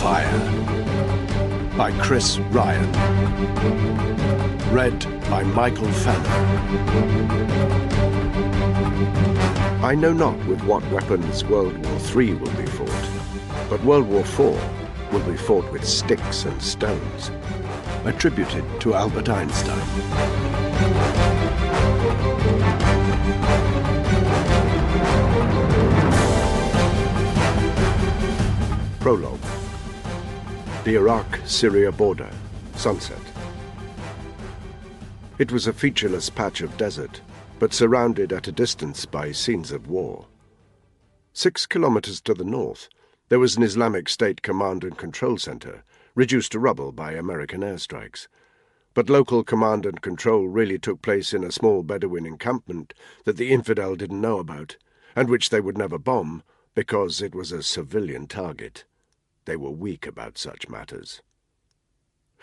Hellfire by Chris Ryan. Read by Michael Fenner. I know not with what weapons World War III will be fought, but World War IV will be fought with sticks and stones. Attributed to Albert Einstein. Prologue. The Iraq-Syria border. Sunset. It was a featureless patch of desert, but surrounded at a distance by scenes of war. 6 kilometers to the north, there was an Islamic State command and control center, reduced to rubble by American airstrikes. But local command and control really took place in a small Bedouin encampment that the infidel didn't know about, and which they would never bomb, because it was a civilian target. They were weak about such matters.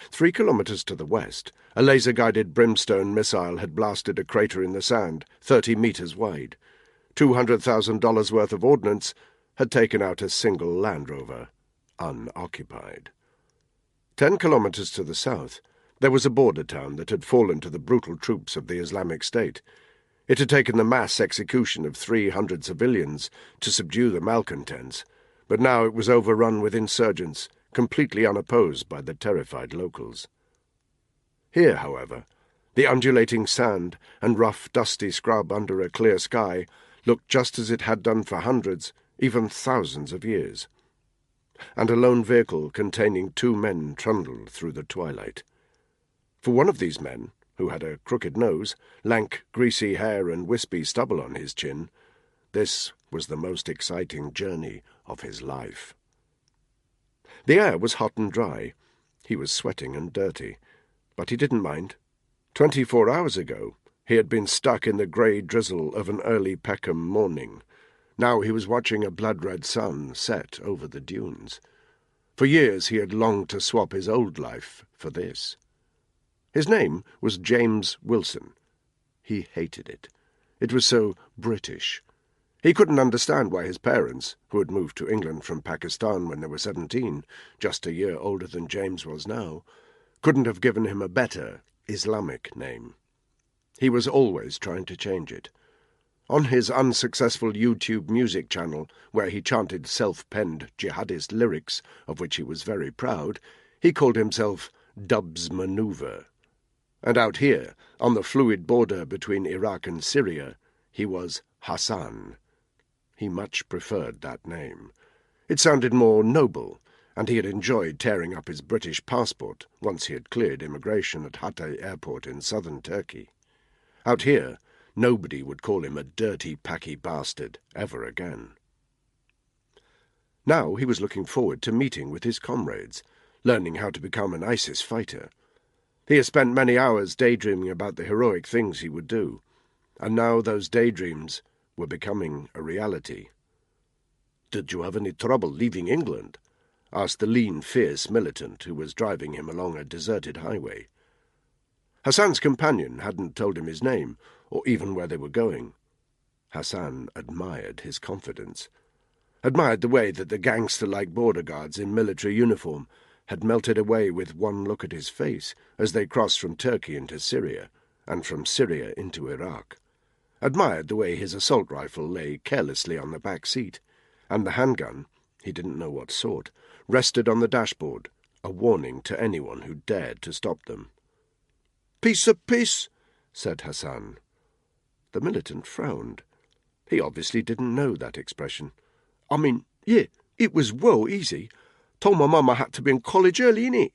3 kilometers to the west, a laser-guided brimstone missile had blasted a crater in the sand, 30 meters wide. $200,000 worth of ordnance had taken out a single Land Rover, unoccupied. 10 kilometers to the south, there was a border town that had fallen to the brutal troops of the Islamic State. It had taken the mass execution of 300 civilians to subdue the malcontents, but now it was overrun with insurgents, completely unopposed by the terrified locals. Here, however, the undulating sand and rough, dusty scrub under a clear sky looked just as it had done for hundreds, even thousands of years. And a lone vehicle containing 2 men trundled through the twilight. For one of these men, who had a crooked nose, lank, greasy hair and wispy stubble on his chin, this was the most exciting journey of his life. The air was hot and dry. He was sweating and dirty, but he didn't mind. 24 hours ago, he had been stuck in the grey drizzle of an early Peckham morning. Now he was watching a blood-red sun set over the dunes. For years he had longed to swap his old life for this. His name was James Wilson. He hated it. It was so British. He couldn't understand why his parents, who had moved to England from Pakistan when they were 17, just a year older than James was now, couldn't have given him a better Islamic name. He was always trying to change it. On his unsuccessful YouTube music channel, where he chanted self-penned jihadist lyrics, of which he was very proud, he called himself Dub's Maneuver. And out here, on the fluid border between Iraq and Syria, he was Hassan. He much preferred that name. It sounded more noble, and he had enjoyed tearing up his British passport once he had cleared immigration at Hatay Airport in southern Turkey. Out here, nobody would call him a dirty, packy bastard ever again. Now he was looking forward to meeting with his comrades, learning how to become an ISIS fighter. He had spent many hours daydreaming about the heroic things he would do, and now those daydreams were becoming a reality. "Did you have any trouble leaving England?" asked the lean, fierce militant who was driving him along a deserted highway. Hassan's companion hadn't told him his name, or even where they were going. Hassan admired his confidence, admired the way that the gangster-like border guards in military uniform had melted away with one look at his face as they crossed from Turkey into Syria, and from Syria into Iraq. Admired the way his assault rifle lay carelessly on the back seat, and the handgun, he didn't know what sort, rested on the dashboard, a warning to anyone who dared to stop them. "Piece of piss," said Hassan. The militant frowned. He obviously didn't know that expression. "I mean, yeah, it was well easy. Told my mum I had to be in college early, innit?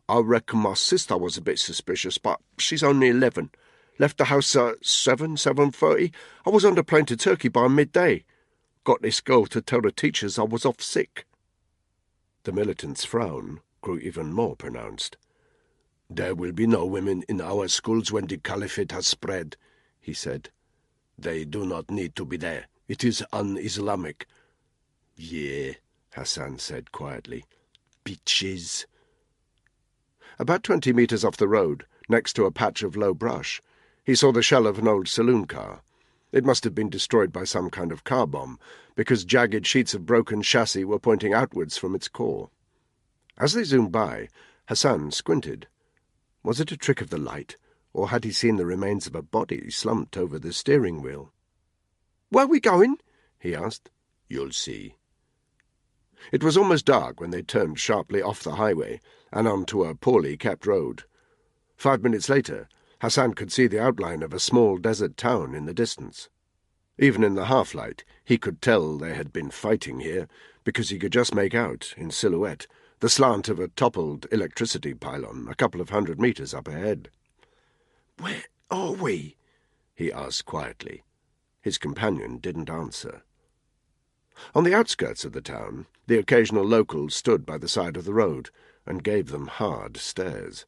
I reckon my sister was a bit suspicious, but she's only 11. Left the house at 7:30. I was on the plane to Turkey by midday. Got this girl to tell the teachers I was off sick." The militant's frown grew even more pronounced. "There will be no women in our schools when the caliphate has spread," he said. "They do not need to be there. It is un-Islamic." "Yeah," Hassan said quietly. "Bitches." About 20 meters off the road, next to a patch of low brush, he saw the shell of an old saloon car. It must have been destroyed by some kind of car bomb, because jagged sheets of broken chassis were pointing outwards from its core. As they zoomed by, Hassan squinted. Was it a trick of the light, or had he seen the remains of a body slumped over the steering wheel? "Where are we going?" he asked. "You'll see." It was almost dark when they turned sharply off the highway and onto a poorly kept road. 5 minutes later, Hassan could see the outline of a small desert town in the distance. Even in the half-light, he could tell they had been fighting here, because he could just make out, in silhouette, the slant of a toppled electricity pylon a couple of 100 meters up ahead. "Where are we?" he asked quietly. His companion didn't answer. On the outskirts of the town, the occasional locals stood by the side of the road and gave them hard stares.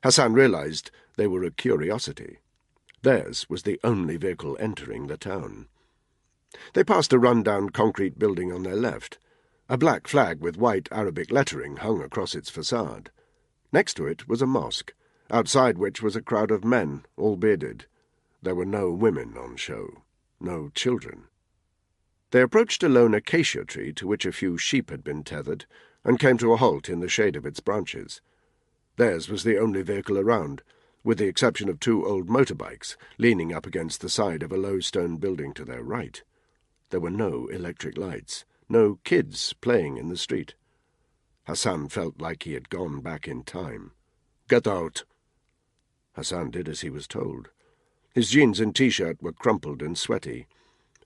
Hassan realized they were a curiosity. Theirs was the only vehicle entering the town. They passed a run-down concrete building on their left. A black flag with white Arabic lettering hung across its facade. Next to it was a mosque, outside which was a crowd of men, all bearded. There were no women on show, no children. They approached a lone acacia tree to which a few sheep had been tethered, and came to a halt in the shade of its branches. Theirs was the only vehicle around, with the exception of 2 old motorbikes leaning up against the side of a low stone building to their right. There were no electric lights, no kids playing in the street. Hassan felt like he had gone back in time. "Get out!" Hassan did as he was told. His jeans and T-shirt were crumpled and sweaty.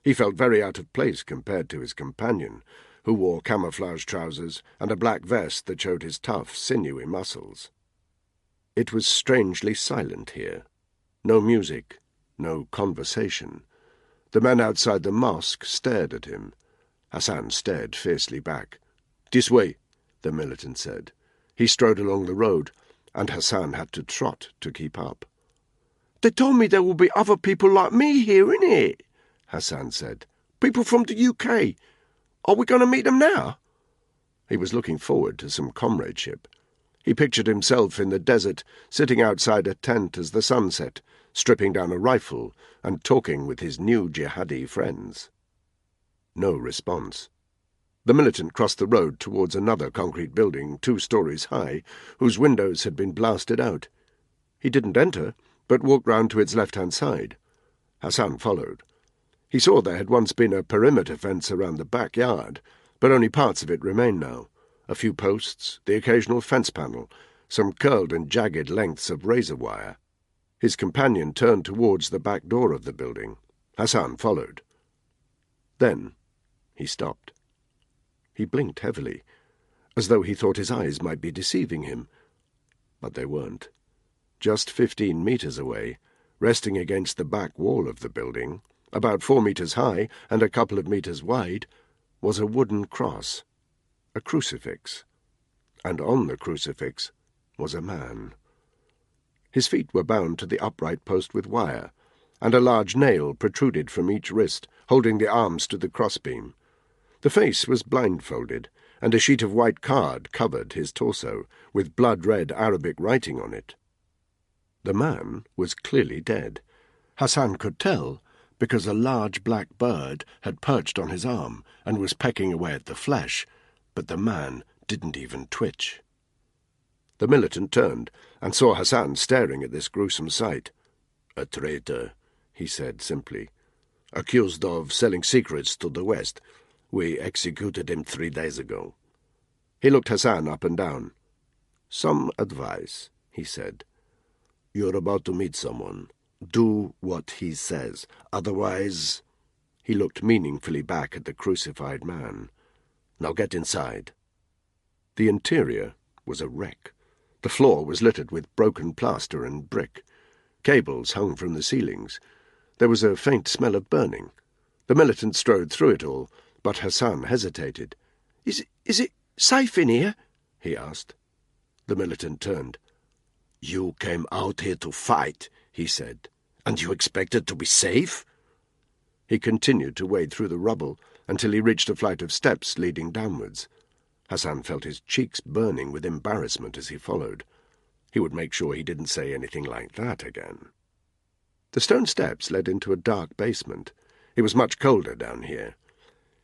He felt very out of place compared to his companion, who wore camouflage trousers and a black vest that showed his tough, sinewy muscles. It was strangely silent here. No music, no conversation. The men outside the mosque stared at him. Hassan stared fiercely back. "This way," the militant said. He strode along the road, and Hassan had to trot to keep up. "They told me there will be other people like me here, innit?" Hassan said. "People from the UK. Are we going to meet them now?" He was looking forward to some comradeship. He pictured himself in the desert, sitting outside a tent as the sun set, stripping down a rifle and talking with his new jihadi friends. No response. The militant crossed the road towards another concrete building 2 stories high, whose windows had been blasted out. He didn't enter, but walked round to its left-hand side. Hassan followed. He saw there had once been a perimeter fence around the backyard, but only parts of it remained now. A few posts, the occasional fence panel, some curled and jagged lengths of razor wire. His companion turned towards the back door of the building. Hassan followed. Then he stopped. He blinked heavily, as though he thought his eyes might be deceiving him. But they weren't. Just 15 meters away, resting against the back wall of the building, about 4 meters high and a couple of meters wide, was a wooden cross, a crucifix, and on the crucifix was a man. His feet were bound to the upright post with wire, and a large nail protruded from each wrist, holding the arms to the crossbeam. The face was blindfolded, and a sheet of white card covered his torso, with blood-red Arabic writing on it. The man was clearly dead. Hassan could tell, because a large black bird had perched on his arm and was pecking away at the flesh, but the man didn't even twitch. The militant turned and saw Hassan staring at this gruesome sight. "A traitor," he said simply. "Accused of selling secrets to the West. We executed him 3 days ago." He looked Hassan up and down. "Some advice," he said. "You're about to meet someone. Do what he says. Otherwise—" He looked meaningfully back at the crucified man. "Now get inside." The interior was a wreck. The floor was littered with broken plaster and brick. Cables hung from the ceilings. There was a faint smell of burning. The militant strode through it all, but Hassan hesitated. Is it safe in here?" he asked. The militant turned. "You came out here to fight," he said, "and you expected to be safe?" He continued to wade through the rubble until he reached a flight of steps leading downwards. Hassan felt his cheeks burning with embarrassment as he followed. He would make sure he didn't say anything like that again. The stone steps led into a dark basement. It was much colder down here.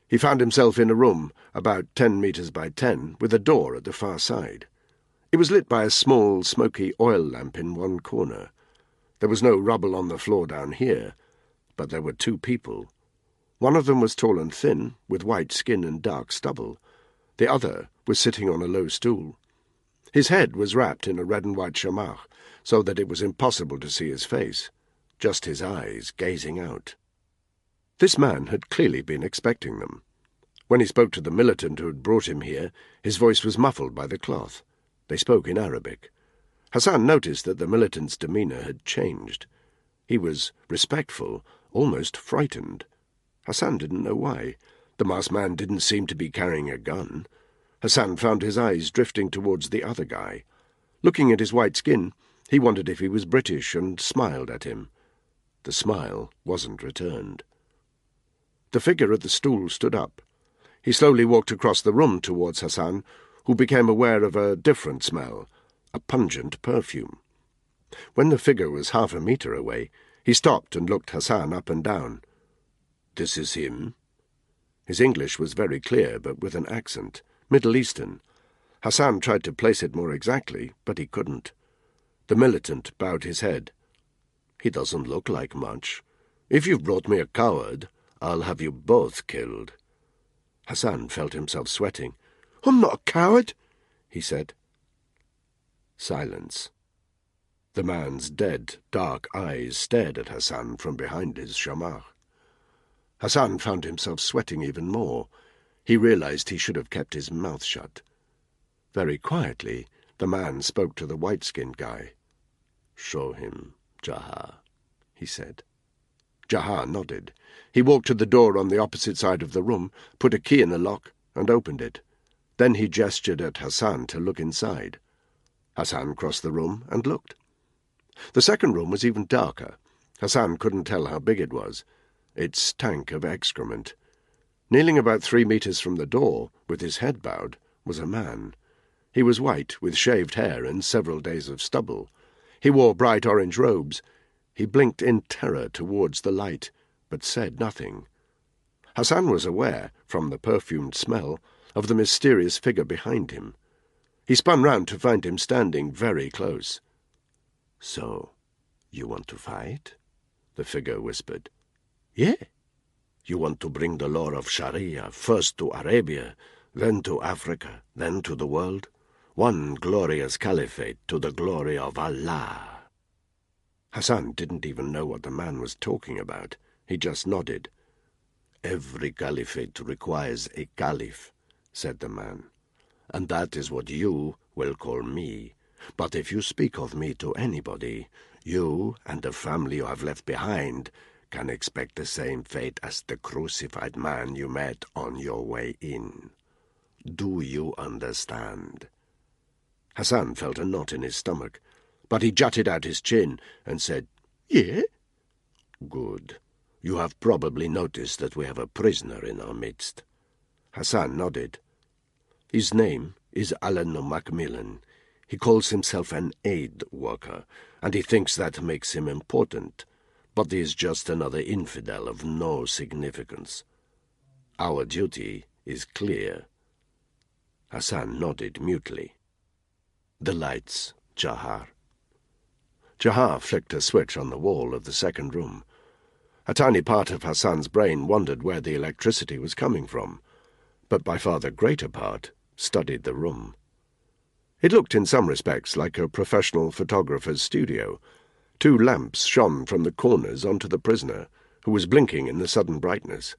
He found himself in a room about 10 metres by 10, with a door at the far side. It was lit by a small, smoky oil lamp in one corner. There was no rubble on the floor down here, but there were two people. One of them was tall and thin, with white skin and dark stubble. The other was sitting on a low stool. His head was wrapped in a red and white chamarre, so that it was impossible to see his face, just his eyes gazing out. This man had clearly been expecting them. When he spoke to the militant who had brought him here, his voice was muffled by the cloth. They spoke in Arabic. Hassan noticed that the militant's demeanour had changed. He was respectful, almost frightened. Hassan didn't know why. The masked man didn't seem to be carrying a gun. Hassan found his eyes drifting towards the other guy. Looking at his white skin, he wondered if he was British and smiled at him. The smile wasn't returned. The figure at the stool stood up. He slowly walked across the room towards Hassan, who became aware of a different smell, a pungent perfume. When the figure was half a metre away, he stopped and looked Hassan up and down. "This is him?" His English was very clear, but with an accent, Middle Eastern. Hassan tried to place it more exactly, but he couldn't. The militant bowed his head. "He doesn't look like much. If you've brought me a coward, I'll have you both killed." Hassan felt himself sweating. "I'm not a coward," he said. Silence. The man's dead, dark eyes stared at Hassan from behind his chamarre. Hassan found himself sweating even more. He realized he should have kept his mouth shut. Very quietly, the man spoke to the white-skinned guy. "Show him, Jahar," he said. Jahar nodded. He walked to the door on the opposite side of the room, put a key in the lock, and opened it. Then he gestured at Hassan to look inside. Hassan crossed the room and looked. The second room was even darker. Hassan couldn't tell how big it was. It stank of excrement. Kneeling about 3 metres from the door, with his head bowed, was a man. He was white, with shaved hair and several days of stubble. He wore bright orange robes. He blinked in terror towards the light, but said nothing. Hassan was aware, from the perfumed smell, of the mysterious figure behind him. He spun round to find him standing very close. "So, you want to fight?" the figure whispered. "Yeah." "You want to bring the law of Sharia first to Arabia, then to Africa, then to the world? One glorious caliphate to the glory of Allah." Hassan didn't even know what the man was talking about. He just nodded. "Every caliphate requires a caliph," said the man. "And that is what you will call me. But if you speak of me to anybody, you and the family you have left behind can expect the same fate as the crucified man you met on your way in. Do you understand?" Hassan felt a knot in his stomach, but he jutted out his chin and said, "Yeah." "Good. You have probably noticed that we have a prisoner in our midst." Hassan nodded. "His name is Alan Macmillan. He calls himself an aid worker, and he thinks that makes him important, but he is just another infidel of no significance. Our duty is clear." Hassan nodded mutely. "The lights, Jahar." Jahar flicked a switch on the wall of the second room. A tiny part of Hassan's brain wondered where the electricity was coming from, but by far the greater part studied the room. It looked in some respects like a professional photographer's studio. 2 lamps shone from the corners onto the prisoner, who was blinking in the sudden brightness.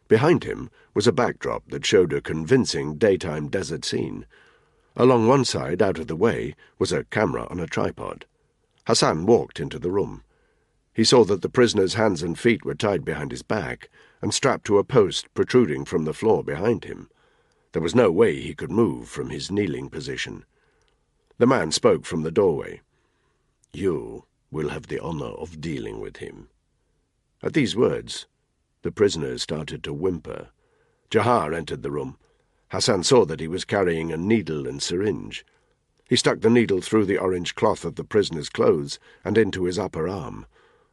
Behind him was a backdrop that showed a convincing daytime desert scene. Along one side, out of the way, was a camera on a tripod. Hassan walked into the room. He saw that the prisoner's hands and feet were tied behind his back and strapped to a post protruding from the floor behind him. There was no way he could move from his kneeling position. The man spoke from the doorway. "You will have the honor of dealing with him." At these words, the prisoner started to whimper. Jahar entered the room. Hassan saw that he was carrying a needle and syringe. He stuck the needle through the orange cloth of the prisoner's clothes and into his upper arm.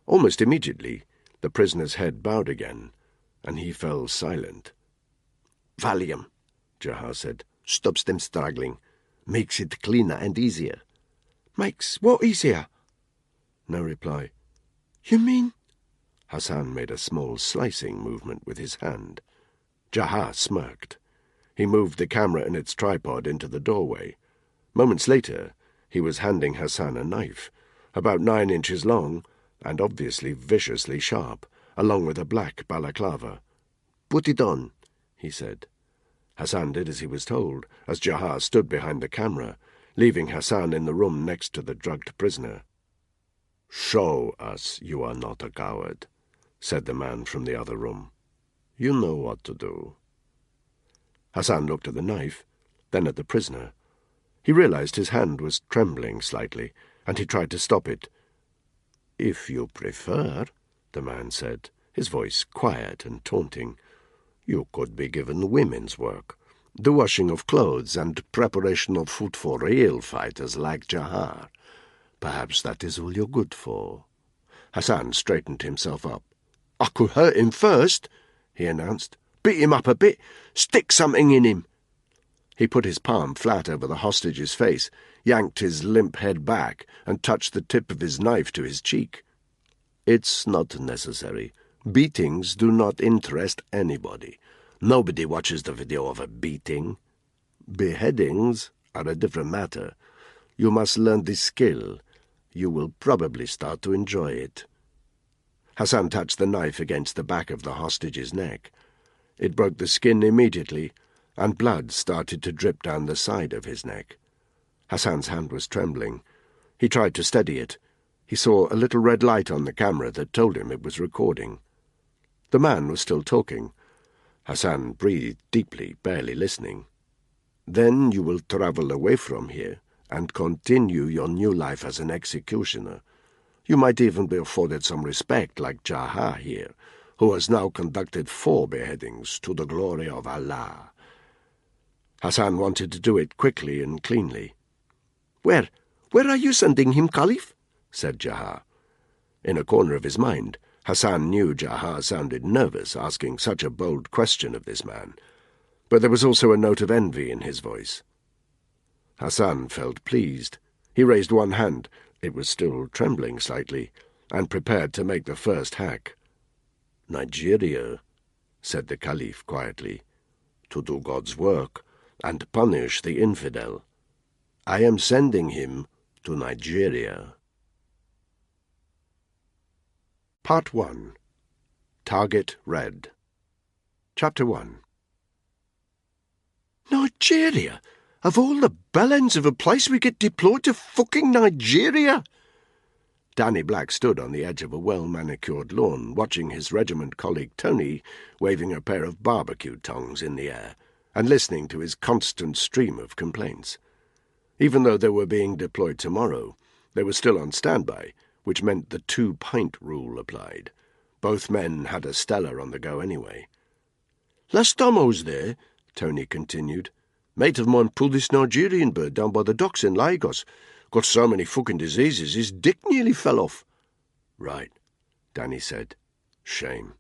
Almost immediately, the prisoner's head bowed again, and he fell silent. Valium, Jahar said. Stops them struggling. Makes it cleaner and easier. Makes what easier? No reply. You mean? Hassan made a small slicing movement with his hand. Jahar smirked. He moved the camera and its tripod into the doorway. Moments later, he was handing Hassan a knife, about 9 inches long, and obviously viciously sharp, along with a black balaclava. "Put it on," he said. Hassan did as he was told, as Jahar stood behind the camera, leaving Hassan in the room next to the drugged prisoner. "Show us you are not a coward," said the man from the other room. "You know what to do." Hassan looked at the knife, then at the prisoner. He realized his hand was trembling slightly, and he tried to stop it. "If you prefer," the man said, his voice quiet and taunting, "you could be given women's work, the washing of clothes and preparation of food for real fighters like Jahar. Perhaps that is all you're good for." Hassan straightened himself up. "I could hurt him first," he announced. "Beat him up a bit. Stick something in him." He put his palm flat over the hostage's face, yanked his limp head back, and touched the tip of his knife to his cheek. "It's not necessary. Beatings do not interest anybody. Nobody watches the video of a beating. Beheadings are a different matter. You must learn the skill. You will probably start to enjoy it." Hassan touched the knife against the back of the hostage's neck. It broke the skin immediately, and blood started to drip down the side of his neck. Hassan's hand was trembling. He tried to steady it. He saw a little red light on the camera that told him it was recording. The man was still talking. Hassan breathed deeply, barely listening. "Then you will travel away from here and continue your new life as an executioner. You might even be afforded some respect like Jahar here, who has now conducted 4 beheadings to the glory of Allah." Hassan wanted to do it quickly and cleanly. Where are you sending him, Caliph?" said Jahar. In a corner of his mind, Hassan knew Jahar sounded nervous asking such a bold question of this man, but there was also a note of envy in his voice. Hassan felt pleased. He raised one hand, it was still trembling slightly, and prepared to make the first hack. "Nigeria," said the Caliph quietly, "to do God's work and punish the infidel. I am sending him to Nigeria." Part 1. Target Red. Chapter 1. "Nigeria? Of all the bellends of a place, we get deployed to fucking Nigeria?" Danny Black stood on the edge of a well-manicured lawn, watching his regiment colleague Tony waving a pair of barbecue tongs in the air, and listening to his constant stream of complaints. Even though they were being deployed tomorrow, they were still on standby, which meant the 2-pint rule applied. Both men had a Stella on the go anyway. "Last time I was there," Tony continued, "mate of mine pulled this Nigerian bird down by the docks in Lagos. Got so many fucking diseases, his dick nearly fell off." "Right," Danny said. "Shame.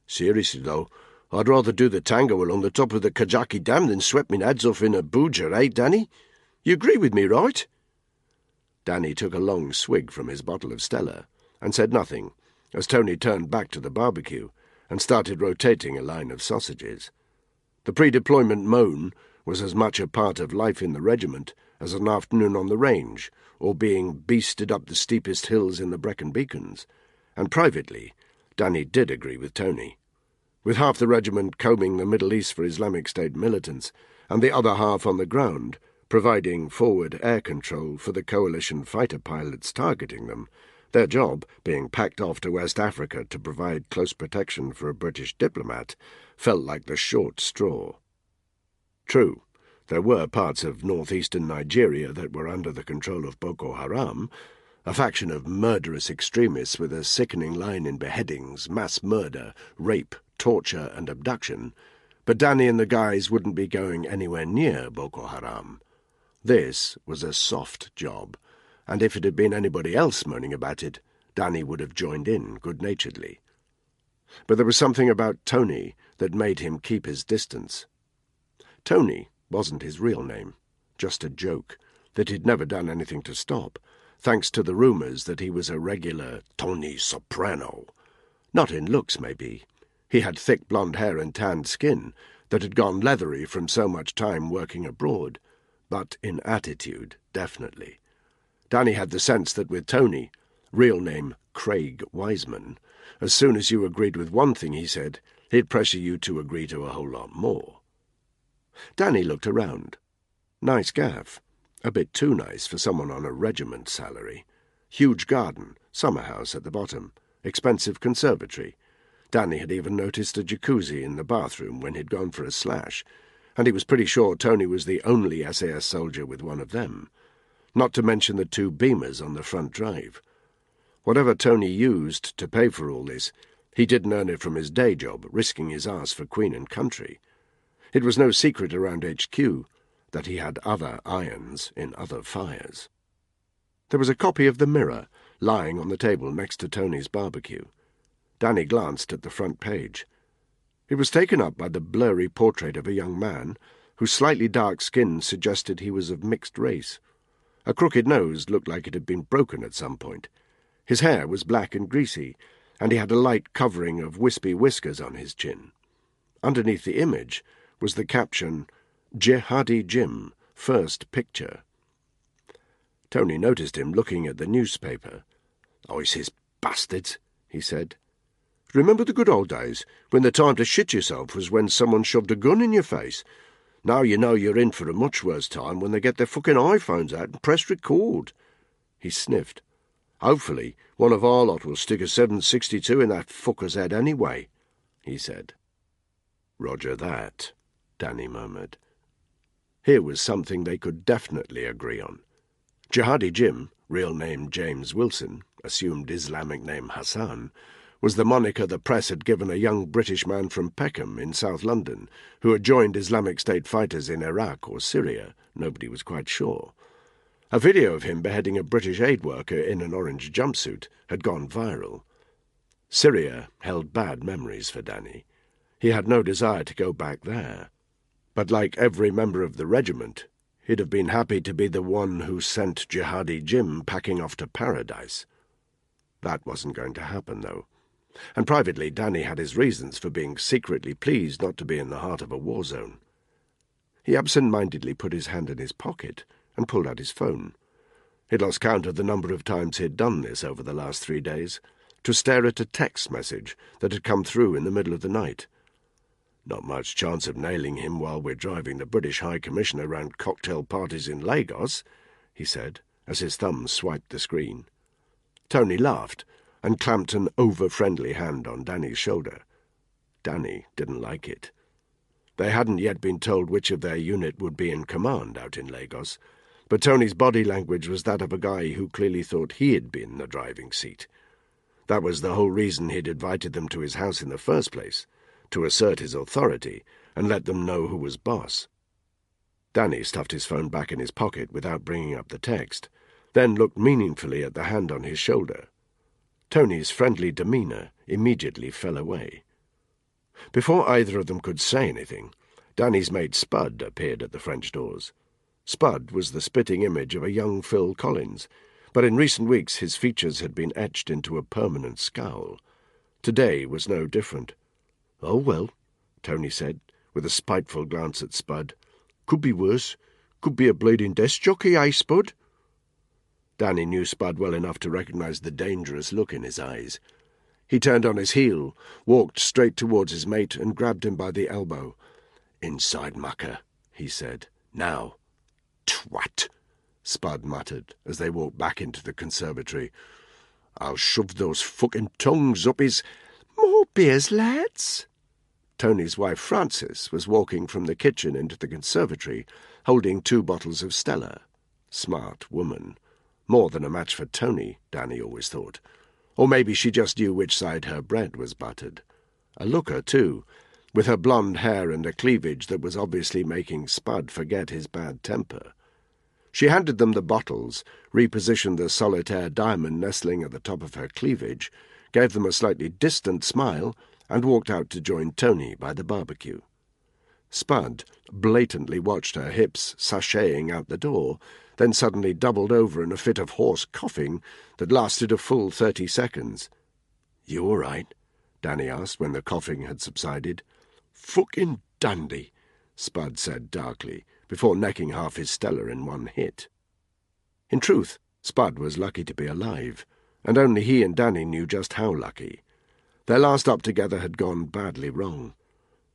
Seriously, though, I'd rather do the tango along the top of the Kajaki Dam than sweat me heads off in Abuja, eh, Danny? You agree with me, right?" Danny took a long swig from his bottle of Stella and said nothing as Tony turned back to the barbecue and started rotating a line of sausages. The pre-deployment moan was as much a part of life in the regiment as an afternoon on the range or being beasted up the steepest hills in the Brecon Beacons, and privately, Danny did agree with Tony. With half the regiment combing the Middle East for Islamic State militants and the other half on the ground, providing forward air control for the coalition fighter pilots targeting them, their job being packed off to West Africa to provide close protection for a British diplomat, felt like the short straw. True, there were parts of northeastern Nigeria that were under the control of Boko Haram, a faction of murderous extremists with a sickening line in beheadings, mass murder, rape, torture and abduction, but Danny and the guys wouldn't be going anywhere near Boko Haram. This was a soft job, and if it had been anybody else moaning about it, Danny would have joined in good-naturedly. But there was something about Tony that made him keep his distance. Tony wasn't his real name, just a joke that he'd never done anything to stop, thanks to the rumours that he was a regular Tony Soprano. Not in looks, maybe. He had thick blonde hair and tanned skin that had gone leathery from so much time working abroad, but in attitude, definitely. Danny had the sense that with Tony, real name Craig Wiseman, as soon as you agreed with one thing he said, he'd pressure you to agree to a whole lot more. Danny looked around. Nice gaff. A bit too nice for someone on a regiment salary. Huge garden, summer house at the bottom, expensive conservatory. Danny had even noticed a jacuzzi in the bathroom when he'd gone for a slash, and he was pretty sure Tony was the only SAS soldier with one of them, not to mention the 2 Beamers on the front drive. Whatever Tony used to pay for all this, he didn't earn it from his day job, risking his ass for Queen and country. It was no secret around HQ that he had other irons in other fires. There was a copy of the Mirror lying on the table next to Tony's barbecue. Danny glanced at the front page. It was taken up by the blurry portrait of a young man whose slightly dark skin suggested he was of mixed race. A crooked nose looked like it had been broken at some point. His hair was black and greasy, and he had a light covering of wispy whiskers on his chin. Underneath the image was the caption, "Jihadi Jim, first picture." Tony noticed him looking at the newspaper. "Oh, it's his bastards," he said. "Remember the good old days, when the time to shit yourself was when someone shoved a gun in your face? Now you know you're in for a much worse time when they get their fucking iPhones out and press record." He sniffed. "Hopefully one of our lot will stick a 7.62 in that fucker's head anyway," he said. "Roger that," Danny murmured. Here was something they could definitely agree on. Jihadi Jim, real name James Wilson, assumed Islamic name Hassan, was the moniker the press had given a young British man from Peckham in South London who had joined Islamic State fighters in Iraq or Syria, nobody was quite sure. A video of him beheading a British aid worker in an orange jumpsuit had gone viral. Syria held bad memories for Danny. He had no desire to go back there. But like every member of the regiment, he'd have been happy to be the one who sent Jihadi Jim packing off to paradise. That wasn't going to happen, though. And privately, Danny had his reasons for being secretly pleased not to be in the heart of a war zone. He absent-mindedly put his hand in his pocket and pulled out his phone. He'd lost count of the number of times he'd done this over the last 3 days, to stare at a text message that had come through in the middle of the night. "Not much chance of nailing him while we're driving the British High Commissioner round cocktail parties in Lagos," he said, as his thumb swiped the screen. Tony laughed and clamped an over-friendly hand on Danny's shoulder. Danny didn't like it. They hadn't yet been told which of their unit would be in command out in Lagos, but Tony's body language was that of a guy who clearly thought he had been in the driving seat. That was the whole reason he'd invited them to his house in the first place, to assert his authority and let them know who was boss. Danny stuffed his phone back in his pocket without bringing up the text, then looked meaningfully at the hand on his shoulder. Tony's friendly demeanour immediately fell away. Before either of them could say anything, Danny's mate Spud appeared at the French doors. Spud was the spitting image of a young Phil Collins, but in recent weeks his features had been etched into a permanent scowl. Today was no different. "Oh, well," Tony said, with a spiteful glance at Spud. "Could be worse. Could be a bleeding desk jockey, eh, Spud?" Danny knew Spud well enough to recognise the dangerous look in his eyes. He turned on his heel, walked straight towards his mate, and grabbed him by the elbow. "Inside, mucker," he said. "Now." "Twat," Spud muttered, as they walked back into the conservatory. "I'll shove those fucking tongues up his—" "More beers, lads?" Tony's wife Frances was walking from the kitchen into the conservatory, holding 2 bottles of Stella. Smart woman. More than a match for Tony, Danny always thought. Or maybe she just knew which side her bread was buttered. A looker, too, with her blonde hair and a cleavage that was obviously making Spud forget his bad temper. She handed them the bottles, repositioned the solitaire diamond nestling at the top of her cleavage, gave them a slightly distant smile, and walked out to join Tony by the barbecue. Spud blatantly watched her hips sashaying out the door, then suddenly doubled over in a fit of hoarse coughing that lasted a full 30 seconds. "You all right?" Danny asked when the coughing had subsided. "Fucking dandy," Spud said darkly, before necking half his Stella in one hit. In truth, Spud was lucky to be alive, and only he and Danny knew just how lucky. Their last up together had gone badly wrong.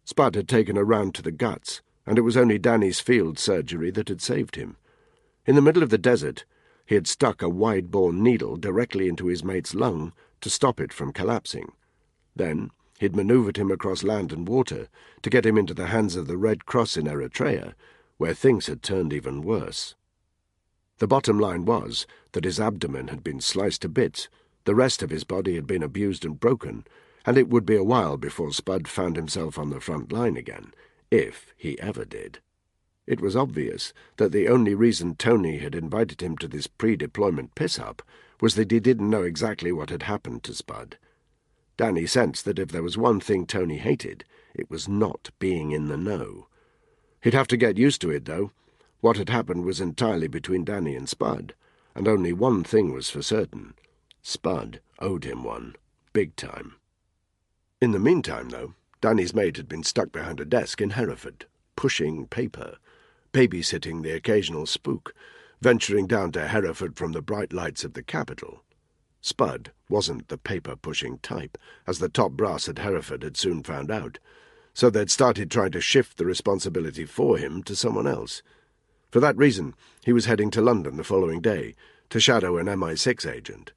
Spud had taken a round to the guts, and it was only Danny's field surgery that had saved him. In the middle of the desert, he had stuck a wide-bore needle directly into his mate's lung to stop it from collapsing. Then he'd manoeuvred him across land and water to get him into the hands of the Red Cross in Eritrea, where things had turned even worse. The bottom line was that his abdomen had been sliced to bits, the rest of his body had been abused and broken, and it would be a while before Spud found himself on the front line again, if he ever did. It was obvious that the only reason Tony had invited him to this pre-deployment piss-up was that he didn't know exactly what had happened to Spud. Danny sensed that if there was one thing Tony hated, it was not being in the know. He'd have to get used to it, though. What had happened was entirely between Danny and Spud, and only one thing was for certain. Spud owed him one, big time. In the meantime, though, Danny's mate had been stuck behind a desk in Hereford, pushing paper, babysitting the occasional spook, venturing down to Hereford from the bright lights of the capital. Spud wasn't the paper-pushing type, as the top brass at Hereford had soon found out, so they'd started trying to shift the responsibility for him to someone else. For that reason, he was heading to London the following day to shadow an MI6 agent.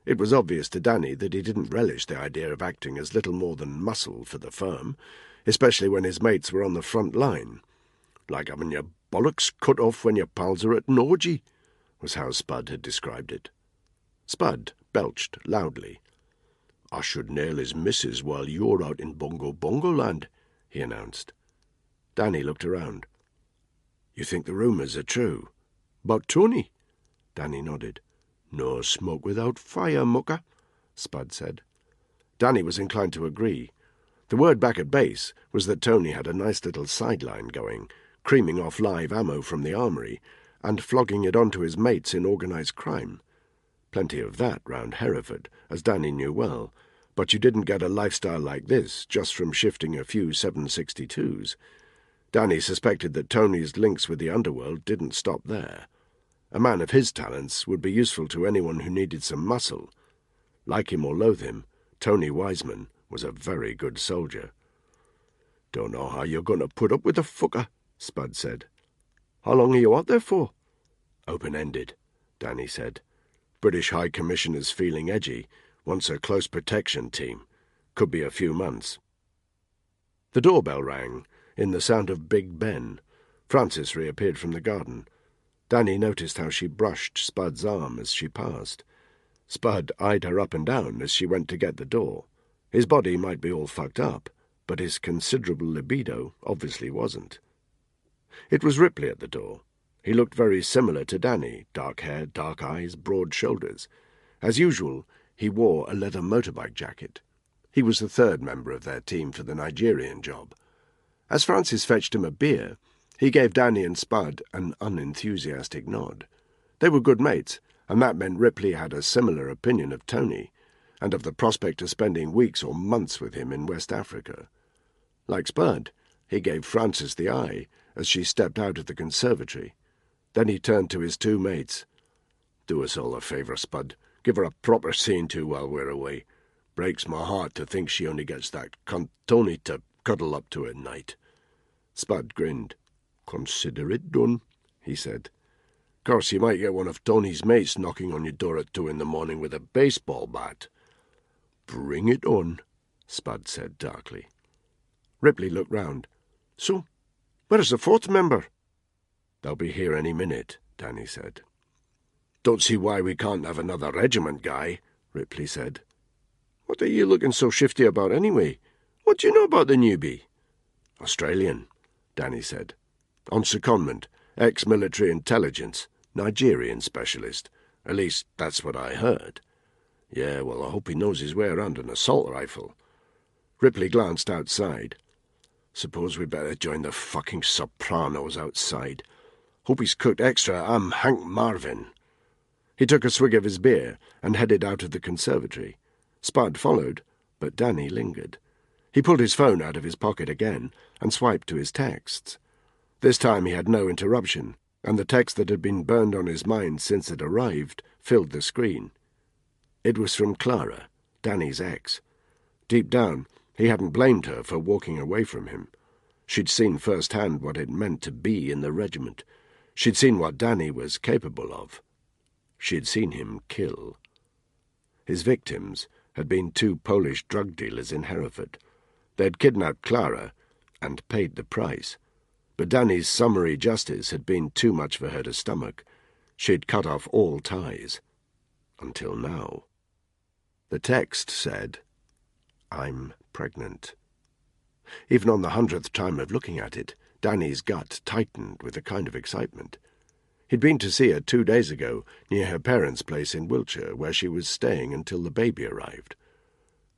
It was obvious to Danny that he didn't relish the idea of acting as little more than muscle for the firm, especially when his mates were on the front line. "Like having your bollocks cut off when your pals are at an orgy," was how Spud had described it. Spud belched loudly. "I should nail his missus while you're out in Bongo land," he announced. Danny looked around. "You think the rumours are true?" "About Tony?" Danny nodded. "No smoke without fire, mucker," Spud said. Danny was inclined to agree. The word back at base was that Tony had a nice little sideline going, creaming off live ammo from the armory and flogging it onto his mates in organised crime. Plenty of that round Hereford, as Danny knew well, but you didn't get a lifestyle like this just from shifting a few 762s. Danny suspected that Tony's links with the underworld didn't stop there. A man of his talents would be useful to anyone who needed some muscle. Like him or loathe him, Tony Wiseman was a very good soldier. "Don't know how you're going to put up with the fucker," Spud said. "How long are you out there for?" "Open-ended," Danny said. "British High Commissioner's feeling edgy, wants a close protection team. Could be a few months." The doorbell rang. In the sound of Big Ben, Frances reappeared from the garden. Danny noticed how she brushed Spud's arm as she passed. Spud eyed her up and down as she went to get the door. His body might be all fucked up, but his considerable libido obviously wasn't. It was Ripley at the door. He looked very similar to Danny, dark hair, dark eyes, broad shoulders. As usual, he wore a leather motorbike jacket. He was the third member of their team for the Nigerian job. As Francis fetched him a beer, he gave Danny and Spud an unenthusiastic nod. They were good mates, and that meant Ripley had a similar opinion of Tony, and of the prospect of spending weeks or months with him in West Africa. Like Spud, he gave Francis the eye as she stepped out of the conservatory. Then he turned to his two mates. "Do us all a favour, Spud. Give her a proper scene to while we're away. Breaks my heart to think she only gets that cunt Tony to cuddle up to at night." Spud grinned. "Consider it done," he said. "Course you might get one of Tony's mates knocking on your door at 2 a.m. with a baseball bat." "Bring it on," Spud said darkly. Ripley looked round. "So, where's the fourth member?" "They'll be here any minute," Danny said. "Don't see why we can't have another regiment guy," Ripley said. "What are you looking so shifty about anyway? What do you know about the newbie?" "Australian," Danny said. "On secondment, ex-military intelligence, Nigerian specialist. At least, that's what I heard. Yeah, well, I hope he knows his way around an assault rifle." Ripley glanced outside. Suppose we'd better join the fucking sopranos outside. Hope he's cooked extra. I'm Hank Marvin. He took a swig of his beer and headed out of the conservatory. Spud followed, but Danny lingered. He pulled his phone out of his pocket again and swiped to his texts. This time he had no interruption, and the text that had been burned on his mind since it arrived filled the screen. It was from Clara, Danny's ex. Deep down, he hadn't blamed her for walking away from him. She'd seen firsthand what it meant to be in the regiment. She'd seen what Danny was capable of. She'd seen him kill. His victims had been two Polish drug dealers in Hereford. They'd kidnapped Clara and paid the price. But Danny's summary justice had been too much for her to stomach. She'd cut off all ties. Until now. The text said, "I'm pregnant." Even on the 100th time of looking at it, Danny's gut tightened with a kind of excitement. He'd been to see her 2 days ago near her parents' place in Wiltshire, where she was staying until the baby arrived.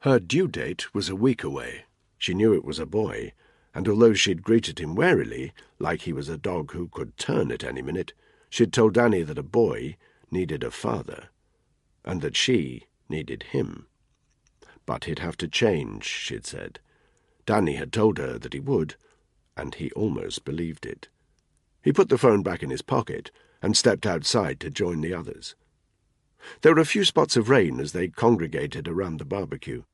Her due date was a week away. She knew it was a boy, and although she'd greeted him warily, like he was a dog who could turn at any minute, she'd told Danny that a boy needed a father, and that she needed him. But he'd have to change, she'd said. Danny had told her that he would, and he almost believed it. He put the phone back in his pocket and stepped outside to join the others. There were a few spots of rain as they congregated around the barbecue.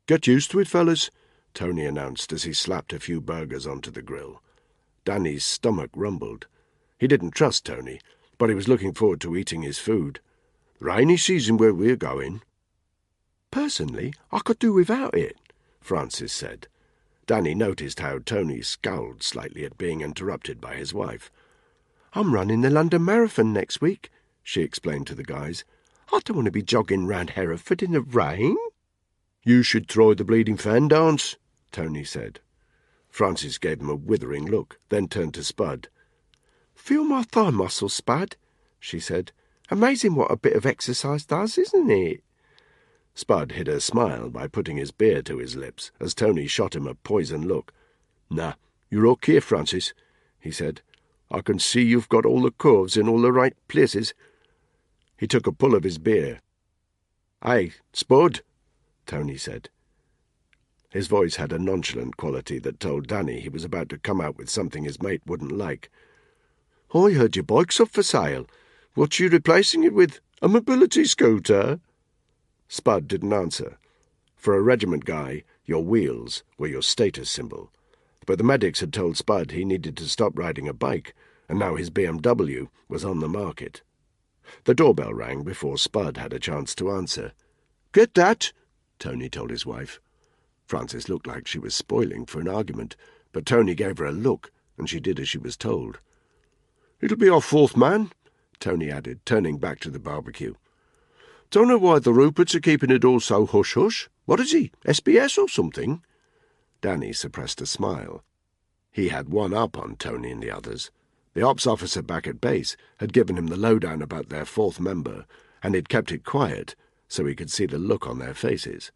"Get used to it, fellas," Tony announced as he slapped a few burgers onto the grill. Danny's stomach rumbled. He didn't trust Tony, but he was looking forward to eating his food. "Rainy season where we're going." "Personally, I could do without it," Francis said. Danny noticed how Tony scowled slightly at being interrupted by his wife. "I'm running the London Marathon next week," she explained to the guys. "I don't want to be jogging round Hereford in the rain." "You should try the bleeding fan dance," Tony said. Francis gave him a withering look, then turned to Spud. "Feel my thigh muscles, Spud," she said. "Amazing what a bit of exercise does, isn't it?" Spud hid a smile by putting his beer to his lips as Tony shot him a poison look. "Nah, you're okay, Francis," he said. "I can see you've got all the curves in all the right places." He took a pull of his beer. "Aye, Spud," Tony said. His voice had a nonchalant quality that told Danny he was about to come out with something his mate wouldn't like. "I heard your bike's up for sale. What you replacing it with? A mobility scooter?" Spud didn't answer. For a regiment guy, your wheels were your status symbol. But the medics had told Spud he needed to stop riding a bike, and now his BMW was on the market. The doorbell rang before Spud had a chance to answer. "Get that," Tony told his wife. Frances looked like she was spoiling for an argument, but Tony gave her a look, and she did as she was told. "It'll be our fourth man," Tony added, turning back to the barbecue. "Don't know why the Ruperts are keeping it all so hush-hush. What is he, SBS or something?" Danny suppressed a smile. He had one up on Tony and the others. The ops officer back at base had given him the lowdown about their fourth member, and he'd kept it quiet so he could see the look on their faces.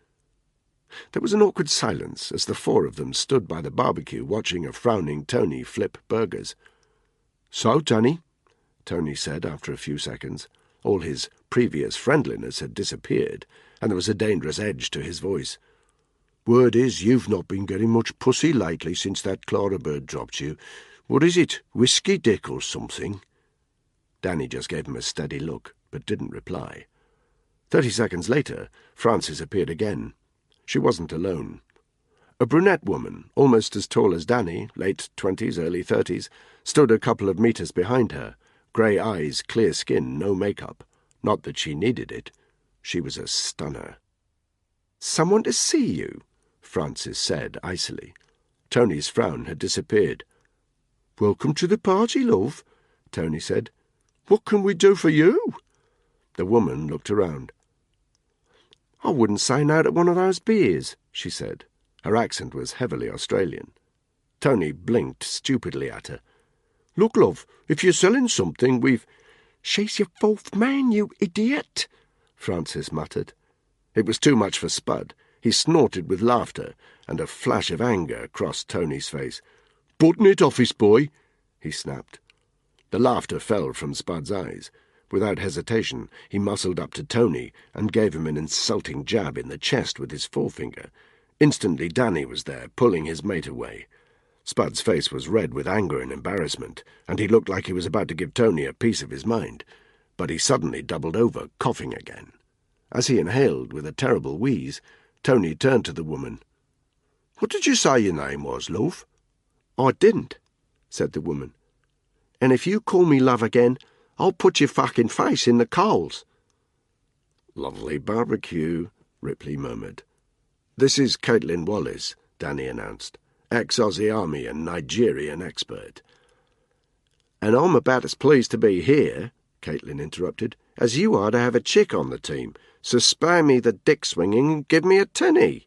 There was an awkward silence as the four of them stood by the barbecue watching a frowning Tony flip burgers. "So, Danny," Tony said after a few seconds. All his previous friendliness had disappeared, and there was a dangerous edge to his voice. "Word is you've not been getting much pussy lately since that Clara bird dropped you. What is it, whiskey dick or something?" Danny just gave him a steady look, but didn't reply. 30 seconds later, Frances appeared again. She wasn't alone. A brunette woman, almost as tall as Danny, late 20s, early 30s, stood a couple of meters behind her, grey eyes, clear skin, no makeup. Not that she needed it. She was a stunner. "Someone to see you," Frances said icily. Tony's frown had disappeared. "Welcome to the party, love," Tony said. "What can we do for you?" The woman looked around. "I wouldn't say no to one of those beers," she said. Her accent was heavily Australian. Tony blinked stupidly at her. "Look, love, if you're selling something, we've—" "She's your fourth man, you idiot," Frances muttered. It was too much for Spud. He snorted with laughter, and a flash of anger crossed Tony's face. "Button it, office boy," he snapped. The laughter fell from Spud's eyes. Without hesitation, he muscled up to Tony and gave him an insulting jab in the chest with his forefinger. Instantly Danny was there, pulling his mate away. Spud's face was red with anger and embarrassment, and he looked like he was about to give Tony a piece of his mind. But he suddenly doubled over, coughing again. As he inhaled with a terrible wheeze, Tony turned to the woman. "What did you say your name was, love?" "I didn't," said the woman. "And if you call me love again, I'll put your fucking face in the coals." "Lovely barbecue," Ripley murmured. "This is Caitlin Wallace," Danny announced, "ex-Aussie Army and Nigerian expert." "And I'm about as pleased to be here," Caitlin interrupted, "as you are to have a chick on the team, so spare me the dick-swinging and give me a tinny."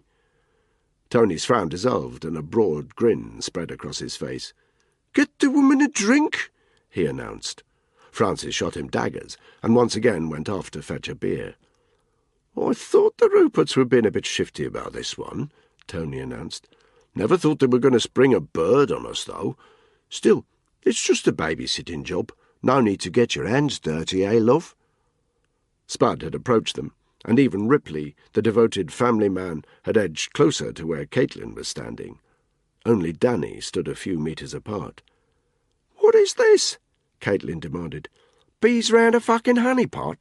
Tony's frown dissolved and a broad grin spread across his face. "Get the woman a drink," he announced. Francis shot him daggers, and once again went off to fetch a beer. "I thought the Ruperts were being a bit shifty about this one," Tony announced. "Never thought they were going to spring a bird on us, though. Still, it's just a babysitting job. No need to get your hands dirty, eh, love?" Spud had approached them, and even Ripley, the devoted family man, had edged closer to where Caitlin was standing. Only Danny stood a few metres apart. "What is this?" Caitlin demanded. "Bees round a fucking honeypot?"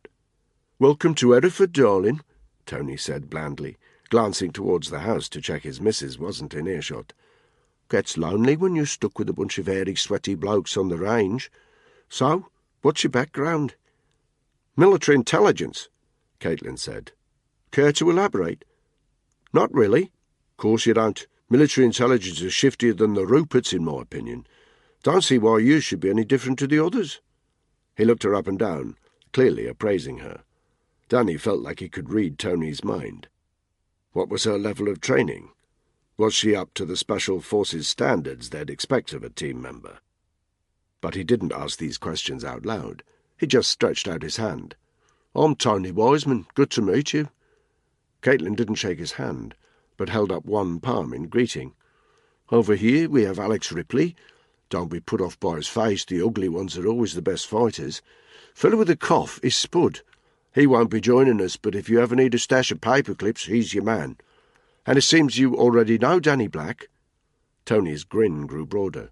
"Welcome to Hereford, darling," Tony said blandly, glancing towards the house to check his missus wasn't in earshot. "Gets lonely when you're stuck with a bunch of hairy, sweaty blokes on the range. So, what's your background?" "Military intelligence," Caitlin said. "Care to elaborate?" "Not really." "Course you don't. Military intelligence is shiftier than the Ruperts, in my opinion. Don't see why you should be any different to the others." He looked her up and down, clearly appraising her. Danny felt like he could read Tony's mind. What was her level of training? Was she up to the Special Forces standards they'd expect of a team member? But he didn't ask these questions out loud. He just stretched out his hand. "I'm Tony Wiseman. Good to meet you." Caitlin didn't shake his hand, but held up one palm in greeting. "Over here we have Alex Ripley. Don't be put off by his face, the ugly ones are always the best fighters. Fellow with the cough is Spud. He won't be joining us, but if you ever need a stash of paper clips, he's your man. And it seems you already know Danny Black." Tony's grin grew broader.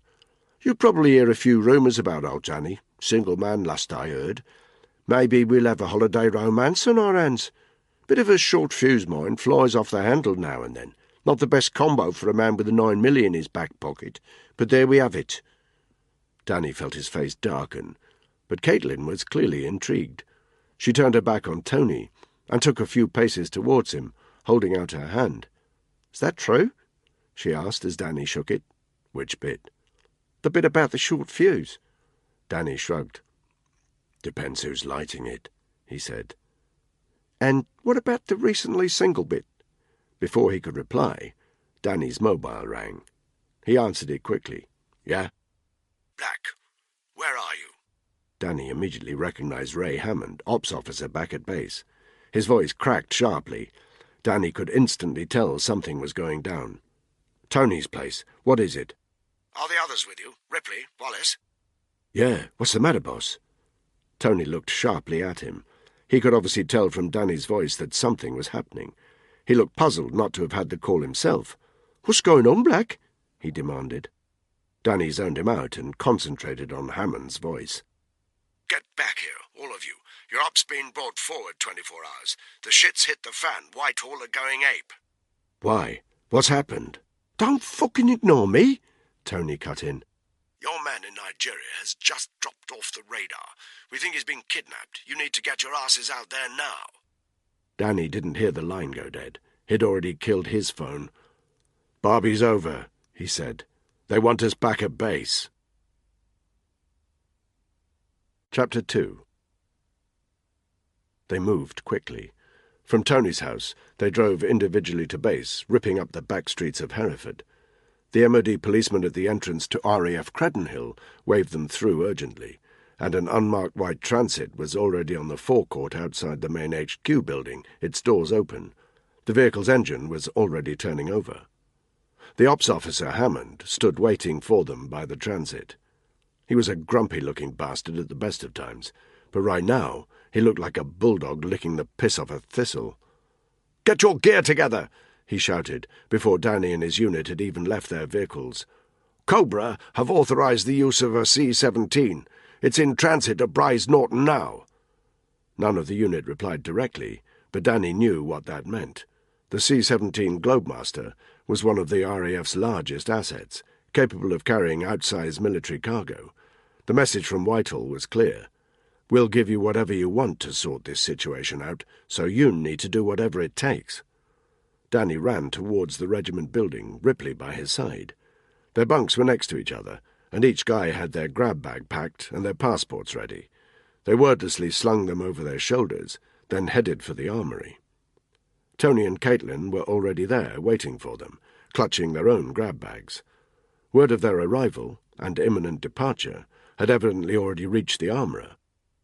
"You'll probably hear a few rumours about old Danny. Single man, last I heard. Maybe we'll have a holiday romance on our hands. Bit of a short fuse, mine, flies off the handle now and then. Not the best combo for a man with a 9 million in his back pocket, but there we have it." Danny felt his face darken, but Caitlin was clearly intrigued. She turned her back on Tony and took a few paces towards him, holding out her hand. "Is that true?" she asked as Danny shook it. "Which bit?" "The bit about the short fuse." Danny shrugged. "Depends who's lighting it," he said. "And what about the recently single bit?" Before he could reply, Danny's mobile rang. He answered it quickly. "Yeah?" "Black, where are you?" Danny immediately recognized Ray Hammond, ops officer back at base. His voice cracked sharply. Danny could instantly tell something was going down. "Tony's place. What is it?" "Are the others with you? Ripley, Wallace?" "Yeah. What's the matter, boss?" Tony looked sharply at him. He could obviously tell from Danny's voice that something was happening. He looked puzzled not to have had the call himself. "What's going on, Black?" he demanded. Danny zoned him out and concentrated on Hammond's voice. "Get back here, all of you. Your op's been brought forward 24 hours. The shit's hit the fan. Whitehall are going ape." "Why? What's happened?" "Don't fucking ignore me," Tony cut in. "Your man in Nigeria has just dropped off the radar. We think he's been kidnapped. You need to get your asses out there now." Danny didn't hear the line go dead. He'd already killed his phone. "Barbie's over," he said. "They want us back at base." Chapter 2. They moved quickly. From Tony's house, they drove individually to base, ripping up the back streets of Hereford. The MOD policeman at the entrance to RAF Credenhill waved them through urgently, and an unmarked white transit was already on the forecourt outside the main HQ building, its doors open. The vehicle's engine was already turning over. The ops officer, Hammond, stood waiting for them by the transit. He was a grumpy-looking bastard at the best of times, but right now he looked like a bulldog licking the piss off a thistle. "Get your gear together!" he shouted, before Danny and his unit had even left their vehicles. "Cobra have authorized the use of a C-17. It's in transit at Bryce Norton now." None of the unit replied directly, but Danny knew what that meant. The C-17 Globemaster was one of the RAF's largest assets, capable of carrying outsized military cargo. The message from Whitehall was clear. "We'll give you whatever you want to sort this situation out, so you need to do whatever it takes." Danny ran towards the regiment building, Ripley by his side. Their bunks were next to each other, and each guy had their grab bag packed and their passports ready. They wordlessly slung them over their shoulders, then headed for the armory. Tony and Caitlin were already there, waiting for them, clutching their own grab bags. Word of their arrival and imminent departure had evidently already reached the armourer.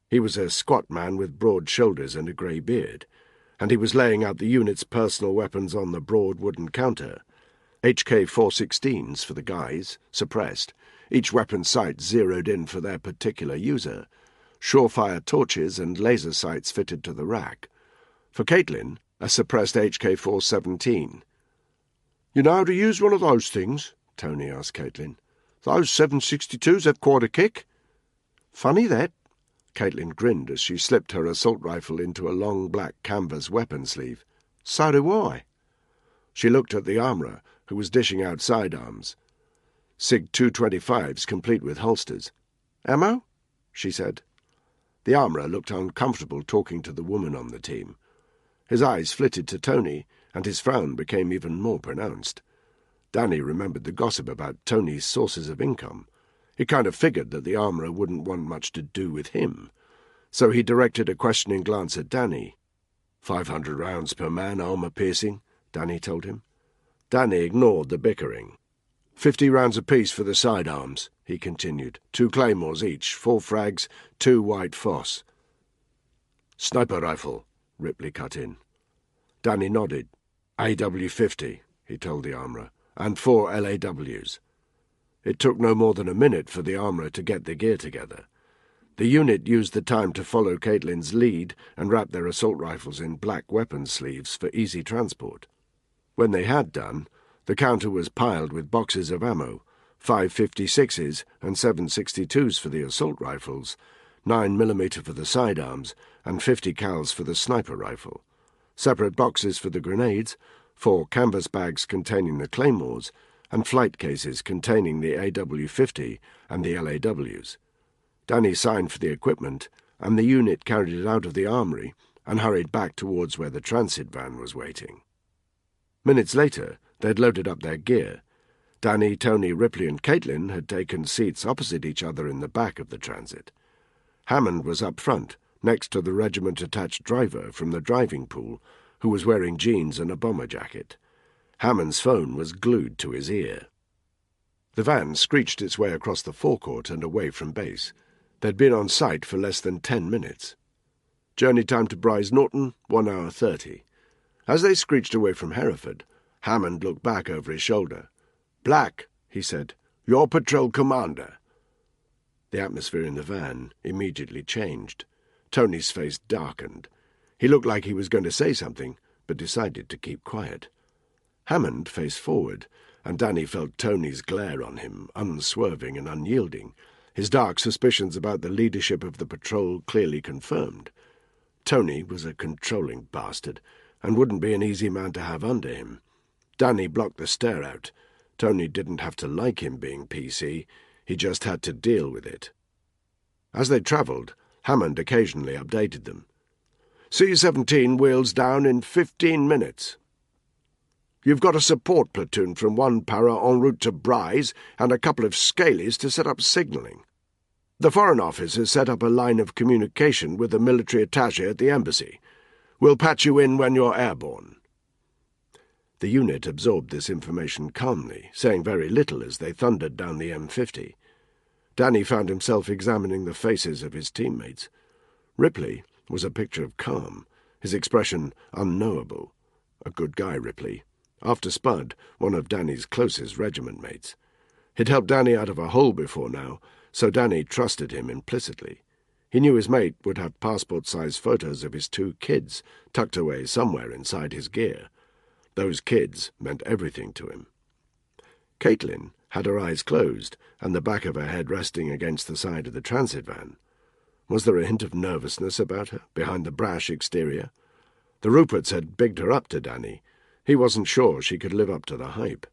He was a squat man with broad shoulders and a grey beard, and he was laying out the unit's personal weapons on the broad wooden counter. HK-416s for the guys, suppressed, each weapon sight zeroed in for their particular user, surefire torches and laser sights fitted to the rack. For Caitlin, a suppressed HK-417. "You know how to use one of those things?" Tony asked Caitlin. "Those 7.62s have quite a kick." "Funny that." Caitlin grinned as she slipped her assault rifle into a long black canvas weapon sleeve. "So do I." She looked at the armourer, who was dishing out sidearms. SIG 225s complete with holsters. "Ammo?" she said. The armourer looked uncomfortable talking to the woman on the team. His eyes flitted to Tony, and his frown became even more pronounced. Danny remembered the gossip about Tony's sources of income. He kind of figured that the armourer wouldn't want much to do with him, so he directed a questioning glance at Danny. 500 rounds per man, armour-piercing, Danny told him. Danny ignored the bickering. 50 rounds apiece for the sidearms, he continued. 2 claymores each, 4 frags, 2 white Foss. Sniper rifle, Ripley cut in. Danny nodded. AW-50, he told the armourer, and 4 LAWs. It took no more than a minute for the armourer to get the gear together. The unit used the time to follow Caitlin's lead and wrap their assault rifles in black weapons sleeves for easy transport. When they had done, the counter was piled with boxes of ammo, 5.56s and 7.62s for the assault rifles, 9mm for the sidearms, and 50 cals for the sniper rifle. Separate boxes for the grenades, 4 canvas bags containing the claymores, and flight cases containing the AW-50 and the LAWs. Danny signed for the equipment, and the unit carried it out of the armory and hurried back towards where the transit van was waiting. Minutes later, they'd loaded up their gear. Danny, Tony, Ripley, and Caitlin had taken seats opposite each other in the back of the transit. Hammond was up front, next to the regiment-attached driver from the driving pool, who was wearing jeans and a bomber jacket. Hammond's phone was glued to his ear. The van screeched its way across the forecourt and away from base. They'd been on site for less than 10 minutes. Journey time to Bryce Norton, 1 hour 30. As they screeched away from Hereford, Hammond looked back over his shoulder. "Black," he said, "your patrol commander." The atmosphere in the van immediately changed. Tony's face darkened. He looked like he was going to say something, but decided to keep quiet. Hammond faced forward, and Danny felt Tony's glare on him, unswerving and unyielding, his dark suspicions about the leadership of the patrol clearly confirmed. Tony was a controlling bastard, and wouldn't be an easy man to have under him. Danny blocked the stare out. Tony didn't have to like him being PC, he just had to deal with it. As they travelled, Hammond occasionally updated them. "C-17 wheels down in 15 minutes. You've got a support platoon from 1 para en route to Bryce and a couple of scalies to set up signalling. The Foreign Office has set up a line of communication with the military attaché at the embassy. We'll patch you in when you're airborne." The unit absorbed this information calmly, saying very little as they thundered down the M50. Danny found himself examining the faces of his teammates. Ripley was a picture of calm, his expression unknowable. A good guy, Ripley. After Spud, one of Danny's closest regiment mates. He'd helped Danny out of a hole before now, so Danny trusted him implicitly. He knew his mate would have passport-size photos of his 2 kids tucked away somewhere inside his gear. Those kids meant everything to him. Caitlin had her eyes closed and the back of her head resting against the side of the transit van. Was there a hint of nervousness about her, behind the brash exterior? The Ruperts had bigged her up to Danny. He wasn't sure she could live up to the hype.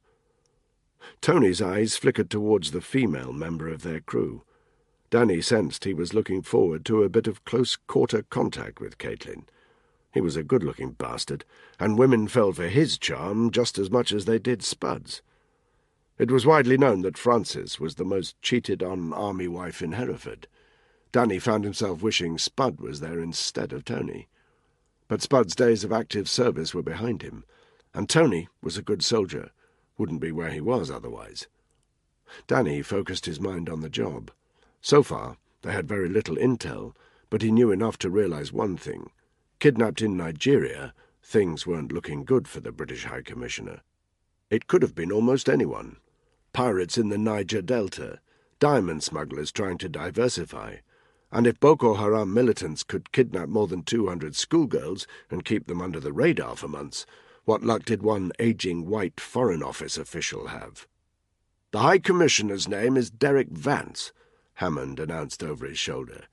Tony's eyes flickered towards the female member of their crew. Danny sensed he was looking forward to a bit of close-quarter contact with Caitlin. He was a good-looking bastard, and women fell for his charm just as much as they did Spud's. It was widely known that Frances was the most cheated-on army wife in Hereford. Danny found himself wishing Spud was there instead of Tony. But Spud's days of active service were behind him, and Tony was a good soldier, wouldn't be where he was otherwise. Danny focused his mind on the job. So far, they had very little intel, but he knew enough to realize one thing. Kidnapped in Nigeria, things weren't looking good for the British High Commissioner. It could have been almost anyone. Pirates in the Niger Delta, diamond smugglers trying to diversify, and if Boko Haram militants could kidnap more than 200 schoolgirls and keep them under the radar for months, what luck did one aging white Foreign Office official have? "The High Commissioner's name is Derek Vance," Hammond announced over his shoulder.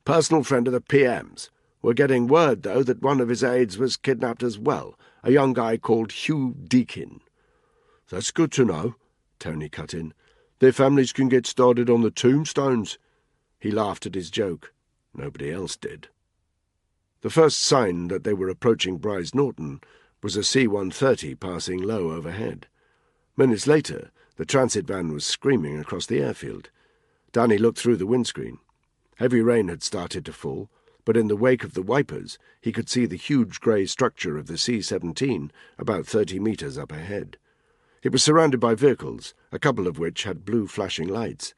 "Personal friend of the PM's. We're getting word, though, that one of his aides was kidnapped as well, a young guy called Hugh Deakin." "That's good to know," Tony cut in. "Their families can get started on the tombstones." He laughed at his joke. Nobody else did. The first sign that they were approaching Bryce Norton was a C-130 passing low overhead. Minutes later, the transit van was screaming across the airfield. Danny looked through the windscreen. Heavy rain had started to fall, but in the wake of the wipers he could see the huge grey structure of the C-17 about 30 metres up ahead. It was surrounded by vehicles, a couple of which had blue flashing lights.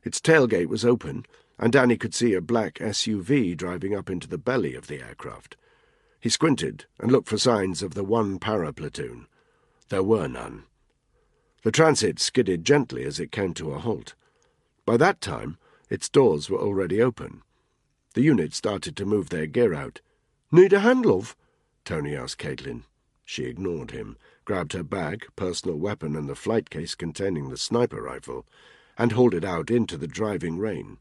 Its tailgate was open, and Danny could see a black SUV driving up into the belly of the aircraft. He squinted and looked for signs of the one para-platoon. There were none. The transit skidded gently as it came to a halt. By that time, its doors were already open. The unit started to move their gear out. "Need a hand, love?" Tony asked Caitlin. She ignored him, grabbed her bag, personal weapon and the flight case containing the sniper rifle, and hauled it out into the driving rain.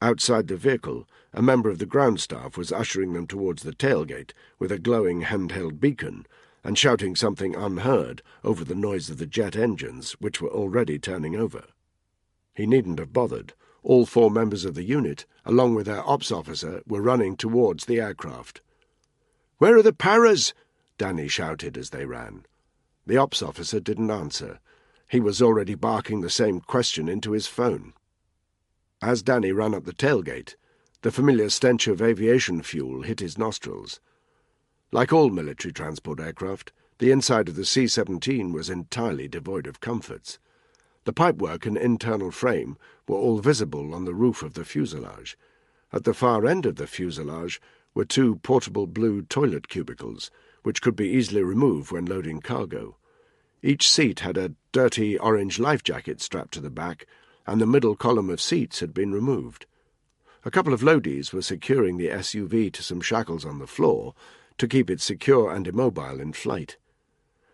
Outside the vehicle, a member of the ground staff was ushering them towards the tailgate with a glowing handheld beacon and shouting something unheard over the noise of the jet engines, which were already turning over. He needn't have bothered. All 4 members of the unit, along with their ops officer, were running towards the aircraft. "Where are the paras?" Danny shouted as they ran. The ops officer didn't answer. He was already barking the same question into his phone. As Danny ran up the tailgate, the familiar stench of aviation fuel hit his nostrils. Like all military transport aircraft, the inside of the C-17 was entirely devoid of comforts. The pipework and internal frame were all visible on the roof of the fuselage. At the far end of the fuselage were 2 portable blue toilet cubicles, which could be easily removed when loading cargo. Each seat had a dirty orange life jacket strapped to the back, and the middle column of seats had been removed. A couple of loadies were securing the SUV to some shackles on the floor to keep it secure and immobile in flight.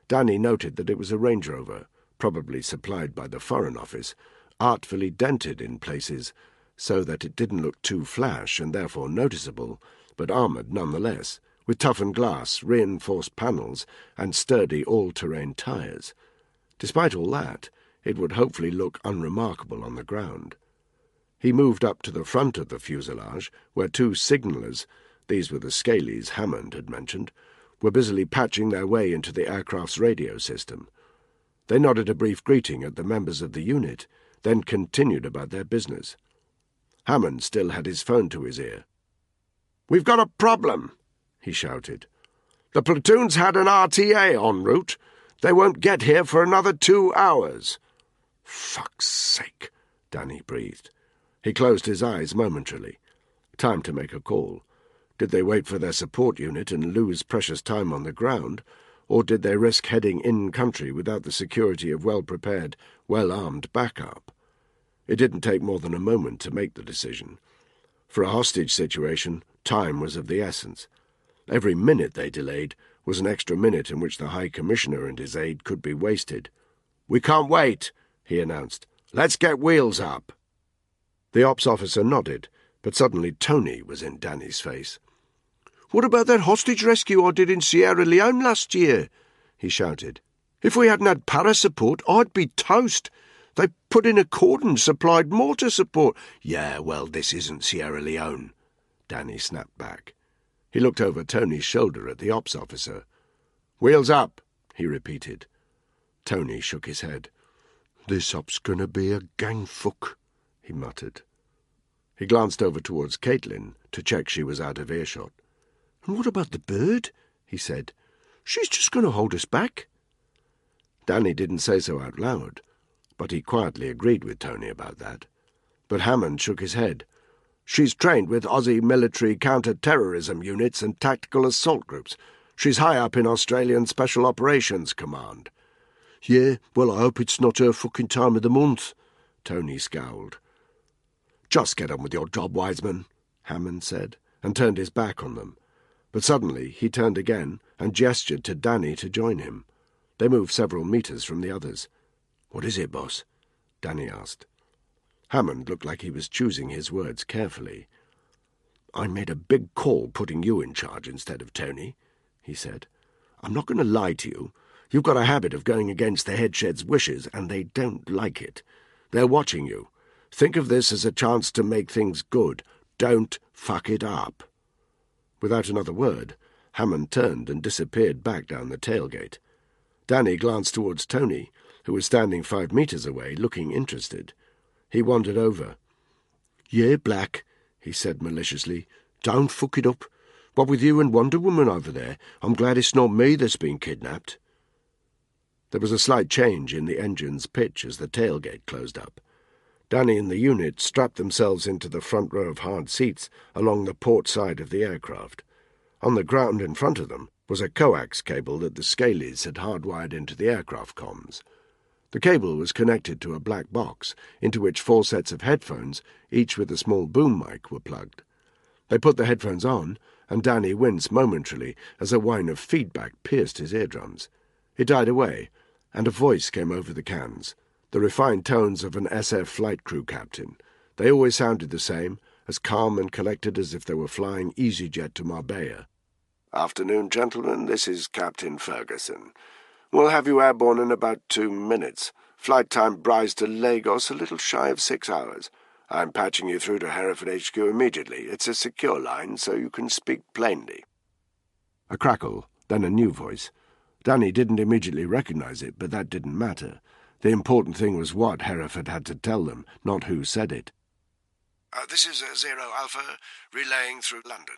Danny noted that it was a Range Rover, probably supplied by the Foreign Office, artfully dented in places so that it didn't look too flash and therefore noticeable, but armoured nonetheless, with toughened glass, reinforced panels, and sturdy all-terrain tyres. Despite all that, it would hopefully look unremarkable on the ground. He moved up to the front of the fuselage, where 2 signallers, these were the Scalies Hammond had mentioned, were busily patching their way into the aircraft's radio system. They nodded a brief greeting at the members of the unit, then continued about their business. Hammond still had his phone to his ear. "We've got a problem," he shouted. "The platoon's had an RTA en route. They won't get here for another 2 hours. "Fuck's sake," Danny breathed. He closed his eyes momentarily. Time to make a call. Did they wait for their support unit and lose precious time on the ground, or did they risk heading in-country without the security of well-prepared, well-armed backup? It didn't take more than a moment to make the decision. For a hostage situation, time was of the essence. Every minute they delayed was an extra minute in which the High Commissioner and his aide could be wasted. "We can't wait," he announced. "Let's get wheels up." The ops officer nodded, but suddenly Tony was in Danny's face. "What about that hostage rescue I did in Sierra Leone last year?" he shouted. "If we hadn't had para-support, I'd be toast. They put in a cordon and supplied mortar support." "Yeah, well, this isn't Sierra Leone," Danny snapped back. He looked over Tony's shoulder at the ops officer. "Wheels up," he repeated. Tony shook his head. "This op's gonna be a gangfuck," he muttered. He glanced over towards Caitlin to check she was out of earshot. "And what about the bird?" he said. "She's just going to hold us back." Danny didn't say so out loud, but he quietly agreed with Tony about that. But Hammond shook his head. "She's trained with Aussie military counter-terrorism units and tactical assault groups. She's high up in Australian Special Operations Command." "Yeah, well, I hope it's not her fucking time of the month," Tony scowled. "Just get on with your job, Wiseman," Hammond said, and turned his back on them. But suddenly he turned again and gestured to Danny to join him. They moved several metres from the others. "What is it, boss?" Danny asked. Hammond looked like he was choosing his words carefully. "I made a big call putting you in charge instead of Tony," he said. "I'm not going to lie to you. You've got a habit of going against the headshed's wishes, and they don't like it. They're watching you. Think of this as a chance to make things good. Don't fuck it up." Without another word, Hammond turned and disappeared back down the tailgate. Danny glanced towards Tony, who was standing 5 metres away, looking interested. He wandered over. "Yeah, Black," he said maliciously. "Don't fuck it up. What with you and Wonder Woman over there, I'm glad it's not me that's been kidnapped." There was a slight change in the engine's pitch as the tailgate closed up. Danny and the unit strapped themselves into the front row of hard seats along the port side of the aircraft. On the ground in front of them was a coax cable that the Scalies had hardwired into the aircraft comms. The cable was connected to a black box, into which 4 sets of headphones, each with a small boom mic, were plugged. They put the headphones on, and Danny winced momentarily as a whine of feedback pierced his eardrums. It died away, and a voice came over the cans, the refined tones of an SF flight crew captain. They always sounded the same, as calm and collected as if they were flying EasyJet to Marbella. "Afternoon, gentlemen, this is Captain Ferguson. We'll have you airborne in about 2 minutes. Flight time Bryce to Lagos, a little shy of 6 hours. I'm patching you through to Hereford HQ immediately. It's a secure line, so you can speak plainly." A crackle, then a new voice. Danny didn't immediately recognize it, but that didn't matter. The important thing was what Hereford had to tell them, not who said it. "This is Zero Alpha, relaying through London.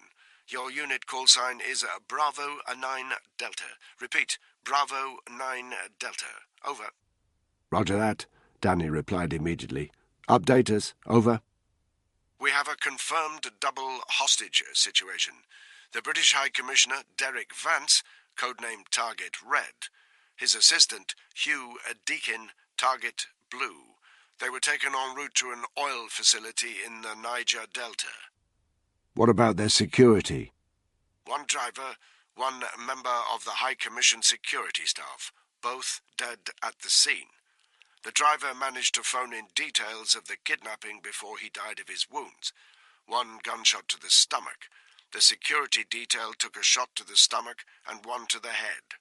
Your unit call sign is Bravo 9 Delta. Repeat, Bravo 9 Delta. Over." "Roger that," Danny replied immediately. "Update us. Over." "We have a confirmed double hostage situation. The British High Commissioner, Derek Vance, codenamed Target Red. His assistant, Hugh Deakin, Target Blue. They were taken en route to an oil facility in the Niger Delta." "What about their security?" "1 driver, 1 member of the High Commission security staff, both dead at the scene. The driver managed to phone in details of the kidnapping before he died of his wounds. 1 gunshot to the stomach. The security detail took a shot to the stomach and 1 to the head."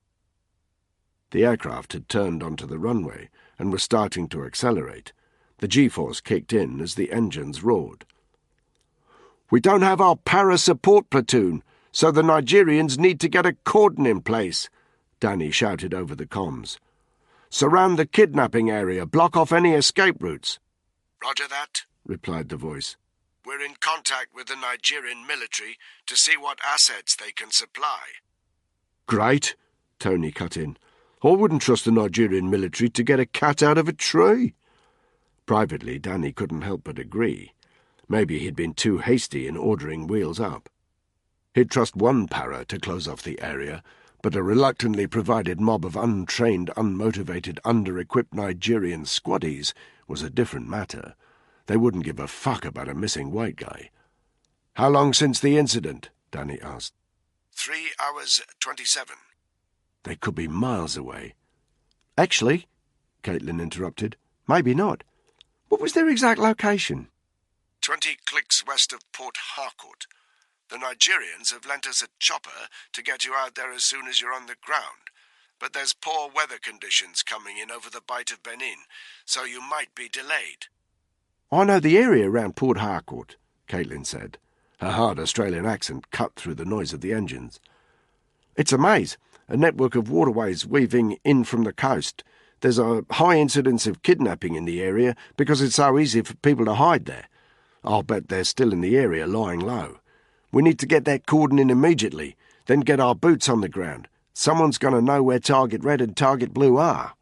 The aircraft had turned onto the runway and was starting to accelerate. The G-force kicked in as the engines roared. "We don't have our para-support platoon, so the Nigerians need to get a cordon in place," Danny shouted over the comms. "Surround the kidnapping area, block off any escape routes." "Roger that," replied the voice. "We're in contact with the Nigerian military to see what assets they can supply." "Great," Tony cut in. "I wouldn't trust the Nigerian military to get a cat out of a tree." Privately, Danny couldn't help but agree. Maybe he'd been too hasty in ordering wheels up. He'd trust 1 para to close off the area, but a reluctantly provided mob of untrained, unmotivated, under-equipped Nigerian squaddies was a different matter. They wouldn't give a fuck about a missing white guy. "How long since the incident?" Danny asked. 3 hours 27. They could be miles away. "Actually," Caitlin interrupted, "maybe not. What was their exact location?" 20 clicks west of Port Harcourt. The Nigerians have lent us a chopper to get you out there as soon as you're on the ground, but there's poor weather conditions coming in over the Bight of Benin, so you might be delayed." "I know the area around Port Harcourt," Caitlin said. Her hard Australian accent cut through the noise of the engines. "It's a maze, a network of waterways weaving in from the coast. There's a high incidence of kidnapping in the area because it's so easy for people to hide there. I'll bet they're still in the area lying low. We need to get that cordon in immediately, then get our boots on the ground. Someone's going to know where Target Red and Target Blue are."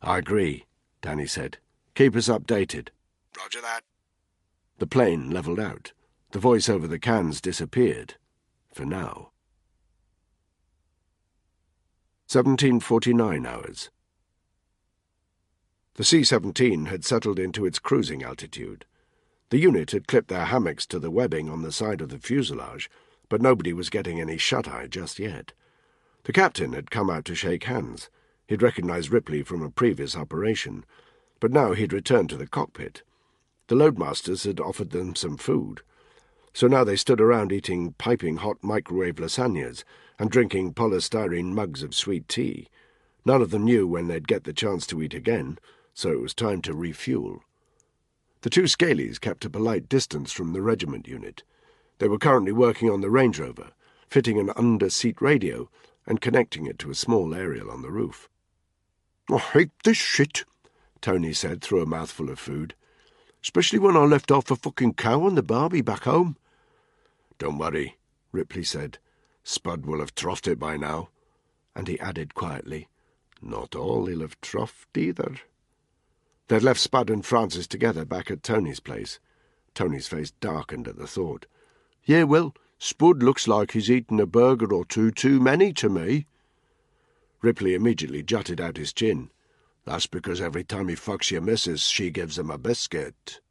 "I agree," Danny said. "Keep us updated." "Roger that." The plane levelled out. The voice over the cans disappeared. For now. 1749 hours. The C-17 had settled into its cruising altitude. The unit had clipped their hammocks to the webbing on the side of the fuselage, but nobody was getting any shut-eye just yet. The captain had come out to shake hands. He'd recognized Ripley from a previous operation, but now he'd returned to the cockpit. The loadmasters had offered them some food, so now they stood around eating piping hot microwave lasagnas and drinking polystyrene mugs of sweet tea. None of them knew when they'd get the chance to eat again, so it was time to refuel. The two Scalies kept a polite distance from the regiment unit. They were currently working on the Range Rover, fitting an under-seat radio and connecting it to a small aerial on the roof. "I hate this shit," Tony said through a mouthful of food. "Especially when I left off a fucking cow on the barbie back home." "Don't worry," Ripley said. "Spud will have troughed it by now." And he added quietly, "Not all he'll have troughed either." They'd left Spud and Francis together back at Tony's place. Tony's face darkened at the thought. "Yeah, well, Spud looks like he's eaten a burger or two too many to me." Ripley immediately jutted out his chin. "That's because every time he fucks your missus, she gives him a biscuit."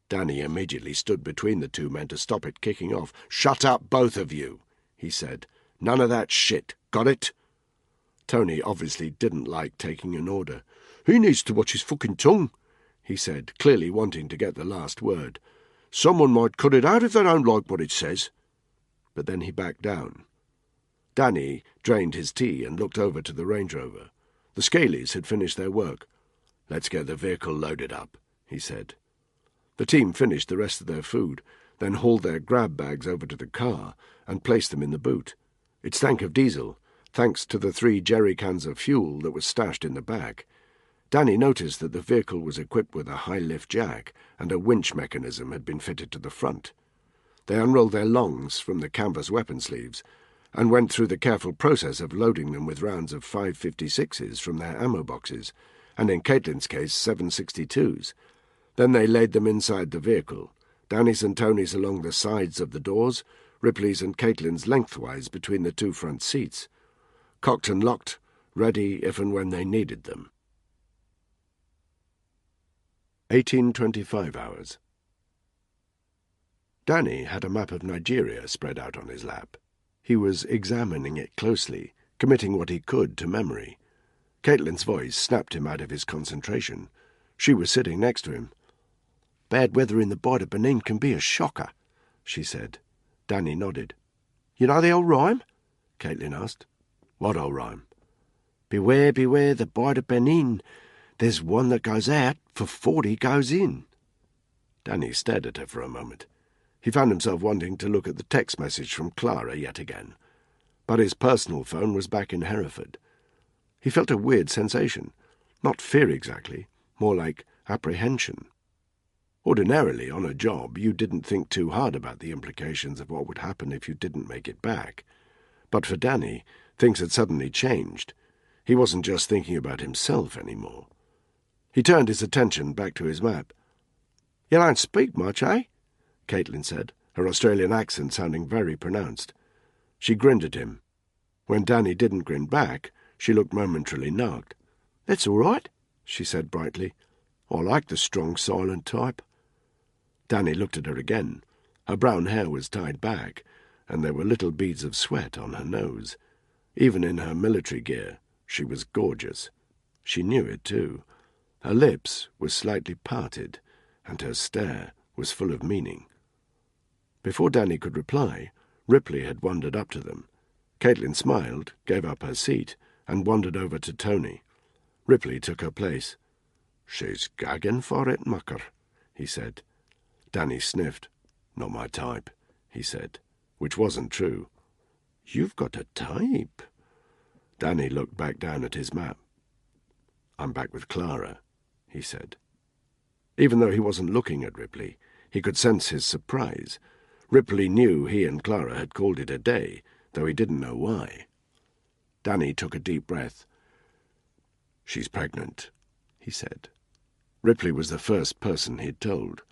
Danny immediately stood between the two men to stop it kicking off. "Shut up, both of you," he said. "None of that shit. Got it?" Tony obviously didn't like taking an order. "He needs to watch his fucking tongue," he said, clearly wanting to get the last word. "Someone might cut it out if they don't like what it says." But then he backed down. Danny drained his tea and looked over to the Range Rover. The Scalies had finished their work. "Let's get the vehicle loaded up," he said. The team finished the rest of their food, then hauled their grab bags over to the car and placed them in the boot. It stank of diesel, thanks to the 3 jerry cans of fuel that was stashed in the back. Danny noticed that the vehicle was equipped with a high-lift jack and a winch mechanism had been fitted to the front. They unrolled their longs from the canvas weapon sleeves and went through the careful process of loading them with rounds of 5.56s from their ammo boxes, and in Caitlin's case 7.62s. Then they laid them inside the vehicle, Danny's and Tony's along the sides of the doors, Ripley's and Caitlin's lengthwise between the 2 front seats, cocked and locked, ready if and when they needed them. 1825 hours. Danny had a map of Nigeria spread out on his lap. He was examining it closely, committing what he could to memory. Caitlin's voice snapped him out of his concentration. She was sitting next to him. "Bad weather in the Bight of Benin can be a shocker," she said. Danny nodded. "You know the old rhyme?" Caitlin asked. "What old rhyme?" "Beware, beware the Bight of Benin. There's one that goes out for 40 goes in." Danny stared at her for a moment. He found himself wanting to look at the text message from Clara yet again. But his personal phone was back in Hereford. He felt a weird sensation. Not fear exactly, more like apprehension. Ordinarily, on a job, you didn't think too hard about the implications of what would happen if you didn't make it back. But for Danny, things had suddenly changed. He wasn't just thinking about himself anymore. He turned his attention back to his map. "You don't speak much, eh?" Caitlin said, her Australian accent sounding very pronounced. She grinned at him. When Danny didn't grin back, she looked momentarily knocked. "That's all right," she said brightly. "I like the strong, silent type." Danny looked at her again. Her brown hair was tied back, and there were little beads of sweat on her nose. Even in her military gear, she was gorgeous. She knew it, too. Her lips were slightly parted, and her stare was full of meaning. Before Danny could reply, Ripley had wandered up to them. Caitlin smiled, gave up her seat, and wandered over to Tony. Ripley took her place. "She's gagging for it, mucker," he said. Danny sniffed. "Not my type," he said, which wasn't true. "You've got a type." Danny looked back down at his map. "I'm back with Clara," he said. Even though he wasn't looking at Ripley, he could sense his surprise. Ripley knew he and Clara had called it a day, though he didn't know why. Danny took a deep breath. "She's pregnant," he said. Ripley was the first person he'd told.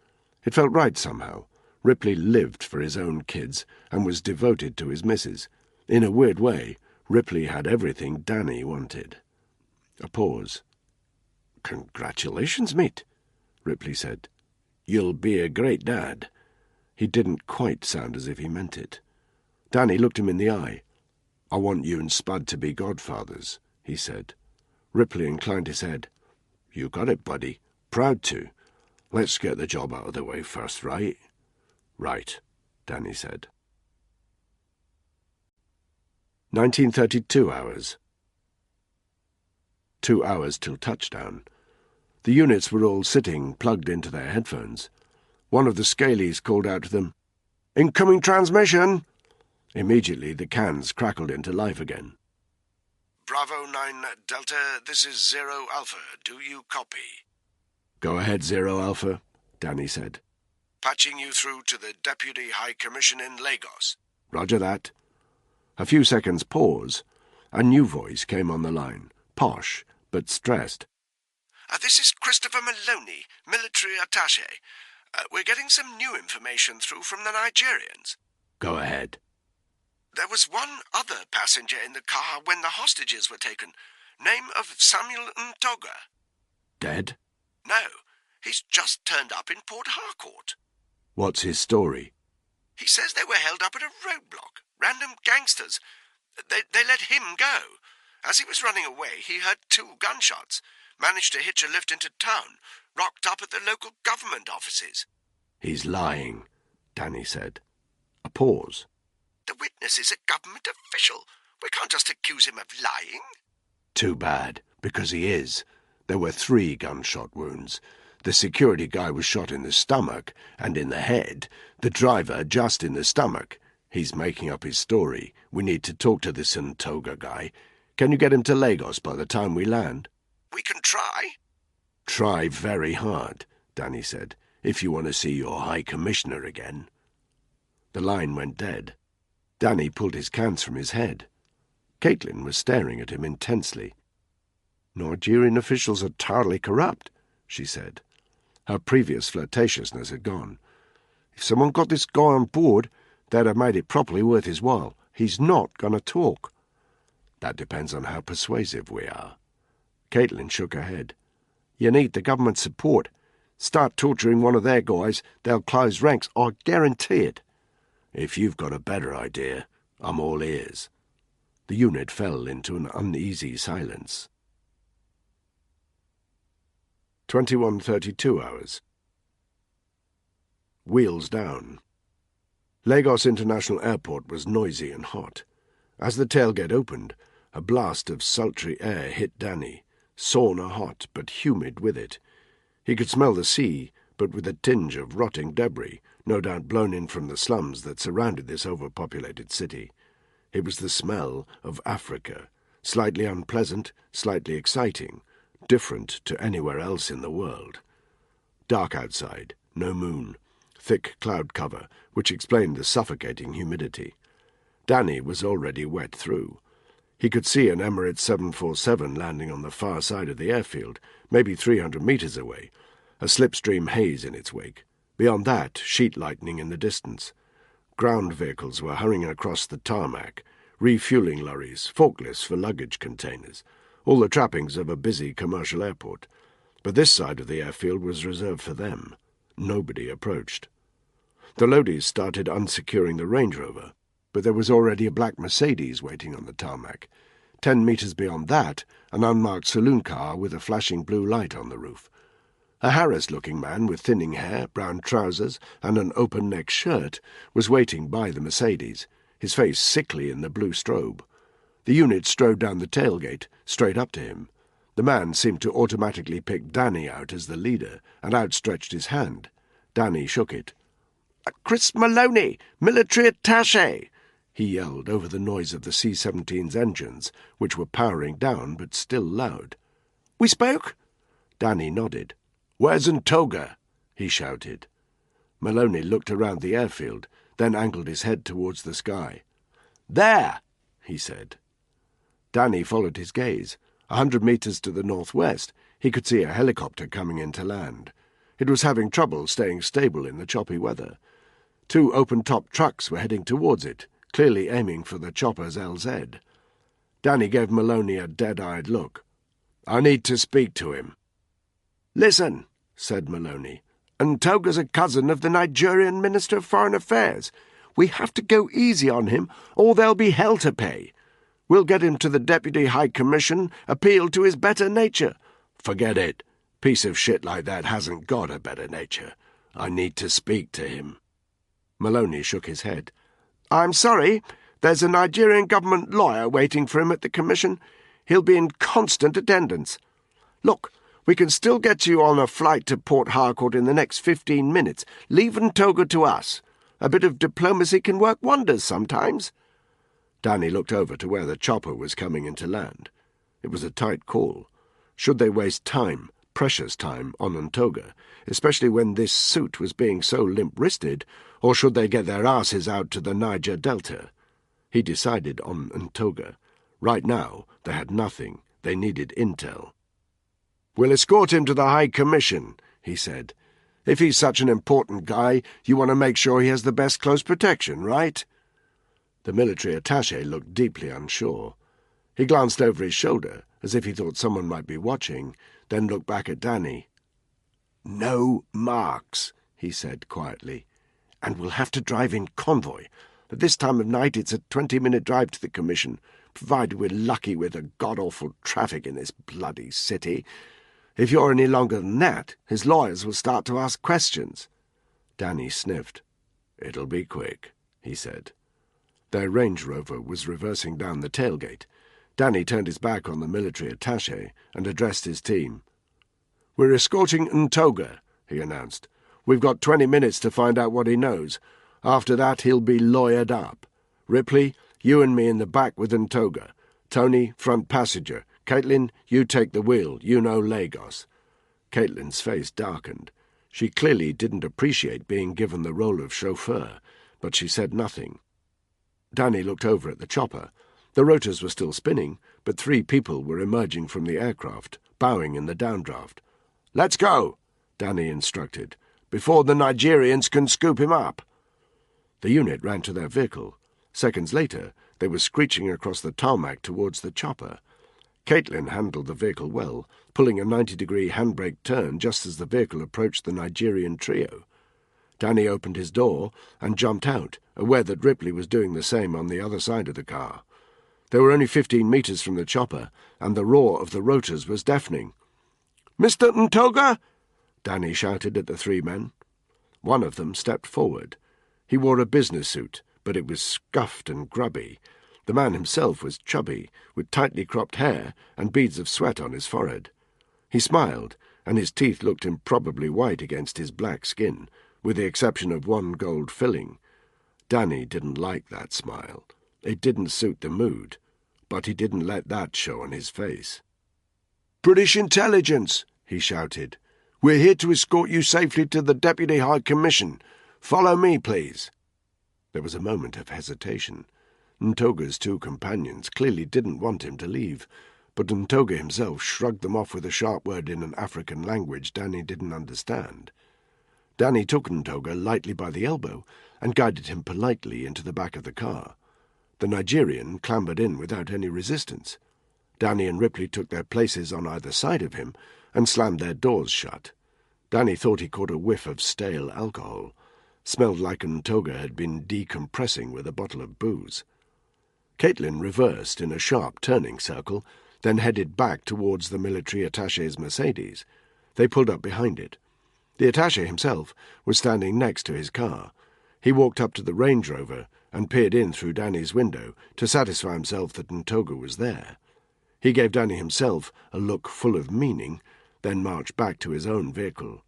It felt right somehow. Ripley lived for his own kids and was devoted to his missus. In a weird way, Ripley had everything Danny wanted. A pause. "Congratulations, mate," Ripley said. "You'll be a great dad." He didn't quite sound as if he meant it. Danny looked him in the eye. "I want you and Spud to be godfathers," he said. Ripley inclined his head. "You got it, buddy. Proud to. Let's get the job out of the way first, right?" "Right," Danny said. 1932 hours. 2 hours till touchdown. The units were all sitting, plugged into their headphones. One of the scalies called out to them, "Incoming transmission!" Immediately the cans crackled into life again. Bravo 9 Delta, this is 0 Alpha. Do you copy? "Go ahead, 0 Alpha," Danny said. Patching you through to the Deputy High Commission in Lagos. "Roger that." A few seconds' pause. A new voice came on the line, posh but stressed. This is Christopher Maloney, military attaché. We're getting some new information through from the Nigerians. "Go ahead." There was one other passenger in the car when the hostages were taken. Name of Samuel Ntoga. "Dead?" No, he's just turned up in Port Harcourt. "What's his story?" He says they were held up at a roadblock. Random gangsters. They let him go. As he was running away, he heard 2 gunshots. Managed to hitch a lift into town. Rocked up at the local government offices. "He's lying," Danny said. A pause. The witness is a government official. We can't just accuse him of lying. "Too bad, because he is. There were 3 gunshot wounds. The security guy was shot in the stomach and in the head. The driver just in the stomach. He's making up his story. We need to talk to this Ntoga guy. Can you get him to Lagos by the time we land?" We can try. "Try very hard," Danny said, "if you want to see your High Commissioner again." The line went dead. Danny pulled his cans from his head. Caitlin was staring at him intensely. "Nigerian officials are thoroughly corrupt," she said. Her previous flirtatiousness had gone. "If someone got this guy on board, they'd have made it properly worth his while. He's not going to talk." "That depends on how persuasive we are." Caitlin shook her head. "You need the government support. Start torturing one of their guys, they'll close ranks, I guarantee it." "If you've got a better idea, I'm all ears." The unit fell into an uneasy silence. 21:32 hours. Wheels down. Lagos International Airport was noisy and hot. As the tailgate opened, a blast of sultry air hit Danny, sauna hot but humid with it. He could smell the sea, but with a tinge of rotting debris, no doubt blown in from the slums that surrounded this overpopulated city. It was the smell of Africa, slightly unpleasant, slightly exciting, different to anywhere else in the world. Dark outside, no moon, thick cloud cover, which explained the suffocating humidity. Danny was already wet through. He could see an Emirates 747 landing on the far side of the airfield, maybe 300 meters away, a slipstream haze in its wake. Beyond that, sheet lightning in the distance. Ground vehicles were hurrying across the tarmac, refueling lorries, forklifts for luggage containers, all the trappings of a busy commercial airport. But this side of the airfield was reserved for them. Nobody approached. The loadies started unsecuring the Range Rover, but there was already a black Mercedes waiting on the tarmac. 10 metres beyond that, an unmarked saloon car with a flashing blue light on the roof. A harassed-looking man with thinning hair, brown trousers, and an open-neck shirt was waiting by the Mercedes, his face sickly in the blue strobe. The unit strode down the tailgate, straight up to him. The man seemed to automatically pick Danny out as the leader, and outstretched his hand. Danny shook it. "Chris Maloney, military attaché!" he yelled over the noise of the C-17's engines, which were powering down but still loud. "We spoke?" Danny nodded. "Where's Ntoga?" he shouted. Maloney looked around the airfield, then angled his head towards the sky. "There!" he said. Danny followed his gaze. 100 metres to the northwest, he could see a helicopter coming in to land. It was having trouble staying stable in the choppy weather. 2 open-top trucks were heading towards it, clearly aiming for the chopper's LZ. Danny gave Maloney a dead-eyed look. "I need to speak to him." "Listen," said Maloney. "Ntoga's a cousin of the Nigerian Minister of Foreign Affairs. We have to go easy on him, or there'll be hell to pay. We'll get him to the Deputy High Commission, appeal to his better nature." "Forget it. Piece of shit like that hasn't got a better nature. I need to speak to him." Maloney shook his head. "I'm sorry. There's a Nigerian government lawyer waiting for him at the commission. He'll be in constant attendance. Look, we can still get you on a flight to Port Harcourt in the next 15 minutes. Leave Ntoga to us. A bit of diplomacy can work wonders sometimes." Danny looked over to where the chopper was coming into land. It was a tight call. Should they waste time, precious time, on Ntoga, especially when this suit was being so limp-wristed, or should they get their asses out to the Niger Delta? He decided on Ntoga. Right now, they had nothing. They needed intel. "We'll escort him to the High Commission," he said. "If he's such an important guy, you want to make sure he has the best close protection, right?" The military attaché looked deeply unsure. He glanced over his shoulder, as if he thought someone might be watching, then looked back at Danny. "No marks," he said quietly. "And we'll have to drive in convoy. At this time of night it's a 20-minute drive to the commission, provided we're lucky with the god-awful traffic in this bloody city. If you're any longer than that, his lawyers will start to ask questions." Danny sniffed. "It'll be quick," he said. Their Range Rover was reversing down the tailgate. Danny turned his back on the military attaché and addressed his team. "We're escorting Ntoga," he announced. "We've got 20 minutes to find out what he knows. After that, he'll be lawyered up. Ripley, you and me in the back with Ntoga. Tony, front passenger. Caitlin, you take the wheel. You know Lagos." Caitlin's face darkened. She clearly didn't appreciate being given the role of chauffeur, but she said nothing. Danny looked over at the chopper. The rotors were still spinning, but 3 people were emerging from the aircraft, bowing in the downdraft. "Let's go," Danny instructed, "before the Nigerians can scoop him up." The unit ran to their vehicle. Seconds later, they were screeching across the tarmac towards the chopper. Caitlin handled the vehicle well, pulling a 90-degree handbrake turn just as the vehicle approached the Nigerian trio. Danny opened his door and jumped out, aware that Ripley was doing the same on the other side of the car. They were only 15 metres from the chopper, and the roar of the rotors was deafening. "Mr. Ntoga!" Danny shouted at the 3 men. One of them stepped forward. He wore a business suit, but it was scuffed and grubby. The man himself was chubby, with tightly cropped hair and beads of sweat on his forehead. He smiled, and his teeth looked improbably white against his black skin, with the exception of one gold filling. Danny didn't like that smile. It didn't suit the mood, but he didn't let that show on his face. "British intelligence," he shouted. "We're here to escort you safely to the Deputy High Commission. Follow me, please." There was a moment of hesitation. Ntoga's 2 companions clearly didn't want him to leave, but Ntoga himself shrugged them off with a sharp word in an African language Danny didn't understand. Danny took Ntoga lightly by the elbow and guided him politely into the back of the car. The Nigerian clambered in without any resistance. Danny and Ripley took their places on either side of him and slammed their doors shut. Danny thought he caught a whiff of stale alcohol. Smelled like Ntoga had been decompressing with a bottle of booze. Caitlin reversed in a sharp turning circle, then headed back towards the military attaché's Mercedes. They pulled up behind it. The attaché himself was standing next to his car. He walked up to the Range Rover and peered in through Danny's window to satisfy himself that Ntoga was there. He gave Danny himself a look full of meaning, then marched back to his own vehicle.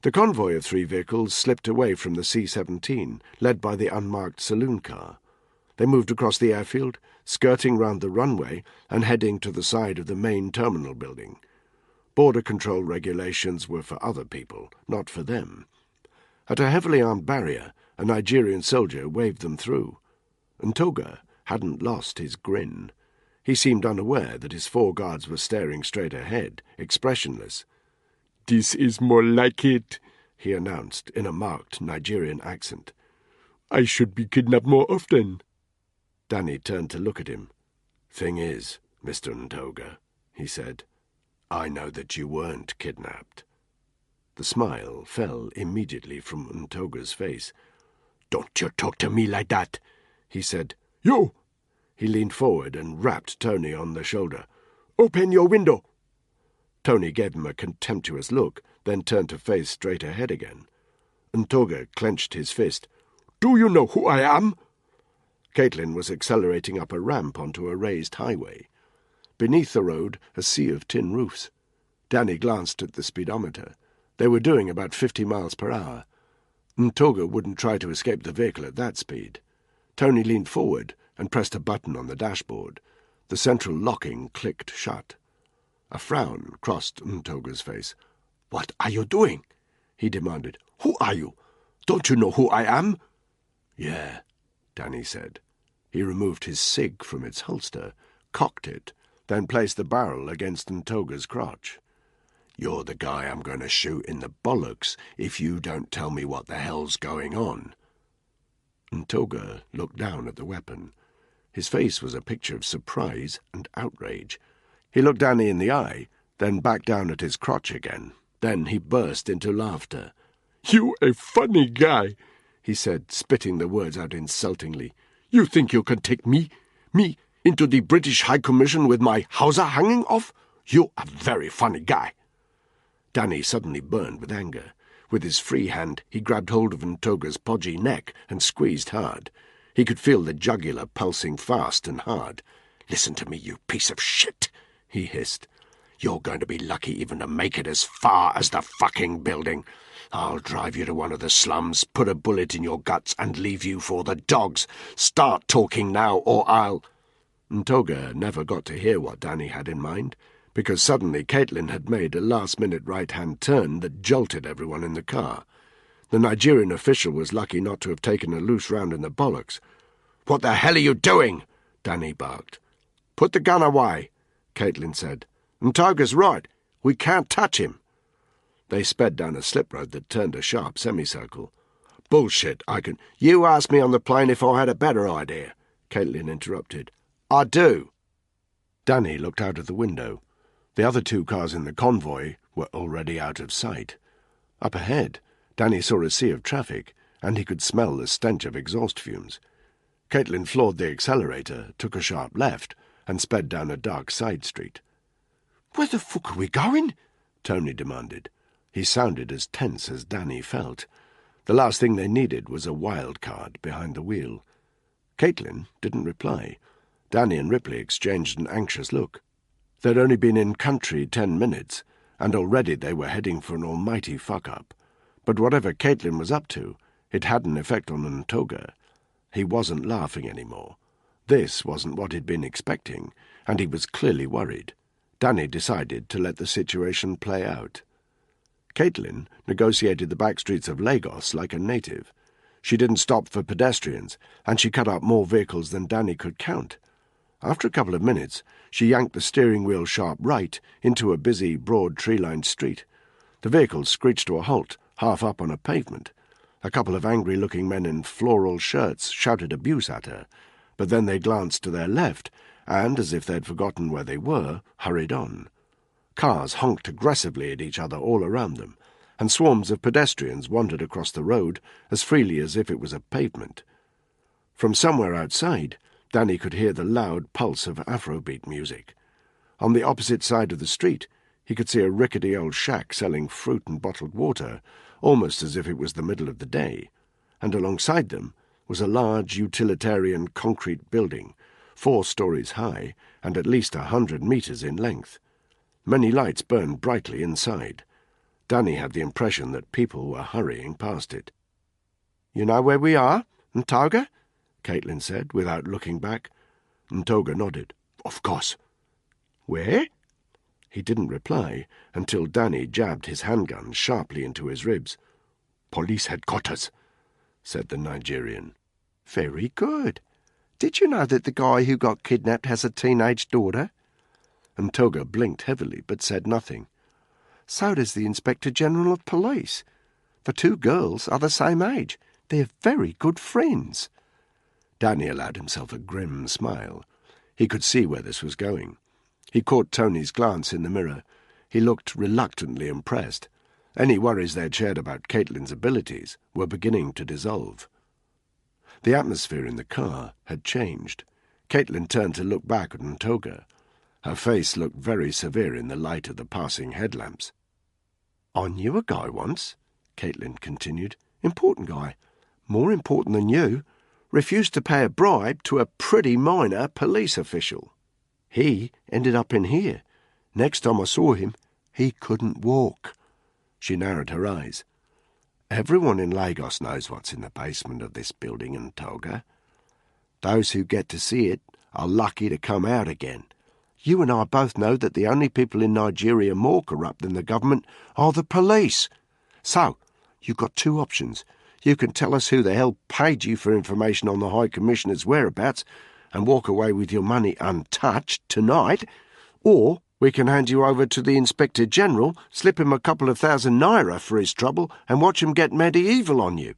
The convoy of 3 vehicles slipped away from the C-17, led by the unmarked saloon car. They moved across the airfield, skirting round the runway and heading to the side of the main terminal building. Border control regulations were for other people, not for them. At a heavily armed barrier, a Nigerian soldier waved them through. Ntoga hadn't lost his grin. He seemed unaware that his 4 guards were staring straight ahead, expressionless. "This is more like it," he announced in a marked Nigerian accent. "I should be kidnapped more often." Danny turned to look at him. "Thing is, Mr. Ntoga," he said, "I know that you weren't kidnapped." The smile fell immediately from Ntoga's face. "Don't you talk to me like that," he said. "You!" He leaned forward and rapped Tony on the shoulder. "Open your window!" Tony gave him a contemptuous look, then turned to face straight ahead again. Ntoga clenched his fist. "Do you know who I am?" Caitlin was accelerating up a ramp onto a raised highway. Beneath the road, a sea of tin roofs. Danny glanced at the speedometer. They were doing about 50 miles per hour. Ntoga wouldn't try to escape the vehicle at that speed. Tony leaned forward and pressed a button on the dashboard. The central locking clicked shut. A frown crossed Ntoga's face. "What are you doing?" he demanded. "Who are you? Don't you know who I am?" "Yeah," Danny said. He removed his cig from its holster, cocked it, then placed the barrel against Ntoga's crotch. "You're the guy I'm going to shoot in the bollocks if you don't tell me what the hell's going on." Ntoga looked down at the weapon. His face was a picture of surprise and outrage. He looked Danny in the eye, then back down at his crotch again. Then he burst into laughter. "You a funny guy," he said, spitting the words out insultingly. "You think you can take me, into the British High Commission with my hawser hanging off? You a very funny guy." Danny suddenly burned with anger. With his free hand he grabbed hold of Ntoga's podgy neck and squeezed hard. He could feel the jugular pulsing fast and hard. "Listen to me, you piece of shit," he hissed. "You're going to be lucky even to make it as far as the fucking building. I'll drive you to one of the slums, put a bullet in your guts, and leave you for the dogs. Start talking now, or I'll—" Ntoga never got to hear what Danny had in mind, because suddenly Caitlin had made a last-minute right-hand turn that jolted everyone in the car. The Nigerian official was lucky not to have taken a loose round in the bollocks. "What the hell are you doing?" Danny barked. "Put the gun away," Caitlin said. "Ntoga's right. We can't touch him." They sped down a slip road that turned a sharp semicircle. "Bullshit, I can—" "You asked me on the plane if I had a better idea," Caitlin interrupted. "I do." Danny looked out of the window. The other 2 cars in the convoy were already out of sight. Up ahead, Danny saw a sea of traffic, and he could smell the stench of exhaust fumes. Caitlin floored the accelerator, took a sharp left, and sped down a dark side street. "Where the fuck are we going?" Tony demanded. He sounded as tense as Danny felt. The last thing they needed was a wild card behind the wheel. Caitlin didn't reply. Danny and Ripley exchanged an anxious look. They'd only been in country 10 minutes, and already they were heading for an almighty fuck-up. But whatever Caitlin was up to, it had an effect on Ntoga. He wasn't laughing anymore. This wasn't what he'd been expecting, and he was clearly worried. Danny decided to let the situation play out. Caitlin negotiated the back streets of Lagos like a native. She didn't stop for pedestrians, and she cut up more vehicles than Danny could count. After a couple of minutes, she yanked the steering wheel sharp right into a busy, broad, tree-lined street. The vehicle screeched to a halt, half up on a pavement. A couple of angry-looking men in floral shirts shouted abuse at her. but then they glanced to their left and, as if they'd forgotten where they were, hurried on. Cars honked aggressively at each other all around them, and swarms of pedestrians wandered across the road as freely as if it was a pavement. From somewhere outside, Danny could hear the loud pulse of Afrobeat music. On the opposite side of the street, he could see a rickety old shack selling fruit and bottled water, almost as if it was the middle of the day, and alongside them was a large utilitarian concrete building, 4 stories high and at least 100 metres in length. Many lights burned brightly inside. Danny had the impression that people were hurrying past it. "You know where we are, Ntoga?" Caitlin said, without looking back. Ntoga nodded. "Of course." "Where?" He didn't reply until Danny jabbed his handgun sharply into his ribs. "Police headquarters," said the Nigerian. "Very good. Did you know that the guy who got kidnapped has a teenage daughter?" Ntoga blinked heavily but said nothing. "So does the Inspector General of Police. The 2 girls are the same age. They're very good friends." Danny allowed himself a grim smile. He could see where this was going. He caught Tony's glance in the mirror. He looked reluctantly impressed. Any worries they'd shared about Caitlin's abilities were beginning to dissolve. The atmosphere in the car had changed. Caitlin turned to look back at Ntoga. Her face looked very severe in the light of the passing headlamps. "I knew a guy once," Caitlin continued. "Important guy. More important than you. Refused to pay a bribe to a pretty minor police official. He ended up in here. Next time I saw him, he couldn't walk." She narrowed her eyes. "Everyone in Lagos knows what's in the basement of this building, Ntoga. Those who get to see it are lucky to come out again. You and I both know that the only people in Nigeria more corrupt than the government are the police. So, you've got 2 options. You can tell us who the hell paid you for information on the High Commissioner's whereabouts and walk away with your money untouched tonight, or we can hand you over to the Inspector General, slip him a couple of thousand naira for his trouble, and watch him get medieval on you.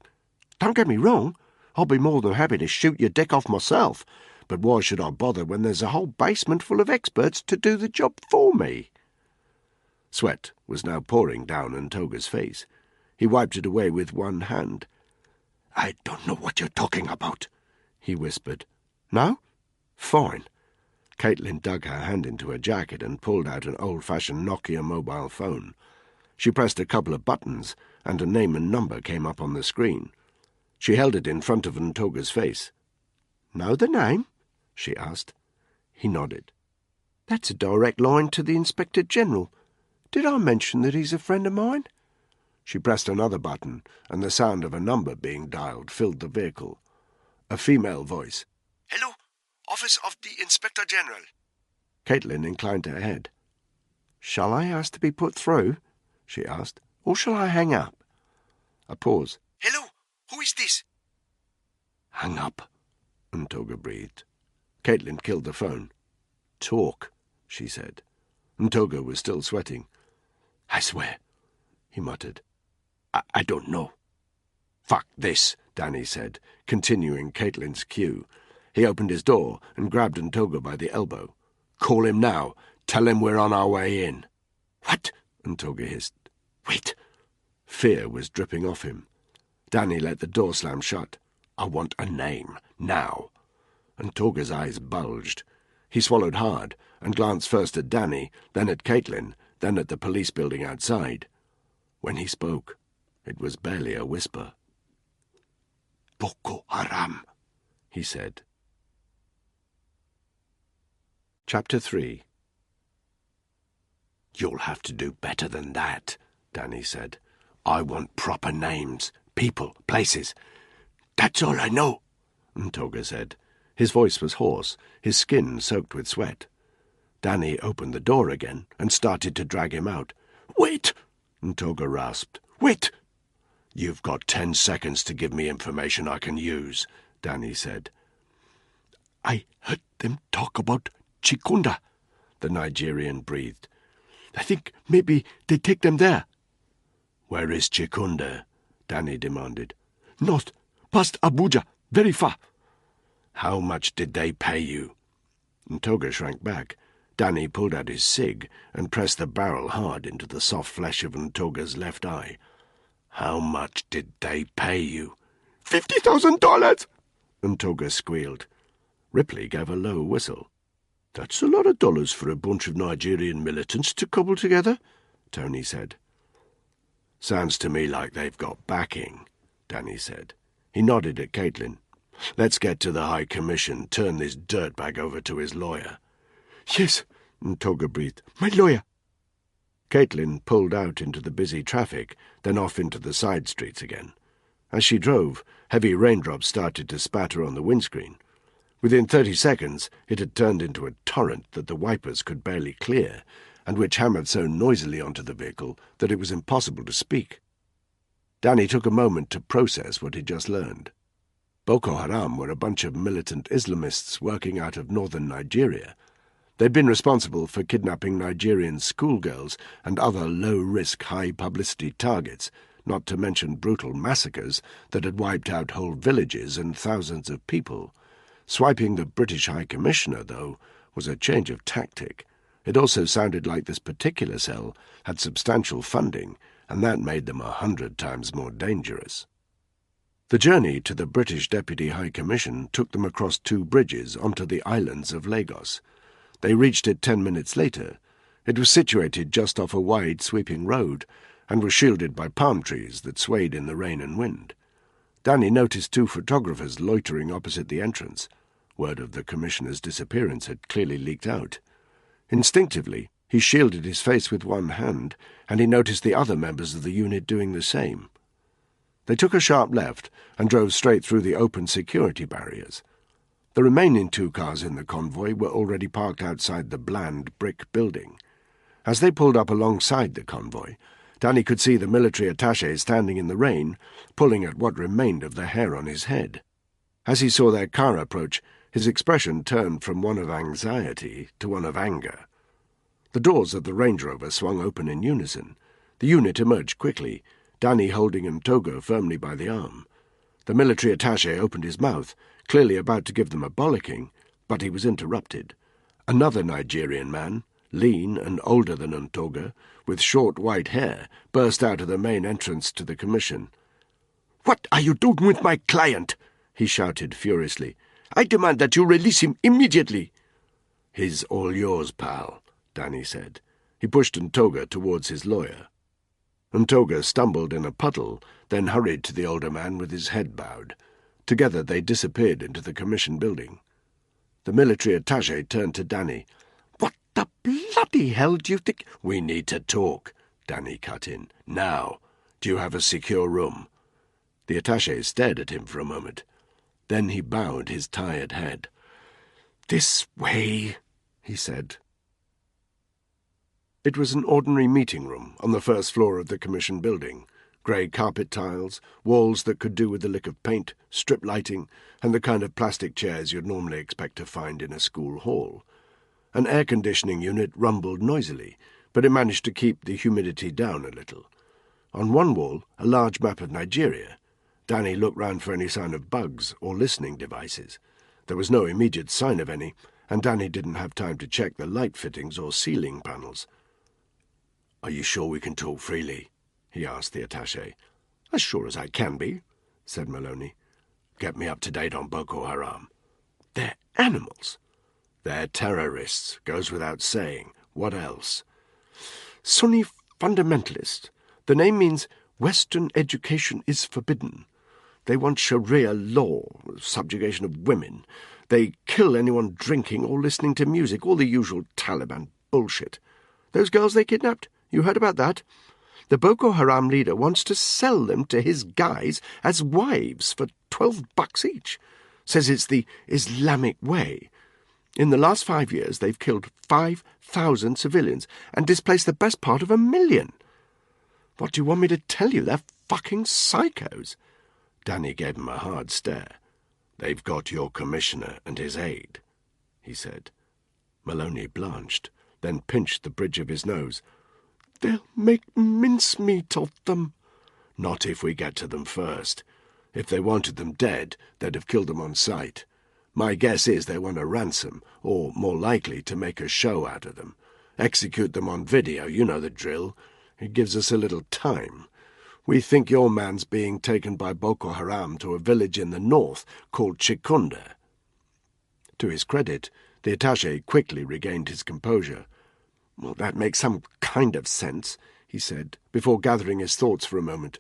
Don't get me wrong, I'll be more than happy to shoot your dick off myself, but why should I bother when there's a whole basement full of experts to do the job for me?" Sweat was now pouring down Ntoga's face. He wiped it away with one hand. "I don't know what you're talking about," he whispered. "No? Fine." Caitlin dug her hand into her jacket and pulled out an old-fashioned Nokia mobile phone. She pressed a couple of buttons, and a name and number came up on the screen. She held it in front of Ntoga's face. "Know the name?" she asked. He nodded. "That's a direct line to the Inspector General. Did I mention that he's a friend of mine?" She pressed another button, and the sound of a number being dialed filled the vehicle. A female voice. "Hello, Office of the Inspector General." Caitlin inclined her head. "Shall I ask to be put through?" she asked. "Or shall I hang up?" A pause. "Hello, who is this?" "Hang up," Ntoga breathed. Caitlin killed the phone. "Talk," she said. Ntoga was still sweating. "I swear," he muttered. I don't know." "Fuck this," Danny said, continuing Caitlin's cue. He opened his door and grabbed Ntoga by the elbow. "Call him now. Tell him we're on our way in." "What?" Ntoga hissed. "Wait." Fear was dripping off him. Danny let the door slam shut. "I want a name, now." Ntoga's eyes bulged. He swallowed hard and glanced first at Danny, then at Caitlin, then at the police building outside. When he spoke, it was barely a whisper. "Boko Haram," he said. Chapter 3. "You'll have to do better than that," Danny said. "I want proper names, people, places." "That's all I know," Ntoga said. His voice was hoarse, his skin soaked with sweat. Danny opened the door again and started to drag him out. "Wait!" Ntoga rasped. "Wait!" "You've got 10 seconds to give me information I can use," Danny said. "I heard them talk about Chikunda," the Nigerian breathed. "I think maybe they take them there." "Where is Chikunda?" Danny demanded. "North, past Abuja, very far." How much did they pay you?" Ntoga shrank back. Danny pulled out his cig and pressed the barrel hard into the soft flesh of Ntoga's left eye. "How much did they pay you?" $50,000! Ntoga squealed. Ripley gave a low whistle. "That's a lot of dollars for a bunch of Nigerian militants to cobble together," Tony said. "Sounds to me like they've got backing," Danny said. He nodded at Caitlin. "Let's get to the High Commission, turn this dirtbag over to his lawyer." "Yes," Ntoga breathed. "My lawyer." Caitlin pulled out into the busy traffic, then off into the side streets again. As she drove, heavy raindrops started to spatter on the windscreen. Within 30 seconds, it had turned into a torrent that the wipers could barely clear, and which hammered so noisily onto the vehicle that it was impossible to speak. Danny took a moment to process what he'd just learned. Boko Haram were a bunch of militant Islamists working out of northern Nigeria. They'd been responsible for kidnapping Nigerian schoolgirls and other low-risk, high-publicity targets, not to mention brutal massacres that had wiped out whole villages and thousands of people. Swiping the British High Commissioner, though, was a change of tactic. It also sounded like this particular cell had substantial funding, and that made them 100 times more dangerous. The journey to the British Deputy High Commission took them across 2 bridges onto the islands of Lagos. They reached it 10 minutes later. It was situated just off a wide, sweeping road, and was shielded by palm trees that swayed in the rain and wind. Danny noticed 2 photographers loitering opposite the entrance. Word of the Commissioner's disappearance had clearly leaked out. Instinctively, he shielded his face with one hand, and he noticed the other members of the unit doing the same. They took a sharp left and drove straight through the open security barriers. The remaining 2 cars in the convoy were already parked outside the bland brick building. As they pulled up alongside the convoy, Danny could see the military attaché standing in the rain, pulling at what remained of the hair on his head. As he saw their car approach, his expression turned from one of anxiety to one of anger. The doors of the Range Rover swung open in unison. The unit emerged quickly, Danny holding Ntoga firmly by the arm. The military attaché opened his mouth, clearly about to give them a bollocking, but he was interrupted. Another Nigerian man, lean and older than Ntoga, with short white hair, burst out of the main entrance to the commission. "What are you doing with my client?" he shouted furiously. "I demand that you release him immediately." "He's all yours, pal," Danny said. He pushed Ntoga towards his lawyer. Ntoga stumbled in a puddle, then hurried to the older man with his head bowed. Together they disappeared into the commission building. The military attaché turned to Danny. "What the bloody hell do you think—" "We need to talk," Danny cut in. "Now. Do you have a secure room?" The attaché stared at him for a moment. Then he bowed his tired head. "This way," he said. It was an ordinary meeting room on the first floor of the commission building. Grey carpet tiles, walls that could do with a lick of paint, strip lighting, and the kind of plastic chairs you'd normally expect to find in a school hall. An air conditioning unit rumbled noisily, but it managed to keep the humidity down a little. On one wall, a large map of Nigeria. Danny looked round for any sign of bugs or listening devices. There was no immediate sign of any, and Danny didn't have time to check the light fittings or ceiling panels. "Are you sure we can talk freely?" he asked the attaché. "As sure as I can be," said Maloney. "Get me up to date on Boko Haram." "They're animals." "They're terrorists, goes without saying. What else?" "Sunni fundamentalists. The name means Western education is forbidden. They want Sharia law, subjugation of women. They kill anyone drinking or listening to music, all the usual Taliban bullshit. Those girls they kidnapped, you heard about that? The Boko Haram leader wants to sell them to his guys as wives for $12 each. Says it's the Islamic way. In the last 5 years, they've killed 5,000 civilians and displaced the best part of 1 million. What do you want me to tell you? They're fucking psychos." Danny gave him a hard stare. "They've got your commissioner and his aide," he said. Maloney blanched, then pinched the bridge of his nose. "They'll make mincemeat of them." "Not if we get to them first. If they wanted them dead, they'd have killed them on sight. My guess is they want a ransom, or more likely to make a show out of them. Execute them on video, you know the drill. It gives us a little time. We think your man's being taken by Boko Haram to a village in the north called Chikunda." To his credit, the attaché quickly regained his composure. "Well, that makes some kind of sense," he said, before gathering his thoughts for a moment.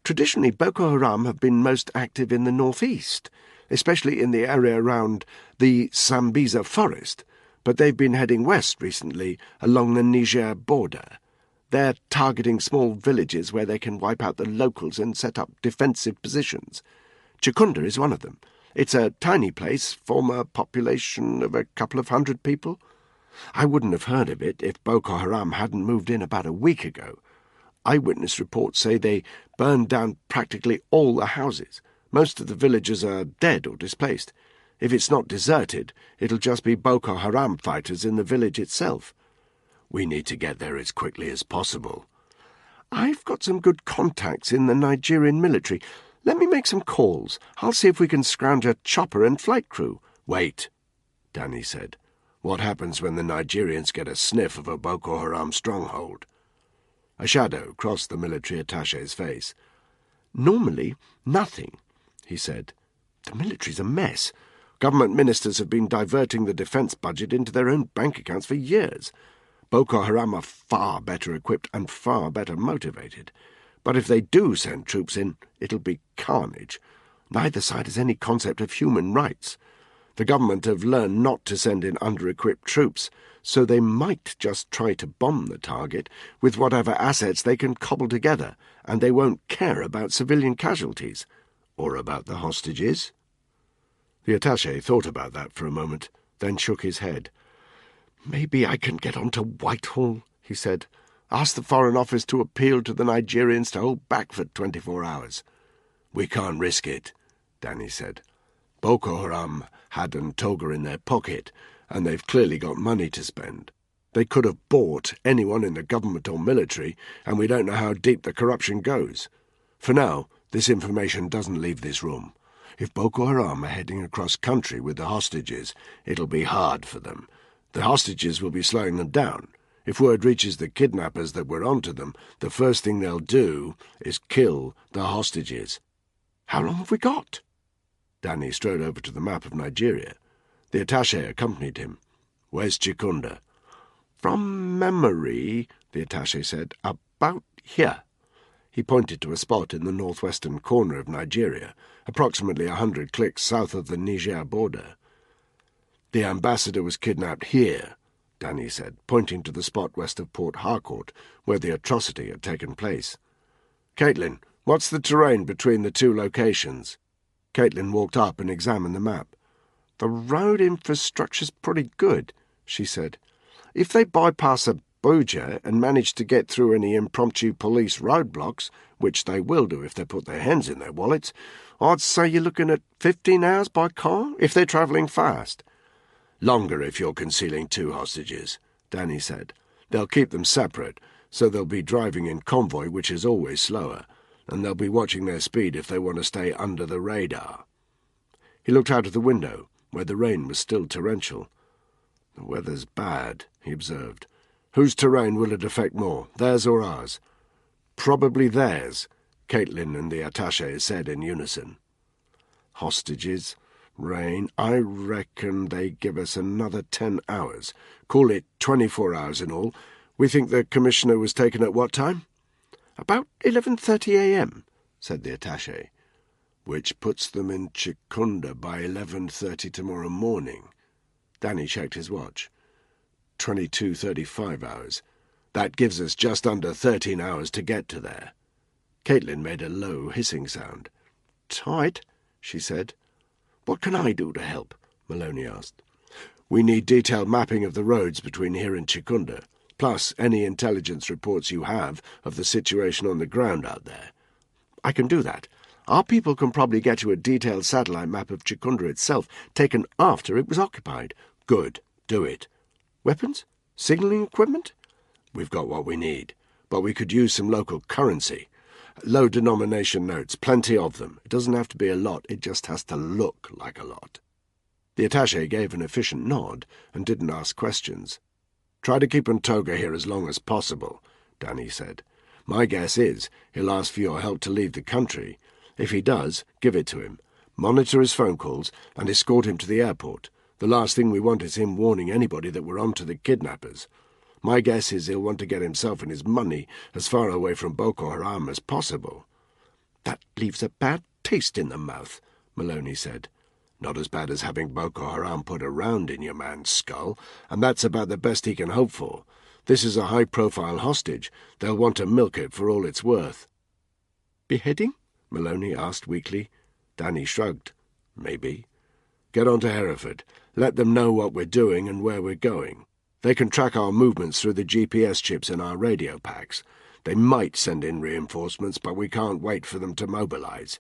"Traditionally, Boko Haram have been most active in the northeast, especially in the area around the Sambisa forest, but they've been heading west recently along the Niger border. They're targeting small villages where they can wipe out the locals and set up defensive positions. Chikunda is one of them. It's a tiny place, former population of a couple of hundred people. I wouldn't have heard of it if Boko Haram hadn't moved in about a week ago. Eyewitness reports say they burned down practically all the houses. Most of the villagers are dead or displaced. If it's not deserted, it'll just be Boko Haram fighters in the village itself. We need to get there as quickly as possible." "I've got some good contacts in the Nigerian military. Let me make some calls. I'll see if we can scrounge a chopper and flight crew." "Wait," Danny said. "What happens when the Nigerians get a sniff of a Boko Haram stronghold?" A shadow crossed the military attaché's face. "Normally, nothing," he said. "The military's a mess. Government ministers have been diverting the defence budget into their own bank accounts for years. Boko Haram are far better equipped and far better motivated. But if they do send troops in, it'll be carnage. Neither side has any concept of human rights. The government have learned not to send in under-equipped troops, so they might just try to bomb the target with whatever assets they can cobble together, and they won't care about civilian casualties. Or about the hostages?" The attaché thought about that for a moment, then shook his head. "Maybe I can get on to Whitehall," he said. "Ask the Foreign Office to appeal to the Nigerians to hold back for 24 hours. "We can't risk it," Danny said. "Boko Haram had Ntoga in their pocket, and they've clearly got money to spend. They could have bought anyone in the government or military, and we don't know how deep the corruption goes. For now, this information doesn't leave this room. If Boko Haram are heading across country with the hostages, it'll be hard for them. The hostages will be slowing them down. If word reaches the kidnappers that we're onto them, the first thing they'll do is kill the hostages." "How long have we got?" Danny strode over to the map of Nigeria. The attaché accompanied him. "Where's Chikunda?" "From memory," the attaché said, "about here." He pointed to a spot in the northwestern corner of Nigeria, approximately 100 clicks south of the Niger border. "The ambassador was kidnapped here," Danny said, pointing to the spot west of Port Harcourt, where the atrocity had taken place. "Caitlin, what's the terrain between the two locations?" Caitlin walked up and examined the map. "The road infrastructure's pretty good," she said. "If they bypass Abuja and manage to get through any impromptu police roadblocks, which they will do if they put their hands in their wallets, I'd say you're looking at 15 hours by car, if they're travelling fast." "Longer if you're concealing two hostages," Danny said. "They'll keep them separate, so they'll be driving in convoy, which is always slower, and they'll be watching their speed if they want to stay under the radar." He looked out of the window, where the rain was still torrential. "The weather's bad," he observed. "Whose terrain will it affect more, theirs or ours?" "Probably theirs," Caitlin and the attaché said in unison. "Hostages, rain, I reckon they give us another 10 hours. Call it 24 hours in all. We think the commissioner was taken at what time?" "About 11:30 a.m., said the attaché. "Which puts them in Chikunda by 11:30 tomorrow morning." Danny checked his watch. 22:35 hours. That gives us just under 13 hours to get to there. Caitlin made a low hissing sound. "Tight," she said. "What can I do to help?" Maloney asked. "We need detailed mapping of the roads between here and Chikunda, plus any intelligence reports you have of the situation on the ground out there." "I can do that. Our people can probably get you a detailed satellite map of Chikunda itself, taken after it was occupied." "Good. Do it." "Weapons? Signalling equipment?" "We've got what we need, but we could use some local currency. Low-denomination notes, plenty of them. It doesn't have to be a lot, it just has to look like a lot." The attaché gave an efficient nod and didn't ask questions. "Try to keep Ntoga here as long as possible," Danny said. "My guess is he'll ask for your help to leave the country. If he does, give it to him. Monitor his phone calls and escort him to the airport. The last thing we want is him warning anybody that we're on to the kidnappers. My guess is he'll want to get himself and his money as far away from Boko Haram as possible." "That leaves a bad taste in the mouth," Maloney said. "Not as bad as having Boko Haram put a round in your man's skull, and that's about the best he can hope for. This is a high-profile hostage. They'll want to milk it for all it's worth." "Beheading?" Maloney asked weakly. Danny shrugged. "Maybe. Get on to Hereford. Let them know what we're doing and where we're going. They can track our movements through the GPS chips in our radio packs. They might send in reinforcements, but we can't wait for them to mobilize.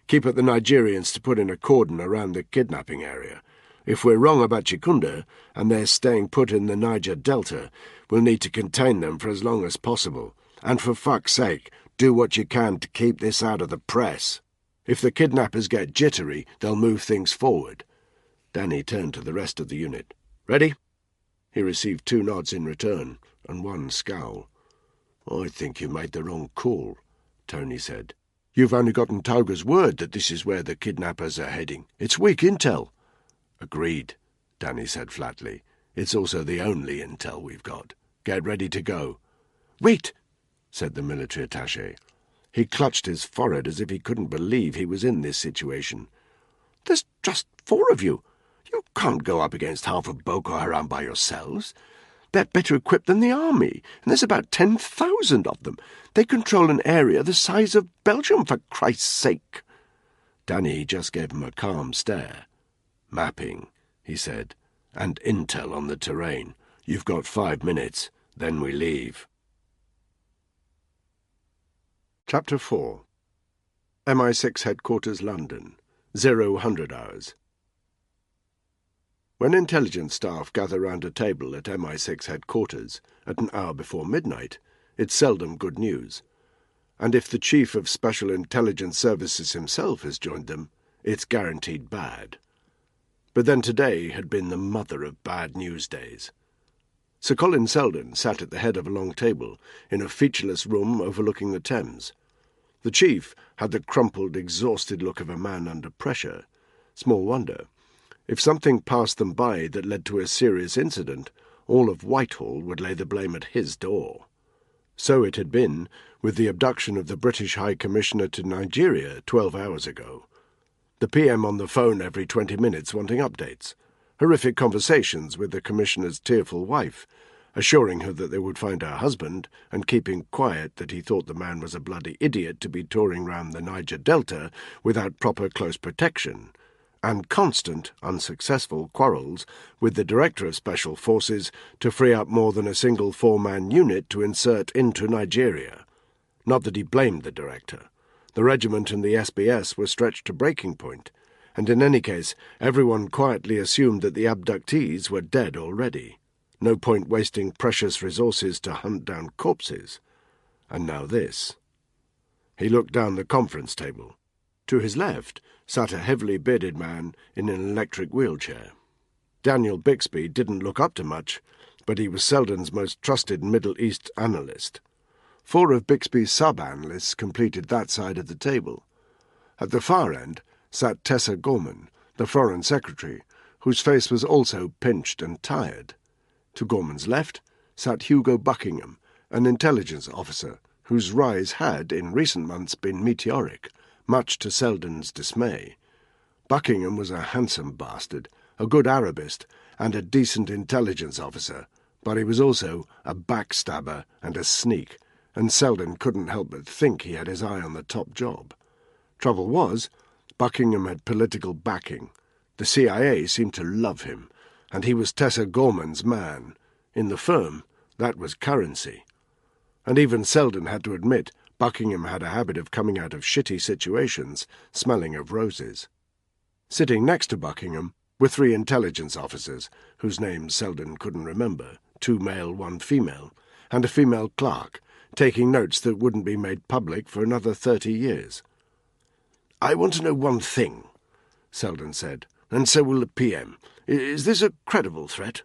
Keep at the Nigerians to put in a cordon around the kidnapping area. If we're wrong about Chikunda, and they're staying put in the Niger Delta, we'll need to contain them for as long as possible. And for fuck's sake, do what you can to keep this out of the press. If the kidnappers get jittery, they'll move things forward." Danny turned to the rest of the unit. "Ready?" He received 2 nods in return, and 1 scowl. "I think you made the wrong call," Tony said. "You've only gotten Toga's word that this is where the kidnappers are heading. It's weak intel." "Agreed," Danny said flatly. "It's also the only intel we've got. Get ready to go." "Wait," said the military attaché. He clutched his forehead as if he couldn't believe he was in this situation. "There's just 4 of you. You can't go up against half of Boko Haram by yourselves. They're better equipped than the army, and there's about 10,000 of them. They control an area the size of Belgium, for Christ's sake." Danny just gave him a calm stare. "Mapping," he said, "and intel on the terrain. You've got 5 minutes, then we leave." Chapter 4. MI6 Headquarters, London, 0000 hours. When intelligence staff gather round a table at MI6 headquarters at an hour before midnight, it's seldom good news. And if the Chief of Special Intelligence Services himself has joined them, it's guaranteed bad. But then today had been the mother of bad news days. Sir Colin Selden sat at the head of a long table in a featureless room overlooking the Thames. The Chief had the crumpled, exhausted look of a man under pressure. Small wonder. If something passed them by that led to a serious incident, all of Whitehall would lay the blame at his door. So it had been with the abduction of the British High Commissioner to Nigeria 12 hours ago. The PM on the phone every 20 minutes wanting updates. Horrific conversations with the Commissioner's tearful wife, assuring her that they would find her husband and keeping quiet that he thought the man was a bloody idiot to be touring round the Niger Delta without proper close protection, and constant, unsuccessful quarrels with the Director of Special Forces to free up more than a single 4-man unit to insert into Nigeria. Not that he blamed the Director. The regiment and the SBS were stretched to breaking point, and in any case everyone quietly assumed that the abductees were dead already. No point wasting precious resources to hunt down corpses. And now this. He looked down the conference table. To his left sat a heavily bearded man in an electric wheelchair. Daniel Bixby didn't look up to much, but he was Selden's most trusted Middle East analyst. 4 of Bixby's sub-analysts completed that side of the table. At the far end sat Tessa Gorman, the Foreign Secretary, whose face was also pinched and tired. To Gorman's left sat Hugo Buckingham, an intelligence officer, whose rise had, in recent months, been meteoric, much to Selden's dismay. Buckingham was a handsome bastard, a good Arabist, and a decent intelligence officer, but he was also a backstabber and a sneak, and Selden couldn't help but think he had his eye on the top job. Trouble was, Buckingham had political backing. The CIA seemed to love him, and he was Tessa Gorman's man. In the firm, that was currency. And even Selden had to admit Buckingham had a habit of coming out of shitty situations, smelling of roses. Sitting next to Buckingham were 3 intelligence officers, whose names Selden couldn't remember, 2 male, 1 female, and a female clerk, taking notes that wouldn't be made public for another 30 years. "I want to know one thing," Selden said. and so will the PM. Is this a credible threat?"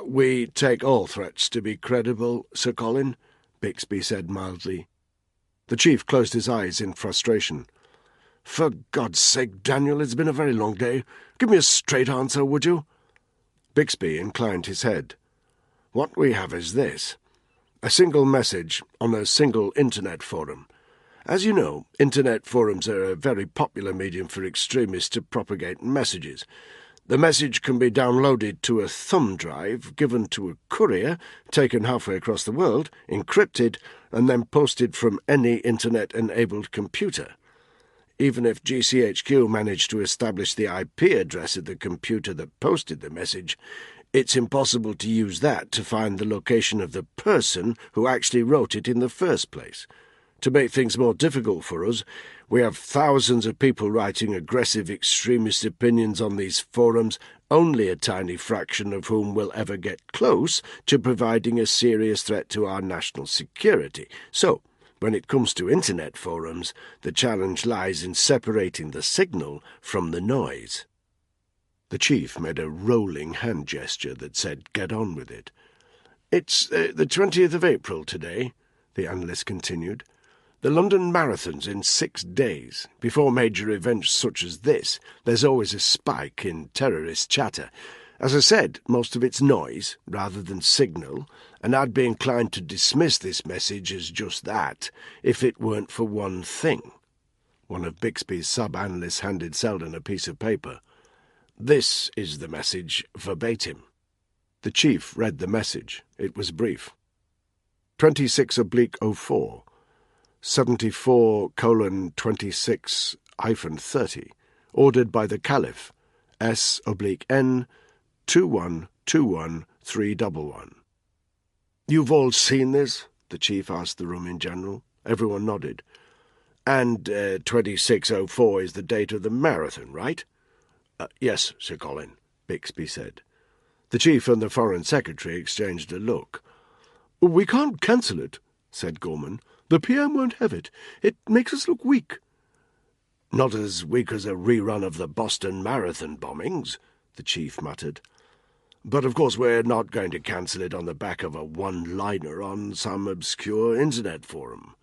"We take all threats to be credible, Sir Colin," Bixby said mildly. The chief closed his eyes in frustration. "For God's sake, Daniel, it's been a very long day. Give me a straight answer, would you?" Bixby inclined his head. "What we have is this. A single message on a single Internet forum. As you know, Internet forums are a very popular medium for extremists to propagate messages. The message can be downloaded to a thumb drive, given to a courier, taken halfway across the world, encrypted, and then posted from any Internet-enabled computer. Even if GCHQ managed to establish the IP address of the computer that posted the message, it's impossible to use that to find the location of the person who actually wrote it in the first place. To make things more difficult for us, we have thousands of people writing aggressive extremist opinions on these forums, only a tiny fraction of whom will ever get close to providing a serious threat to our national security. So, when it comes to Internet forums, the challenge lies in separating the signal from the noise." The chief made a rolling hand gesture that said, "Get on with it." "It's the 20th of April today," the analyst continued. "The London Marathon's in 6 days. Before major events such as this, there's always a spike in terrorist chatter. As I said, most of it's noise rather than signal, and I'd be inclined to dismiss this message as just that, if it weren't for one thing." One of Bixby's sub-analysts handed Selden a piece of paper. "This is the message, verbatim." The chief read the message. It was brief. 26/04, 74:26-30, ordered by the Caliph, S/N 2121311. "You've all seen this?" the chief asked the room in general. Everyone nodded. "And 26/04 is the date of the marathon, right?" "Yes, Sir Colin," Bixby said. The chief and the Foreign Secretary exchanged a look. "We can't cancel it," said Gorman. "The PM won't have it. It makes us look weak." "Not as weak as a rerun of the Boston Marathon bombings," the chief muttered. "But of course we're not going to cancel it on the back of a one-liner on some obscure Internet forum."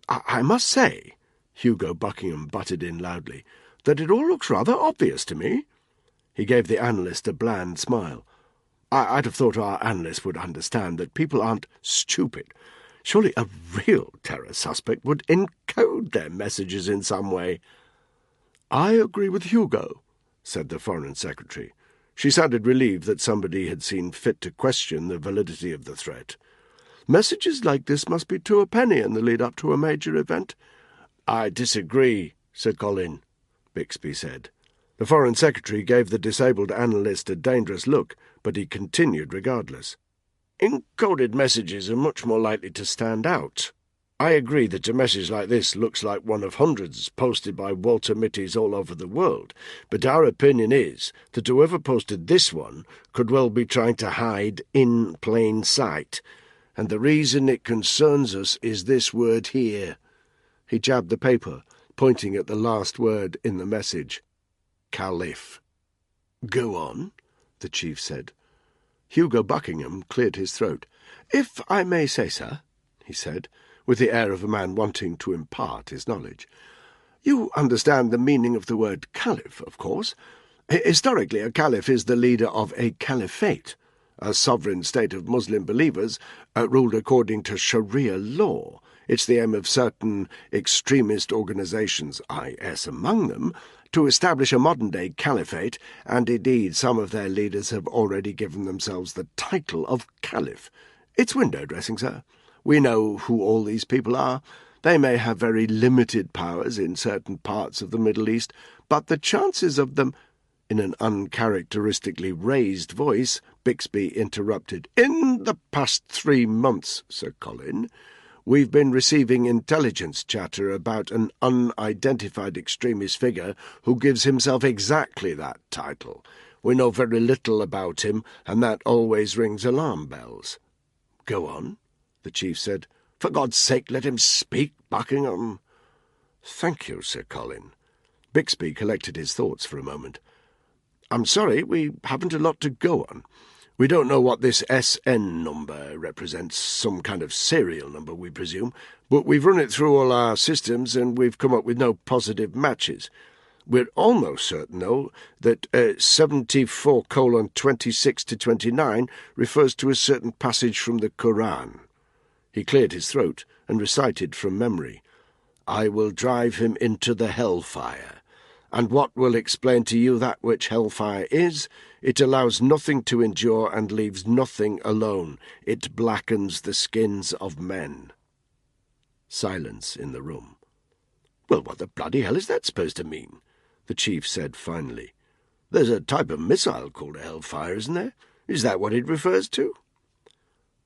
I must say," Hugo Buckingham butted in loudly, "that it all looks rather obvious to me." He gave the analyst a bland smile. "I'd have thought our analyst would understand that people aren't stupid. Surely a real terror suspect would encode their messages in some way." "I agree with Hugo," said the Foreign Secretary. She sounded relieved that somebody had seen fit to question the validity of the threat. "Messages like this must be to a penny in the lead-up to a major event." "I disagree, Sir Colin," Bixby said. The Foreign Secretary gave the disabled analyst a dangerous look, but he continued regardless. "Encoded messages are much more likely to stand out. I agree that a message like this looks like one of hundreds posted by Walter Mitty's all over the world, but our opinion is that whoever posted this one could well be trying to hide in plain sight, and the reason it concerns us is this word here." He jabbed the paper, pointing at the last word in the message. "Caliph." "Go on," the chief said. Hugo Buckingham cleared his throat. "If I may say, sir," he said, with the air of a man wanting to impart his knowledge, "you understand the meaning of the word caliph, of course. Historically, a caliph is the leader of a caliphate, a sovereign state of Muslim believers ruled according to Sharia law. It's the aim of certain extremist organizations, IS among them, to establish a modern-day caliphate, and indeed some of their leaders have already given themselves the title of caliph. It's window dressing, sir. We know who all these people are. They may have very limited powers in certain parts of the Middle East, but the chances of them—" In an uncharacteristically raised voice, Bixby interrupted. "In the past 3 months, Sir Colin, we've been receiving intelligence chatter about an unidentified extremist figure who gives himself exactly that title. We know very little about him, and that always rings alarm bells." "Go on," the chief said. "For God's sake, let him speak, Buckingham." "Thank you, Sir Colin." Bixby collected his thoughts for a moment. "I'm sorry, we haven't a lot to go on. We don't know what this SN number represents, some kind of serial number, we presume, but we've run it through all our systems and we've come up with no positive matches. We're almost certain, though, that 74:26-29 refers to a certain passage from the Quran." He cleared his throat and recited from memory, "I will drive him into the hellfire. And what will explain to you that which hellfire is? It allows nothing to endure and leaves nothing alone. It blackens the skins of men." Silence in the room. "Well, what the bloody hell is that supposed to mean?" the chief said finally. "There's a type of missile called a Hellfire, isn't there? Is that what it refers to?"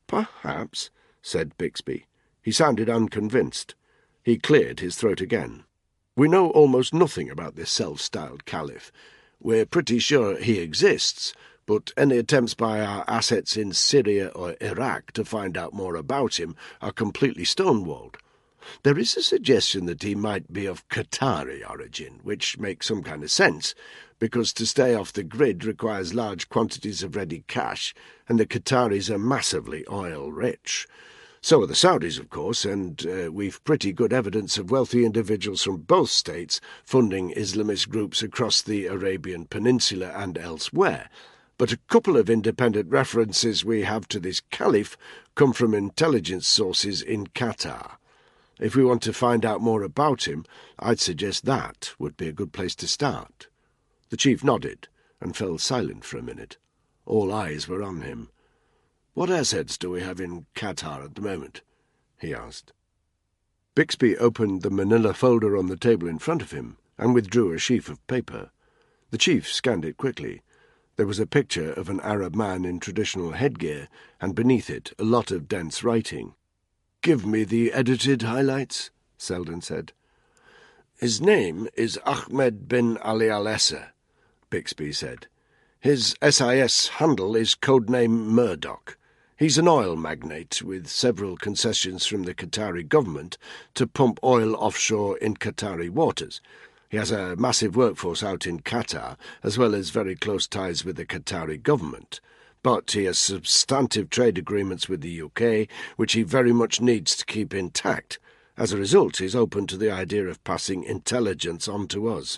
"Perhaps," said Bixby. He sounded unconvinced. He cleared his throat again. "We know almost nothing about this self-styled Caliph. We're pretty sure he exists, but any attempts by our assets in Syria or Iraq to find out more about him are completely stonewalled. There is a suggestion that he might be of Qatari origin, which makes some kind of sense, because to stay off the grid requires large quantities of ready cash, and the Qataris are massively oil-rich. So are the Saudis, of course, and we've pretty good evidence of wealthy individuals from both states funding Islamist groups across the Arabian Peninsula and elsewhere. But a couple of independent references we have to this Caliph come from intelligence sources in Qatar. If we want to find out more about him, I'd suggest that would be a good place to start." The chief nodded and fell silent for a minute. All eyes were on him. "What assets do we have in Qatar at the moment?" he asked. Bixby opened the manila folder on the table in front of him and withdrew a sheaf of paper. The chief scanned it quickly. There was a picture of an Arab man in traditional headgear, and beneath it a lot of dense writing. "Give me the edited highlights," Selden said. "His name is Ahmed bin Ali al-Essa," Bixby said. "His SIS handle is codename Murdoch. He's an oil magnate with several concessions from the Qatari government to pump oil offshore in Qatari waters. He has a massive workforce out in Qatar, as well as very close ties with the Qatari government. But he has substantive trade agreements with the UK, which he very much needs to keep intact. As a result, he's open to the idea of passing intelligence on to us.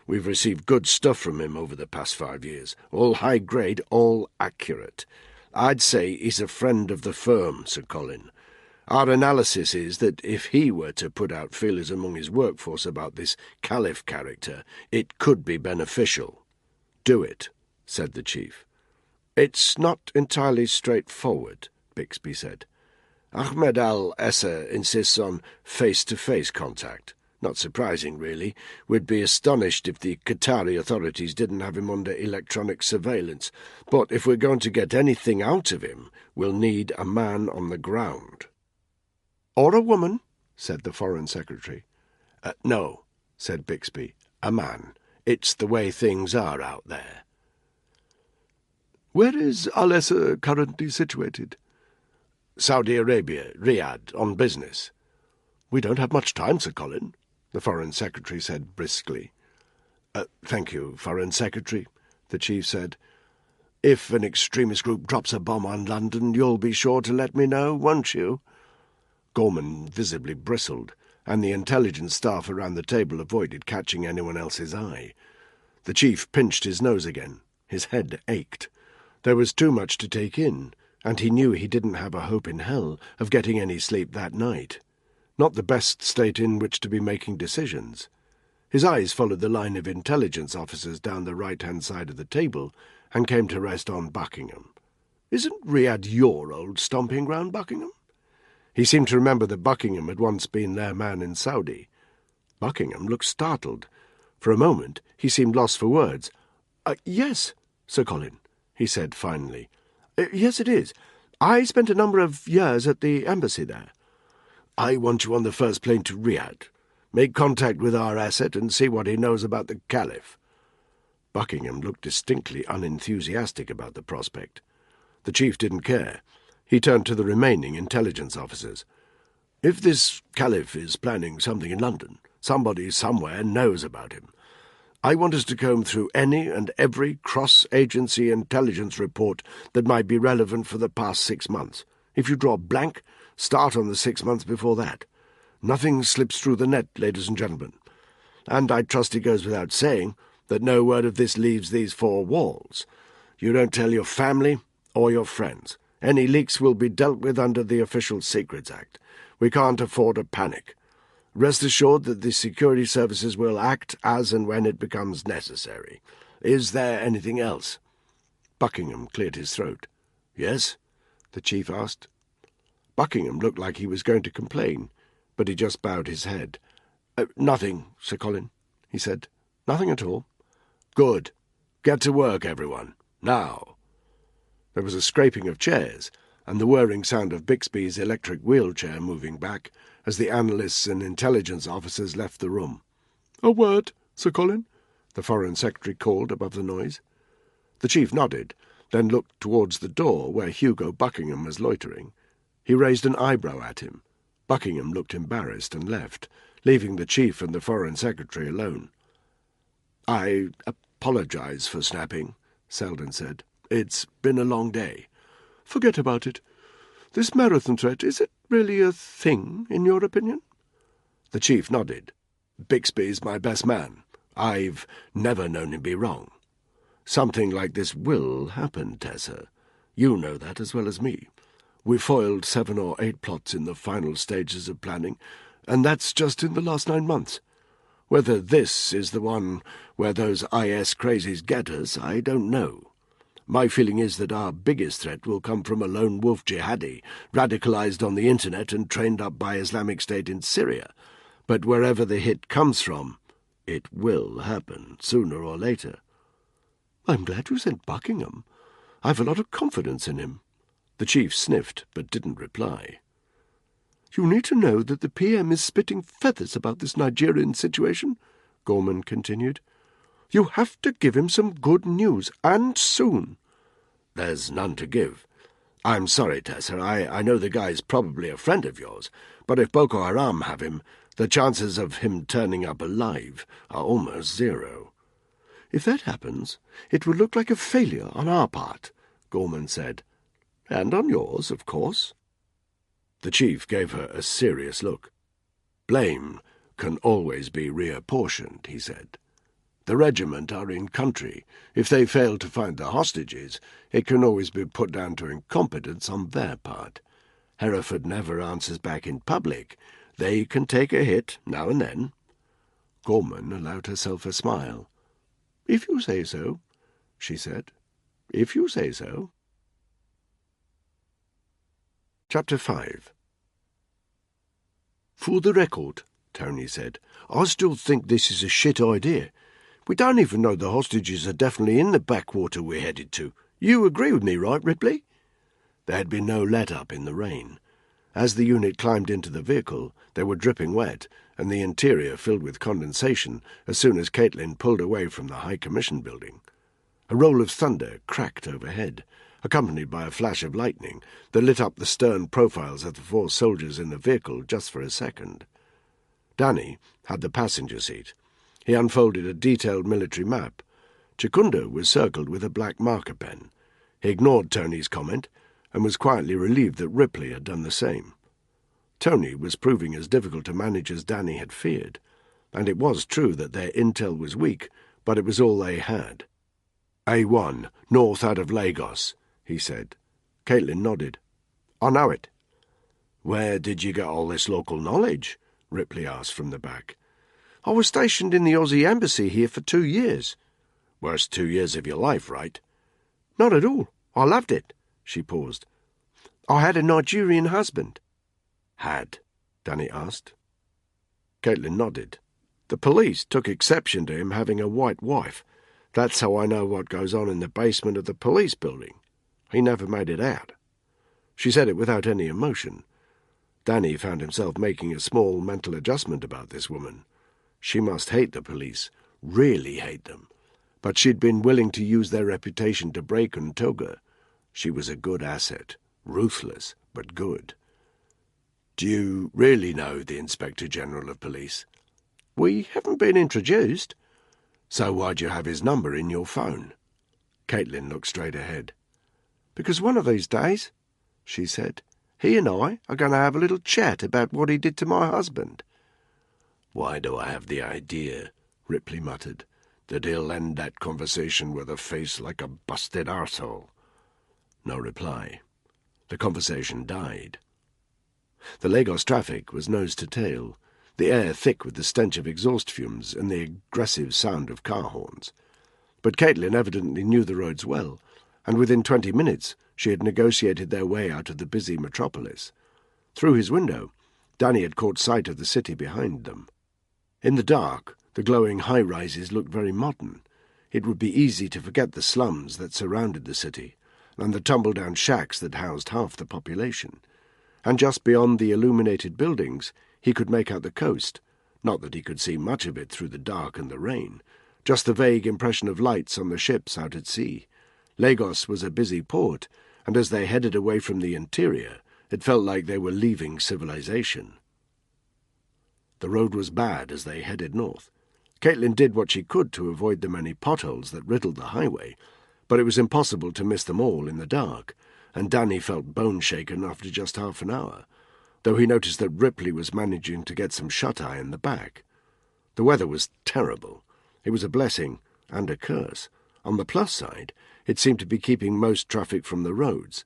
We've received good stuff from him over the past 5 years, all high-grade, all accurate. I'd say he's a friend of the firm, Sir Colin. Our analysis is that if he were to put out feelers among his workforce about this Caliph character, it could be beneficial." "Do it," said the chief. "It's not entirely straightforward," Bixby said. "Ahmed al-Essa insists on face-to-face contact. Not surprising, really. We'd be astonished if the Qatari authorities didn't have him under electronic surveillance. But if we're going to get anything out of him, we'll need a man on the ground." "Or a woman," said the Foreign Secretary. "No," said Bixby. "A man. It's the way things are out there." "Where is al-Essa currently situated?" "Saudi Arabia, Riyadh, on business." "We don't have much time, Sir Colin," the Foreign Secretary said briskly. "Thank you, Foreign Secretary," the chief said. "If an extremist group drops a bomb on London, you'll be sure to let me know, won't you?" Gorman visibly bristled, and the intelligence staff around the table avoided catching anyone else's eye. The chief pinched his nose again. His head ached. There was too much to take in, and he knew he didn't have a hope in hell of getting any sleep that night. Not the best state in which to be making decisions. His eyes followed the line of intelligence officers down the right-hand side of the table and came to rest on Buckingham. "Isn't Riyadh your old stomping ground, Buckingham?" He seemed to remember that Buckingham had once been their man in Saudi. Buckingham looked startled. For a moment he seemed lost for words. "Yes, Sir Colin," he said finally. "Yes, it is. I spent a number of years at the embassy there." "I want you on the first plane to Riyadh. Make contact with our asset and see what he knows about the Caliph." Buckingham looked distinctly unenthusiastic about the prospect. The chief didn't care. He turned to the remaining intelligence officers. "If this Caliph is planning something in London, somebody somewhere knows about him. I want us to comb through any and every cross-agency intelligence report that might be relevant for the past 6 months. If you draw blank, start on the 6 months before that. Nothing slips through the net, ladies and gentlemen. And I trust it goes without saying that no word of this leaves these 4 walls. You don't tell your family or your friends. Any leaks will be dealt with under the Official Secrets Act. We can't afford a panic. Rest assured that the security services will act as and when it becomes necessary. Is there anything else?" Buckingham cleared his throat. "Yes?" the chief asked. Buckingham looked like he was going to complain, but he just bowed his head. "Nothing, Sir Colin," he said. "Nothing at all." "Good. Get to work, everyone. Now." There was a scraping of chairs, and the whirring sound of Bixby's electric wheelchair moving back as the analysts and intelligence officers left the room. "A word, Sir Colin," the Foreign Secretary called above the noise. The chief nodded, then looked towards the door where Hugo Buckingham was loitering. He raised an eyebrow at him. Buckingham looked embarrassed and left, leaving the chief and the Foreign Secretary alone. "I apologize for snapping," Selden said. "It's been a long day." "Forget about it. This marathon threat, is it really a thing, in your opinion?" The chief nodded. "Bixby's my best man. I've never known him be wrong. Something like this will happen, Tessa. You know that as well as me. We foiled 7 or 8 plots in the final stages of planning, and that's just in the last 9 months. Whether this is the one where those IS crazies get us, I don't know. My feeling is that our biggest threat will come from a lone wolf jihadi, radicalized on the internet and trained up by Islamic State in Syria. But wherever the hit comes from, it will happen, sooner or later." "I'm glad you sent Buckingham. I've a lot of confidence in him." The chief sniffed, but didn't reply. "You need to know that the PM is spitting feathers about this Nigerian situation," Gorman continued. "You have to give him some good news, and soon." "There's none to give. I'm sorry, Tessa. I know the guy's probably a friend of yours, but if Boko Haram have him, the chances of him turning up alive are almost 0. "If that happens, it will look like a failure on our part," Gorman said. "And on yours, of course." The chief gave her a serious look. "Blame can always be reapportioned," he said. "The regiment are in country. If they fail to find the hostages, it can always be put down to incompetence on their part. Hereford never answers back in public. They can take a hit now and then." Gorman allowed herself a smile. "If you say so," she said. "If you say so." Chapter 5. "For the record," Tony said, "I still think this is a shit idea. We don't even know the hostages are definitely in the backwater we're headed to. You agree with me, right, Ripley?" There had been no let-up in the rain. As the unit climbed into the vehicle, they were dripping wet, and the interior filled with condensation as soon as Caitlin pulled away from the High Commission building. A roll of thunder cracked overhead, accompanied by a flash of lightning that lit up the stern profiles of the 4 soldiers in the vehicle just for a second. Danny had the passenger seat. He unfolded a detailed military map. Chikunda was circled with a black marker pen. He ignored Tony's comment and was quietly relieved that Ripley had done the same. Tony was proving as difficult to manage as Danny had feared, and it was true that their intel was weak, but it was all they had. "A1, north out of Lagos," he said. Caitlin nodded. "I know it." "Where did you get all this local knowledge?" Ripley asked from the back. "I was stationed in the Aussie embassy here for 2 years. "Worst 2 years of your life, right?" "Not at all. I loved it." She paused. "I had a Nigerian husband." "Had?" Danny asked. Caitlin nodded. "The police took exception to him having a white wife. That's how I know what goes on in the basement of the police building. He never made it out." She said it without any emotion. Danny found himself making a small mental adjustment about this woman. She must hate the police, really hate them. But she'd been willing to use their reputation to break Ntoga. She was a good asset, ruthless, but good. "Do you really know the Inspector General of Police?" "We haven't been introduced." So why'd you have his number in your phone? Caitlin looked straight ahead. Because one of these days, she said, he and I are going to have a little chat about what he did to my husband. Why do I have the idea, Ripley muttered, that he'll end that conversation with a face like a busted arsehole? No reply. The conversation died. The Lagos traffic was nose to tail, the air thick with the stench of exhaust fumes and the aggressive sound of car horns. But Caitlin evidently knew the roads well, and within 20 minutes she had negotiated their way out of the busy metropolis. Through his window, Danny had caught sight of the city behind them. In the dark, the glowing high-rises looked very modern. It would be easy to forget the slums that surrounded the city, and the tumble-down shacks that housed half the population. And just beyond the illuminated buildings, he could make out the coast. Not that he could see much of it through the dark and the rain, just the vague impression of lights on the ships out at sea. Lagos was a busy port, and as they headed away from the interior, it felt like they were leaving civilization. The road was bad as they headed north. Caitlin did what she could to avoid the many potholes that riddled the highway, but it was impossible to miss them all in the dark, and Danny felt bone-shaken after just half an hour, though he noticed that Ripley was managing to get some shut-eye in the back. The weather was terrible. It was a blessing and a curse. On the plus side, it seemed to be keeping most traffic from the roads.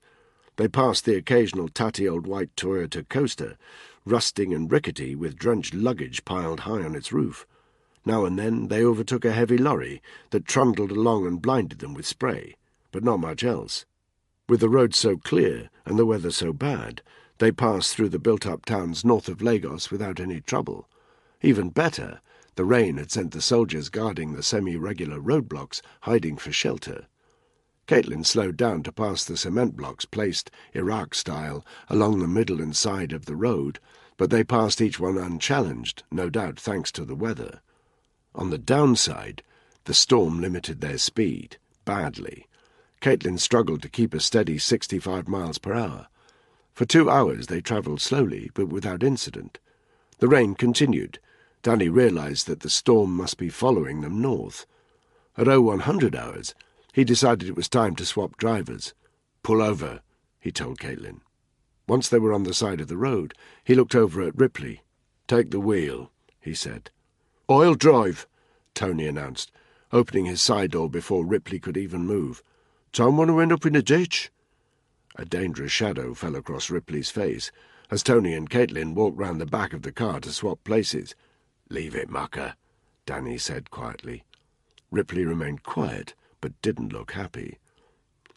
They passed the occasional tatty old white Toyota coaster, rusting and rickety with drenched luggage piled high on its roof. Now and then they overtook a heavy lorry that trundled along and blinded them with spray, but not much else. With the roads so clear and the weather so bad, they passed through the built-up towns north of Lagos without any trouble. Even better, the rain had sent the soldiers guarding the semi-regular roadblocks hiding for shelter. Caitlin slowed down to pass the cement blocks placed, Iraq-style, along the middle and side of the road, but they passed each one unchallenged, no doubt thanks to the weather. On the downside, the storm limited their speed, badly. Caitlin struggled to keep a steady 65 miles per hour. For 2 hours they travelled slowly, but without incident. The rain continued. Danny realised that the storm must be following them north. At 0100 hours, he decided it was time to swap drivers. "Pull over," he told Caitlin. Once they were on the side of the road, he looked over at Ripley. "Take the wheel," he said. "I'll drive," Tony announced, opening his side door before Ripley could even move. "Don't want to end up in a ditch." A dangerous shadow fell across Ripley's face as Tony and Caitlin walked round the back of the car to swap places. "Leave it, mucker," Danny said quietly. Ripley remained quiet, but didn't look happy.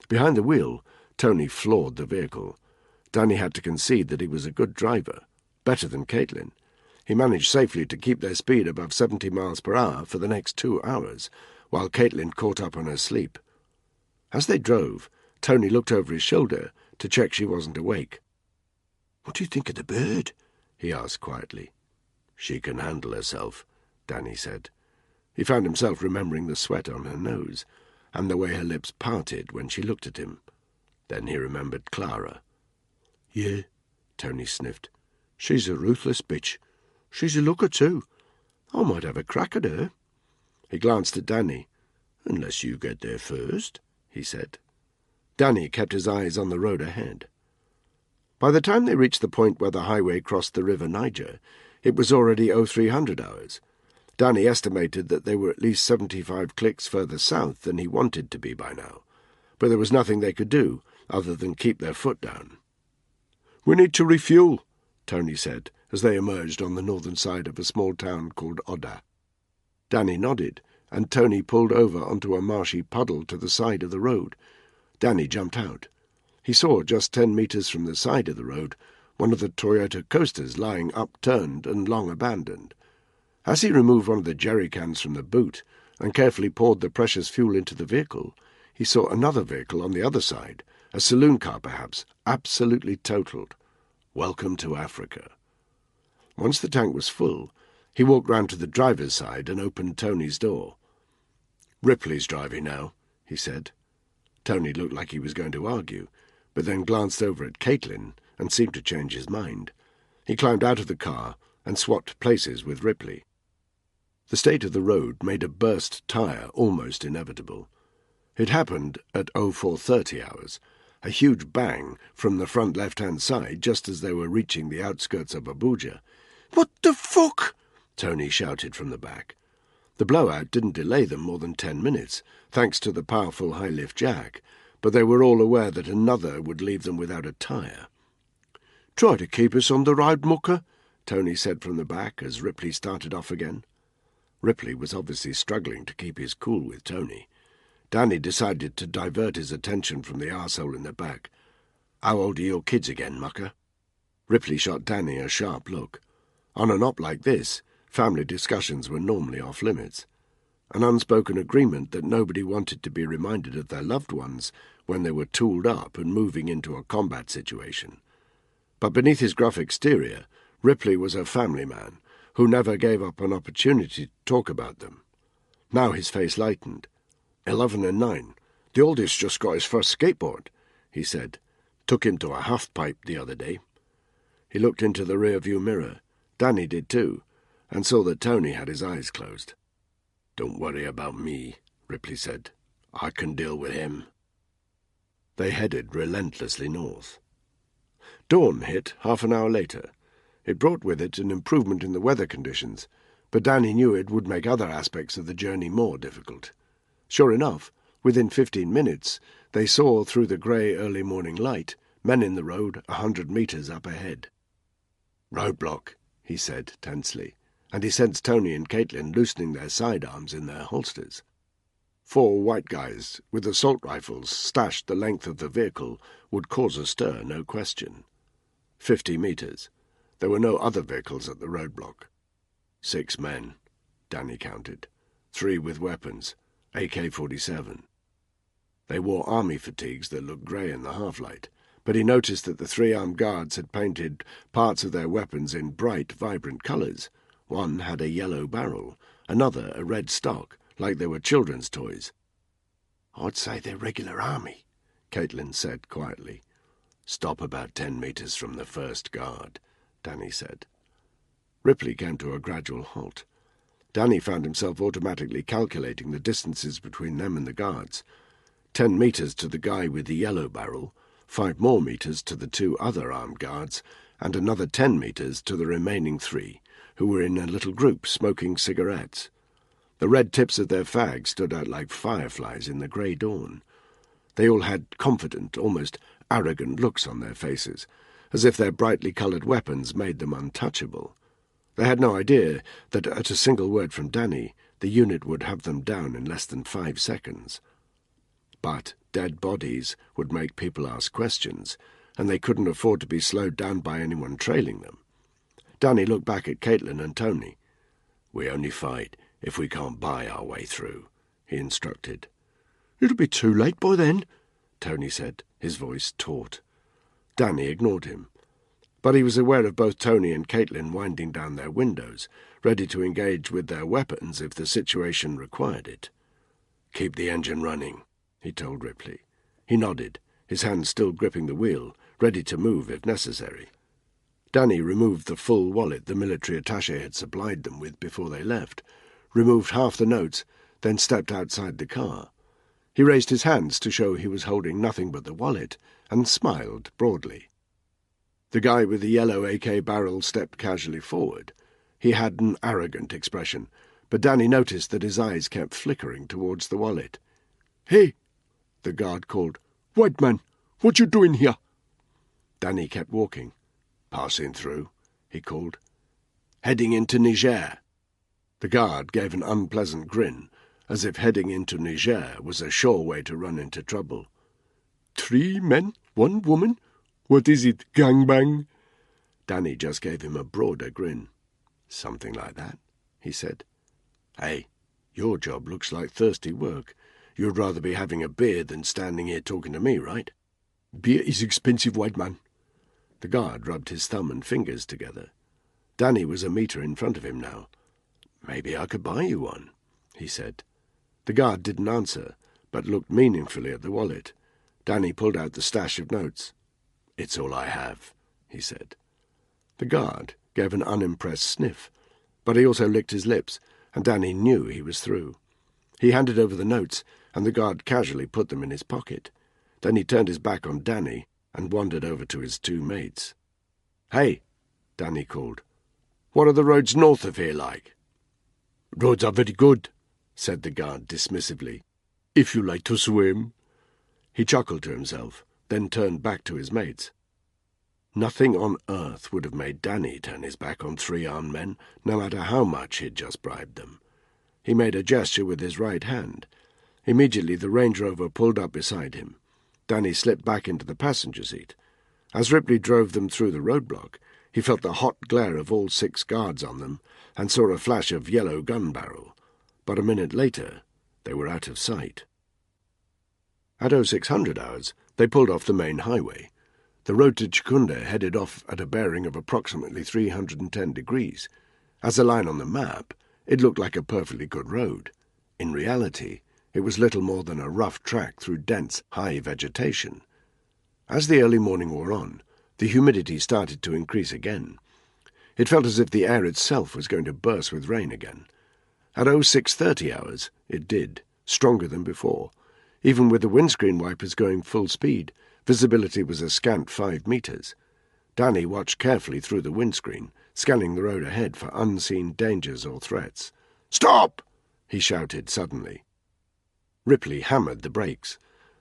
Behind the wheel, Tony floored the vehicle. Danny had to concede that he was a good driver, better than Caitlin. He managed safely to keep their speed above 70 miles per hour for the next 2 hours, while Caitlin caught up on her sleep. As they drove, Tony looked over his shoulder to check she wasn't awake. "What do you think of the bird?" he asked quietly. "She can handle herself," Danny said. He found himself remembering the sweat on her nose, and the way her lips parted when she looked at him. Then he remembered Clara. "Yeah," Tony sniffed. "She's a ruthless bitch. She's a looker, too. I might have a crack at her." He glanced at Danny. "Unless you get there first," he said. Danny kept his eyes on the road ahead. By the time they reached the point where the highway crossed the River Niger, it was already 0300 hours. Danny estimated that they were at least 75 clicks further south than he wanted to be by now, but there was nothing they could do other than keep their foot down. "We need to refuel," Tony said, as they emerged on the northern side of a small town called Oda. Danny nodded, and Tony pulled over onto a marshy puddle to the side of the road. Danny jumped out. He saw, just 10 metres from the side of the road, one of the Toyota coasters lying upturned and long abandoned. As he removed one of the jerry cans from the boot and carefully poured the precious fuel into the vehicle, he saw another vehicle on the other side, a saloon car perhaps, absolutely totaled. Welcome to Africa. Once the tank was full, he walked round to the driver's side and opened Tony's door. "Ripley's driving now," he said. Tony looked like he was going to argue, but then glanced over at Caitlin and seemed to change his mind. He climbed out of the car and swapped places with Ripley. The state of the road made a burst tyre almost inevitable. It happened at 0430 hours, a huge bang from the front left-hand side just as they were reaching the outskirts of Abuja. "What the fuck?" Tony shouted from the back. The blowout didn't delay them more than 10 minutes, thanks to the powerful high-lift jack, but they were all aware that another would leave them without a tyre. "Try to keep us on the road, mucker," Tony said from the back as Ripley started off again. Ripley was obviously struggling to keep his cool with Tony. Danny decided to divert his attention from the arsehole in the back. "How old are your kids again, mucker?" Ripley shot Danny a sharp look. On an op like this, family discussions were normally off-limits. An unspoken agreement that nobody wanted to be reminded of their loved ones when they were tooled up and moving into a combat situation. But beneath his gruff exterior, Ripley was a family man who never gave up an opportunity to talk about them. Now his face lightened. 11 and 9. The oldest just got his first skateboard, he said. Took him to a half-pipe the other day. He looked into the rear-view mirror. Danny did too, and saw that Tony had his eyes closed. "Don't worry about me," Ripley said. "I can deal with him." They headed relentlessly north. Dawn hit half an hour later. It brought with it an improvement in the weather conditions, but Danny knew it would make other aspects of the journey more difficult. Sure enough, within 15 minutes, they saw through the grey early morning light men in the road 100 metres up ahead. "Roadblock," he said tensely, and he sensed Tony and Caitlin loosening their sidearms in their holsters. 4 white guys with assault rifles stashed the length of the vehicle would cause a stir, no question. 50 metres. There were no other vehicles at the roadblock. 6 men, Danny counted. 3 with weapons, AK-47. They wore army fatigues that looked grey in the half-light, but he noticed that the 3 armed guards had painted parts of their weapons in bright, vibrant colours. One had a yellow barrel, another a red stock, like they were children's toys. "I'd say they're regular army," Caitlin said quietly. "Stop about 10 metres from the first guard," Danny said. Ripley came to a gradual halt. Danny found himself automatically calculating the distances between them and the guards. 10 metres to the guy with the yellow barrel, 5 more metres to the 2 other armed guards, and another 10 metres to the remaining 3, who were in a little group smoking cigarettes. The red tips of their fags stood out like fireflies in the grey dawn. They all had confident, almost arrogant looks on their faces, as if their brightly coloured weapons made them untouchable. They had no idea that at a single word from Danny, the unit would have them down in less than 5 seconds. But dead bodies would make people ask questions, and they couldn't afford to be slowed down by anyone trailing them. Danny looked back at Caitlin and Tony. "We only fight if we can't buy our way through," he instructed. "It'll be too late by then," Tony said, his voice taut. Danny ignored him. But he was aware of both Tony and Caitlin winding down their windows, ready to engage with their weapons if the situation required it. "Keep the engine running," he told Ripley. He nodded, his hand still gripping the wheel, ready to move if necessary. Danny removed the full wallet the military attaché had supplied them with before they left, removed half the notes, then stepped outside the car. He raised his hands to show he was holding nothing but the wallet, and smiled broadly. The guy with the yellow AK barrel stepped casually forward. He had an arrogant expression, but Danny noticed that his eyes kept flickering towards the wallet. "Hey!" the guard called. "White man, what you doing here?" Danny kept walking. "Passing through," he called. "Heading into Niger." The guard gave an unpleasant grin, as if heading into Niger was a sure way to run into trouble. 3 men, 1 woman? What is it, gangbang?" Danny just gave him a broader grin. "Something like that," he said. "Hey, your job looks like thirsty work. You'd rather be having a beer than standing here talking to me, right?" "Beer is expensive, white man." The guard rubbed his thumb and fingers together. Danny was a metre in front of him now. "Maybe I could buy you one," he said. The guard didn't answer, but looked meaningfully at the wallet. Danny pulled out the stash of notes. "It's all I have," he said. The guard gave an unimpressed sniff, but he also licked his lips and Danny knew he was through. He handed over the notes, and the guard casually put them in his pocket. Then he turned his back on Danny and wandered over to his two mates. "Hey," Danny called. "What are the roads north of here like?" "Roads are very good," said the guard dismissively, "if you like to swim." He chuckled to himself, then turned back to his mates. Nothing on earth would have made Danny turn his back on three armed men, no matter how much he'd just bribed them. He made a gesture with his right hand. Immediately the Range Rover pulled up beside him. Danny slipped back into the passenger seat. As Ripley drove them through the roadblock, he felt the hot glare of all 6 guards on them and saw a flash of yellow gun barrel. But a minute later, they were out of sight. At 0600 hours, they pulled off the main highway. The road to Chikunda headed off at a bearing of approximately 310 degrees. As a line on the map, it looked like a perfectly good road. In reality, it was little more than a rough track through dense, high vegetation. As the early morning wore on, the humidity started to increase again. It felt as if the air itself was going to burst with rain again. At 0630 hours, it did, stronger than before. Even with the windscreen wipers going full speed, visibility was a scant 5 meters. Danny watched carefully through the windscreen, scanning the road ahead for unseen dangers or threats. "Stop!" he shouted suddenly. Ripley hammered the brakes.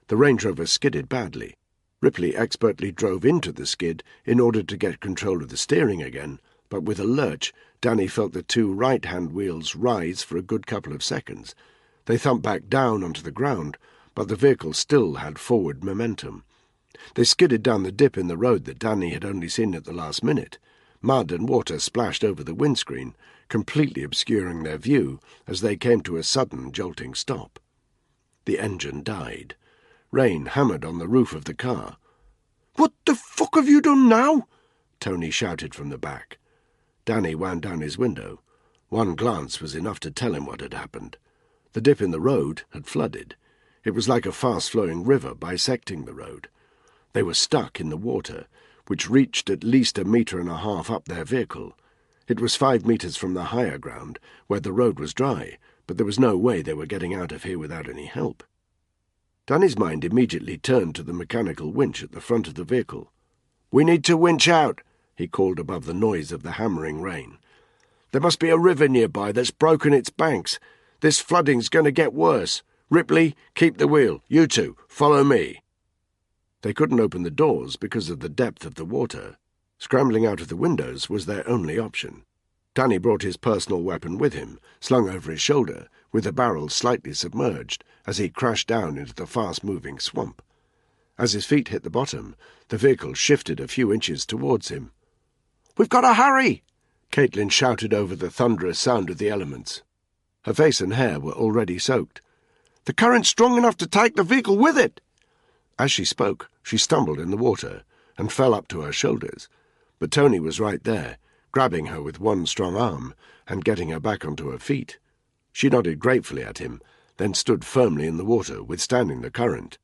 The Range Rover skidded badly. Ripley expertly drove into the skid in order to get control of the steering again, but with a lurch, Danny felt the 2 right-hand wheels rise for a good couple of seconds. They thumped back down onto the ground, but the vehicle still had forward momentum. They skidded down the dip in the road that Danny had only seen at the last minute. Mud and water splashed over the windscreen, completely obscuring their view as they came to a sudden jolting stop. The engine died. Rain hammered on the roof of the car. "What the fuck have you done now?" Tony shouted from the back. Danny wound down his window. One glance was enough to tell him what had happened. The dip in the road had flooded. It was like a fast-flowing river bisecting the road. They were stuck in the water, which reached at least 1.5 meters up their vehicle. It was 5 meters from the higher ground, where the road was dry, but there was no way they were getting out of here without any help. Danny's mind immediately turned to the mechanical winch at the front of the vehicle. "We need to winch out," he called above the noise of the hammering rain. "There must be a river nearby that's broken its banks. This flooding's going to get worse. Ripley, keep the wheel. You two, follow me." They couldn't open the doors because of the depth of the water. Scrambling out of the windows was their only option. Danny brought his personal weapon with him, slung over his shoulder, with the barrel slightly submerged, as he crashed down into the fast-moving swamp. As his feet hit the bottom, the vehicle shifted a few inches towards him. "We've got to hurry!" Caitlin shouted over the thunderous sound of the elements. Her face and hair were already soaked. "The current's strong enough to take the vehicle with it!" As she spoke, she stumbled in the water and fell up to her shoulders, but Tony was right there, grabbing her with one strong arm and getting her back onto her feet. She nodded gratefully at him, then stood firmly in the water, withstanding the current.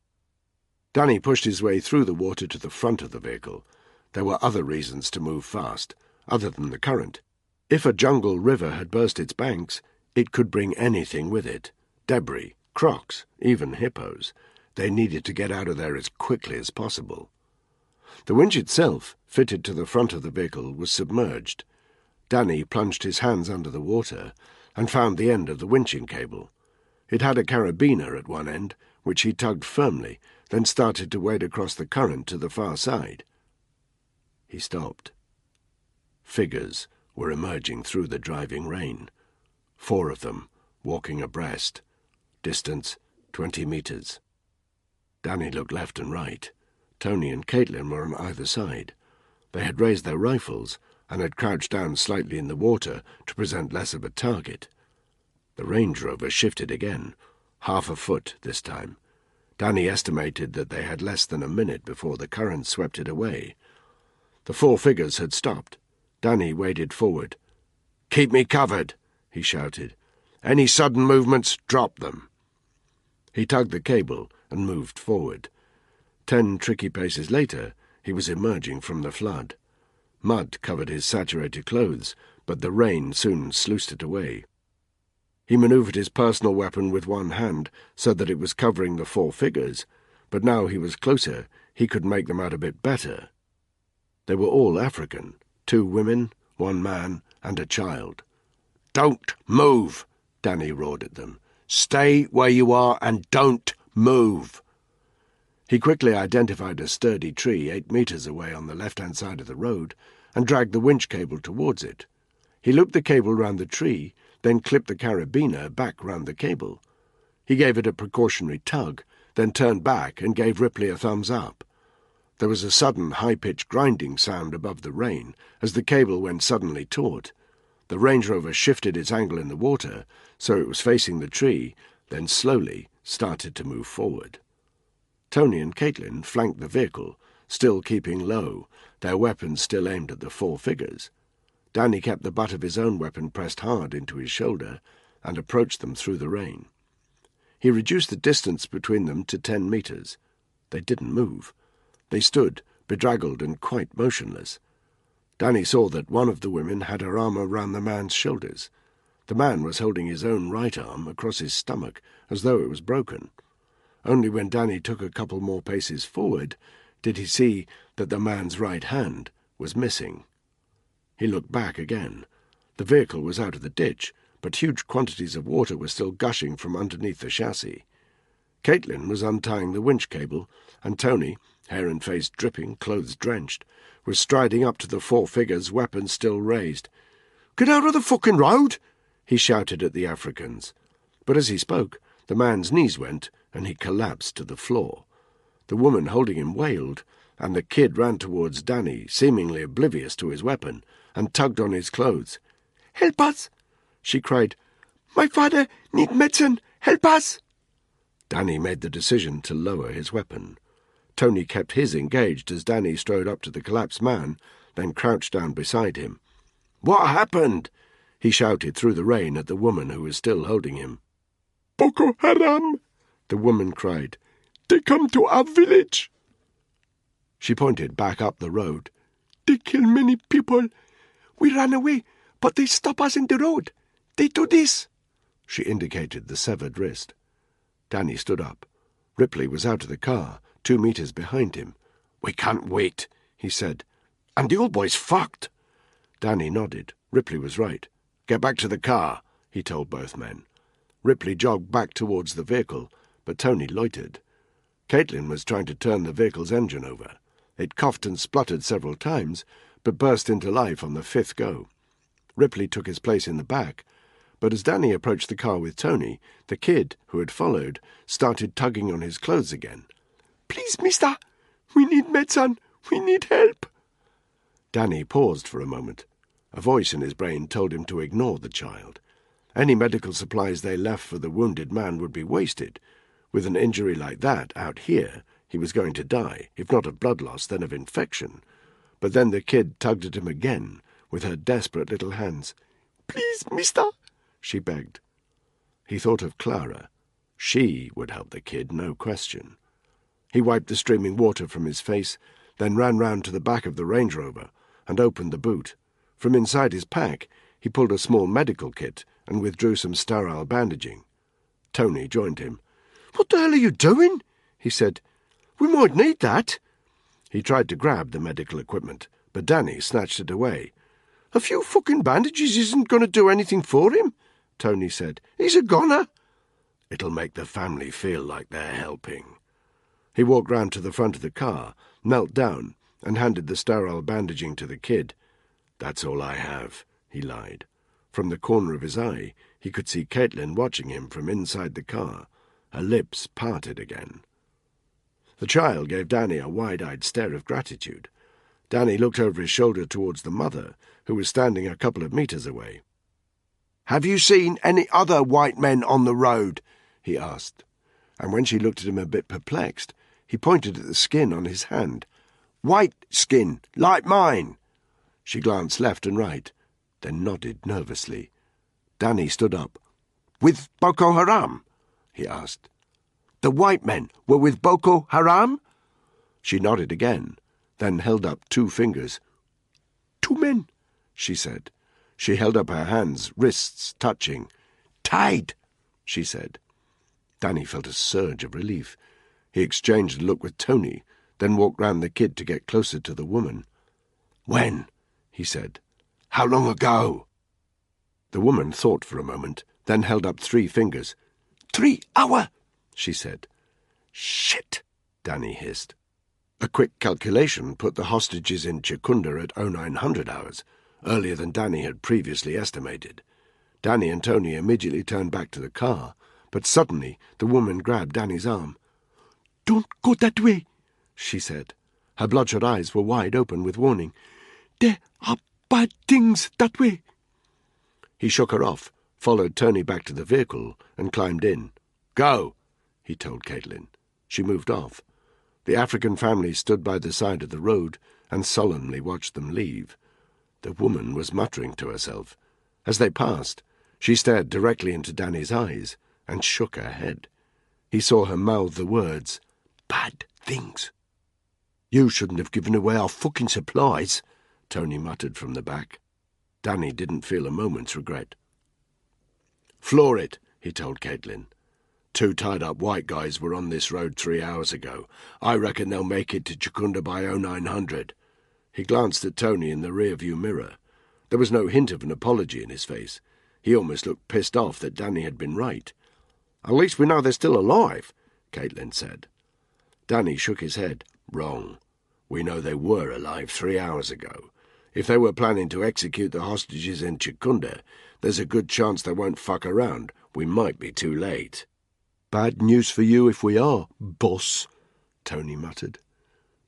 Danny pushed his way through the water to the front of the vehicle. There were other reasons to move fast, other than the current. If a jungle river had burst its banks, it could bring anything with it. Debris, crocs, even hippos. They needed to get out of there as quickly as possible. The winch itself, fitted to the front of the vehicle, was submerged. Danny plunged his hands under the water and found the end of the winching cable. It had a carabiner at one end, which he tugged firmly, then started to wade across the current to the far side. He stopped. Figures were emerging through the driving rain. 4 of them, walking abreast. Distance 20 meters. Danny looked left and right. Tony and Caitlin were on either side. They had raised their rifles and had crouched down slightly in the water to present less of a target. The Range Rover shifted again, 1/2 foot this time. Danny estimated that they had less than a minute before the current swept it away. The 4 figures had stopped. Danny waded forward. "Keep me covered," he shouted. "Any sudden movements, drop them." He tugged the cable and moved forward. 10 tricky paces later, he was emerging from the flood. Mud covered his saturated clothes, but the rain soon sluiced it away. He manoeuvred his personal weapon with one hand so that it was covering the 4 figures, but now he was closer, he could make them out a bit better. They were all African, 2 women, 1 man, and a child. "Don't move!" Danny roared at them. "Stay where you are and don't move!" He quickly identified a sturdy tree 8 meters away on the left-hand side of the road and dragged the winch cable towards it. He looped the cable round the tree, then clipped the carabiner back round the cable. He gave it a precautionary tug, then turned back and gave Ripley a thumbs up. There was a sudden high-pitched grinding sound above the rain as the cable went suddenly taut. The Range Rover shifted its angle in the water, so it was facing the tree, then slowly started to move forward. Tony and Caitlin flanked the vehicle, still keeping low, their weapons still aimed at the 4 figures. Danny kept the butt of his own weapon pressed hard into his shoulder and approached them through the rain. He reduced the distance between them to 10 meters. They didn't move. They stood, bedraggled and quite motionless. Danny saw that one of the women had her arm around the man's shoulders. The man was holding his own right arm across his stomach as though it was broken. Only when Danny took a couple more paces forward did he see that the man's right hand was missing. He looked back again. The vehicle was out of the ditch, but huge quantities of water were still gushing from underneath the chassis. Caitlin was untying the winch cable, and Tony, hair and face dripping, clothes drenched, was striding up to the 4 figures, weapons still raised. "Get out of the fucking road!" he shouted at the Africans. But as he spoke, the man's knees went, and he collapsed to the floor. The woman holding him wailed, and the kid ran towards Danny, seemingly oblivious to his weapon, and tugged on his clothes. "Help us!" she cried. "My father need medicine! Help us!" Danny made the decision to lower his weapon. Tony kept his engaged as Danny strode up to the collapsed man, then crouched down beside him. "What happened?" he shouted through the rain at the woman who was still holding him. "Boko Haram!" the woman cried. "They come to our village." She pointed back up the road. "They kill many people. We ran away, but they stop us in the road. They do this." She indicated the severed wrist. Danny stood up. Ripley was out of the car, 2 meters behind him. "We can't wait," he said. "And the old boy's fucked." Danny nodded. Ripley was right. "Get back to the car," he told both men. Ripley jogged back towards the vehicle, but Tony loitered. Caitlin was trying to turn the vehicle's engine over. It coughed and spluttered several times, but burst into life on the 5th go. Ripley took his place in the back, but as Danny approached the car with Tony, the kid, who had followed, started tugging on his clothes again. "Please, mister, we need medicine. We need help." Danny paused for a moment. A voice in his brain told him to ignore the child. Any medical supplies they left for the wounded man would be wasted. With an injury like that out here, he was going to die, if not of blood loss, then of infection. But then the kid tugged at him again, with her desperate little hands. "Please, mister," she begged. He thought of Clara. She would help the kid, no question. He wiped the streaming water from his face, then ran round to the back of the Range Rover and opened the boot. From inside his pack, he pulled a small medical kit and withdrew some sterile bandaging. Tony joined him. "What the hell are you doing?" he said. "We might need that." He tried to grab the medical equipment, but Danny snatched it away. "A few fucking bandages isn't going to do anything for him," Tony said. "He's a goner." "It'll make the family feel like they're helping." He walked round to the front of the car, knelt down, and handed the sterile bandaging to the kid. "That's all I have," he lied. From the corner of his eye, he could see Caitlin watching him from inside the car. Her lips parted again. The child gave Danny a wide-eyed stare of gratitude. Danny looked over his shoulder towards the mother, who was standing a couple of meters away. "Have you seen any other white men on the road?" he asked. And when she looked at him a bit perplexed, he pointed at the skin on his hand. "White skin, like mine." She glanced left and right, then nodded nervously. Danny stood up. "With Boko Haram?" he asked. "The white men were with Boko Haram?" She nodded again, then held up 2 fingers. "2 men," she said. She held up her hands, wrists touching. "Tied," she said. Danny felt a surge of relief. He exchanged a look with Tony, then walked round the kid to get closer to the woman. "When?" he said. "How long ago?" The woman thought for a moment, then held up 3 fingers. 3 hour, she said. "Shit," Danny hissed. A quick calculation put the hostages in Chikunda at 0900 hours, earlier than Danny had previously estimated. Danny and Tony immediately turned back to the car, but suddenly the woman grabbed Danny's arm. "Don't go that way," she said. Her bloodshot eyes were wide open with warning. "There are bad things that way." He shook her off, followed Tony back to the vehicle, and climbed in. "Go," he told Caitlin. She moved off. The African family stood by the side of the road and solemnly watched them leave. The woman was muttering to herself. As they passed, she stared directly into Danny's eyes and shook her head. He saw her mouth the words, "Bad things." "You shouldn't have given away our fucking supplies," Tony muttered from the back. Danny didn't feel a moment's regret. "Floor it," he told Caitlin. 2 tied-up white guys were on this road 3 hours ago. I reckon they'll make it to Chikunda by 0900. He glanced at Tony in the rearview mirror. There was no hint of an apology in his face. He almost looked pissed off that Danny had been right. "At least we know they're still alive," Caitlin said. Danny shook his head. "Wrong. We know they were alive 3 hours ago. If they were planning to execute the hostages in Chikunda, there's a good chance they won't fuck around. We might be too late." "Bad news for you if we are, boss," Tony muttered.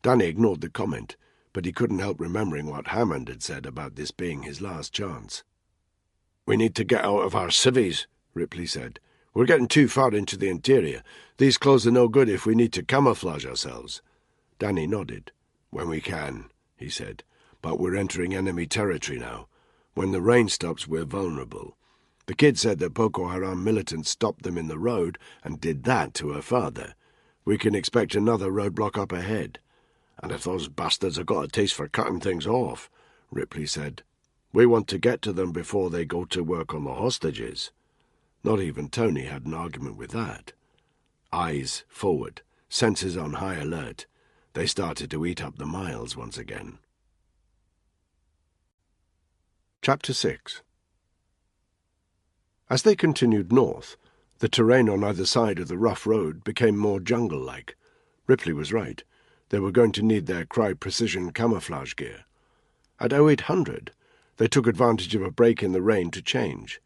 Danny ignored the comment, but he couldn't help remembering what Hammond had said about this being his last chance. "We need to get out of our civvies," Ripley said. "We're getting too far into the interior. These clothes are no good if we need to camouflage ourselves." Danny nodded. "When we can," he said. "But we're entering enemy territory now. When the rain stops, we're vulnerable. The kid said that Boko Haram militants stopped them in the road and did that to her father. We can expect another roadblock up ahead. And if those bastards have got a taste for cutting things off," Ripley said, "we want to get to them before they go to work on the hostages." Not even Tony had an argument with that. Eyes forward, senses on high alert, they started to eat up the miles once again. Chapter 6. As they continued north, the terrain on either side of the rough road became more jungle-like. Ripley was right. They were going to need their Crye-precision camouflage gear. At 0800, they took advantage of a break in the rain to change.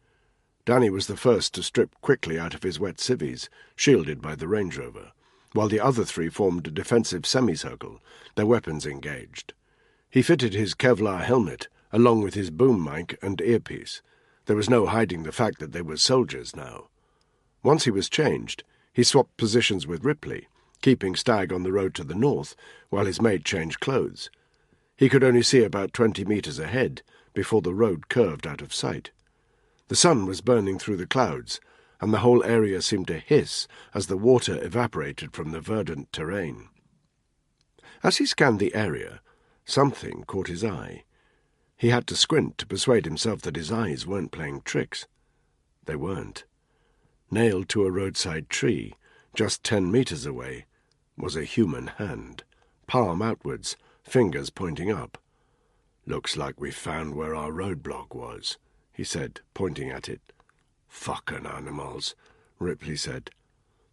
Danny was the first to strip quickly out of his wet civvies, shielded by the Range Rover, while the other 3 formed a defensive semicircle, their weapons engaged. He fitted his Kevlar helmet, along with his boom mic and earpiece. There was no hiding the fact that they were soldiers now. Once he was changed, he swapped positions with Ripley, keeping Stagg on the road to the north while his mate changed clothes. He could only see about 20 meters ahead before the road curved out of sight. The sun was burning through the clouds, and the whole area seemed to hiss as the water evaporated from the verdant terrain. As he scanned the area, something caught his eye. He had to squint to persuade himself that his eyes weren't playing tricks. They weren't. Nailed to a roadside tree, just 10 meters away, was a human hand, palm outwards, fingers pointing up. "Looks like we found where our roadblock was," he said, pointing at it. "Fucking animals," Ripley said.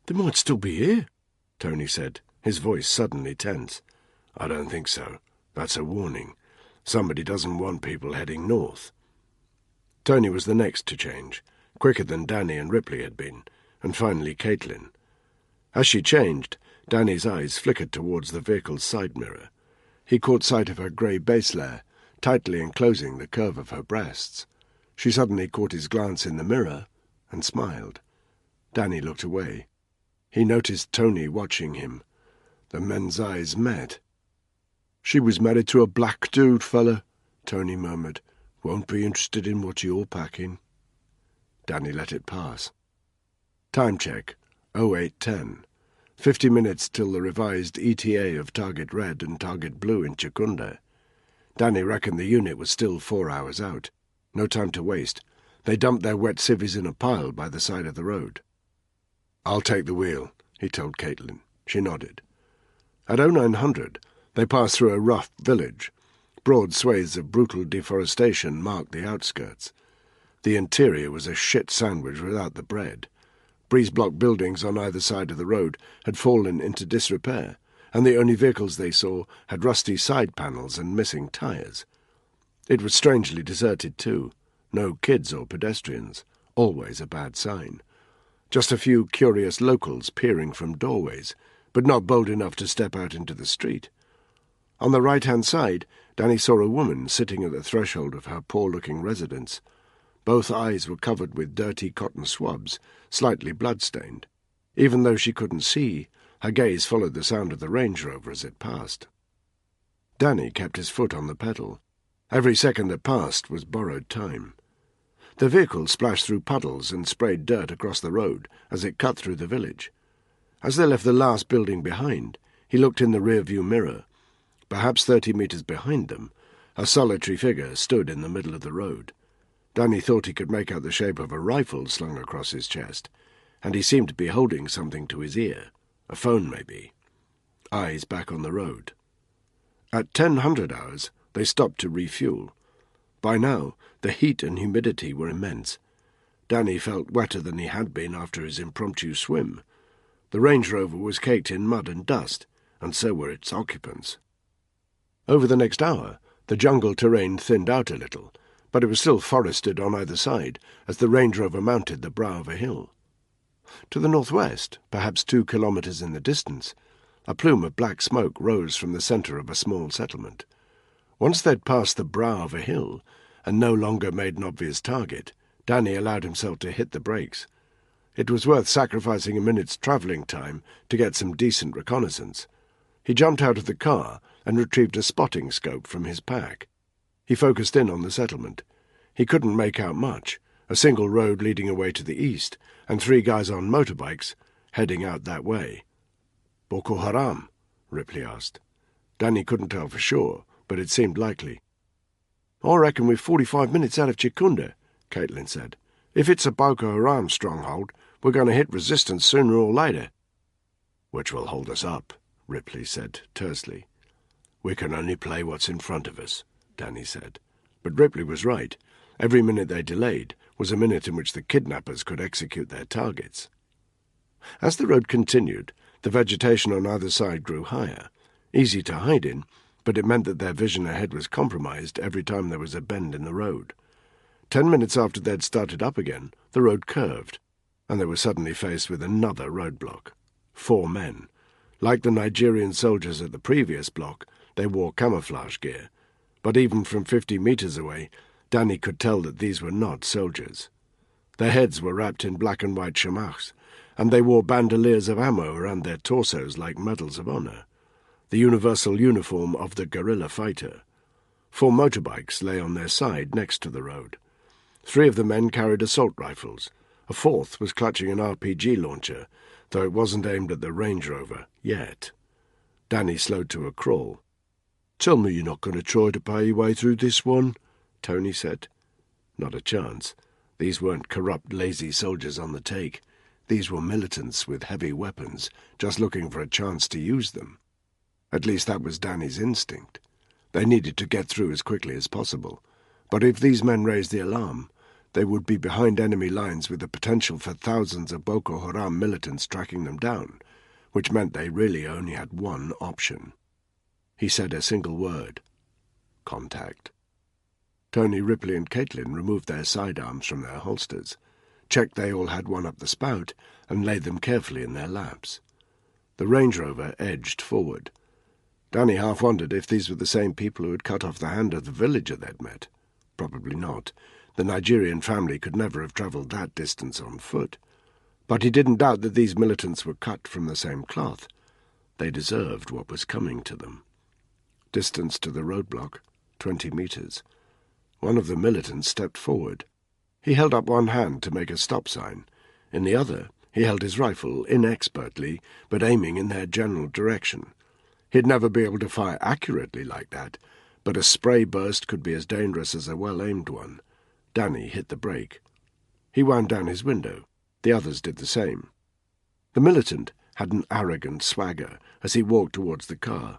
"They might still be here," Tony said, his voice suddenly tense. "I don't think so. That's a warning. Somebody doesn't want people heading north." Tony was the next to change, quicker than Danny and Ripley had been, and finally Caitlin. As she changed, Danny's eyes flickered towards the vehicle's side mirror. He caught sight of her grey base layer, tightly enclosing the curve of her breasts. She suddenly caught his glance in the mirror and smiled. Danny looked away. He noticed Tony watching him. The men's eyes met. "She was married to a black dude, fella," Tony murmured. "Won't be interested in what you're packing." Danny let it pass. Time check, 0810. 50 minutes till the revised ETA of Target Red and Target Blue in Chikunda. Danny reckoned the unit was still 4 hours out. No time to waste. They dumped their wet civvies in a pile by the side of the road. "I'll take the wheel," he told Caitlin. She nodded. At 0900, they passed through a rough village. Broad swathes of brutal deforestation marked the outskirts. The interior was a shit sandwich without the bread. Breeze-block buildings on either side of the road had fallen into disrepair, and the only vehicles they saw had rusty side panels and missing tyres. It was strangely deserted, too. No kids or pedestrians, always a bad sign. Just a few curious locals peering from doorways, but not bold enough to step out into the street. On the right-hand side, Danny saw a woman sitting at the threshold of her poor-looking residence. Both eyes were covered with dirty cotton swabs, slightly blood-stained. Even though she couldn't see, her gaze followed the sound of the Range Rover as it passed. Danny kept his foot on the pedal. Every second that passed was borrowed time. The vehicle splashed through puddles and sprayed dirt across the road as it cut through the village. As they left the last building behind, he looked in the rear-view mirror. Perhaps 30 metres behind them, a solitary figure stood in the middle of the road. Danny thought he could make out the shape of a rifle slung across his chest, and he seemed to be holding something to his ear, a phone maybe. Eyes back on the road. At 1000 hours, they stopped to refuel. By now, the heat and humidity were immense. Danny felt wetter than he had been after his impromptu swim. The Range Rover was caked in mud and dust, and so were its occupants. Over the next hour, the jungle terrain thinned out a little, but it was still forested on either side as the Range Rover mounted the brow of a hill. To the northwest, perhaps 2 kilometres in the distance, a plume of black smoke rose from the centre of a small settlement. Once they'd passed the brow of a hill, and no longer made an obvious target, Danny allowed himself to hit the brakes. It was worth sacrificing a minute's travelling time to get some decent reconnaissance. He jumped out of the car and retrieved a spotting scope from his pack. He focused in on the settlement. He couldn't make out much, a single road leading away to the east, and 3 guys on motorbikes heading out that way. "Boko Haram?" Ripley asked. Danny couldn't tell for sure, but it seemed likely. "I reckon we're 45 minutes out of Chikunda," Caitlin said. "If it's a Boko Haram stronghold, we're going to hit resistance sooner or later." "Which will hold us up," Ripley said tersely. "We can only play what's in front of us," Danny said. But Ripley was right. Every minute they delayed was a minute in which the kidnappers could execute their targets. As the road continued, the vegetation on either side grew higher, easy to hide in, but it meant that their vision ahead was compromised every time there was a bend in the road. 10 minutes after they'd started up again, the road curved, and they were suddenly faced with another roadblock. 4 men. Like the Nigerian soldiers at the previous block, they wore camouflage gear, but even from 50 metres away, Danny could tell that these were not soldiers. Their heads were wrapped in black and white chamars, and they wore bandoliers of ammo around their torsos like medals of honour, the universal uniform of the guerrilla fighter. 4 motorbikes lay on their side next to the road. 3 of the men carried assault rifles. A 4th was clutching an RPG launcher, though it wasn't aimed at the Range Rover yet. Danny slowed to a crawl. "Tell me you're not going to try to pay your way through this one," Tony said. Not a chance. These weren't corrupt, lazy soldiers on the take. These were militants with heavy weapons, just looking for a chance to use them. At least that was Danny's instinct. They needed to get through as quickly as possible. But if these men raised the alarm, they would be behind enemy lines with the potential for thousands of Boko Haram militants tracking them down, which meant they really only had one option. He said a single word. Contact. Tony, Ripley and Caitlin removed their sidearms from their holsters, checked they all had one up the spout, and laid them carefully in their laps. The Range Rover edged forward. Danny half wondered if these were the same people who had cut off the hand of the villager they'd met. Probably not. The Nigerian family could never have travelled that distance on foot. But he didn't doubt that these militants were cut from the same cloth. They deserved what was coming to them. Distance to the roadblock, 20 metres. One of the militants stepped forward. He held up one hand to make a stop sign. In the other, he held his rifle inexpertly, but aiming in their general direction. He'd never be able to fire accurately like that, but a spray burst could be as dangerous as a well-aimed one. Danny hit the brake. He wound down his window. The others did the same. The militant had an arrogant swagger as he walked towards the car.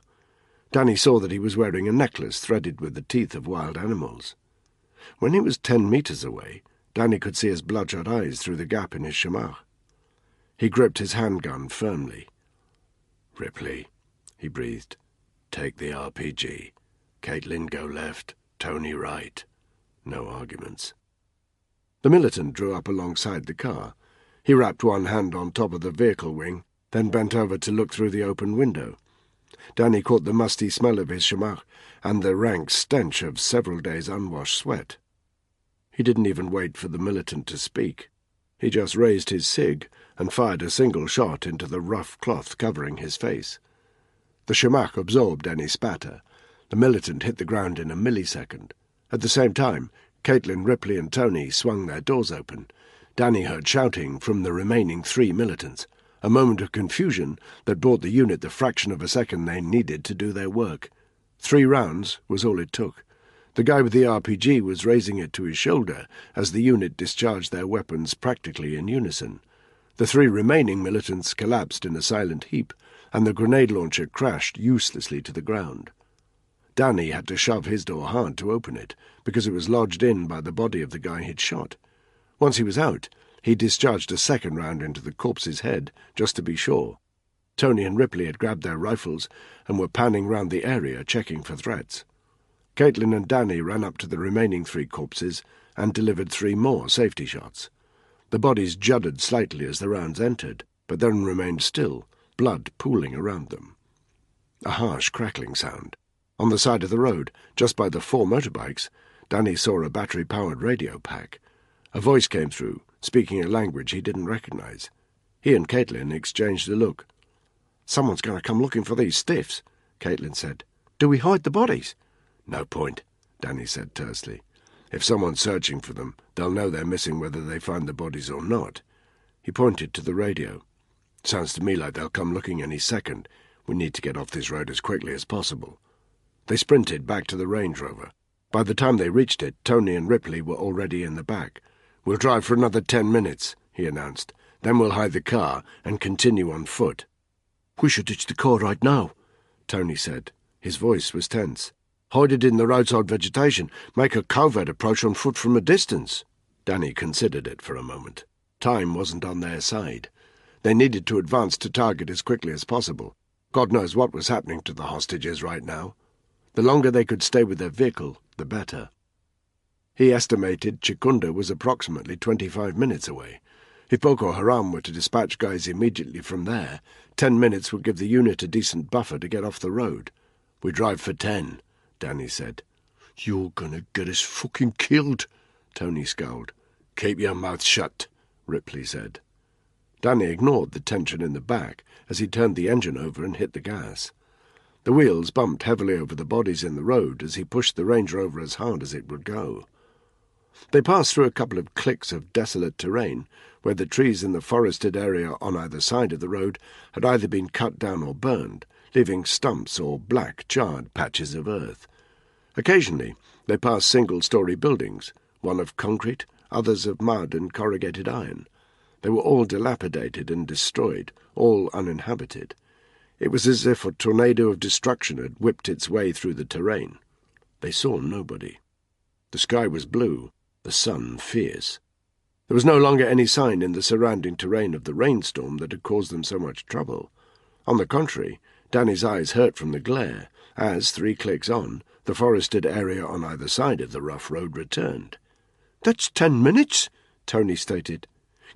Danny saw that he was wearing a necklace threaded with the teeth of wild animals. When he was 10 meters away, Danny could see his bloodshot eyes through the gap in his chamois. He gripped his handgun firmly. "Ripley," he breathed, "take the RPG. Caitlin go left, Tony right. No arguments." The militant drew up alongside the car. He wrapped one hand on top of the vehicle wing, then bent over to look through the open window. Danny caught the musty smell of his chamois and the rank stench of several days' unwashed sweat. He didn't even wait for the militant to speak. He just raised his cig and fired a single shot into the rough cloth covering his face. The chamois absorbed any spatter. The militant hit the ground in a millisecond. At the same time, Caitlin, Ripley and Tony swung their doors open. Danny heard shouting from the remaining 3 militants, a moment of confusion that brought the unit the fraction of a second they needed to do their work. 3 rounds was all it took. The guy with the RPG was raising it to his shoulder as the unit discharged their weapons practically in unison. The 3 remaining militants collapsed in a silent heap, and the grenade launcher crashed uselessly to the ground. Danny had to shove his door hard to open it, because it was lodged in by the body of the guy he'd shot. Once he was out, he discharged a second round into the corpse's head, just to be sure. Tony and Ripley had grabbed their rifles and were panning round the area, checking for threats. Caitlin and Danny ran up to the remaining 3 corpses and delivered 3 more safety shots. The bodies juddered slightly as the rounds entered, but then remained still, blood pooling around them. A harsh crackling sound. On the side of the road, just by the 4 motorbikes, Danny saw a battery-powered radio pack. A voice came through, speaking a language he didn't recognize. He and Caitlin exchanged a look. "Someone's going to come looking for these stiffs," Caitlin said. "Do we hide the bodies?" "No point," Danny said tersely. "If someone's searching for them, they'll know they're missing whether they find the bodies or not." He pointed to the radio. "Sounds to me like they'll come looking any second. We need to get off this road as quickly as possible." They sprinted back to the Range Rover. By the time they reached it, Tony and Ripley were already in the back. "We'll drive for another 10 minutes, he announced. "Then we'll hide the car and continue on foot." "We should ditch the car right now," Tony said. His voice was tense. "Hide it in the roadside vegetation. Make a covert approach on foot from a distance." Danny considered it for a moment. Time wasn't on their side. They needed to advance to target as quickly as possible. God knows what was happening to the hostages right now. The longer they could stay with their vehicle, the better. He estimated Chikunda was approximately 25 minutes away. If Boko Haram were to dispatch guys immediately from there, 10 minutes would give the unit a decent buffer to get off the road. "We drive for 10, Danny said. "You're gonna get us fucking killed," Tony scowled. "Keep your mouth shut," Ripley said. Danny ignored the tension in the back as he turned the engine over and hit the gas. The wheels bumped heavily over the bodies in the road as he pushed the Range Rover as hard as it would go. They passed through a couple of clicks of desolate terrain, where the trees in the forested area on either side of the road had either been cut down or burned, leaving stumps or black, charred patches of earth. Occasionally they passed single-story buildings, one of concrete, others of mud and corrugated iron. They were all dilapidated and destroyed, all uninhabited. It was as if a tornado of destruction had whipped its way through the terrain. They saw nobody. The sky was blue, the sun fierce. There was no longer any sign in the surrounding terrain of the rainstorm that had caused them so much trouble. On the contrary, Danny's eyes hurt from the glare, as, 3 clicks on, the forested area on either side of the rough road returned. "That's 10 minutes, Tony stated.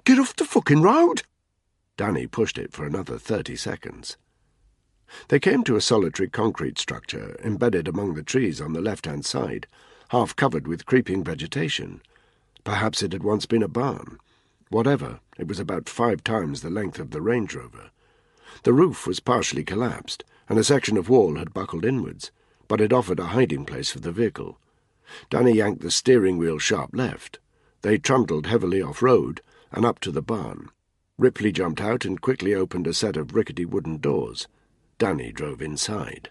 "Get off the fucking road!" Danny pushed it for another 30 seconds. They came to a solitary concrete structure embedded among the trees on the left-hand side, half covered with creeping vegetation. Perhaps it had once been a barn. Whatever, it was about 5 times the length of the Range Rover. The roof was partially collapsed, and a section of wall had buckled inwards, but it offered a hiding place for the vehicle. Danny yanked the steering wheel sharp left. They trundled heavily off-road and up to the barn. Ripley jumped out and quickly opened a set of rickety wooden doors. Danny drove inside.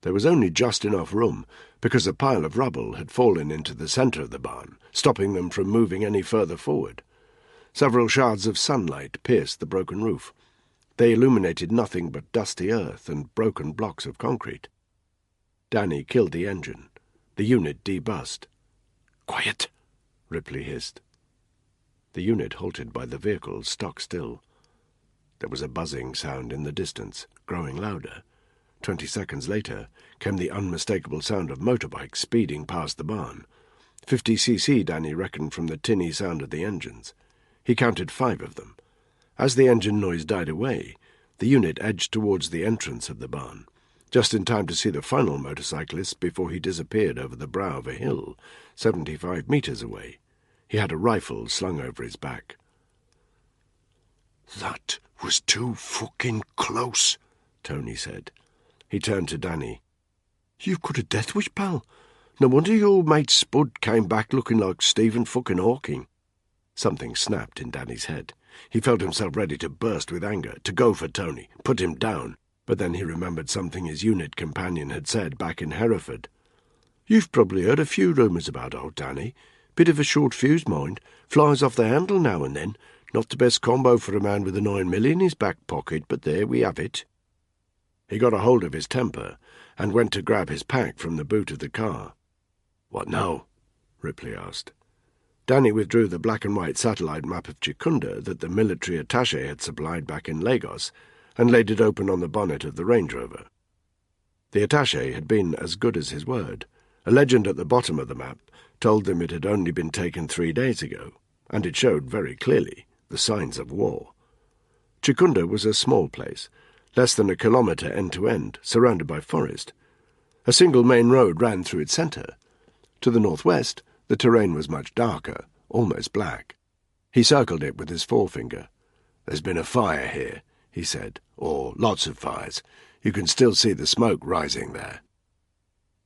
There was only just enough room, because a pile of rubble had fallen into the centre of the barn, stopping them from moving any further forward. Several shards of sunlight pierced the broken roof. They illuminated nothing but dusty earth and broken blocks of concrete. Danny killed the engine. The unit debussed. "Quiet," Ripley hissed. The unit halted by the vehicle, stock still. There was a buzzing sound in the distance, growing louder. 20 seconds later came the unmistakable sound of motorbikes speeding past the barn. 50cc, Danny reckoned from the tinny sound of the engines. He counted 5 of them. As the engine noise died away, the unit edged towards the entrance of the barn, just in time to see the final motorcyclist before he disappeared over the brow of a hill, 75 metres away. He had a rifle slung over his back. "That was too fucking close," Tony said. He turned to Danny. "You've got a death wish, pal. No wonder your mate Spud came back looking like Stephen fucking Hawking." Something snapped in Danny's head. He felt himself ready to burst with anger, to go for Tony, put him down, but then he remembered something his unit companion had said back in Hereford. "You've probably heard a few rumours about old Danny. Bit of a short fuse, mind. Flies off the handle now and then. Not the best combo for a man with a 9mm in his back pocket, but there we have it." He got a hold of his temper and went to grab his pack from the boot of the car. "What now?" Ripley asked. Danny withdrew the black-and-white satellite map of Chikunda that the military attaché had supplied back in Lagos and laid it open on the bonnet of the Range Rover. The attaché had been as good as his word. A legend at the bottom of the map told them it had only been taken 3 days ago, and it showed very clearly the signs of war. Chikunda was a small place, less than a kilometre end-to-end, surrounded by forest. A single main road ran through its centre. To the northwest, the terrain was much darker, almost black. He circled it with his forefinger. "There's been a fire here," he said, "or lots of fires. You can still see the smoke rising there."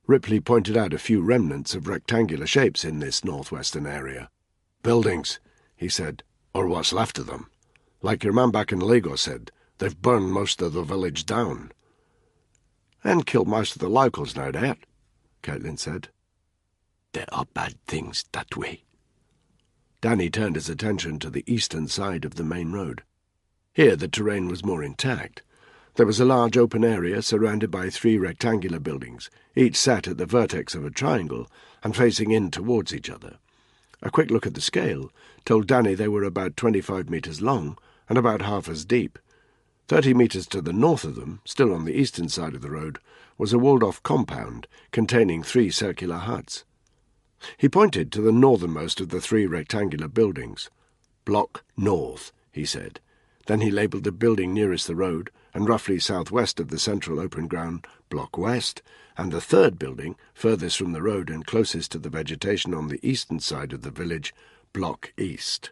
Ripley pointed out a few remnants of rectangular shapes in this northwestern area. "Buildings," he said, "or what's left of them. Like your man back in Lagos said, they've burned most of the village down." "And killed most of the locals, no doubt," Caitlin said. "There are bad things that way." Danny turned his attention to the eastern side of the main road. Here the terrain was more intact. There was a large open area surrounded by 3 rectangular buildings, each set at the vertex of a triangle and facing in towards each other. A quick look at the scale told Danny they were about 25 metres long and about half as deep. 30 metres to the north of them, still on the eastern side of the road, was a walled-off compound containing 3 circular huts. He pointed to the northernmost of the 3 rectangular buildings. "Block North," he said. Then he labelled the building nearest the road and roughly southwest of the central open ground, Block West, and the 3rd building, furthest from the road and closest to the vegetation on the eastern side of the village, Block East.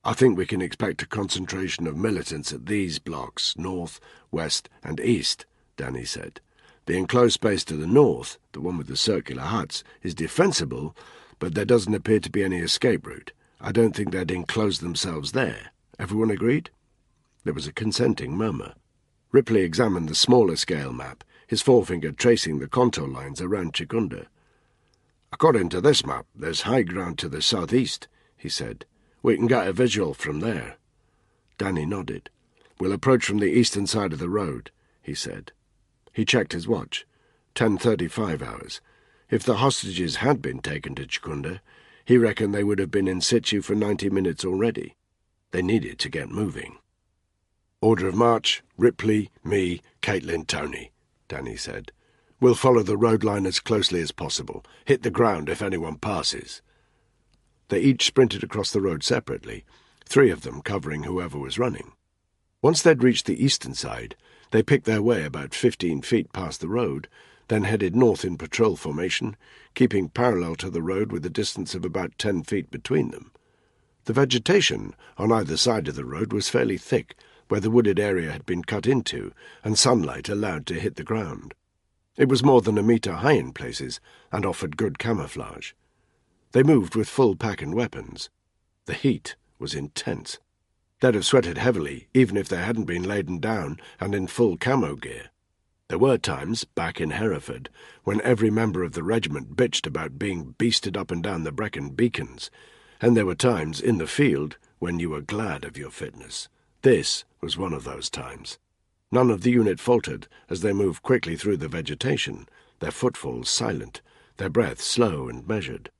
"I think we can expect a concentration of militants at these blocks, North, West, and East," Danny said. "The enclosed space to the north, the one with the circular huts, is defensible, but there doesn't appear to be any escape route. I don't think they'd enclose themselves there. Everyone agreed?" There was a consenting murmur. Ripley examined the smaller scale map, his forefinger tracing the contour lines around Chikunda. "According to this map, there's high ground to the southeast," he said. "We can get a visual from there." Danny nodded. "We'll approach from the eastern side of the road," he said. He checked his watch. 10:35 hours. If the hostages had been taken to Chikunda, he reckoned they would have been in situ for 90 minutes already. They needed to get moving. "Order of march, Ripley, me, Caitlin, Tony," Danny said. "We'll follow the road line as closely as possible. Hit the ground if anyone passes." They each sprinted across the road separately, 3 of them covering whoever was running. Once they'd reached the eastern side, they picked their way about 15 feet past the road, then headed north in patrol formation, keeping parallel to the road with a distance of about 10 feet between them. The vegetation on either side of the road was fairly thick, where the wooded area had been cut into and sunlight allowed to hit the ground. It was more than a metre high in places and offered good camouflage. They moved with full pack and weapons. The heat was intense. They'd have sweated heavily even if they hadn't been laden down and in full camo gear. There were times, back in Hereford, when every member of the regiment bitched about being beasted up and down the Brecon beacons, and there were times in the field when you were glad of your fitness. This was one of those times. None of the unit faltered as they moved quickly through the vegetation, their footfalls silent, their breath slow and measured.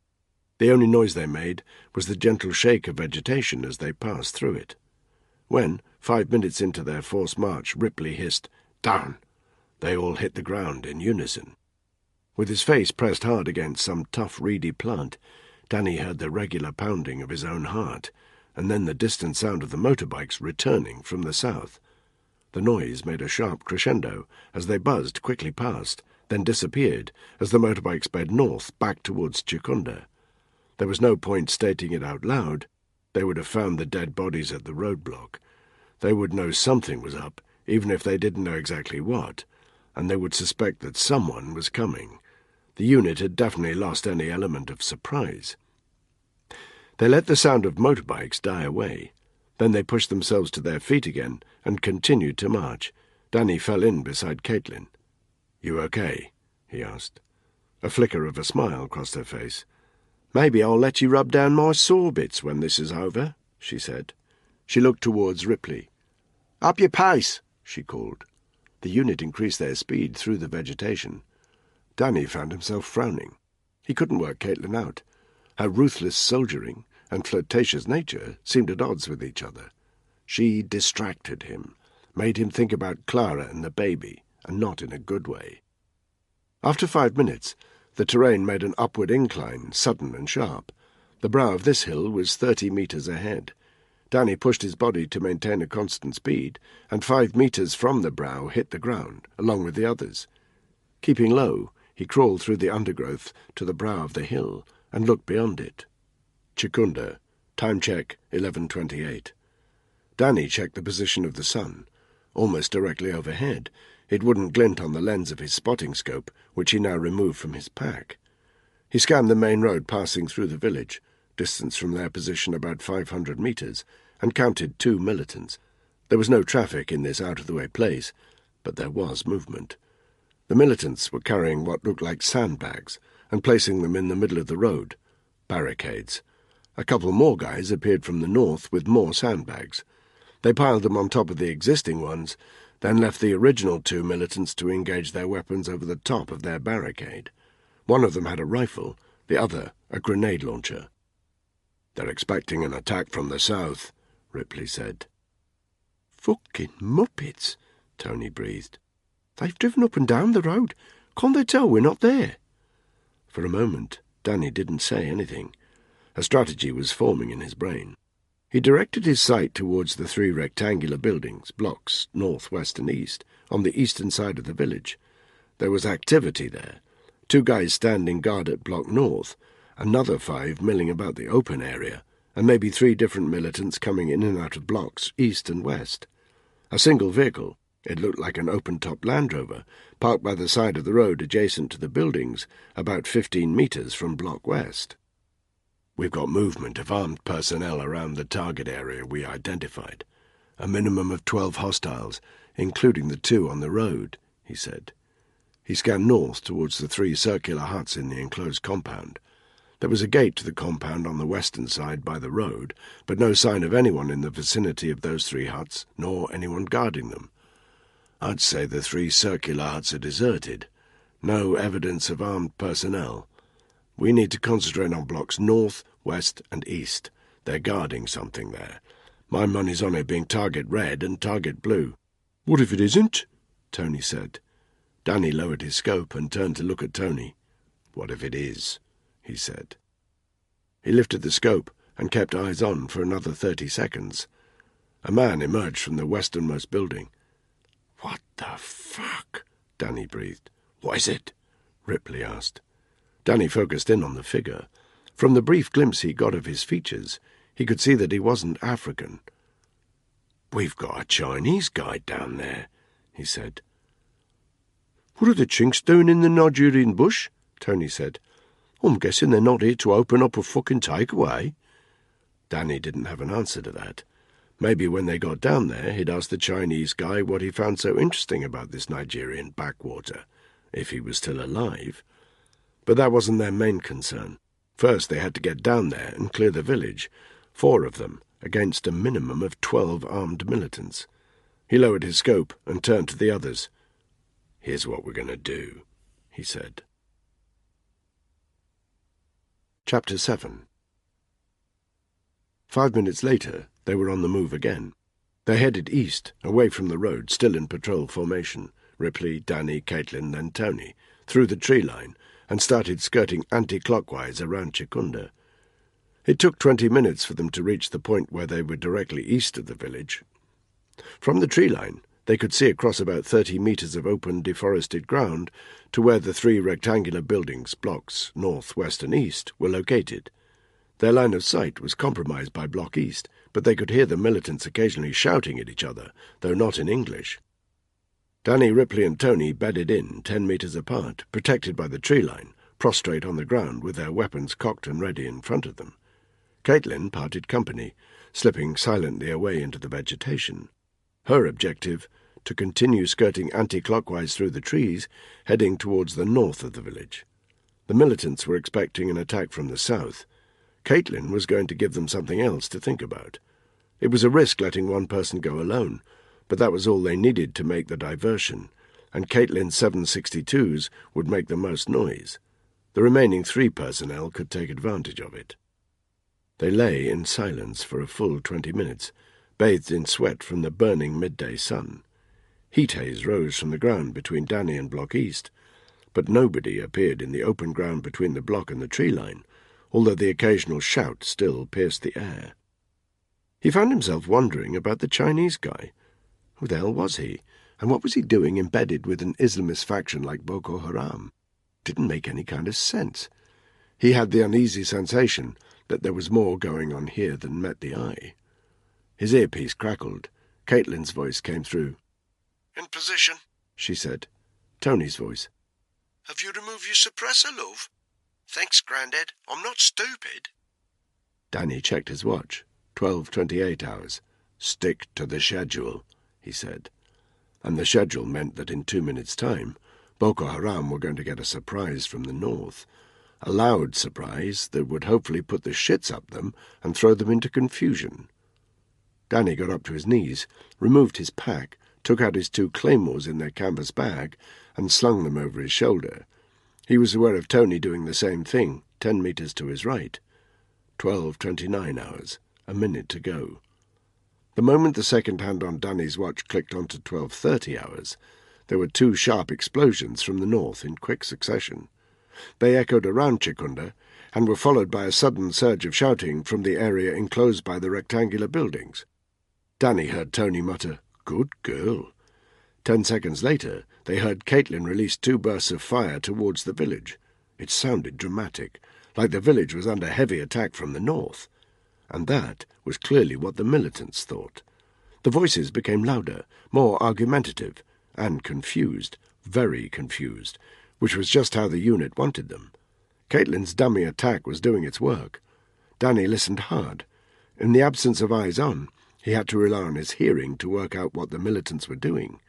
The only noise they made was the gentle shake of vegetation as they passed through it. When, 5 minutes into their forced march, Ripley hissed, "Down!" they all hit the ground in unison. With his face pressed hard against some tough, reedy plant, Danny heard the regular pounding of his own heart, and then the distant sound of the motorbikes returning from the south. The noise made a sharp crescendo as they buzzed quickly past, then disappeared as the motorbike sped north back towards Chikunda. There was no point stating it out loud. They would have found the dead bodies at the roadblock. They would know something was up, even if they didn't know exactly what, and they would suspect that someone was coming. The unit had definitely lost any element of surprise. They let the sound of motorbikes die away. Then they pushed themselves to their feet again and continued to march. Danny fell in beside Caitlin. "You okay?" he asked. A flicker of a smile crossed her face. "Maybe I'll let you rub down my sore bits when this is over," she said. She looked towards Ripley. "Up your pace," she called. The unit increased their speed through the vegetation. Danny found himself frowning. He couldn't work Caitlin out. Her ruthless soldiering and flirtatious nature seemed at odds with each other. She distracted him, made him think about Clara and the baby, and not in a good way. After 5 minutes, the terrain made an upward incline, sudden and sharp. The brow of this hill was 30 meters ahead. Danny pushed his body to maintain a constant speed, and 5 meters from the brow hit the ground, along with the others. Keeping low, he crawled through the undergrowth to the brow of the hill and looked beyond it. Chikunda. Time check, 11:28. Danny checked the position of the sun. Almost directly overhead, it wouldn't glint on the lens of his spotting scope, which he now removed from his pack. He scanned the main road passing through the village, distance from their position about 500 meters, and counted 2 militants. There was no traffic in this out-of-the-way place, but there was movement. The militants were carrying what looked like sandbags and placing them in the middle of the road, barricades. A couple more guys appeared from the north with more sandbags. They piled them on top of the existing ones, then left the original 2 militants to engage their weapons over the top of their barricade. One of them had a rifle, the other a grenade launcher. "They're expecting an attack from the south," Ripley said. "Fucking muppets," Tony breathed. "They've driven up and down the road. Can't they tell we're not there?" For a moment, Danny didn't say anything. A strategy was forming in his brain. He directed his sight towards the 3 rectangular buildings, blocks, north, west, and east, on the eastern side of the village. There was activity there. 2 guys standing guard at block north, another 5 milling about the open area, and maybe 3 different militants coming in and out of blocks, east and west. A single vehicle, it looked like an open-top Land Rover, parked by the side of the road adjacent to the buildings, about 15 meters from block west. "We've got movement of armed personnel around the target area we identified. A minimum of 12 hostiles, including the 2 on the road," he said. He scanned north towards the 3 circular huts in the enclosed compound. There was a gate to the compound on the western side by the road, but no sign of anyone in the vicinity of those 3 huts, nor anyone guarding them. "I'd say the 3 circular huts are deserted. No evidence of armed personnel. We need to concentrate on blocks north, west, and east. They're guarding something there. My money's on it being target red and target blue." "What if it isn't?" Tony said. Danny lowered his scope and turned to look at Tony. "What if it is?" he said. He lifted the scope and kept eyes on for another 30 seconds. A man emerged from the westernmost building. "What the fuck?" Danny breathed. "What is it?" Ripley asked. Danny focused in on the figure. From the brief glimpse he got of his features, he could see that he wasn't African. "We've got a Chinese guy down there," he said. "What are the Chinks doing in the Nigerian bush?" Tony said. "I'm guessing they're not here to open up a fucking takeaway." Danny didn't have an answer to that, Maybe when they got down there, he'd ask the Chinese guy what he found so interesting about this Nigerian backwater, if he was still alive. But that wasn't their main concern. First, they had to get down there and clear the village, 4 of them, against a minimum of 12 armed militants. He lowered his scope and turned to the others. "Here's what we're going to do," he said. Chapter 7. 5 minutes later, they were on the move again. They headed east, away from the road, still in patrol formation, Ripley, Danny, Caitlin, then Tony, through the tree line, and started skirting anti-clockwise around Chikunda. It took 20 minutes for them to reach the point where they were directly east of the village. From the tree line, they could see across about 30 metres of open, deforested ground to where the 3 rectangular buildings, blocks, north, west and east, were located. Their line of sight was compromised by Block East, but they could hear the militants occasionally shouting at each other, though not in English. Danny, Ripley and Tony bedded in 10 metres apart, protected by the tree line, prostrate on the ground with their weapons cocked and ready in front of them. Caitlin parted company, slipping silently away into the vegetation. Her objective, to continue skirting anti-clockwise through the trees, heading towards the north of the village. The militants were expecting an attack from the south. Caitlin was going to give them something else to think about. It was a risk letting one person go alone, but that was all they needed to make the diversion, and Caitlin's 762s would make the most noise. The remaining 3 personnel could take advantage of it. They lay in silence for a full 20 minutes, bathed in sweat from the burning midday sun. Heat haze rose from the ground between Danny and Block East, but nobody appeared in the open ground between the block and the tree line, although the occasional shout still pierced the air. He found himself wondering about the Chinese guy. Who the hell was he, and what was he doing embedded with an Islamist faction like Boko Haram? Didn't make any kind of sense. He had the uneasy sensation that there was more going on here than met the eye. His earpiece crackled. Caitlin's voice came through. "In position," she said. Tony's voice. "Have you removed your suppressor, love?" "Thanks, Grandad. I'm not stupid." Danny checked his watch. 12:28 hours. "Stick to the schedule," he said. And the schedule meant that in 2 minutes' time, Boko Haram were going to get a surprise from the north. A loud surprise that would hopefully put the shits up them and throw them into confusion. Danny got up to his knees, removed his pack, took out his 2 claymores in their canvas bag, and slung them over his shoulder. He was aware of Tony doing the same thing, 10 metres to his right. 12:29 hours, a minute to go. The moment the second hand on Danny's watch clicked onto 12:30 hours, there were 2 sharp explosions from the north in quick succession. They echoed around Chikunda and were followed by a sudden surge of shouting from the area enclosed by the rectangular buildings. Danny heard Tony mutter, "Good girl." 10 seconds later, they heard Caitlin release 2 bursts of fire towards the village. It sounded dramatic, like the village was under heavy attack from the north. And that was clearly what the militants thought. The voices became louder, more argumentative, and confused, very confused, which was just how the unit wanted them. Caitlin's dummy attack was doing its work. Danny listened hard. In the absence of eyes on, he had to rely on his hearing to work out what the militants were doing.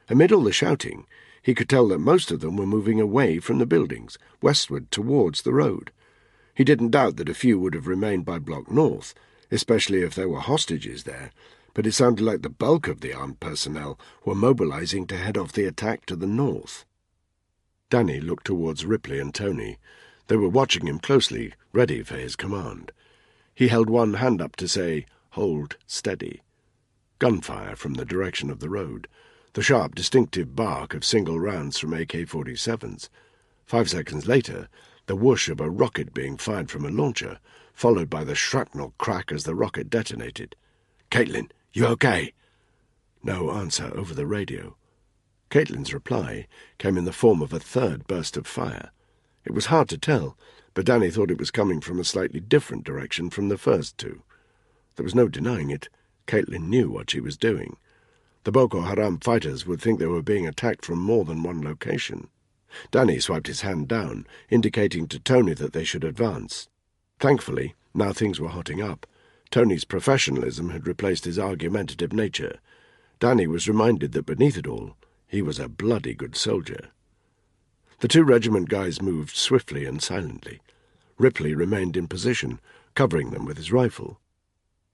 Amid all the shouting, he could tell that most of them were moving away from the buildings, westward towards the road. He didn't doubt that a few would have remained by Block North, especially if there were hostages there, but it sounded like the bulk of the armed personnel were mobilizing to head off the attack to the north. Danny looked towards Ripley and Tony. They were watching him closely, ready for his command. He held one hand up to say, "Hold steady." Gunfire from the direction of the road, the sharp, distinctive bark of single rounds from AK-47s. 5 seconds later, the whoosh of a rocket being fired from a launcher, followed by the shrapnel crack as the rocket detonated. "Caitlin, you okay?" No answer over the radio. Caitlin's reply came in the form of a 3rd burst of fire. It was hard to tell, but Danny thought it was coming from a slightly different direction from the first 2. There was no denying it. Caitlin knew what she was doing. The Boko Haram fighters would think they were being attacked from more than one location. Danny swiped his hand down, indicating to Tony that they should advance. Thankfully, now things were hotting up. Tony's professionalism had replaced his argumentative nature. Danny was reminded that beneath it all, he was a bloody good soldier. The two regiment guys moved swiftly and silently. Ripley remained in position, covering them with his rifle.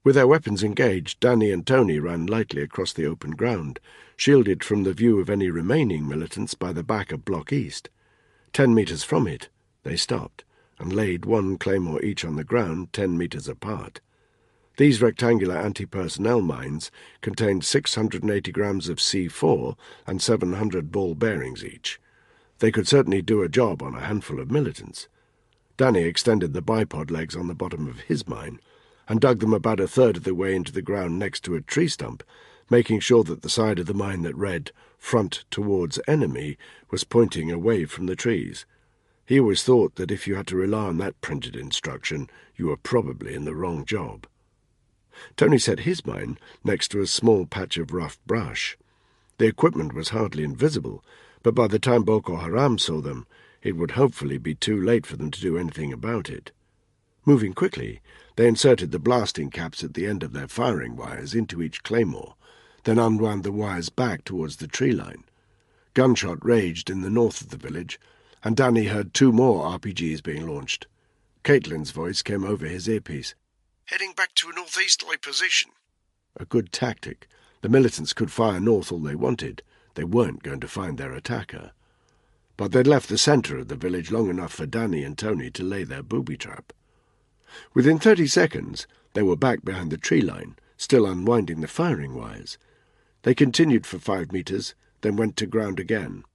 With their weapons engaged, Danny and Tony ran lightly across the open ground, shielded from the view of any remaining militants by the back of Block East. 10 metres from it, they stopped and laid one claymore each on the ground 10 metres apart. These rectangular anti-personnel mines contained 680 grams of C4 and 700 ball bearings each. They could certainly do a job on a handful of militants. Danny extended the bipod legs on the bottom of his mine and dug them about a third of the way into the ground next to a tree stump, making sure that the side of the mine that read "Front towards enemy" was pointing away from the trees. He always thought that if you had to rely on that printed instruction, you were probably in the wrong job. Tony set his mine next to a small patch of rough brush. The equipment was hardly invisible, but by the time Boko Haram saw them, it would hopefully be too late for them to do anything about it. Moving quickly, they inserted the blasting caps at the end of their firing wires into each claymore, then unwound the wires back towards the tree line. Gunshot raged in the north of the village, and Danny heard 2 more RPGs being launched. Caitlin's voice came over his earpiece. Heading back to a northeasterly position. A good tactic. The militants could fire north all they wanted. They weren't going to find their attacker. But they'd left the centre of the village long enough for Danny and Tony to lay their booby trap. Within 30 seconds, they were back behind the tree line, still unwinding the firing wires. They continued for 5 metres, then went to ground again.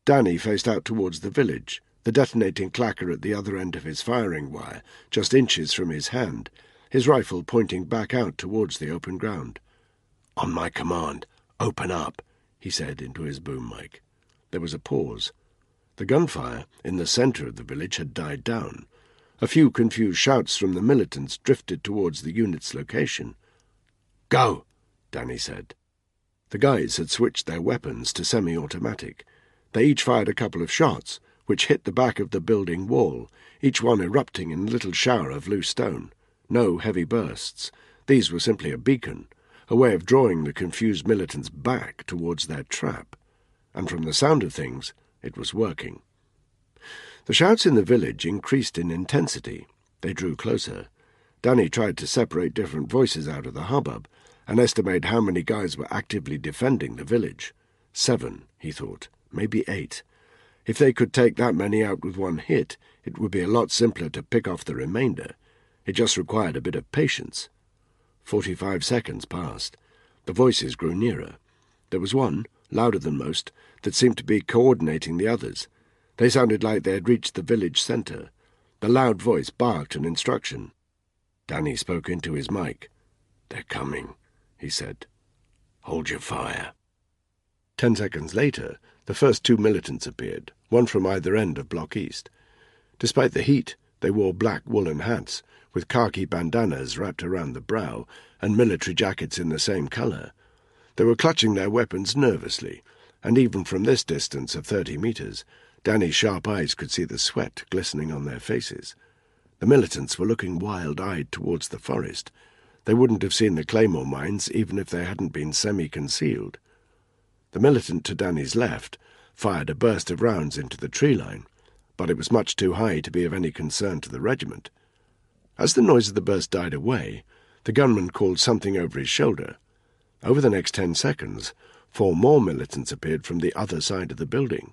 Danny faced out towards the village, the detonating clacker at the other end of his firing wire, just inches from his hand, his rifle pointing back out towards the open ground. "On my command, open up," he said into his boom mic. There was a pause. The gunfire in the centre of the village had died down. A few confused shouts from the militants drifted towards the unit's location. "Go," Danny said. The guys had switched their weapons to semi-automatic. They each fired a couple of shots, which hit the back of the building wall, each one erupting in a little shower of loose stone. No heavy bursts. These were simply a beacon, a way of drawing the confused militants back towards their trap. And from the sound of things, it was working. The shouts in the village increased in intensity. They drew closer. Danny tried to separate different voices out of the hubbub and estimate how many guys were actively defending the village. 7, he thought, maybe 8. If they could take that many out with one hit, it would be a lot simpler to pick off the remainder. It just required a bit of patience. 45 seconds passed. The voices grew nearer. There was one, louder than most, that seemed to be coordinating the others. They sounded like they had reached the village centre. The loud voice barked an instruction. Danny spoke into his mic. "They're coming," he said. "Hold your fire." 10 seconds later, the first 2 militants appeared, one from either end of Block East. Despite the heat, they wore black woolen hats, with khaki bandanas wrapped around the brow, and military jackets in the same colour. They were clutching their weapons nervously, and even from this distance of 30 metres, Danny's sharp eyes could see the sweat glistening on their faces. The militants were looking wild-eyed towards the forest. They wouldn't have seen the claymore mines even if they hadn't been semi-concealed. The militant to Danny's left fired a burst of rounds into the tree line, but it was much too high to be of any concern to the regiment. As the noise of the burst died away, the gunman called something over his shoulder. Over the next 10 seconds, 4 more militants appeared from the other side of the building.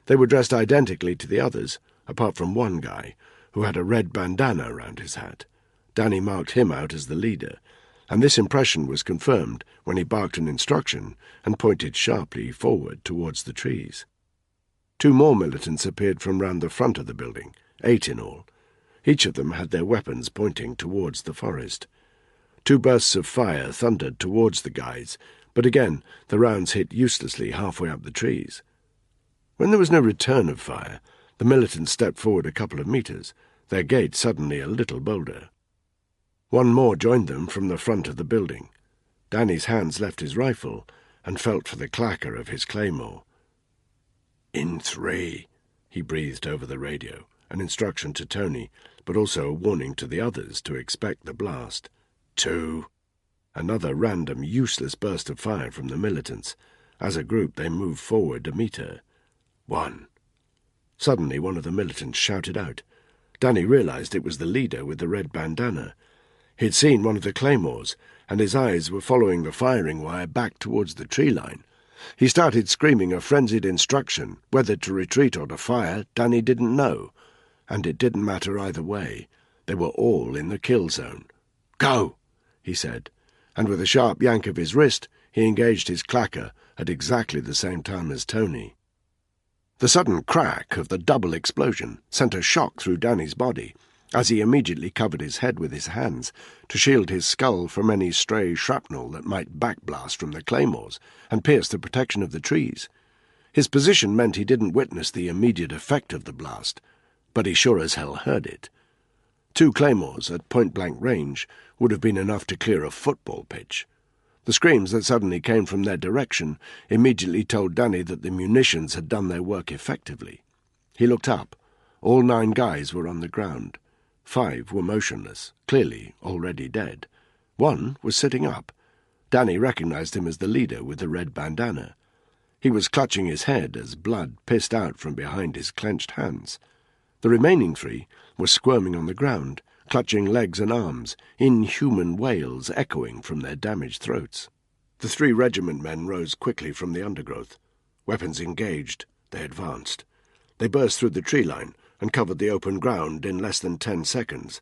They were dressed identically to the others, apart from one guy, who had a red bandana around his hat. Danny marked him out as the leader, and this impression was confirmed when he barked an instruction and pointed sharply forward towards the trees. 2 more militants appeared from round the front of the building, 8 in all. Each of them had their weapons pointing towards the forest. 2 bursts of fire thundered towards the guys, but again the rounds hit uselessly halfway up the trees. When there was no return of fire, the militants stepped forward a couple of metres, their gait suddenly a little bolder. 1 more joined them from the front of the building. Danny's hands left his rifle and felt for the clacker of his claymore. "In 3, he breathed over the radio, an instruction to Tony, but also a warning to the others to expect the blast. 2. Another random, useless burst of fire from the militants. As a group, they moved forward a meter. 1. Suddenly, one of the militants shouted out. Danny realized it was the leader with the red bandana. He'd seen one of the claymores, and his eyes were following the firing wire back towards the tree line. He started screaming a frenzied instruction. Whether to retreat or to fire, Danny didn't know. And it didn't matter either way. They were all in the kill zone. "Go!" he said, and with a sharp yank of his wrist, he engaged his clacker at exactly the same time as Tony. The sudden crack of the double explosion sent a shock through Danny's body, as he immediately covered his head with his hands to shield his skull from any stray shrapnel that might backblast from the claymores and pierce the protection of the trees. His position meant he didn't witness the immediate effect of the blast, but he sure as hell heard it. 2 claymores at point-blank range would have been enough to clear a football pitch. The screams that suddenly came from their direction immediately told Danny that the munitions had done their work effectively. He looked up. All 9 guys were on the ground. 5 were motionless, clearly already dead. 1 was sitting up. Danny recognized him as the leader with the red bandana. He was clutching his head as blood pissed out from behind his clenched hands. The remaining 3 were squirming on the ground, clutching legs and arms, inhuman wails echoing from their damaged throats. The 3 regiment men rose quickly from the undergrowth. Weapons engaged, they advanced. They burst through the tree line and covered the open ground in less than 10 seconds.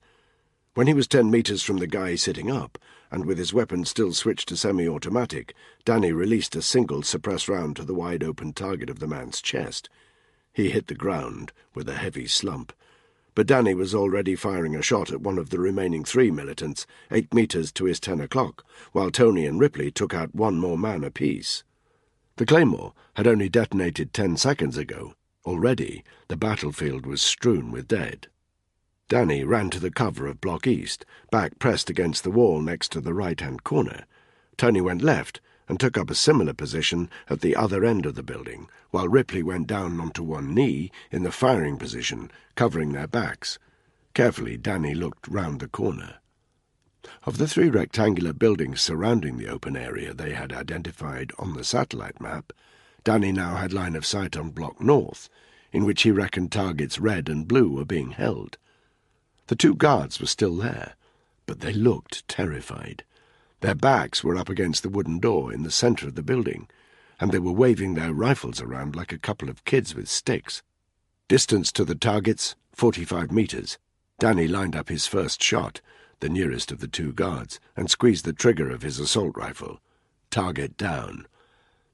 When he was 10 meters from the guy sitting up, and with his weapon still switched to semi-automatic, Danny released a single suppressed round to the wide-open target of the man's chest. He hit the ground with a heavy slump, but Danny was already firing a shot at one of the remaining 3 militants, 8 meters to his 10 o'clock, while Tony and Ripley took out 1 more man apiece. The claymore had only detonated 10 seconds ago. Already, the battlefield was strewn with dead. Danny ran to the cover of Block East, back pressed against the wall next to the right-hand corner. Tony went left and took up a similar position at the other end of the building, while Ripley went down onto one knee in the firing position, covering their backs. Carefully, Danny looked round the corner. Of the 3 rectangular buildings surrounding the open area they had identified on the satellite map, Danny now had line of sight on Block North, in which he reckoned targets red and blue were being held. The 2 guards were still there, but they looked terrified. Their backs were up against the wooden door in the centre of the building, and they were waving their rifles around like a couple of kids with sticks. Distance to the targets, 45 meters. Danny lined up his first shot, the nearest of the 2 guards, and squeezed the trigger of his assault rifle. Target down.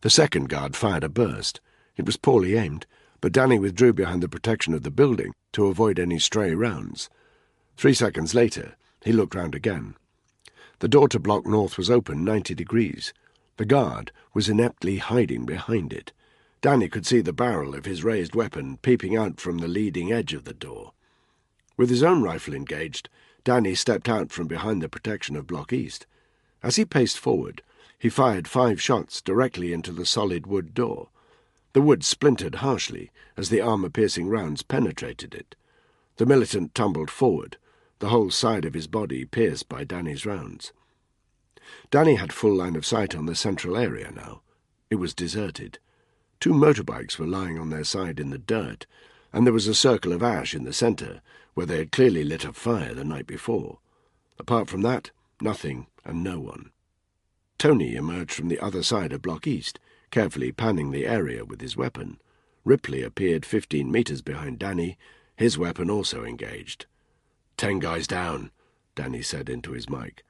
The second guard fired a burst. It was poorly aimed, but Danny withdrew behind the protection of the building to avoid any stray rounds. 3 seconds later, he looked round again. The door to Block North was open 90 degrees. The guard was ineptly hiding behind it. Danny could see the barrel of his raised weapon peeping out from the leading edge of the door. With his own rifle engaged, Danny stepped out from behind the protection of Block East. As he paced forward, he fired 5 shots directly into the solid wood door. The wood splintered harshly as the armor-piercing rounds penetrated it. The militant tumbled forward, the whole side of his body pierced by Danny's rounds. Danny had full line of sight on the central area now. It was deserted. 2 motorbikes were lying on their side in the dirt, and there was a circle of ash in the centre, where they had clearly lit a fire the night before. Apart from that, nothing and no one. Tony emerged from the other side of Block East, carefully panning the area with his weapon. Ripley appeared 15 meters behind Danny, his weapon also engaged. 10 guys down, Danny said into his mic.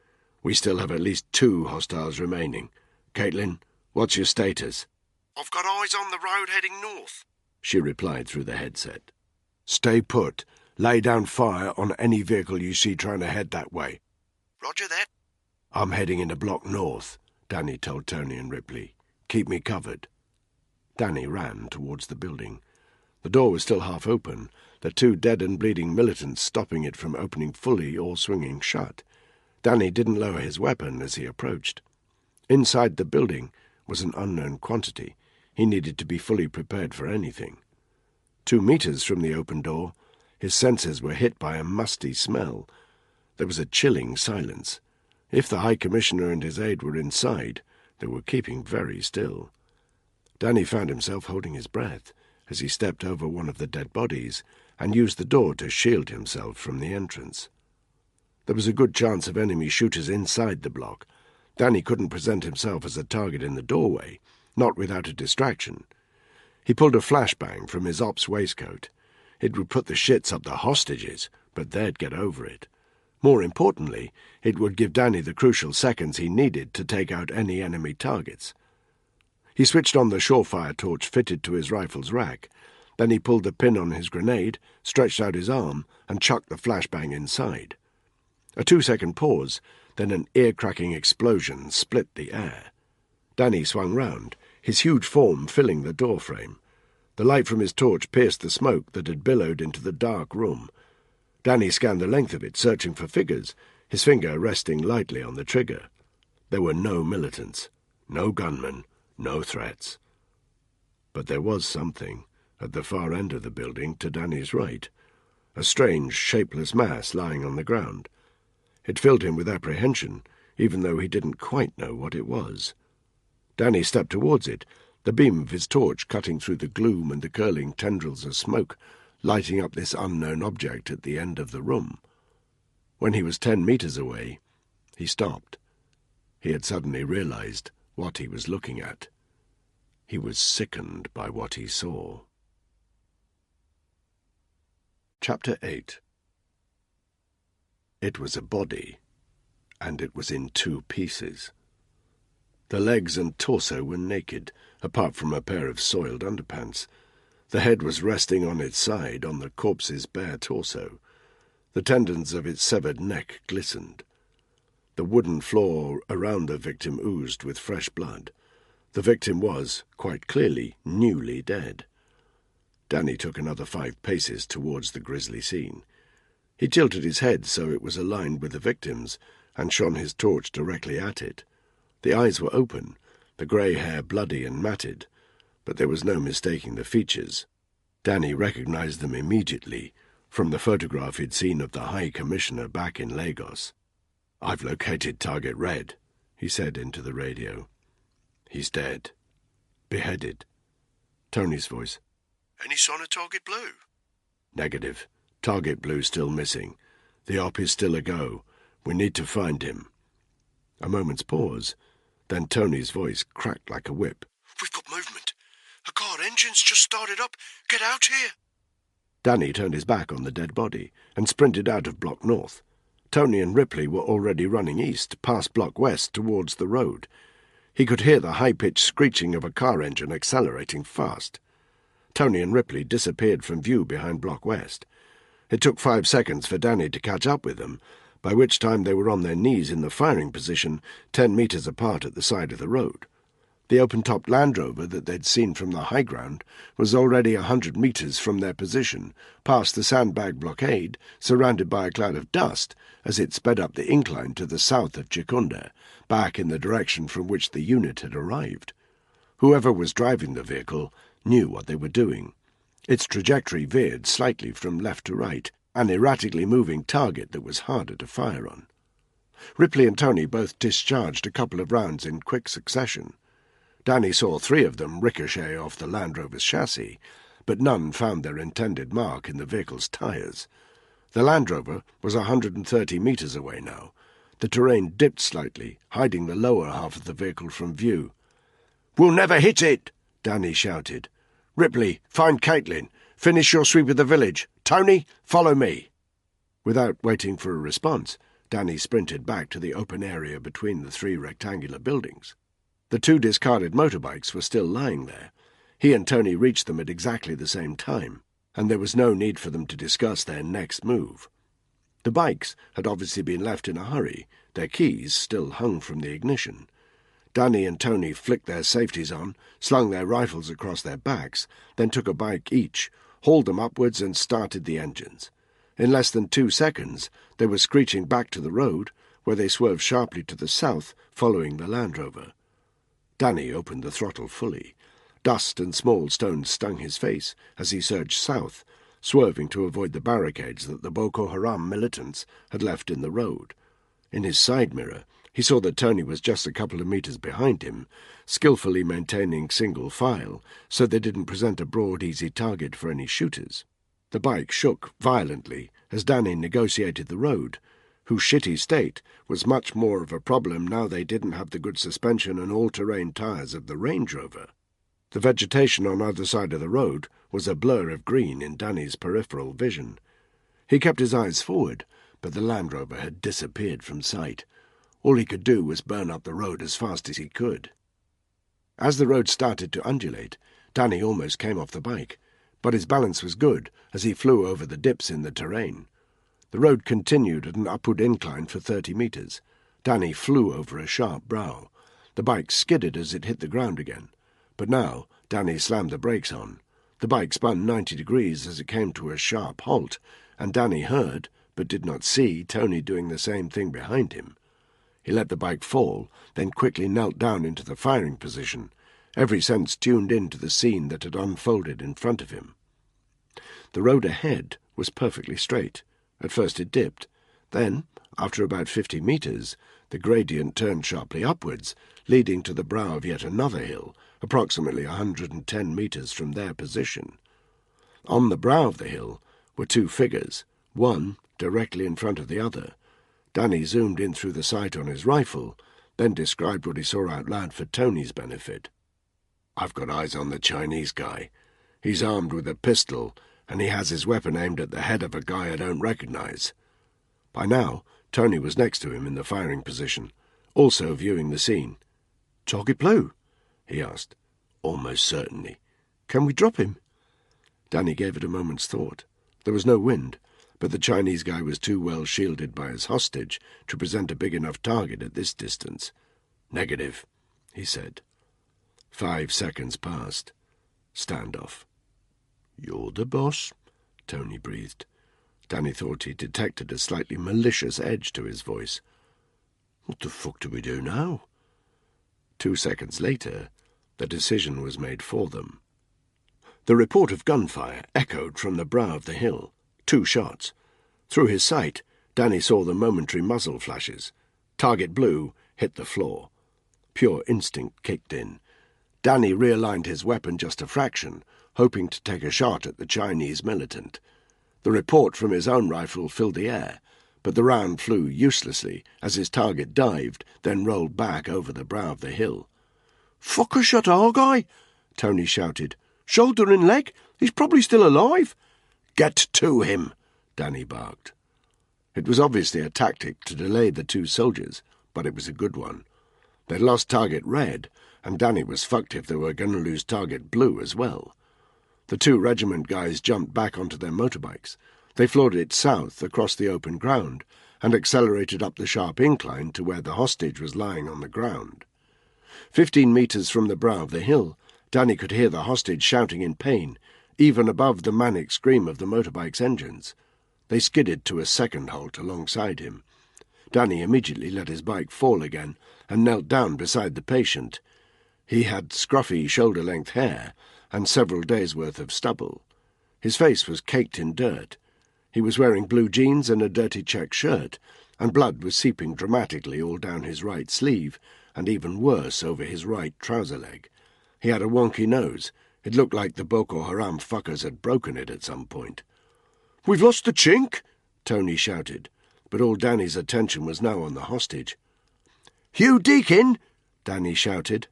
We still have at least 2 hostiles remaining. Caitlin, what's your status? I've got eyes on the road heading north, she replied through the headset. Stay put. Lay down fire on any vehicle you see trying to head that way. Roger that. I'm heading into Block North, Danny told Tony and Ripley. Keep me covered. Danny ran towards the building. The door was still half open, the 2 dead and bleeding militants stopping it from opening fully or swinging shut. Danny didn't lower his weapon as he approached. Inside the building was an unknown quantity. He needed to be fully prepared for anything. 2 meters from the open door, his senses were hit by a musty smell. There was a chilling silence. If the High Commissioner and his aide were inside, they were keeping very still. Danny found himself holding his breath as he stepped over one of the dead bodies and used the door to shield himself from the entrance. There was a good chance of enemy shooters inside the block. Danny couldn't present himself as a target in the doorway, not without a distraction. He pulled a flashbang from his ops waistcoat. It would put the shits up the hostages, but they'd get over it. More importantly, it would give Danny the crucial seconds he needed to take out any enemy targets. He switched on the surefire torch fitted to his rifle's rack. Then he pulled the pin on his grenade, stretched out his arm, and chucked the flashbang inside. A 2-second pause, then an ear-cracking explosion split the air. Danny swung round, his huge form filling the doorframe. The light from his torch pierced the smoke that had billowed into the dark room. Danny scanned the length of it, searching for figures, his finger resting lightly on the trigger. There were no militants, no gunmen, no threats. But there was something, at the far end of the building to Danny's right, a strange, shapeless mass lying on the ground. It filled him with apprehension, even though he didn't quite know what it was. Danny stepped towards it, the beam of his torch cutting through the gloom and the curling tendrils of smoke, lighting up this unknown object at the end of the room. When he was 10 meters away, he stopped. He had suddenly realized what he was looking at. He was sickened by what he saw. Chapter 8. It was a body, and it was in 2 pieces. The legs and torso were naked, apart from a pair of soiled underpants. The head was resting on its side on the corpse's bare torso. The tendons of its severed neck glistened. The wooden floor around the victim oozed with fresh blood. The victim was, quite clearly, newly dead. Danny took another 5 paces towards the grisly scene. He tilted his head so it was aligned with the victim's and shone his torch directly at it. The eyes were open, the grey hair bloody and matted, but there was no mistaking the features. Danny recognized them immediately from the photograph he'd seen of the High Commissioner back in Lagos. "I've located Target Red," he said into the radio. "He's dead. Beheaded." Tony's voice. "Any sign of Target Blue?" "Negative. Target Blue's still missing. The op is still a go. We need to find him." A moment's pause. Then Tony's voice cracked like a whip. "We've got movement. A car engine's just started up. Get out here." Danny turned his back on the dead body and sprinted out of Block North. Tony and Ripley were already running east, past Block West, towards the road. He could hear the high-pitched screeching of a car engine accelerating fast. Tony and Ripley disappeared from view behind Block West. It took 5 seconds for Danny to catch up with them, by which time they were on their knees in the firing position 10 meters apart at the side of the road. The open-topped Land Rover that they'd seen from the high ground was already 100 meters from their position, past the sandbag blockade, surrounded by a cloud of dust, as it sped up the incline to the south of Chikunda, back in the direction from which the unit had arrived. Whoever was driving the vehicle knew what they were doing. Its trajectory veered slightly from left to right, an erratically moving target that was harder to fire on. Ripley and Tony both discharged a couple of rounds in quick succession. Danny saw 3 of them ricochet off the Land Rover's chassis, but none found their intended mark in the vehicle's tires. The Land Rover was 130 meters away now. The terrain dipped slightly, hiding the lower half of the vehicle from view. "We'll never hit it!" Danny shouted. "Ripley, find Caitlin. Finish your sweep of the village. Tony, follow me." Without waiting for a response, Danny sprinted back to the open area between the 3 rectangular buildings. The 2 discarded motorbikes were still lying there. He and Tony reached them at exactly the same time, and there was no need for them to discuss their next move. The bikes had obviously been left in a hurry, their keys still hung from the ignition. Danny and Tony flicked their safeties on, slung their rifles across their backs, then took a bike each, hauled them upwards and started the engines. In less than 2 seconds, they were screeching back to the road, where they swerved sharply to the south, following the Land Rover. Danny opened the throttle fully. Dust and small stones stung his face as he surged south, swerving to avoid the barricades that the Boko Haram militants had left in the road. In his side mirror, he saw that Tony was just a couple of metres behind him, skillfully maintaining single file so they didn't present a broad, easy target for any shooters. The bike shook violently as Danny negotiated the road, whose shitty state was much more of a problem now they didn't have the good suspension and all-terrain tyres of the Range Rover. The vegetation on either side of the road was a blur of green in Danny's peripheral vision. He kept his eyes forward, but the Land Rover had disappeared from sight. All he could do was burn up the road as fast as he could. As the road started to undulate, Danny almost came off the bike, but his balance was good as he flew over the dips in the terrain. The road continued at an upward incline for 30 metres. Danny flew over a sharp brow. The bike skidded as it hit the ground again, but now Danny slammed the brakes on. The bike spun 90 degrees as it came to a sharp halt, and Danny heard, but did not see, Tony doing the same thing behind him. He let the bike fall, then quickly knelt down into the firing position, every sense tuned in to the scene that had unfolded in front of him. The road ahead was perfectly straight. At first it dipped. Then, after about 50 metres, the gradient turned sharply upwards, leading to the brow of yet another hill, approximately 110 metres from their position. On the brow of the hill were two figures, one directly in front of the other. Danny zoomed in through the sight on his rifle, then described what he saw out loud for Tony's benefit. "I've got eyes on the Chinese guy. He's armed with a pistol, and he has his weapon aimed at the head of a guy I don't recognize." By now, Tony was next to him in the firing position, also viewing the scene. "Target blue?" he asked. "Almost certainly. Can we drop him?" Danny gave it a moment's thought. There was no wind, but the Chinese guy was too well shielded by his hostage to present a big enough target at this distance. "Negative," he said. 5 seconds passed. Standoff. "You're the boss," Tony breathed. Danny thought he detected a slightly malicious edge to his voice. "What the fuck do we do now?" 2 seconds later, the decision was made for them. The report of gunfire echoed from the brow of the hill. 2 shots. Through his sight, Danny saw the momentary muzzle flashes. Target blue hit the floor. Pure instinct kicked in. Danny realigned his weapon just a fraction, hoping to take a shot at the Chinese militant. The report from his own rifle filled the air, but the round flew uselessly as his target dived, then rolled back over the brow of the hill. "Fucker shot our guy!" Tony shouted. "Shoulder and leg! He's probably still alive!" "Get to him!" Danny barked. It was obviously a tactic to delay the 2 soldiers, but it was a good one. They'd lost target red, and Danny was fucked if they were going to lose target blue as well. The 2 regiment guys jumped back onto their motorbikes. They floored it south across the open ground and accelerated up the sharp incline to where the hostage was lying on the ground. 15 metres from the brow of the hill, Danny could hear the hostage shouting in pain, even above the manic scream of the motorbike's engines. They skidded to a second halt alongside him. Danny immediately let his bike fall again and knelt down beside the patient. He had scruffy shoulder-length hair and several days' worth of stubble. His face was caked in dirt. He was wearing blue jeans and a dirty check shirt, and blood was seeping dramatically all down his right sleeve, and even worse over his right trouser leg. He had a wonky nose. It looked like the Boko Haram fuckers had broken it at some point. "We've lost the chink!" Tony shouted, but all Danny's attention was now on the hostage. "Hugh Deakin!" Danny shouted.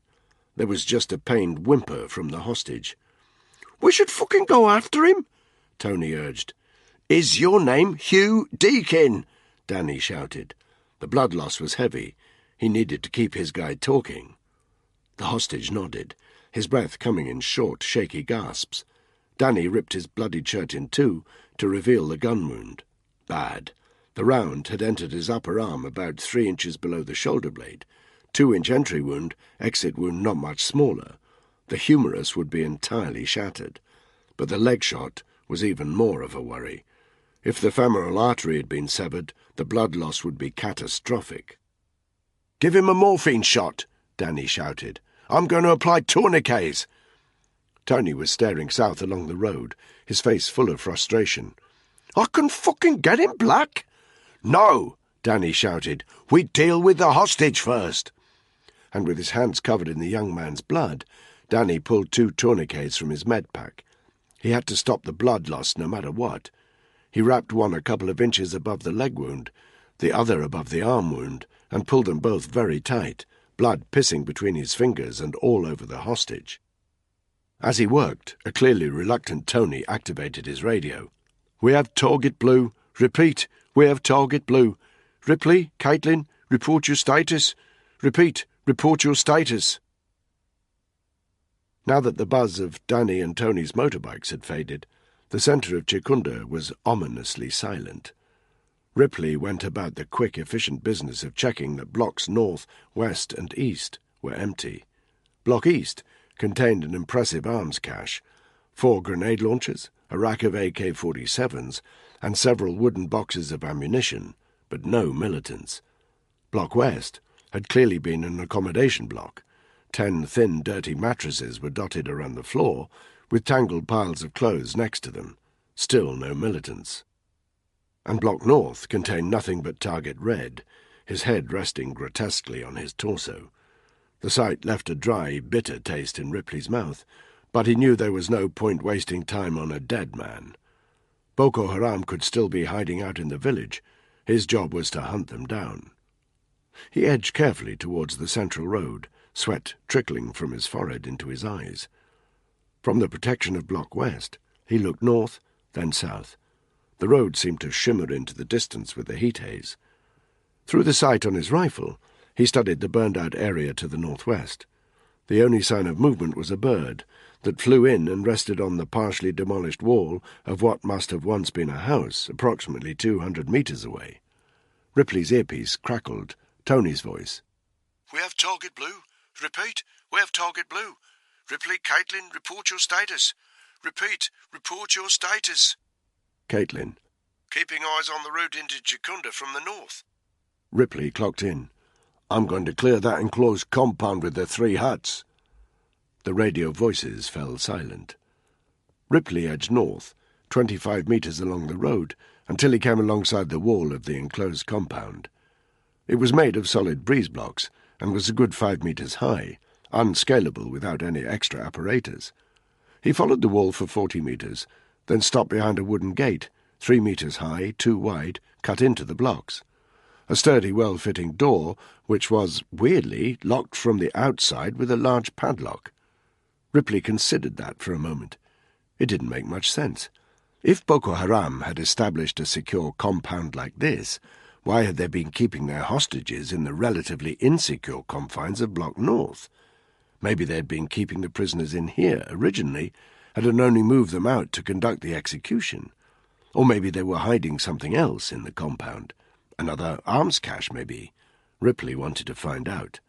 There was just a pained whimper from the hostage. "We should fucking go after him," Tony urged. "Is your name Hugh Deakin?" Danny shouted. The blood loss was heavy. He needed to keep his guy talking. The hostage nodded, his breath coming in short, shaky gasps. Danny ripped his bloodied shirt in two to reveal the gun wound. Bad. The round had entered his upper arm about 3 inches below the shoulder blade. 2-inch entry wound, exit wound not much smaller. The humerus would be entirely shattered. But the leg shot was even more of a worry. If the femoral artery had been severed, the blood loss would be catastrophic. "Give him a morphine shot," Danny shouted. "I'm going to apply tourniquets." Tony was staring south along the road, his face full of frustration. "I can fucking get him, Black." "No!" Danny shouted, "We deal with the hostage first!" And with his hands covered in the young man's blood, Danny pulled 2 tourniquets from his med pack. He had to stop the blood loss no matter what. He wrapped one a couple of inches above the leg wound, the other above the arm wound, and pulled them both very tight, blood pissing between his fingers and all over the hostage. As he worked, a clearly reluctant Tony activated his radio. "We have target blue. Repeat, we have target blue. Ripley, Caitlin, report your status. Repeat, report your status." Now that the buzz of Danny and Tony's motorbikes had faded, the centre of Chikunda was ominously silent. Ripley went about the quick, efficient business of checking that blocks north, west, and east were empty. Block east contained an impressive arms cache, 4 grenade launchers, a rack of AK-47s, and several wooden boxes of ammunition, but no militants. Block west had clearly been an accommodation block. 10 thin, dirty mattresses were dotted around the floor, with tangled piles of clothes next to them. Still no militants. And Block North contained nothing but Target Red, his head resting grotesquely on his torso. The sight left a dry, bitter taste in Ripley's mouth, but he knew there was no point wasting time on a dead man. Boko Haram could still be hiding out in the village. His job was to hunt them down. He edged carefully towards the central road, sweat trickling from his forehead into his eyes. From the protection of Block West, he looked north, then south. The road seemed to shimmer into the distance with the heat haze. Through the sight on his rifle, he studied the burned-out area to the northwest. The only sign of movement was a bird that flew in and rested on the partially demolished wall of what must have once been a house, approximately 200 meters away. Ripley's earpiece crackled. Tony's voice. "We have target blue. Repeat, we have target blue. Ripley, Caitlin, report your status. Repeat, report your status." Caitlin. "Keeping eyes on the route into Chikunda from the north." Ripley clocked in. "I'm going to clear that enclosed compound with the 3 huts." The radio voices fell silent. Ripley edged north, 25 meters along the road, until he came alongside the wall of the enclosed compound. It was made of solid breeze blocks and was a good 5 meters high, unscalable without any extra apparatus. He followed the wall for 40 meters, then stopped behind a wooden gate, 3 meters high, 2 wide, cut into the blocks. A sturdy, well-fitting door, which was, weirdly, locked from the outside with a large padlock. Ripley considered that for a moment. It didn't make much sense. If Boko Haram had established a secure compound like this, why had they been keeping their hostages in the relatively insecure confines of Block North? Maybe they had been keeping the prisoners in here originally, and had only moved them out to conduct the execution. Or maybe they were hiding something else in the compound. Another arms cache, maybe. Ripley wanted to find out.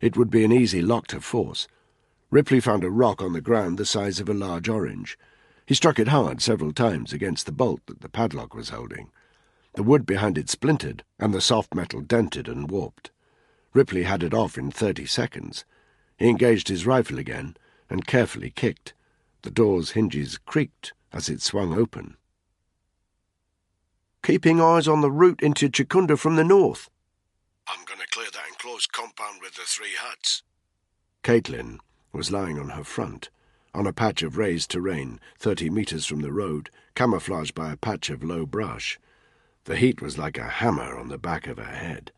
It would be an easy lock to force. Ripley found a rock on the ground the size of a large orange. He struck it hard several times against the bolt that the padlock was holding. The wood behind it splintered, and the soft metal dented and warped. Ripley had it off in 30 seconds. He engaged his rifle again and carefully kicked. The door's hinges creaked as it swung open. "Keeping eyes on the route into Chikunda from the north." "I'm going to clear that enclosed compound with the 3 huts." Caitlin was lying on her front, on a patch of raised terrain 30 meters from the road, camouflaged by a patch of low brush. The heat was like a hammer on the back of her head.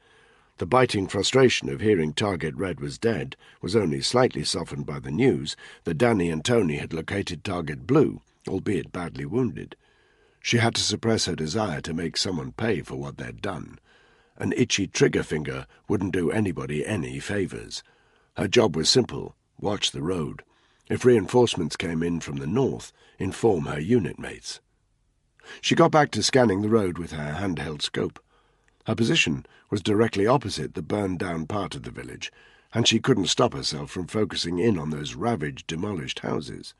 The biting frustration of hearing Target Red was dead was only slightly softened by the news that Danny and Tony had located Target Blue, albeit badly wounded. She had to suppress her desire to make someone pay for what they'd done. An itchy trigger finger wouldn't do anybody any favours. Her job was simple: watch the road. If reinforcements came in from the north, inform her unit mates. She got back to scanning the road with her handheld scope. Her position was directly opposite the burned-down part of the village, and she couldn't stop herself from focusing in on those ravaged, demolished houses.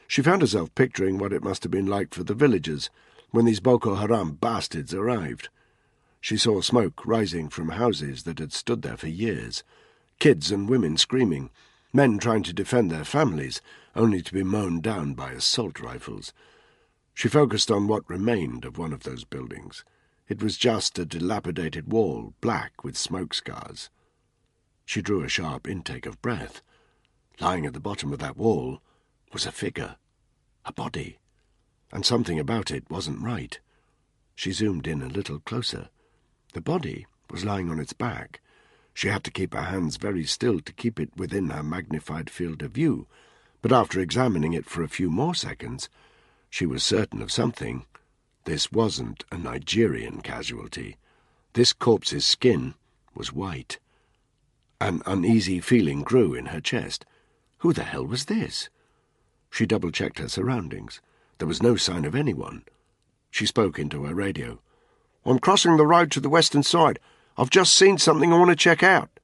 She found herself picturing what it must have been like for the villagers when these Boko Haram bastards arrived. She saw smoke rising from houses that had stood there for years, kids and women screaming, men trying to defend their families, only to be mown down by assault rifles. She focused on what remained of one of those buildings. It was just a dilapidated wall, black with smoke scars. She drew a sharp intake of breath. Lying at the bottom of that wall was a figure, a body, and something about it wasn't right. She zoomed in a little closer. The body was lying on its back. She had to keep her hands very still to keep it within her magnified field of view, but after examining it for a few more seconds, she was certain of something. This wasn't a Nigerian casualty. This corpse's skin was white. An uneasy feeling grew in her chest. Who the hell was this? She double-checked her surroundings. There was no sign of anyone. She spoke into her radio. "I'm crossing the road to the western side. I've just seen something I want to check out."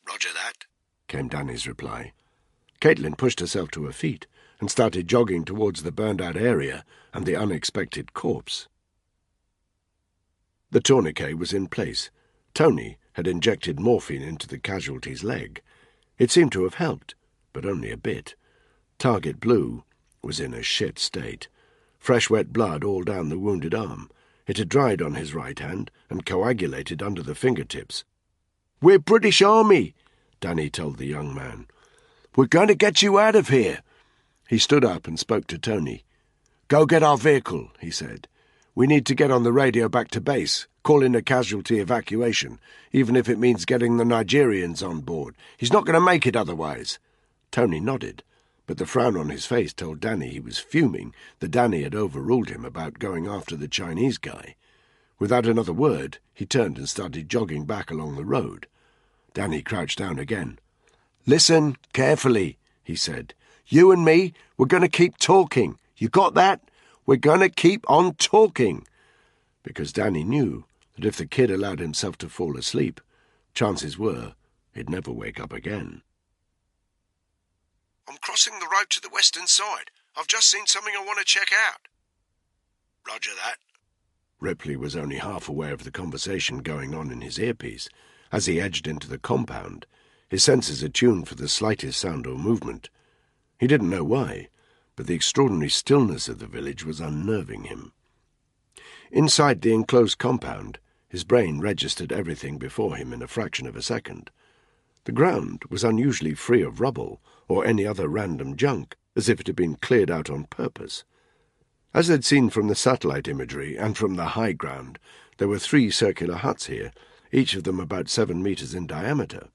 "Roger that," came Danny's reply. Caitlin pushed herself to her feet and started jogging towards the burned-out area and the unexpected corpse. The tourniquet was in place. Tony had injected morphine into the casualty's leg. It seemed to have helped, but only a bit. Target Blue was in a shit state. Fresh wet blood all down the wounded arm. It had dried on his right hand and coagulated under the fingertips. "We're British Army," Danny told the young man. "We're going to get you out of here." He stood up and spoke to Tony. "Go get our vehicle," he said. "We need to get on the radio back to base. Call in a casualty evacuation, even if it means getting the Nigerians on board. He's not going to make it otherwise." Tony nodded, but the frown on his face told Danny he was fuming that Danny had overruled him about going after the Chinese guy. Without another word, he turned and started jogging back along the road. Danny crouched down again. "Listen carefully," he said. "You and me, we're going to keep talking. You got that? We're going to keep on talking." Because Danny knew that if the kid allowed himself to fall asleep, chances were he'd never wake up again. "I'm crossing the road to the western side. I've just seen something I want to check out." "Roger that." Ripley was only half aware of the conversation going on in his earpiece. As he edged into the compound, his senses attuned for the slightest sound or movement. He didn't know why, but the extraordinary stillness of the village was unnerving him. Inside the enclosed compound, his brain registered everything before him in a fraction of a second. The ground was unusually free of rubble or any other random junk, as if it had been cleared out on purpose. As they'd seen from the satellite imagery and from the high ground, there were 3 circular huts here, each of them about 7 meters in diameter.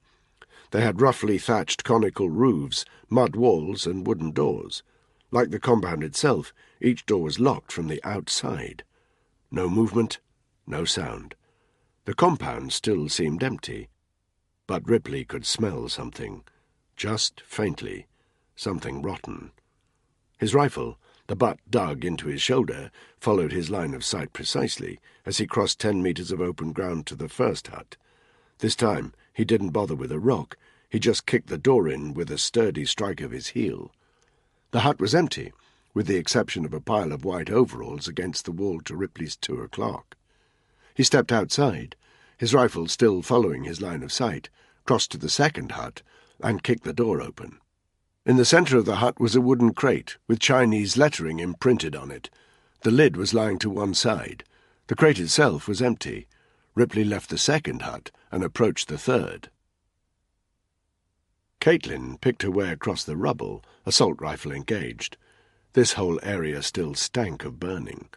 They had roughly thatched conical roofs, mud walls, and wooden doors. Like the compound itself, each door was locked from the outside. No movement, no sound. The compound still seemed empty, but Ripley could smell something, just faintly, something rotten. His rifle, the butt dug into his shoulder, followed his line of sight precisely as he crossed 10 meters of open ground to the first hut. This time he didn't bother with a rock. He just kicked the door in with a sturdy strike of his heel. The hut was empty, with the exception of a pile of white overalls against the wall to Ripley's 2 o'clock. He stepped outside, his rifle still following his line of sight, crossed to the second hut, and kicked the door open. In the centre of the hut was a wooden crate with Chinese lettering imprinted on it. The lid was lying to one side. The crate itself was empty. Ripley left the second hut and approached the third. Caitlin picked her way across the rubble, assault rifle engaged. This whole area still stank of burning.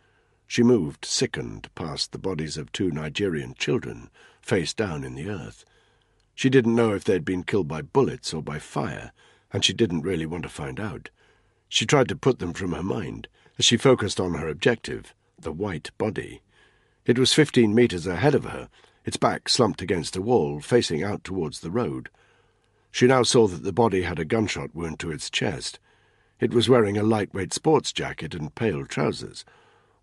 She moved, sickened, past the bodies of 2 Nigerian children, face down in the earth. She didn't know if they'd been killed by bullets or by fire, and she didn't really want to find out. She tried to put them from her mind as she focused on her objective, the white body. It was 15 meters ahead of her, its back slumped against a wall, facing out towards the road. She now saw that the body had a gunshot wound to its chest. It was wearing a lightweight sports jacket and pale trousers,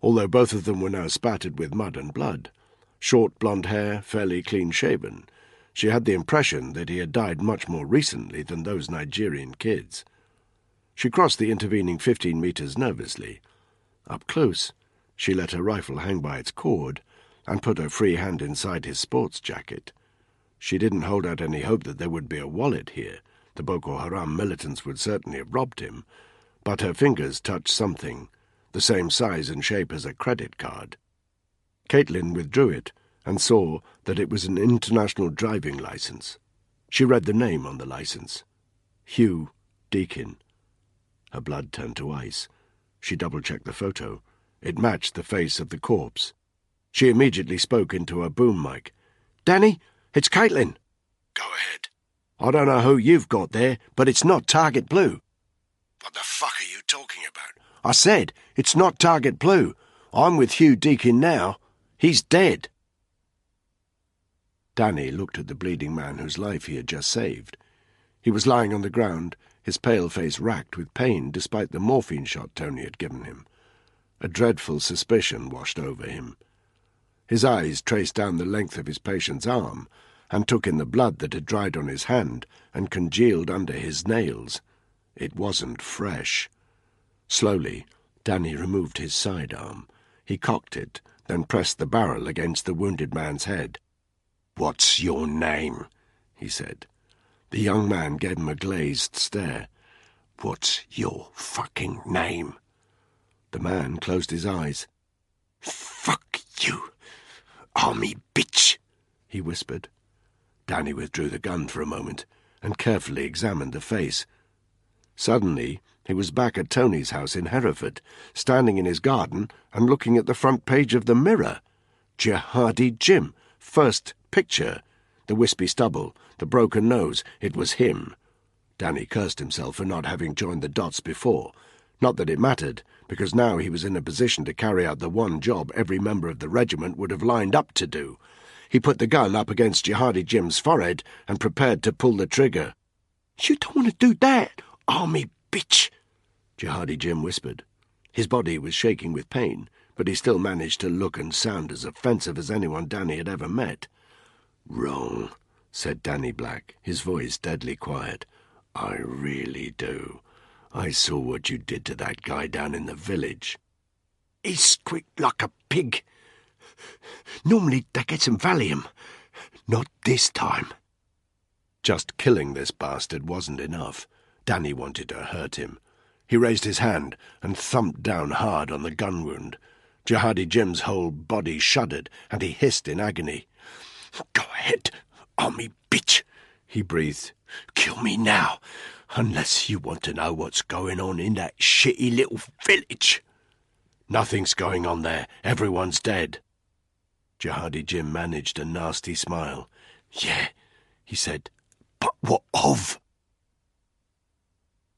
although both of them were now spattered with mud and blood. Short blonde hair, fairly clean-shaven. She had the impression that he had died much more recently than those Nigerian kids. She crossed the intervening 15 meters nervously. Up close, she let her rifle hang by its cord and put her free hand inside his sports jacket. She didn't hold out any hope that there would be a wallet here. The Boko Haram militants would certainly have robbed him. But her fingers touched something, the same size and shape as a credit card. Caitlin withdrew it and saw that it was an international driving licence. She read the name on the licence. Hugh Deakin. Her blood turned to ice. She double-checked the photo. It matched the face of the corpse. She immediately spoke into her boom mic. "Danny, it's Caitlin." Go ahead. "I don't know who you've got there, but it's not Target Blue." What the fuck are you talking about? "I said, it's not Target Blue. I'm with Hugh Deakin now. He's dead." Danny looked at the bleeding man whose life he had just saved. He was lying on the ground, his pale face racked with pain despite the morphine shot Tony had given him. A dreadful suspicion washed over him. His eyes traced down the length of his patient's arm and took in the blood that had dried on his hand and congealed under his nails. It wasn't fresh. Slowly, Danny removed his sidearm. He cocked it, then pressed the barrel against the wounded man's head. "What's your name?" he said. The young man gave him a glazed stare. "What's your fucking name?" The man closed his eyes. "Fuck you, army bitch," he whispered. Danny withdrew the gun for a moment and carefully examined the face. Suddenly, he was back at Tony's house in Hereford, standing in his garden and looking at the front page of the Mirror. Jihadi Jim, first picture. The wispy stubble, the broken nose, it was him. Danny cursed himself for not having joined the dots before. Not that it mattered, because now he was in a position to carry out the one job every member of the regiment would have lined up to do. He put the gun up against Jihadi Jim's forehead and prepared to pull the trigger. "You don't want to do that, army bitch," Jihadi Jim whispered. His body was shaking with pain, but he still managed to look and sound as offensive as anyone Danny had ever met. "Wrong," said Danny Black, his voice deadly quiet. "I really do. I saw what you did to that guy down in the village. He squeaked like a pig. Normally they get some Valium. Not this time." Just killing this bastard wasn't enough. Danny wanted to hurt him. He raised his hand and thumped down hard on the gun wound. Jihadi Jim's whole body shuddered, and he hissed in agony. "Go ahead, army bitch," he breathed. "Kill me now, unless you want to know what's going on in that shitty little village." "Nothing's going on there. Everyone's dead." Jihadi Jim managed a nasty smile. "Yeah," he said, "but what of?"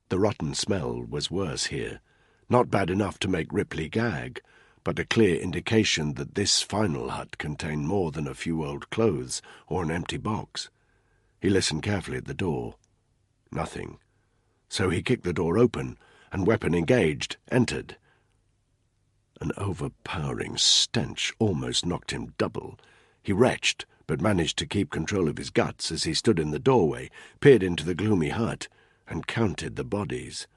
The rotten smell was worse here. Not bad enough to make Ripley gag, but a clear indication that this final hut contained more than a few old clothes or an empty box. He listened carefully at the door. Nothing. So he kicked the door open, and, weapon engaged, entered. An overpowering stench almost knocked him double. He retched, but managed to keep control of his guts as he stood in the doorway, peered into the gloomy hut, and counted the bodies.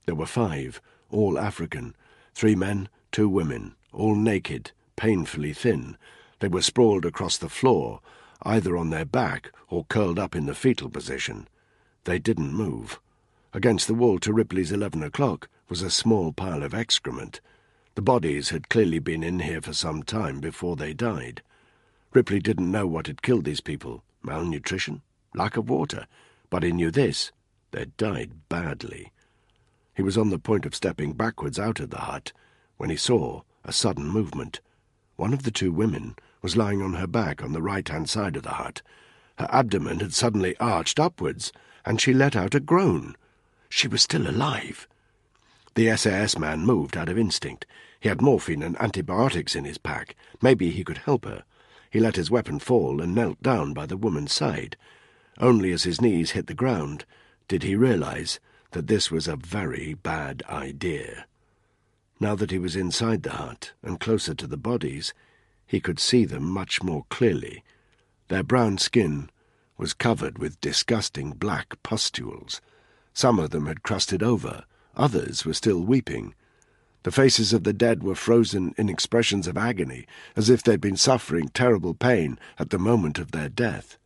There were 5, all African, 3 men, 2 women, all naked, painfully thin. They were sprawled across the floor, either on their back or curled up in the fetal position. They didn't move. Against the wall to Ripley's 11 o'clock was a small pile of excrement. The bodies had clearly been in here for some time before they died. Ripley didn't know what had killed these people, malnutrition, lack of water, but he knew this: they'd died badly. He was on the point of stepping backwards out of the hut when he saw a sudden movement. One of the 2 women was lying on her back on the right-hand side of the hut. Her abdomen had suddenly arched upwards, and she let out a groan. She was still alive. The SAS man moved out of instinct. He had morphine and antibiotics in his pack. Maybe he could help her. He let his weapon fall and knelt down by the woman's side. Only as his knees hit the ground did he realize that this was a very bad idea. Now that he was inside the hut and closer to the bodies, he could see them much more clearly. Their brown skin was covered with disgusting black pustules. Some of them had crusted over, others were still weeping. The faces of the dead were frozen in expressions of agony, as if they'd been suffering terrible pain at the moment of their death.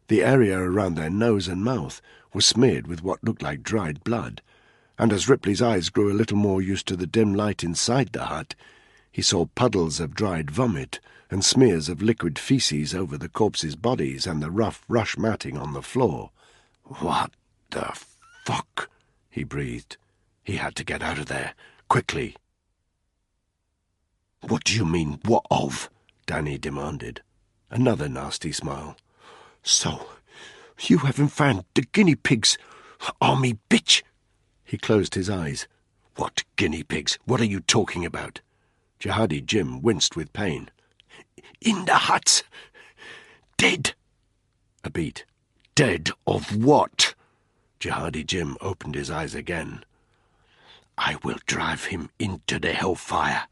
The area around their nose and mouth was smeared with what looked like dried blood, and as Ripley's eyes grew a little more used to the dim light inside the hut, He saw puddles of dried vomit and smears of liquid feces over the corpses' bodies and the rough rush matting on the floor. "What the fuck?" he breathed. He had to get out of there, quickly. "What do you mean, what of?" Danny demanded. Another nasty smile. "So, you haven't found the guinea pigs, army bitch?" He closed his eyes. "What guinea pigs? What are you talking about?" Jihadi Jim winced with pain. "In the huts. Dead." A beat. "Dead of what?" Jihadi Jim opened his eyes again. "I will drive him into the Hellfire,"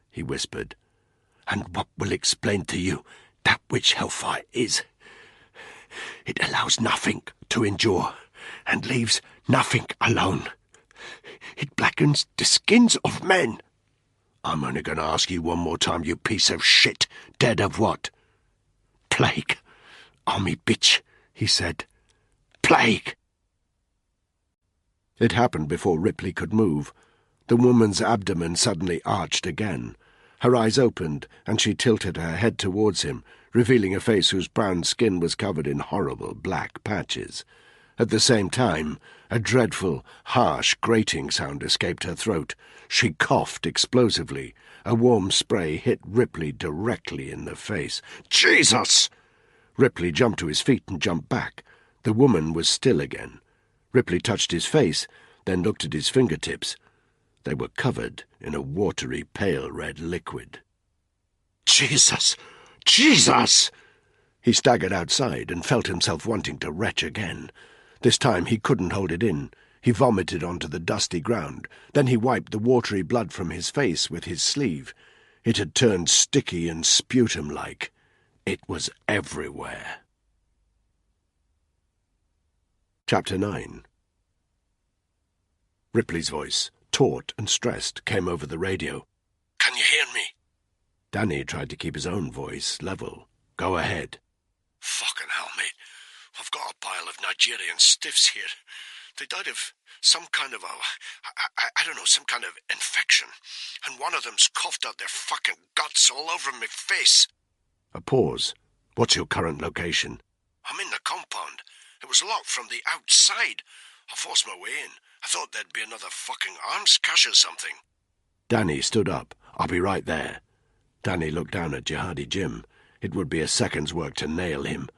he whispered. "And what will explain to you that which Hellfire is? It allows nothing to endure, and leaves nothing alone. It blackens the skins of men." "I'm only going to ask you one more time, you piece of shit. Dead of what?" "Plague, army bitch," he said. "Plague." It happened before Ripley could move. The woman's abdomen suddenly arched again. Her eyes opened, and she tilted her head towards him, revealing a face whose brown skin was covered in horrible black patches. At the same time, a dreadful, harsh, grating sound escaped her throat. She coughed explosively. A warm spray hit Ripley directly in the face. "Jesus!" Ripley jumped to his feet and jumped back. The woman was still again. Ripley touched his face, then looked at his fingertips. They were covered in a watery, pale red liquid. "Jesus! Jesus!" He staggered outside and felt himself wanting to retch again. This time he couldn't hold it in. He vomited onto the dusty ground. Then he wiped the watery blood from his face with his sleeve. It had turned sticky and sputum-like. It was everywhere. Chapter 9. Ripley's voice, taut and stressed, came over the radio. "Can you hear me?" Danny tried to keep his own voice level. "Go ahead." "Fucking hell, mate. I've got a pile of Nigerian stiffs here. They died of some kind of some kind of infection. And one of them's coughed out their fucking guts all over my face." A pause. "What's your current location?" "I'm in the compound. It was locked from the outside. I forced my way in. I thought there'd be another fucking arms cache or something." Danny stood up. "I'll be right there." Danny looked down at Jihadi Jim. It would be a second's work to nail him.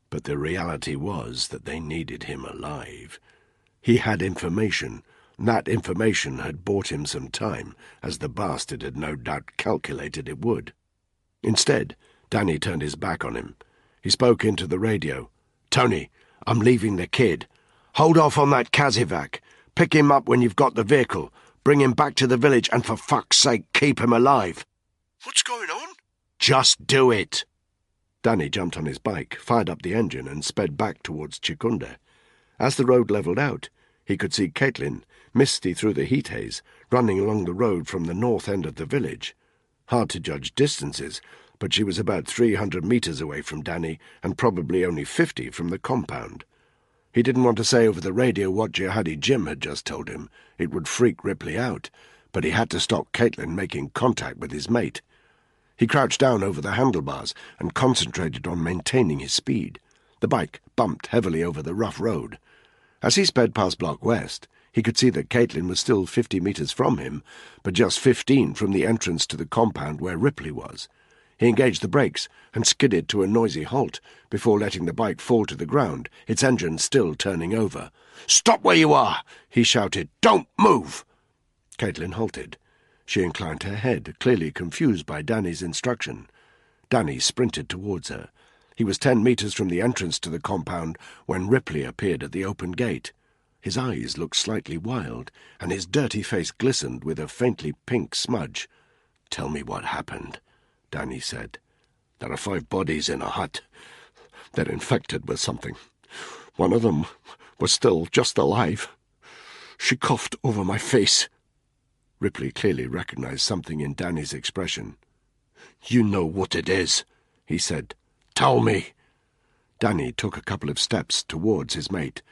But the reality was that they needed him alive. He had information. That information had bought him some time, as the bastard had no doubt calculated it would. Instead, Danny turned his back on him. He spoke into the radio. "Tony, I'm leaving the kid. Hold off on that Kazivac. Pick him up when you've got the vehicle. Bring him back to the village, and for fuck's sake, keep him alive." "What's going on?" "Just do it." Danny jumped on his bike, fired up the engine, and sped back towards Chikunda. As the road levelled out, he could see Caitlin, misty through the heat haze, running along the road from the north end of the village. Hard to judge distances, but she was about 300 metres away from Danny and probably only 50 from the compound. He didn't want to say over the radio what Jihadi Jim had just told him. It would freak Ripley out, but he had to stop Caitlin making contact with his mate. He crouched down over the handlebars and concentrated on maintaining his speed. The bike bumped heavily over the rough road. As he sped past Block West, he could see that Caitlin was still 50 metres from him, but just 15 from the entrance to the compound where Ripley was. He engaged the brakes and skidded to a noisy halt before letting the bike fall to the ground, its engine still turning over. "Stop where you are!" he shouted. "Don't move!" Caitlin halted. She inclined her head, clearly confused by Danny's instruction. Danny sprinted towards her. He was 10 metres from the entrance to the compound when Ripley appeared at the open gate. His eyes looked slightly wild, and his dirty face glistened with a faintly pink smudge. "Tell me what happened," Danny said. "There are 5 bodies in a hut. They're infected with something. One of them was still just alive. She coughed over my face." Ripley clearly recognized something in Danny's expression. "You know what it is," he said. "Tell me." Danny took a couple of steps towards his mate.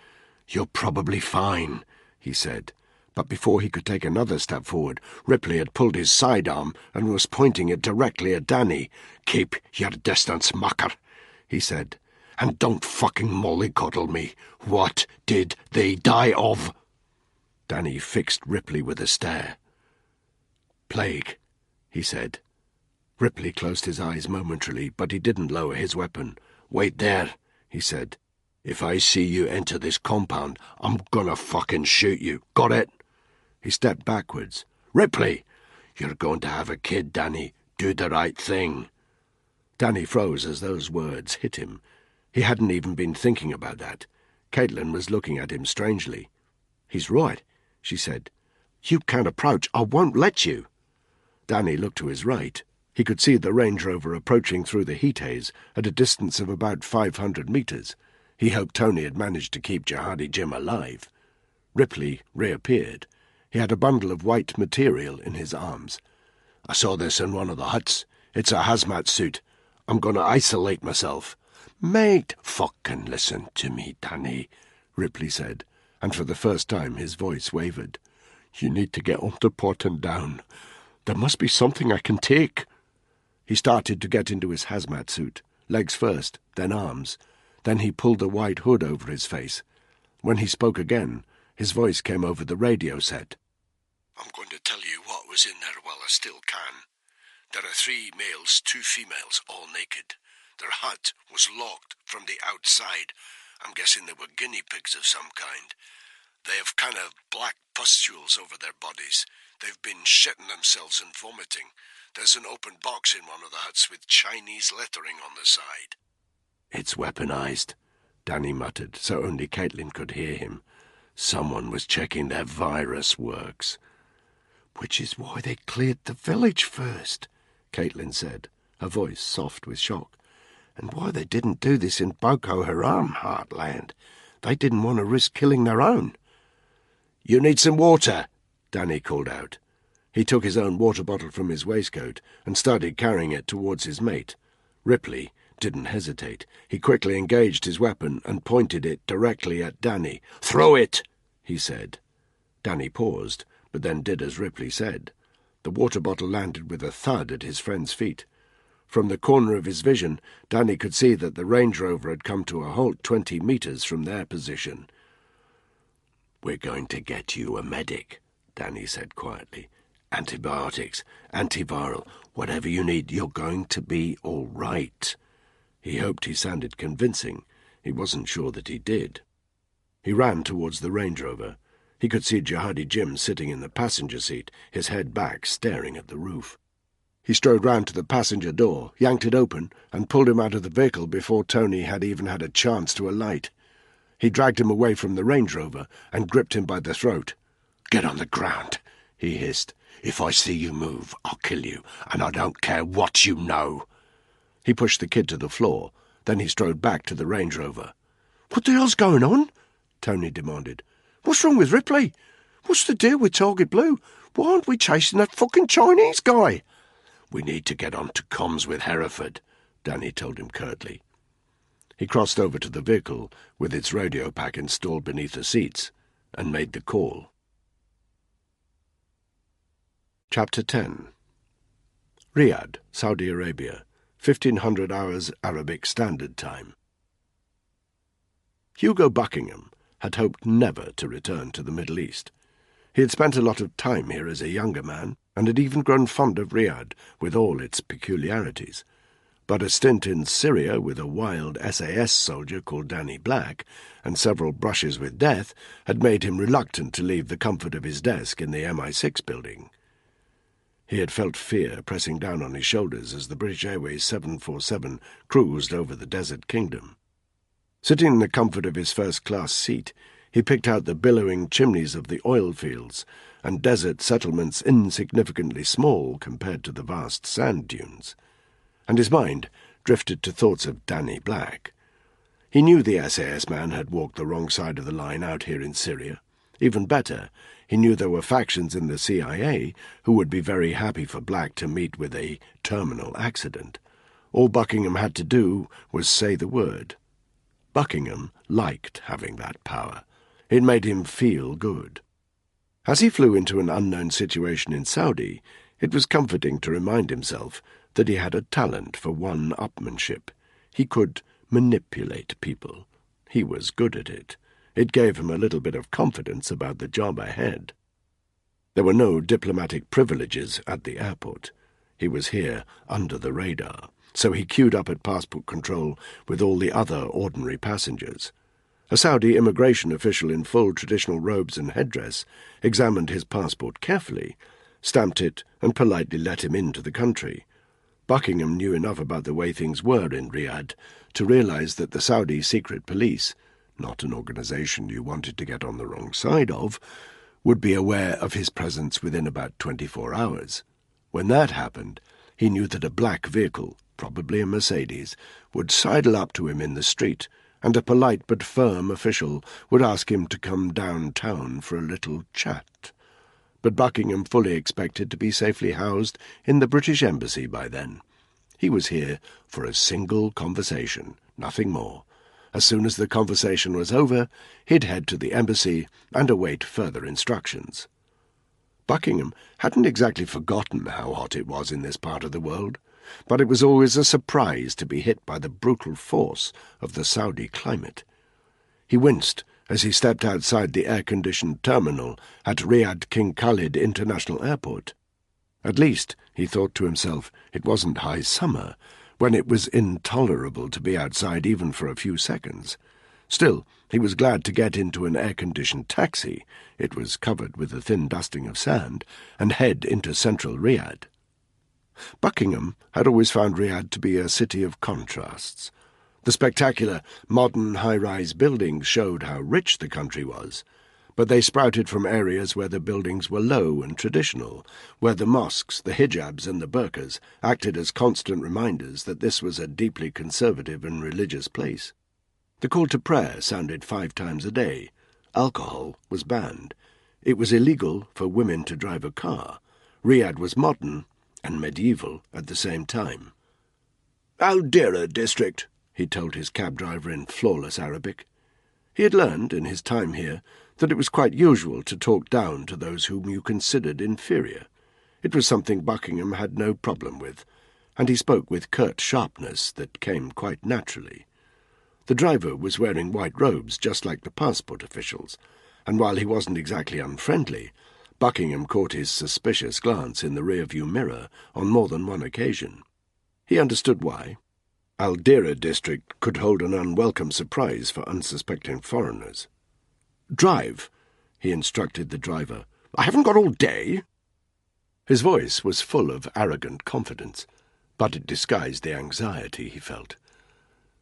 "You're probably fine," he said, But before he could take another step forward, Ripley had pulled his sidearm and was pointing it directly at Danny. "Keep your distance, mucker," he said, "and don't fucking mollycoddle me. What did they die of?" Danny fixed Ripley with a stare. "Plague," he said. Ripley closed his eyes momentarily, but he didn't lower his weapon. "Wait there," he said. "If I see you enter this compound, I'm gonna fucking shoot you. Got it?" He stepped backwards. "Ripley! You're going to have a kid, Danny. Do the right thing." Danny froze as those words hit him. He hadn't even been thinking about that. Caitlin was looking at him strangely. "He's right," she said. "You can't approach. I won't let you." Danny looked to his right. He could see the Range Rover approaching through the heat haze at a distance of about 500 metres. He hoped Tony had managed to keep Jihadi Jim alive. Ripley reappeared. He had a bundle of white material in his arms. "I saw this in one of the huts. It's a hazmat suit. I'm going to isolate myself." "Mate, fucking listen to me, Danny," Ripley said, and for the first time his voice wavered. "You need to get onto Port and down. There must be something I can take." He started to get into his hazmat suit, legs first, then arms. Then he pulled a white hood over his face. When he spoke again, his voice came over the radio set. "I'm going to tell you what was in there while I still can. There are 3 males, 2 females, all naked. Their hut was locked from the outside. I'm guessing they were guinea pigs of some kind. They have kind of black pustules over their bodies. They've been shitting themselves and vomiting. There's an open box in one of the huts with Chinese lettering on the side." "It's weaponized," Danny muttered, so only Caitlin could hear him. "Someone was checking their virus works." "Which is why they cleared the village first," Caitlin said, her voice soft with shock. "And why they didn't do this in Boko Haram heartland. They didn't want to risk killing their own." "You need some water," Danny called out. He took his own water bottle from his waistcoat and started carrying it towards his mate. Ripley didn't hesitate. He quickly engaged his weapon and pointed it directly at Danny. "Throw it," he said. Danny paused, but then did as Ripley said. The water bottle landed with a thud at his friend's feet. From the corner of his vision, Danny could see that the Range Rover had come to a halt 20 metres from their position. "We're going to get you a medic," Danny said quietly. "Antibiotics, antiviral, whatever you need. You're going to be all right." He hoped he sounded convincing. He wasn't sure that he did. He ran towards the Range Rover. He could see Jihadi Jim sitting in the passenger seat, his head back, staring at the roof. He strode round to the passenger door, yanked it open, and pulled him out of the vehicle before Tony had even had a chance to alight. He dragged him away from the Range Rover and gripped him by the throat. "Get on the ground," he hissed. "If I see you move, I'll kill you, and I don't care what you know." He pushed the kid to the floor. Then he strode back to the Range Rover. "What the hell's going on?" Tony demanded. "What's wrong with Ripley? What's the deal with Target Blue? Why aren't we chasing that fucking Chinese guy?" "We need to get on to comms with Hereford," Danny told him curtly. He crossed over to the vehicle, with its radio pack installed beneath the seats, and made the call. Chapter 10. Riyadh, Saudi Arabia, 1500 hours Arabic Standard Time. Hugo Buckingham had hoped never to return to the Middle East. He had spent a lot of time here as a younger man, and had even grown fond of Riyadh, with all its peculiarities. But a stint in Syria with a wild SAS soldier called Danny Black, and several brushes with death, had made him reluctant to leave the comfort of his desk in the MI6 building. He had felt fear pressing down on his shoulders as the British Airways 747 cruised over the desert kingdom. Sitting in the comfort of his first-class seat, he picked out the billowing chimneys of the oil fields and desert settlements insignificantly small compared to the vast sand dunes, and his mind drifted to thoughts of Danny Black. He knew the SAS man had walked the wrong side of the line out here in Syria. Even better, he knew there were factions in the CIA who would be very happy for Black to meet with a terminal accident. All Buckingham had to do was say the word. Buckingham liked having that power. It made him feel good. As he flew into an unknown situation in Saudi, it was comforting to remind himself that he had a talent for one-upmanship. He could manipulate people. He was good at it. It gave him a little bit of confidence about the job ahead. There were no diplomatic privileges at the airport. He was here under the radar, so he queued up at passport control with all the other ordinary passengers. A Saudi immigration official in full traditional robes and headdress examined his passport carefully, stamped it, and politely let him into the country. Buckingham knew enough about the way things were in Riyadh to realize that the Saudi secret police, not an organization you wanted to get on the wrong side of, would be aware of his presence within about 24 hours. When that happened, he knew that a black vehicle, probably a Mercedes, would sidle up to him in the street, and a polite but firm official would ask him to come downtown for a little chat. But Buckingham fully expected to be safely housed in the British Embassy by then. He was here for a single conversation, nothing more. As soon as the conversation was over, he'd head to the embassy and await further instructions. Buckingham hadn't exactly forgotten how hot it was in this part of the world, but it was always a surprise to be hit by the brutal force of the Saudi climate. He winced as he stepped outside the air-conditioned terminal at Riyadh King Khalid International Airport. At least, he thought to himself, it wasn't high summer, when it was intolerable to be outside even for a few seconds. Still, he was glad to get into an air-conditioned taxi, it was covered with a thin dusting of sand, and head into central Riyadh. Buckingham had always found Riyadh to be a city of contrasts. The spectacular, modern high-rise buildings showed how rich the country was, but they sprouted from areas where the buildings were low and traditional, where the mosques, the hijabs and the burqas acted as constant reminders that this was a deeply conservative and religious place. The call to prayer sounded 5 times a day. Alcohol was banned. It was illegal for women to drive a car. Riyadh was modern and medieval at the same time. "Al-Dira district," he told his cab driver in flawless Arabic. He had learned, in his time here, that it was quite usual to talk down to those whom you considered inferior. It was something Buckingham had no problem with, and he spoke with curt sharpness that came quite naturally. The driver was wearing white robes just like the passport officials, and while he wasn't exactly unfriendly, Buckingham caught his suspicious glance in the rear-view mirror on more than one occasion. He understood why. Al-Dira district could hold an unwelcome surprise for unsuspecting foreigners. "Drive," he instructed the driver. "I haven't got all day." His voice was full of arrogant confidence, but it disguised the anxiety he felt.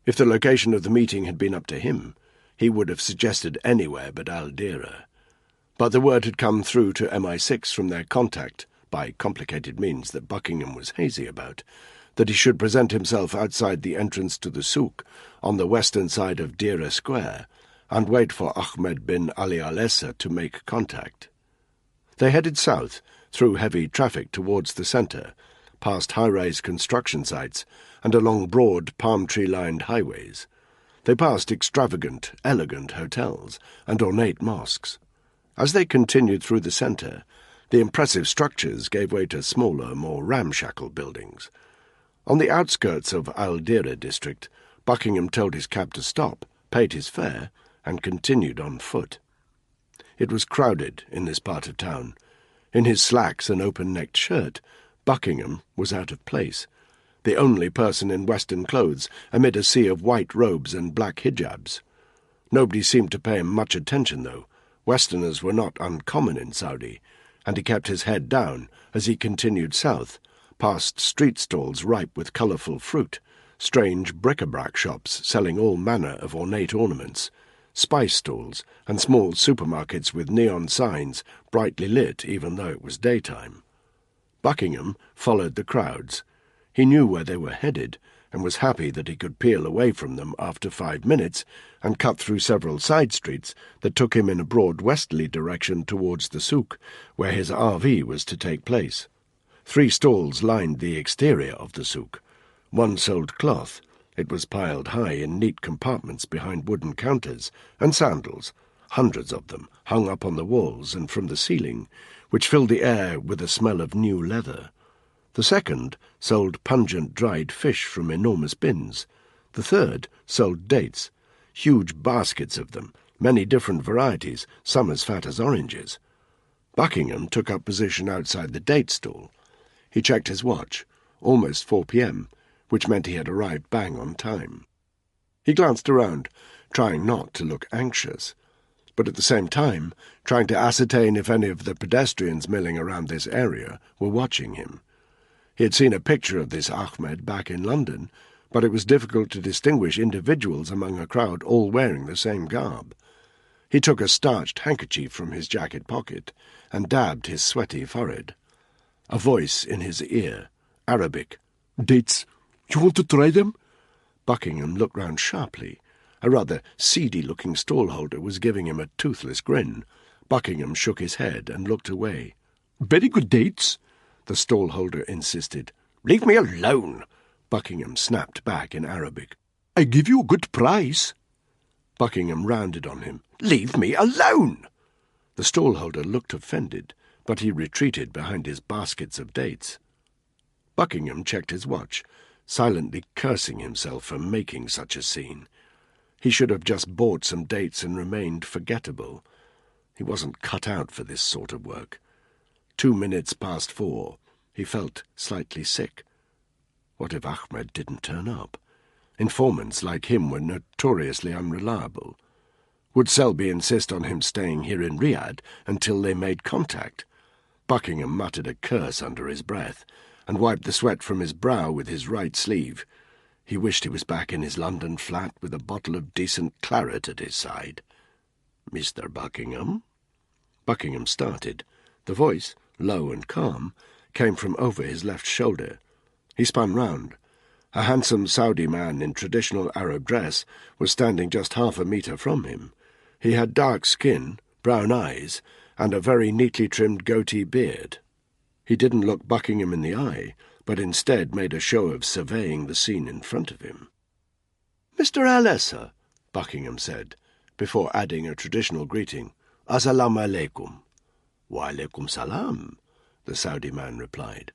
If the location of the meeting had been up to him, he would have suggested anywhere but Al-Dira. But the word had come through to MI6 from their contact, by complicated means that Buckingham was hazy about, that he should present himself outside the entrance to the souk on the western side of Dira Square, and wait for Ahmed bin Ali al-Essa to make contact. They headed south, through heavy traffic towards the centre, past high-rise construction sites, and along broad, palm-tree-lined highways. They passed extravagant, elegant hotels and ornate mosques. As they continued through the centre, the impressive structures gave way to smaller, more ramshackle buildings. On the outskirts of Al-Dira district, Buckingham told his cab to stop, paid his fare, and continued on foot. It was crowded in this part of town. In his slacks and open-necked shirt, Buckingham was out of place, the only person in Western clothes amid a sea of white robes and black hijabs. Nobody seemed to pay him much attention, though. Westerners were not uncommon in Saudi, and he kept his head down as he continued south, past street stalls ripe with colourful fruit, strange bric-a-brac shops selling all manner of ornate ornaments, spice stalls, and small supermarkets with neon signs brightly lit even though it was daytime. Buckingham followed the crowds. He knew where they were headed, and was happy that he could peel away from them after 5 minutes and cut through several side streets that took him in a broad westerly direction towards the souk, where his RV was to take place. 3 stalls lined the exterior of the souk. One sold cloth. It was piled high in neat compartments behind wooden counters, and sandals, hundreds of them, hung up on the walls and from the ceiling, which filled the air with a smell of new leather. The second sold pungent dried fish from enormous bins. The third sold dates, huge baskets of them, many different varieties, some as fat as oranges. Buckingham took up position outside the date stall. He checked his watch, almost 4 p.m., which meant he had arrived bang on time. He glanced around, trying not to look anxious, but at the same time trying to ascertain if any of the pedestrians milling around this area were watching him. He had seen a picture of this Ahmed back in London, but it was difficult to distinguish individuals among a crowd all wearing the same garb. He took a starched handkerchief from his jacket pocket and dabbed his sweaty forehead. A voice in his ear, Arabic. "Dates. You want to try them?" Buckingham looked round sharply. A rather seedy-looking stallholder was giving him a toothless grin. Buckingham shook his head and looked away. "Very good dates," the stallholder insisted. "Leave me alone," Buckingham snapped back in Arabic. "I give you a good price." Buckingham rounded on him. "Leave me alone!" The stallholder looked offended, but he retreated behind his baskets of dates. Buckingham checked his watch, silently cursing himself for making such a scene. He should have just bought some dates and remained forgettable. He wasn't cut out for this sort of work. 2 minutes past 4. He felt slightly sick. What if Ahmed didn't turn up? Informants like him were notoriously unreliable. Would Selby insist on him staying here in Riyadh until they made contact? Buckingham muttered a curse under his breath and wiped the sweat from his brow with his right sleeve. He wished he was back in his London flat with a bottle of decent claret at his side. "Mr. Buckingham?" Buckingham started. The voice, low and calm, came from over his left shoulder. He spun round. A handsome Saudi man in traditional Arab dress was standing just 1/2 metre from him. He had dark skin, brown eyes, and a very neatly trimmed goatee beard. He didn't look Buckingham in the eye, but instead made a show of surveying the scene in front of him. "Mr. Alessa," Buckingham said, before adding a traditional greeting, "Assalamu alaikum." "Wa alaikum salam," the Saudi man replied.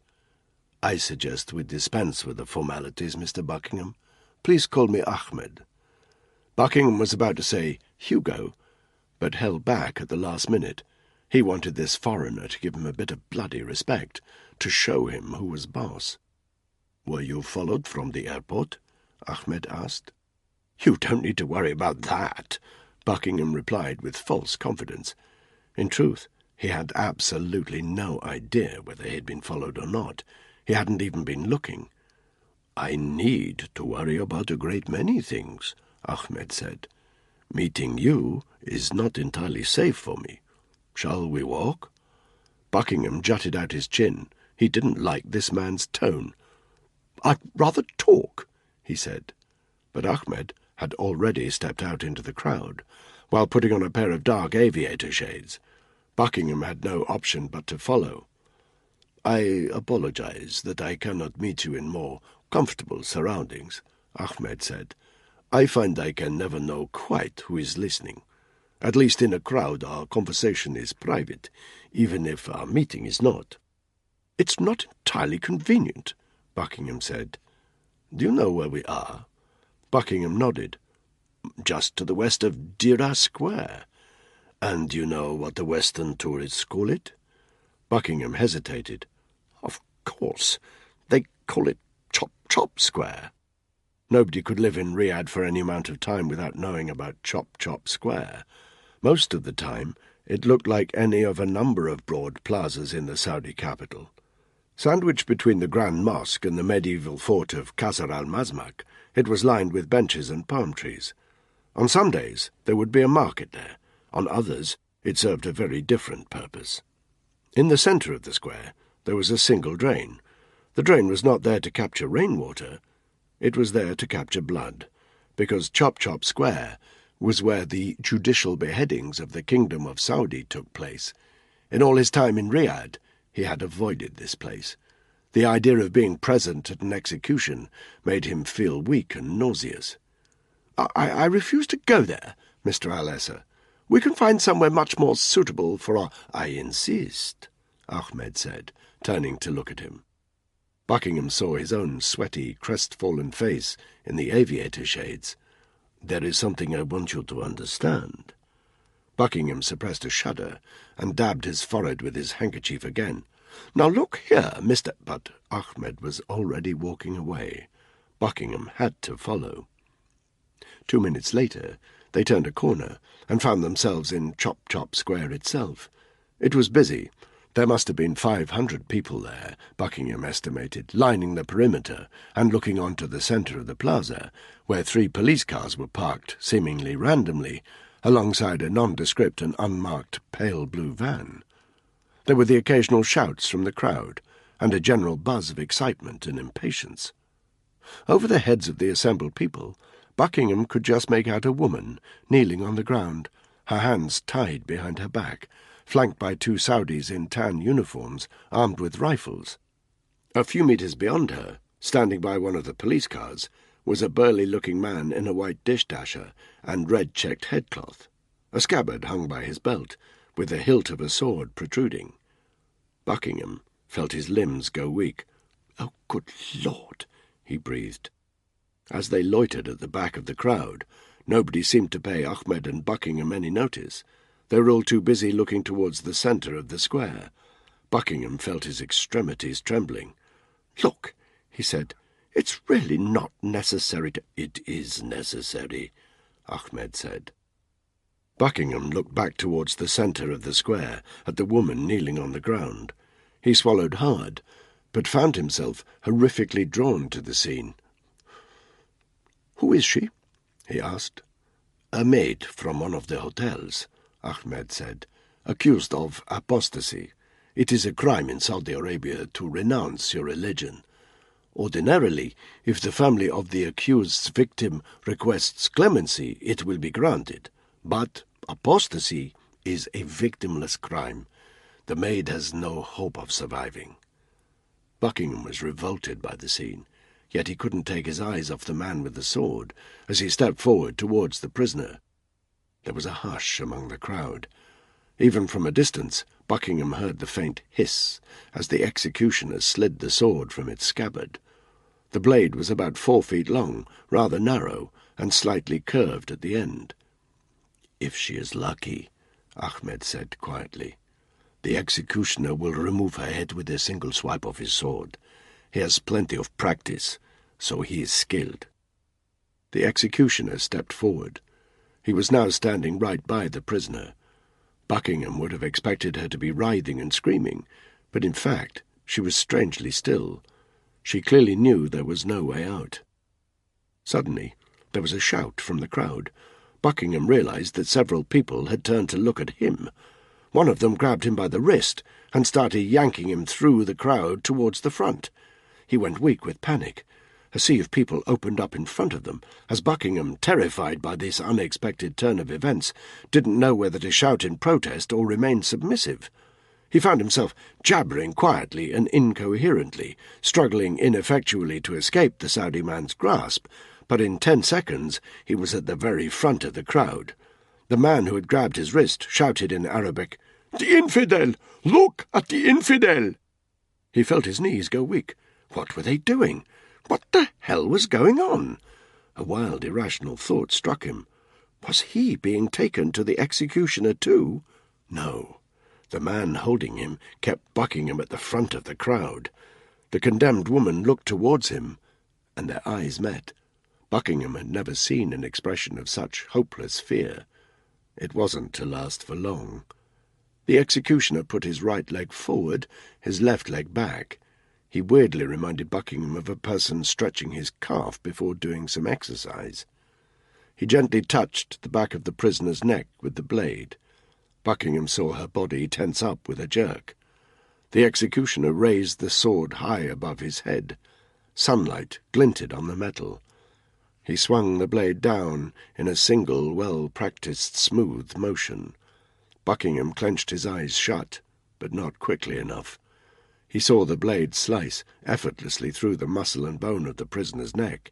"I suggest we dispense with the formalities, Mr. Buckingham. Please call me Ahmed." Buckingham was about to say Hugo, but held back at the last minute. He wanted this foreigner to give him a bit of bloody respect, to show him who was boss. "Were you followed from the airport?" Ahmed asked. "You don't need to worry about that," Buckingham replied with false confidence. In truth, he had absolutely no idea whether he had been followed or not. He hadn't even been looking. "I need to worry about a great many things," Ahmed said. "Meeting you is not entirely safe for me. Shall we walk?" Buckingham jutted out his chin. He didn't like this man's tone. "I'd rather talk," he said. But Ahmed had already stepped out into the crowd, while putting on a pair of dark aviator shades. Buckingham had no option but to follow. "I apologize that I cannot meet you in more comfortable surroundings," Ahmed said. "I find I can never know quite who is listening. At least in a crowd our conversation is private, even if our meeting is not." "It's not entirely convenient," Buckingham said. "Do you know where we are?" Buckingham nodded. "Just to the west of Dira Square. And do you know what the Western tourists call it?" Buckingham hesitated. "Of course. They call it Chop Square." Nobody could live in Riyadh for any amount of time without knowing about Chop Square. Most of the time, it looked like any of a number of broad plazas in the Saudi capital. Sandwiched between the Grand Mosque and the medieval fort of Qasr al-Mazmak, it was lined with benches and palm trees. On some days there would be a market there. On others it served a very different purpose. In the centre of the square there was a single drain. The drain was not there to capture rainwater. It was there to capture blood, because Chop Square was where the judicial beheadings of the Kingdom of Saudi took place. In all his time in Riyadh, he had avoided this place. The idea of being present at an execution made him feel weak and nauseous. I refuse to go there, Mr. Alessa. We can find somewhere much more suitable for our—" "I insist," Ahmed said, turning to look at him. Buckingham saw his own sweaty, crestfallen face in the aviator shades. "There is something I want you to understand." Buckingham suppressed a shudder and dabbed his forehead with his handkerchief again. "Now look here, Mr—" But Ahmed was already walking away. Buckingham had to follow. 2 minutes later, they turned a corner and found themselves in Chop Chop Square itself. It was busy. There must have been 500 people there, Buckingham estimated, lining the perimeter and looking onto the centre of the plaza, where 3 police cars were parked, seemingly randomly, alongside a nondescript and unmarked pale blue van. There were the occasional shouts from the crowd, and a general buzz of excitement and impatience. Over the heads of the assembled people, Buckingham could just make out a woman kneeling on the ground, her hands tied behind her back, flanked by 2 Saudis in tan uniforms, armed with rifles. A few metres beyond her, standing by one of the police cars, was a burly-looking man in a white dish-dasher and red-checked headcloth. A scabbard hung by his belt, with the hilt of a sword protruding. Buckingham felt his limbs go weak. "Oh, good Lord!" he breathed. As they loitered at the back of the crowd, nobody seemed to pay Ahmed and Buckingham any notice. They were all too busy looking towards the centre of the square. Buckingham felt his extremities trembling. "Look," he said, "it's really not necessary to—" "It is necessary," Ahmed said. Buckingham looked back towards the centre of the square, at the woman kneeling on the ground. He swallowed hard, but found himself horrifically drawn to the scene. "Who is she?" he asked. "A maid from one of the hotels," Ahmed said, "accused of apostasy. It is a crime in Saudi Arabia to renounce your religion. Ordinarily, if the family of the accused's victim requests clemency, it will be granted. But apostasy is a victimless crime. The maid has no hope of surviving." Buckingham was revolted by the scene, yet he couldn't take his eyes off the man with the sword as he stepped forward towards the prisoner. There was a hush among the crowd. Even from a distance, Buckingham heard the faint hiss as the executioner slid the sword from its scabbard. The blade was about 4 feet long, rather narrow, and slightly curved at the end. "If she is lucky," Ahmed said quietly, "the executioner will remove her head with a single swipe of his sword. He has plenty of practice, so he is skilled." The executioner stepped forward. He was now standing right by the prisoner. Buckingham would have expected her to be writhing and screaming, but in fact she was strangely still. She clearly knew there was no way out. Suddenly there was a shout from the crowd. Buckingham realized that several people had turned to look at him. One of them grabbed him by the wrist and started yanking him through the crowd towards the front. He went weak with panic. A sea of people opened up in front of them, as Buckingham, terrified by this unexpected turn of events, didn't know whether to shout in protest or remain submissive. He found himself jabbering quietly and incoherently, struggling ineffectually to escape the Saudi man's grasp, but in 10 seconds he was at the very front of the crowd. The man who had grabbed his wrist shouted in Arabic, "The infidel! Look at the infidel!" He felt his knees go weak. What were they doing? What the hell was going on? A wild, irrational thought struck him. Was he being taken to the executioner too? No. The man holding him kept Buckingham at the front of the crowd. The condemned woman looked towards him, and their eyes met. Buckingham had never seen an expression of such hopeless fear. It wasn't to last for long. The executioner put his right leg forward, his left leg back. He weirdly reminded Buckingham of a person stretching his calf before doing some exercise. He gently touched the back of the prisoner's neck with the blade. Buckingham saw her body tense up with a jerk. The executioner raised the sword high above his head. Sunlight glinted on the metal. He swung the blade down in a single, well-practised, smooth motion. Buckingham clenched his eyes shut, but not quickly enough. He saw the blade slice effortlessly through the muscle and bone of the prisoner's neck.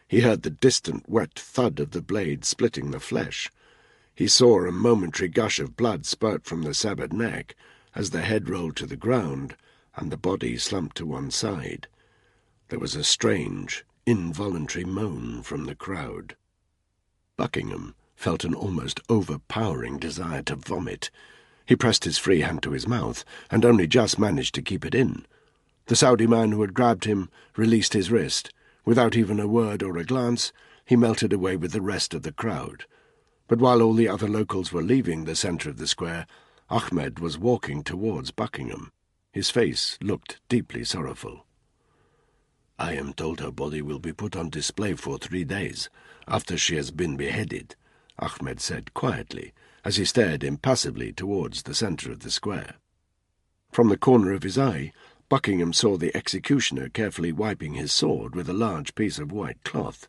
He heard the distant, wet thud of the blade splitting the flesh. He saw a momentary gush of blood spurt from the severed neck as the head rolled to the ground and the body slumped to one side. There was a strange, involuntary moan from the crowd. Buckingham felt an almost overpowering desire to vomit. He pressed his free hand to his mouth and only just managed to keep it in. The Saudi man who had grabbed him released his wrist. Without even a word or a glance, he melted away with the rest of the crowd. But while all the other locals were leaving the centre of the square, Ahmed was walking towards Buckingham. His face looked deeply sorrowful. "I am told her body will be put on display for 3 days, after she has been beheaded," Ahmed said quietly, as he stared impassively towards the centre of the square. From the corner of his eye, Buckingham saw the executioner carefully wiping his sword with a large piece of white cloth.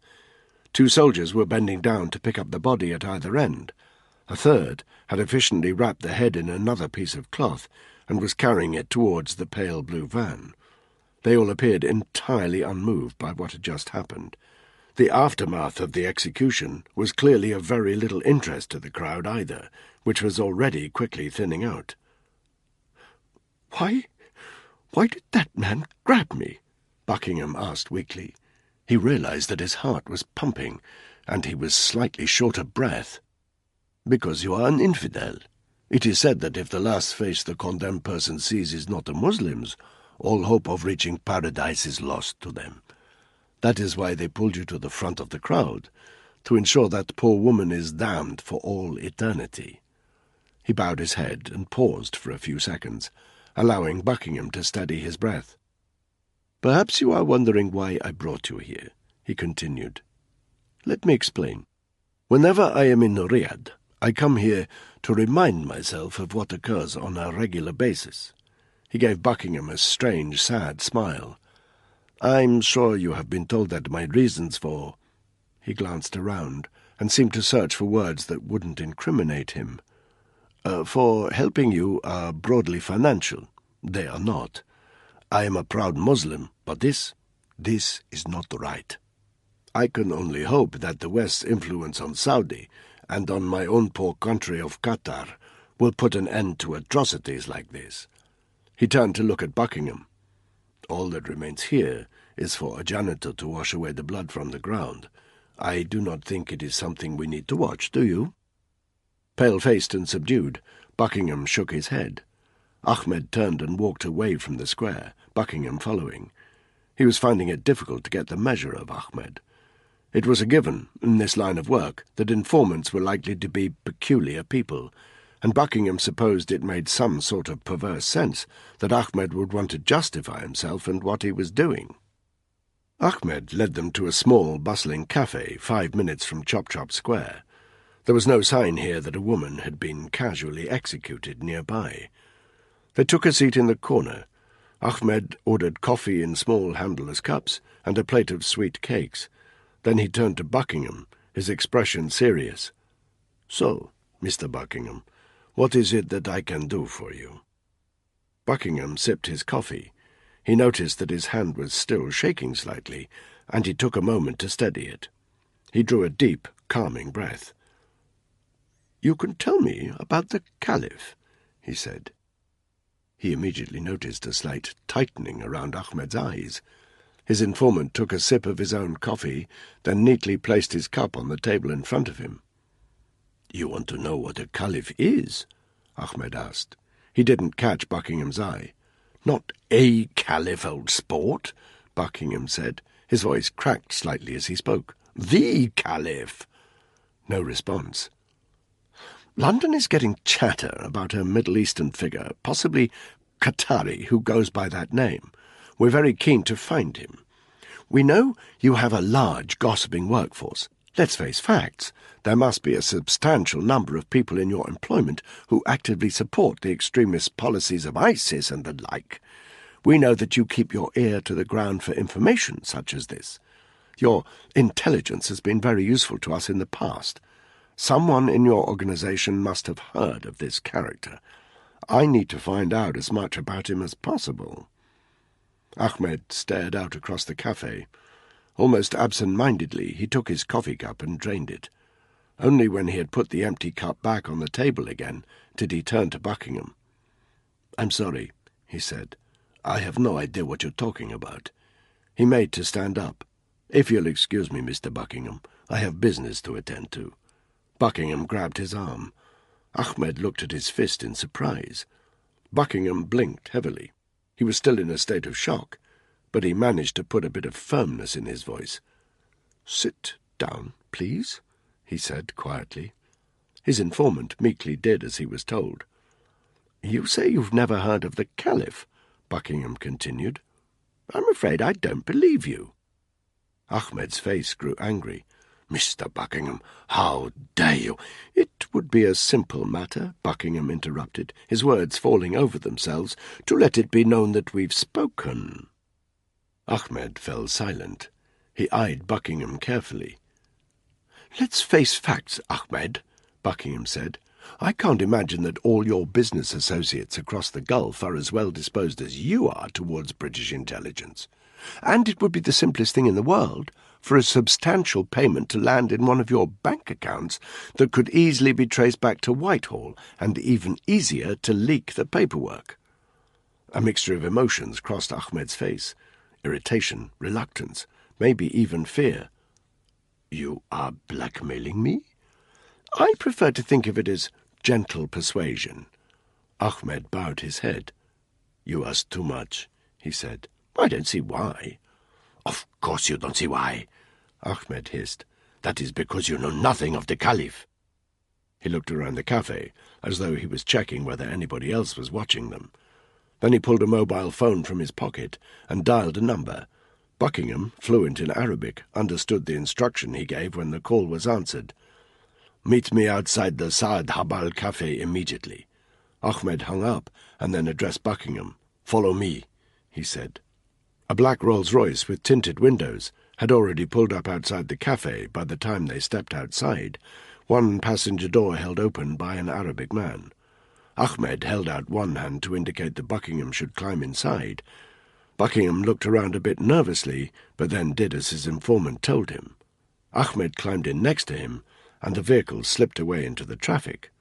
2 soldiers were bending down to pick up the body at either end. A third had efficiently wrapped the head in another piece of cloth and was carrying it towards the pale blue van. They all appeared entirely unmoved by what had just happened. The aftermath of the execution was clearly of very little interest to the crowd either, which was already quickly thinning out. Why did that man grab me?" Buckingham asked weakly. He realized that his heart was pumping, and he was slightly short of breath. "Because you are an infidel. It is said that if the last face the condemned person sees is not a Muslim's, all hope of reaching paradise is lost to them. That is why they pulled you to the front of the crowd, to ensure that poor woman is damned for all eternity." He bowed his head and paused for a few seconds, allowing Buckingham to steady his breath. "Perhaps you are wondering why I brought you here," he continued. "Let me explain. Whenever I am in Riyadh, I come here to remind myself of what occurs on a regular basis." He gave Buckingham a strange, sad smile. "I'm sure you have been told that my reasons for—" He glanced around and seemed to search for words that wouldn't incriminate him. "For helping you are broadly financial. They are not. I am a proud Muslim, but this is not right. I can only hope that the West's influence on Saudi and on my own poor country of Qatar will put an end to atrocities like this." He turned to look at Buckingham. "All that remains here is for a janitor to wash away the blood from the ground. I do not think it is something we need to watch, do you?" Pale-faced and subdued, Buckingham shook his head. Ahmed turned and walked away from the square, Buckingham following. He was finding it difficult to get the measure of Ahmed. It was a given, in this line of work, that informants were likely to be peculiar people, and Buckingham supposed it made some sort of perverse sense that Ahmed would want to justify himself and what he was doing. Ahmed led them to a small, bustling cafe 5 minutes from Chop Chop Square. There was no sign here that a woman had been casually executed nearby. They took a seat in the corner. Ahmed ordered coffee in small handleless cups and a plate of sweet cakes. Then he turned to Buckingham, his expression serious. "So, Mr. Buckingham, what is it that I can do for you?" Buckingham sipped his coffee. He noticed that his hand was still shaking slightly, and he took a moment to steady it. He drew a deep, calming breath. "You can tell me about the Caliph," he said. He immediately noticed a slight tightening around Ahmed's eyes. His informant took a sip of his own coffee, then neatly placed his cup on the table in front of him. "You want to know what a Caliph is?" Ahmed asked. He didn't catch Buckingham's eye. "Not a Caliph, old sport," Buckingham said. His voice cracked slightly as he spoke. "The Caliph." No response. "London is getting chatter about a Middle Eastern figure, possibly Qatari, who goes by that name. We're very keen to find him. We know you have a large gossiping workforce. Let's face facts. There must be a substantial number of people in your employment who actively support the extremist policies of ISIS and the like. We know that you keep your ear to the ground for information such as this. Your intelligence has been very useful to us in the past. Someone in your organization must have heard of this character. I need to find out as much about him as possible." Ahmed stared out across the cafe. Almost absent-mindedly, he took his coffee cup and drained it. Only when he had put the empty cup back on the table again did he turn to Buckingham. "I'm sorry," he said. "I have no idea what you're talking about." He made to stand up. "If you'll excuse me, Mr. Buckingham, I have business to attend to." Buckingham grabbed his arm. Ahmed looked at his fist in surprise. Buckingham blinked heavily. He was still in a state of shock, but he managed to put a bit of firmness in his voice. "Sit down, please," he said quietly. His informant meekly did as he was told. "You say you've never heard of the Caliph," Buckingham continued. "I'm afraid I don't believe you." Ahmed's face grew angry. "Mr. Buckingham, how dare you?" "It would be a simple matter," Buckingham interrupted, his words falling over themselves, "to let it be known that we've spoken." Ahmed fell silent. He eyed Buckingham carefully. "Let's face facts, Ahmed," Buckingham said. "I can't imagine that all your business associates across the Gulf are as well disposed as you are towards British intelligence. And it would be the simplest thing in the world for a substantial payment to land in one of your bank accounts that could easily be traced back to Whitehall, and even easier to leak the paperwork." A mixture of emotions crossed Ahmed's face: irritation, reluctance, maybe even fear. "You are blackmailing me?" "I prefer to think of it as gentle persuasion." Ahmed bowed his head. "You ask too much," he said. "I don't see why." "Of course you don't see why," Ahmed hissed. "That is because you know nothing of the Caliph." He looked around the cafe, as though he was checking whether anybody else was watching them. Then he pulled a mobile phone from his pocket and dialed a number. Buckingham, fluent in Arabic, understood the instruction he gave when the call was answered. "Meet me outside the Saad Habal Cafe immediately." Ahmed hung up and then addressed Buckingham. "Follow me," he said. A black Rolls-Royce with tinted windows had already pulled up outside the cafe by the time they stepped outside, one passenger door held open by an Arabic man. Ahmed held out one hand to indicate that Buckingham should climb inside. Buckingham looked around a bit nervously, but then did as his informant told him. Ahmed climbed in next to him, and the vehicle slipped away into the traffic.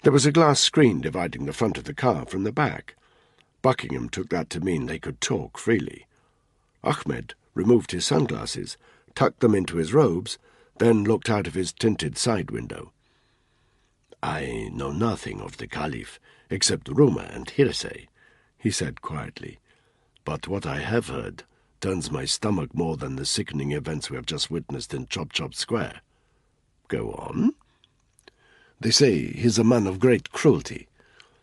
There was a glass screen dividing the front of the car from the back. Buckingham took that to mean they could talk freely. Ahmed removed his sunglasses, tucked them into his robes, then looked out of his tinted side window. "I know nothing of the Caliph, except rumour and hearsay," he said quietly. "But what I have heard turns my stomach more than the sickening events we have just witnessed in Chop Chop Square." "Go on." "They say he's a man of great cruelty.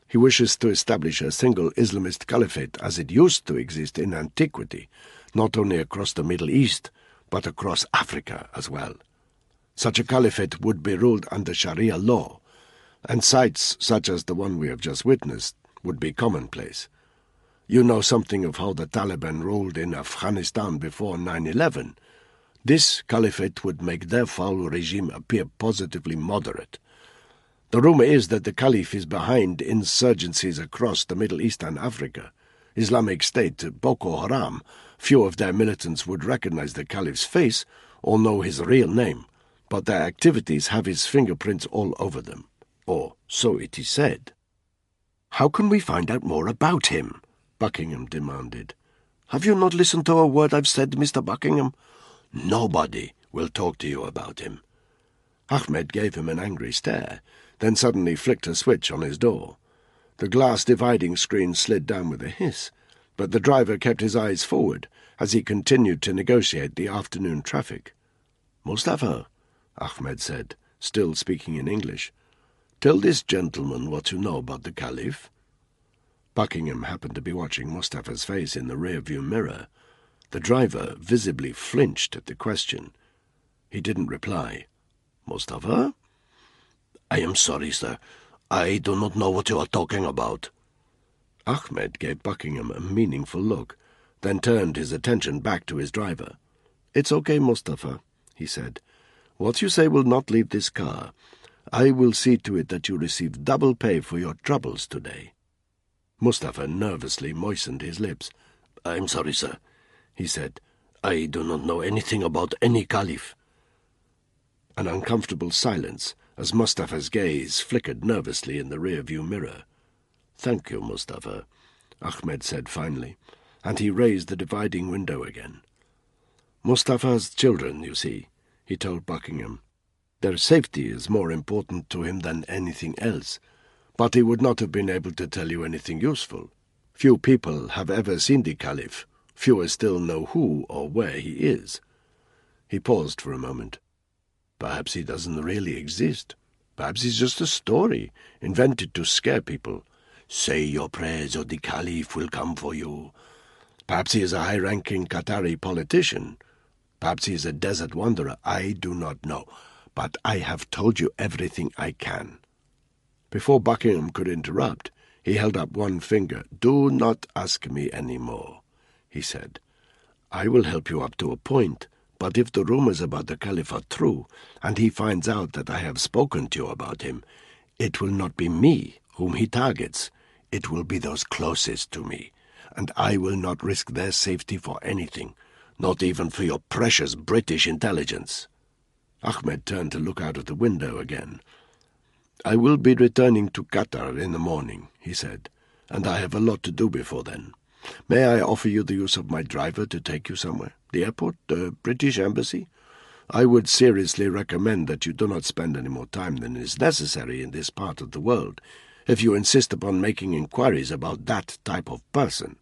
He wishes to establish a single Islamist caliphate as it used to exist in antiquity, not only across the Middle East, but across Africa as well. Such a caliphate would be ruled under Sharia law, and sites such as the one we have just witnessed would be commonplace. You know something of how the Taliban ruled in Afghanistan before 9/11. This caliphate would make their foul regime appear positively moderate. The rumour is that the Caliph is behind insurgencies across the Middle East and Africa. Islamic State, Boko Haram, few of their militants would recognize the Caliph's face or know his real name, but their activities have his fingerprints all over them. Or so it is said." "How can we find out more about him?" Buckingham demanded. "Have you not listened to a word I've said, Mr. Buckingham? Nobody will talk to you about him." Ahmed gave him an angry stare, then suddenly flicked a switch on his door. The glass dividing screen slid down with a hiss, but the driver kept his eyes forward as he continued to negotiate the afternoon traffic. "Mustafa," Ahmed said, still speaking in English, "tell this gentleman what you know about the Caliph." Buckingham happened to be watching Mustafa's face in the rear-view mirror. The driver visibly flinched at the question. He didn't reply. "Mustafa?" "I am sorry, sir. I do not know what you are talking about." Ahmed gave Buckingham a meaningful look, then turned his attention back to his driver. "It's okay, Mustafa," he said. "What you say will not leave this car. I will see to it that you receive double pay for your troubles today." Mustafa nervously moistened his lips. "I'm sorry, sir," he said. "I do not know anything about any Caliph." An uncomfortable silence as Mustafa's gaze flickered nervously in the rear-view mirror. "Thank you, Mustafa," Ahmed said finally, and he raised the dividing window again. "Mustafa's children, you see," he told Buckingham. "Their safety is more important to him than anything else, but he would not have been able to tell you anything useful. Few people have ever seen the Caliph. Fewer still know who or where he is." He paused for a moment. "Perhaps he doesn't really exist. Perhaps he's just a story, invented to scare people. Say your prayers or the Caliph will come for you. Perhaps he is a high-ranking Qatari politician. Perhaps he is a desert wanderer. I do not know. But I have told you everything I can." Before Buckingham could interrupt, he held up one finger. "Do not ask me any more," he said. "I will help you up to a point. But if the rumors about the Caliph are true, and he finds out that I have spoken to you about him, it will not be me whom he targets. It will be those closest to me, and I will not risk their safety for anything, not even for your precious British intelligence." Ahmed turned to look out of the window again. "I will be returning to Qatar in the morning," he said, "and I have a lot to do before then. May I offer you the use of my driver to take you somewhere? The airport? The British Embassy? I would seriously recommend that you do not spend any more time than is necessary in this part of the world, if you insist upon making inquiries about that type of person."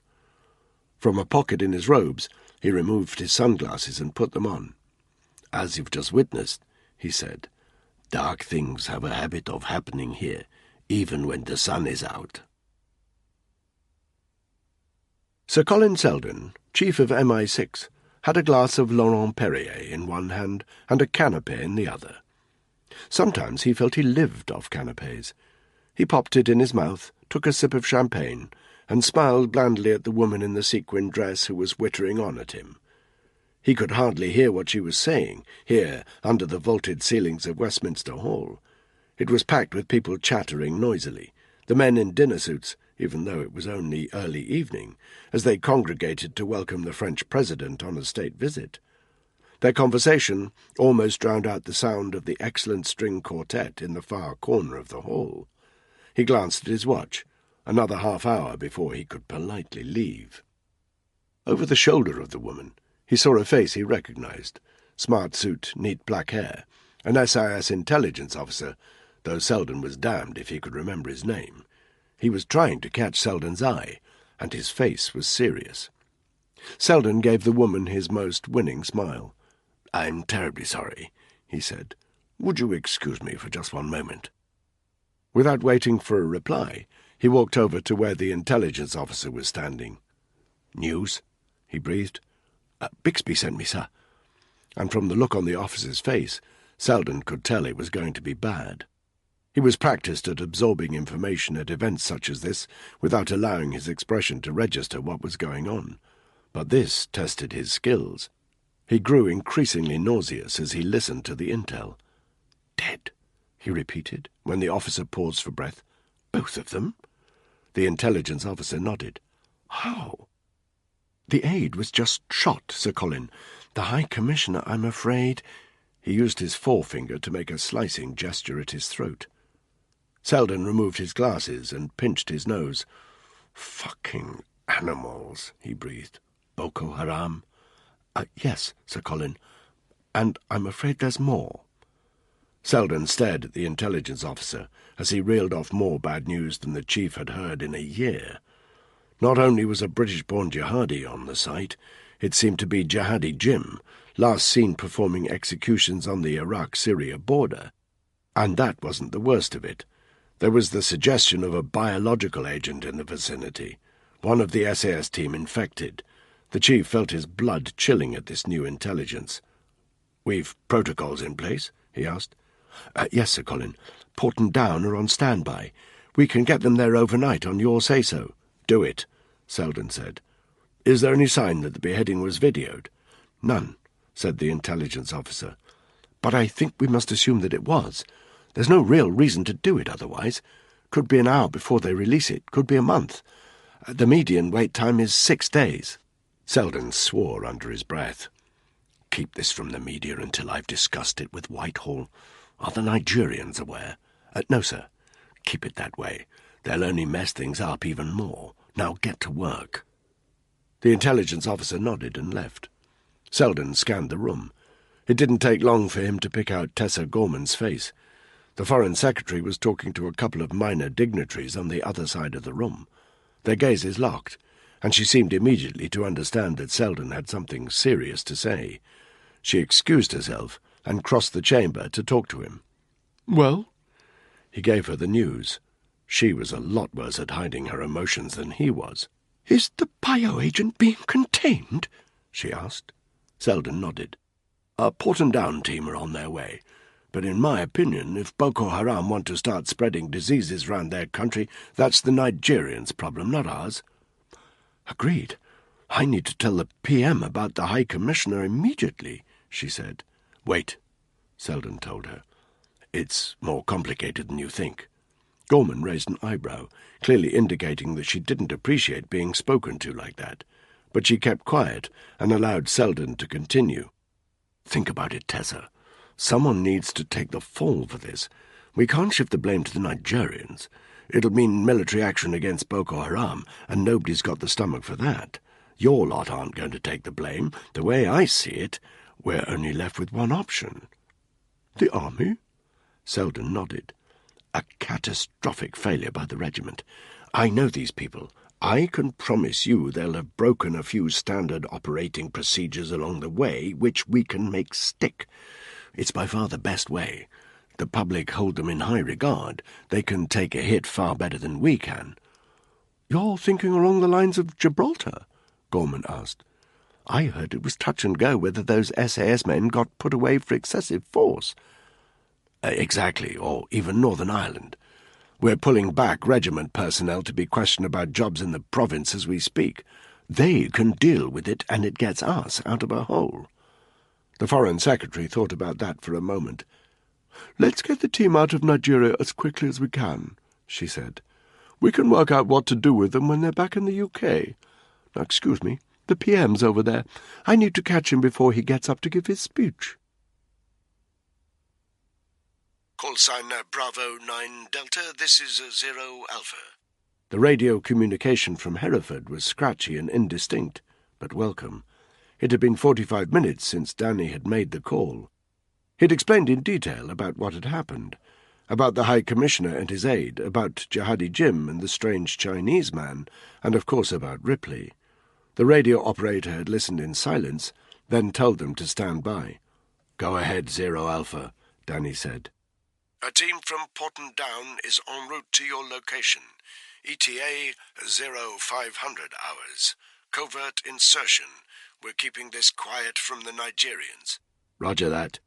From a pocket in his robes, he removed his sunglasses and put them on. "As you've just witnessed," he said, "dark things have a habit of happening here, even when the sun is out." Sir Colin Selden, chief of MI6, had a glass of Laurent Perrier in one hand and a canapé in the other. Sometimes he felt he lived off canapés. He popped it in his mouth, took a sip of champagne, and smiled blandly at the woman in the sequin dress who was wittering on at him. He could hardly hear what she was saying, here, under the vaulted ceilings of Westminster Hall. It was packed with people chattering noisily, the men in dinner suits, even though it was only early evening, as they congregated to welcome the French president on a state visit. Their conversation almost drowned out the sound of the excellent string quartet in the far corner of the hall. He glanced at his watch. Another half-hour before he could politely leave. Over the shoulder of the woman, he saw a face he recognized. Smart suit, neat black hair. An SIS intelligence officer, though Selden was damned if he could remember his name. He was trying to catch Selden's eye, and his face was serious. Selden gave the woman his most winning smile. "I'm terribly sorry," he said. "Would you excuse me for just one moment?" Without waiting for a reply, he walked over to where the intelligence officer was standing. "News?" he breathed. "Bixby sent me, sir." And from the look on the officer's face, Selden could tell it was going to be bad. He was practiced at absorbing information at events such as this without allowing his expression to register what was going on. But this tested his skills. He grew increasingly nauseous as he listened to the intel. "Dead," he repeated, when the officer paused for breath. "Both of them?" The intelligence officer nodded. "How?" "The aide was just shot, Sir Colin. The High Commissioner, I'm afraid—" He used his forefinger to make a slicing gesture at his throat. Selden removed his glasses and pinched his nose. "Fucking animals," he breathed. "Boko Haram?" "Yes, Sir Colin. And I'm afraid there's more." Selden stared at the intelligence officer as he reeled off more bad news than the chief had heard in a year. Not only was a British-born jihadi on the site, it seemed to be Jihadi Jim, last seen performing executions on the Iraq-Syria border. And that wasn't the worst of it. There was the suggestion of a biological agent in the vicinity, one of the SAS team infected. The chief felt his blood chilling at this new intelligence. "We've protocols in place?" he asked. "Yes, Sir Colin. Port and Down are on standby. We can get them there overnight on your say-so." "Do it," Selden said. "Is there any sign that the beheading was videoed?" "None," said the intelligence officer. "But I think we must assume that it was. There's no real reason to do it otherwise. Could be an hour before they release it, could be a month. The median wait time is 6 days. Selden swore under his breath. Keep this from the media until I've discussed it with Whitehall. Are the Nigerians aware? No, sir. Keep it that way. They'll only mess things up even more. Now get to work." The intelligence officer nodded and left. Selden scanned the room. It didn't take long for him to pick out Tessa Gorman's face. The Foreign Secretary was talking to a couple of minor dignitaries on the other side of the room. Their gazes locked, and she seemed immediately to understand that Selden had something serious to say. She excused herself and crossed the chamber to talk to him. "Well?" He gave her the news. She was a lot worse at hiding her emotions than he was. "Is the bioagent being contained?" she asked. Selden nodded. "A Porton-Down team are on their way. But in my opinion, if Boko Haram want to start spreading diseases round their country, that's the Nigerians' problem, not ours." "Agreed. I need to tell the PM about the High Commissioner immediately," she said. "Wait," Selden told her. "It's more complicated than you think." Gorman raised an eyebrow, clearly indicating that she didn't appreciate being spoken to like that. But she kept quiet and allowed Selden to continue. "Think about it, Tessa. Someone needs to take the fall for this. We can't shift the blame to the Nigerians. It'll mean military action against Boko Haram, and nobody's got the stomach for that. Your lot aren't going to take the blame. The way I see it, we're only left with one option." "The army?" Selden nodded. "A catastrophic failure by the regiment. I know these people. I can promise you they'll have broken a few standard operating procedures along the way, which we can make stick. It's by far the best way. The public hold them in high regard. They can take a hit far better than we can." "You're thinking along the lines of Gibraltar?" Gorman asked. "I heard it was touch and go whether those SAS men got put away for excessive force." Exactly, or even Northern Ireland. We're pulling back regiment personnel to be questioned about jobs in the province as we speak. They can deal with it, and it gets us out of a hole." The Foreign Secretary thought about that for a moment. "Let's get the team out of Nigeria as quickly as we can," she said. "We can work out what to do with them when they're back in the UK. Now, excuse me, the PM's over there. I need to catch him before he gets up to give his speech." Call sign Bravo 9 Delta, this is 0 Alpha. The radio communication from Hereford was scratchy and indistinct, but welcome. It had been 45 minutes since Danny had made the call. He'd explained in detail about what had happened, about the High Commissioner and his aide, about Jihadi Jim and the strange Chinese man, and of course about Ripley. The radio operator had listened in silence, then told them to stand by. "Go ahead, 0 Alpha," Danny said. "A team from Porton-Down is en route to your location. ETA 0500 hours. Covert insertion. We're keeping this quiet from the Nigerians." "Roger that."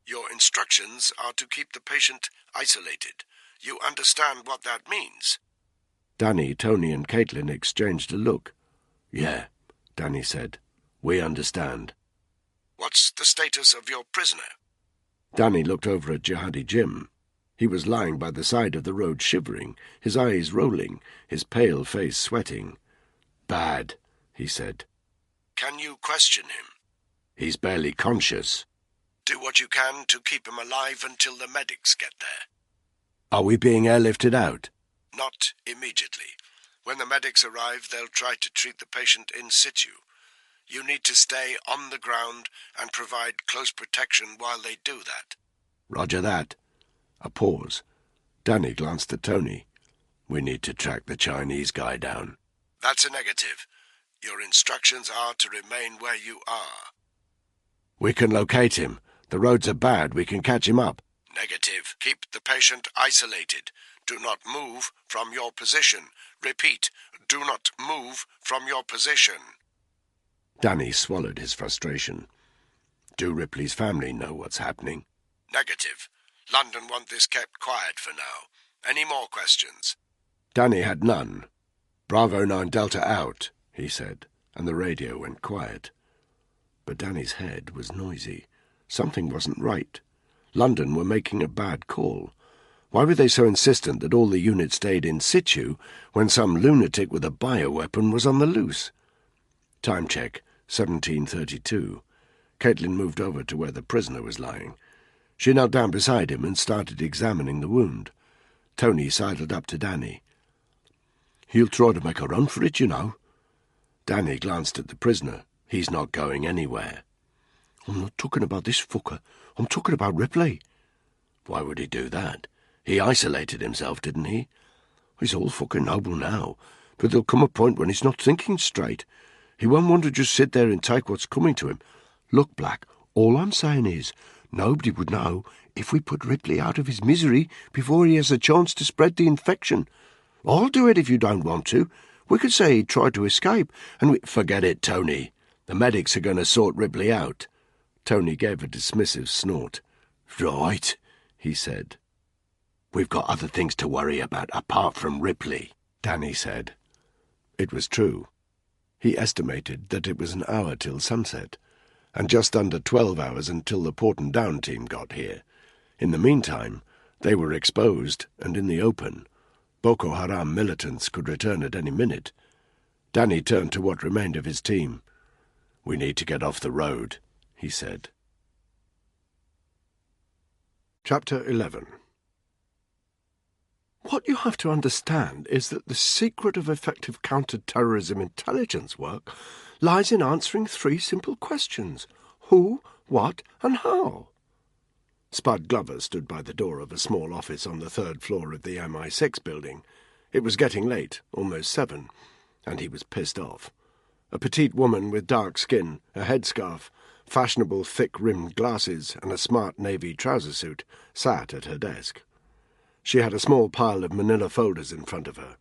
"Your instructions are to keep the patient isolated. You understand what that means?" Danny, Tony and Caitlin exchanged a look. "Yeah," Danny said. "We understand." "What's the status of your prisoner?" Danny looked over at Jihadi Jim. He was lying by the side of the road shivering, his eyes rolling, his pale face sweating. "Bad," he said. "Can you question him?" "He's barely conscious." "Do what you can to keep him alive until the medics get there." "Are we being airlifted out?" "Not immediately. When the medics arrive, they'll try to treat the patient in situ. You need to stay on the ground and provide close protection while they do that." "Roger that." A pause. Danny glanced at Tony. "We need to track the Chinese guy down." "That's a negative. Your instructions are to remain where you are." "We can locate him. The roads are bad. We can catch him up." "Negative. Keep the patient isolated. Do not move from your position. Repeat, do not move from your position." Danny swallowed his frustration. "Do Ripley's family know what's happening?" "Negative. London want this kept quiet for now. Any more questions?" Danny had none. "Bravo 9 Delta out," he said, and the radio went quiet. But Danny's head was noisy. Something wasn't right. London were making a bad call. Why were they so insistent that all the units stayed in situ when some lunatic with a bioweapon was on the loose? Time check, 17:32. Caitlin moved over to where the prisoner was lying. She knelt down beside him and started examining the wound. Tony sidled up to Danny. "He'll try to make a run for it, you know." Danny glanced at the prisoner. "He's not going anywhere." "I'm not talking about this fucker. I'm talking about Ripley." "Why would he do that? He isolated himself, didn't he?" "He's all fucking noble now, but there'll come a point when he's not thinking straight. He won't want to just sit there and take what's coming to him. Look, Black, all I'm saying is, nobody would know if we put Ripley out of his misery before he has a chance to spread the infection. I'll do it if you don't want to. We could say he tried to escape, and we—" "Forget it, Tony. The medics are going to sort Ripley out." Tony gave a dismissive snort. "Right," he said. "We've got other things to worry about apart from Ripley," Danny said. It was true. He estimated that it was an hour till sunset, and just under 12 hours until the Port and Down team got here. In the meantime, they were exposed and in the open. Boko Haram militants could return at any minute. Danny turned to what remained of his team. "We need to get off the road," he said. Chapter 11. What you have to understand is that the secret of effective counter-terrorism intelligence work lies in answering 3 simple questions: who, what, and how. Spud Glover stood by the door of a small office on the 3rd floor of the MI6 building. It was getting late, almost 7, and he was pissed off. A petite woman with dark skin, a headscarf, fashionable thick-rimmed glasses, and a smart navy trouser suit sat at her desk. She had a small pile of manila folders in front of her.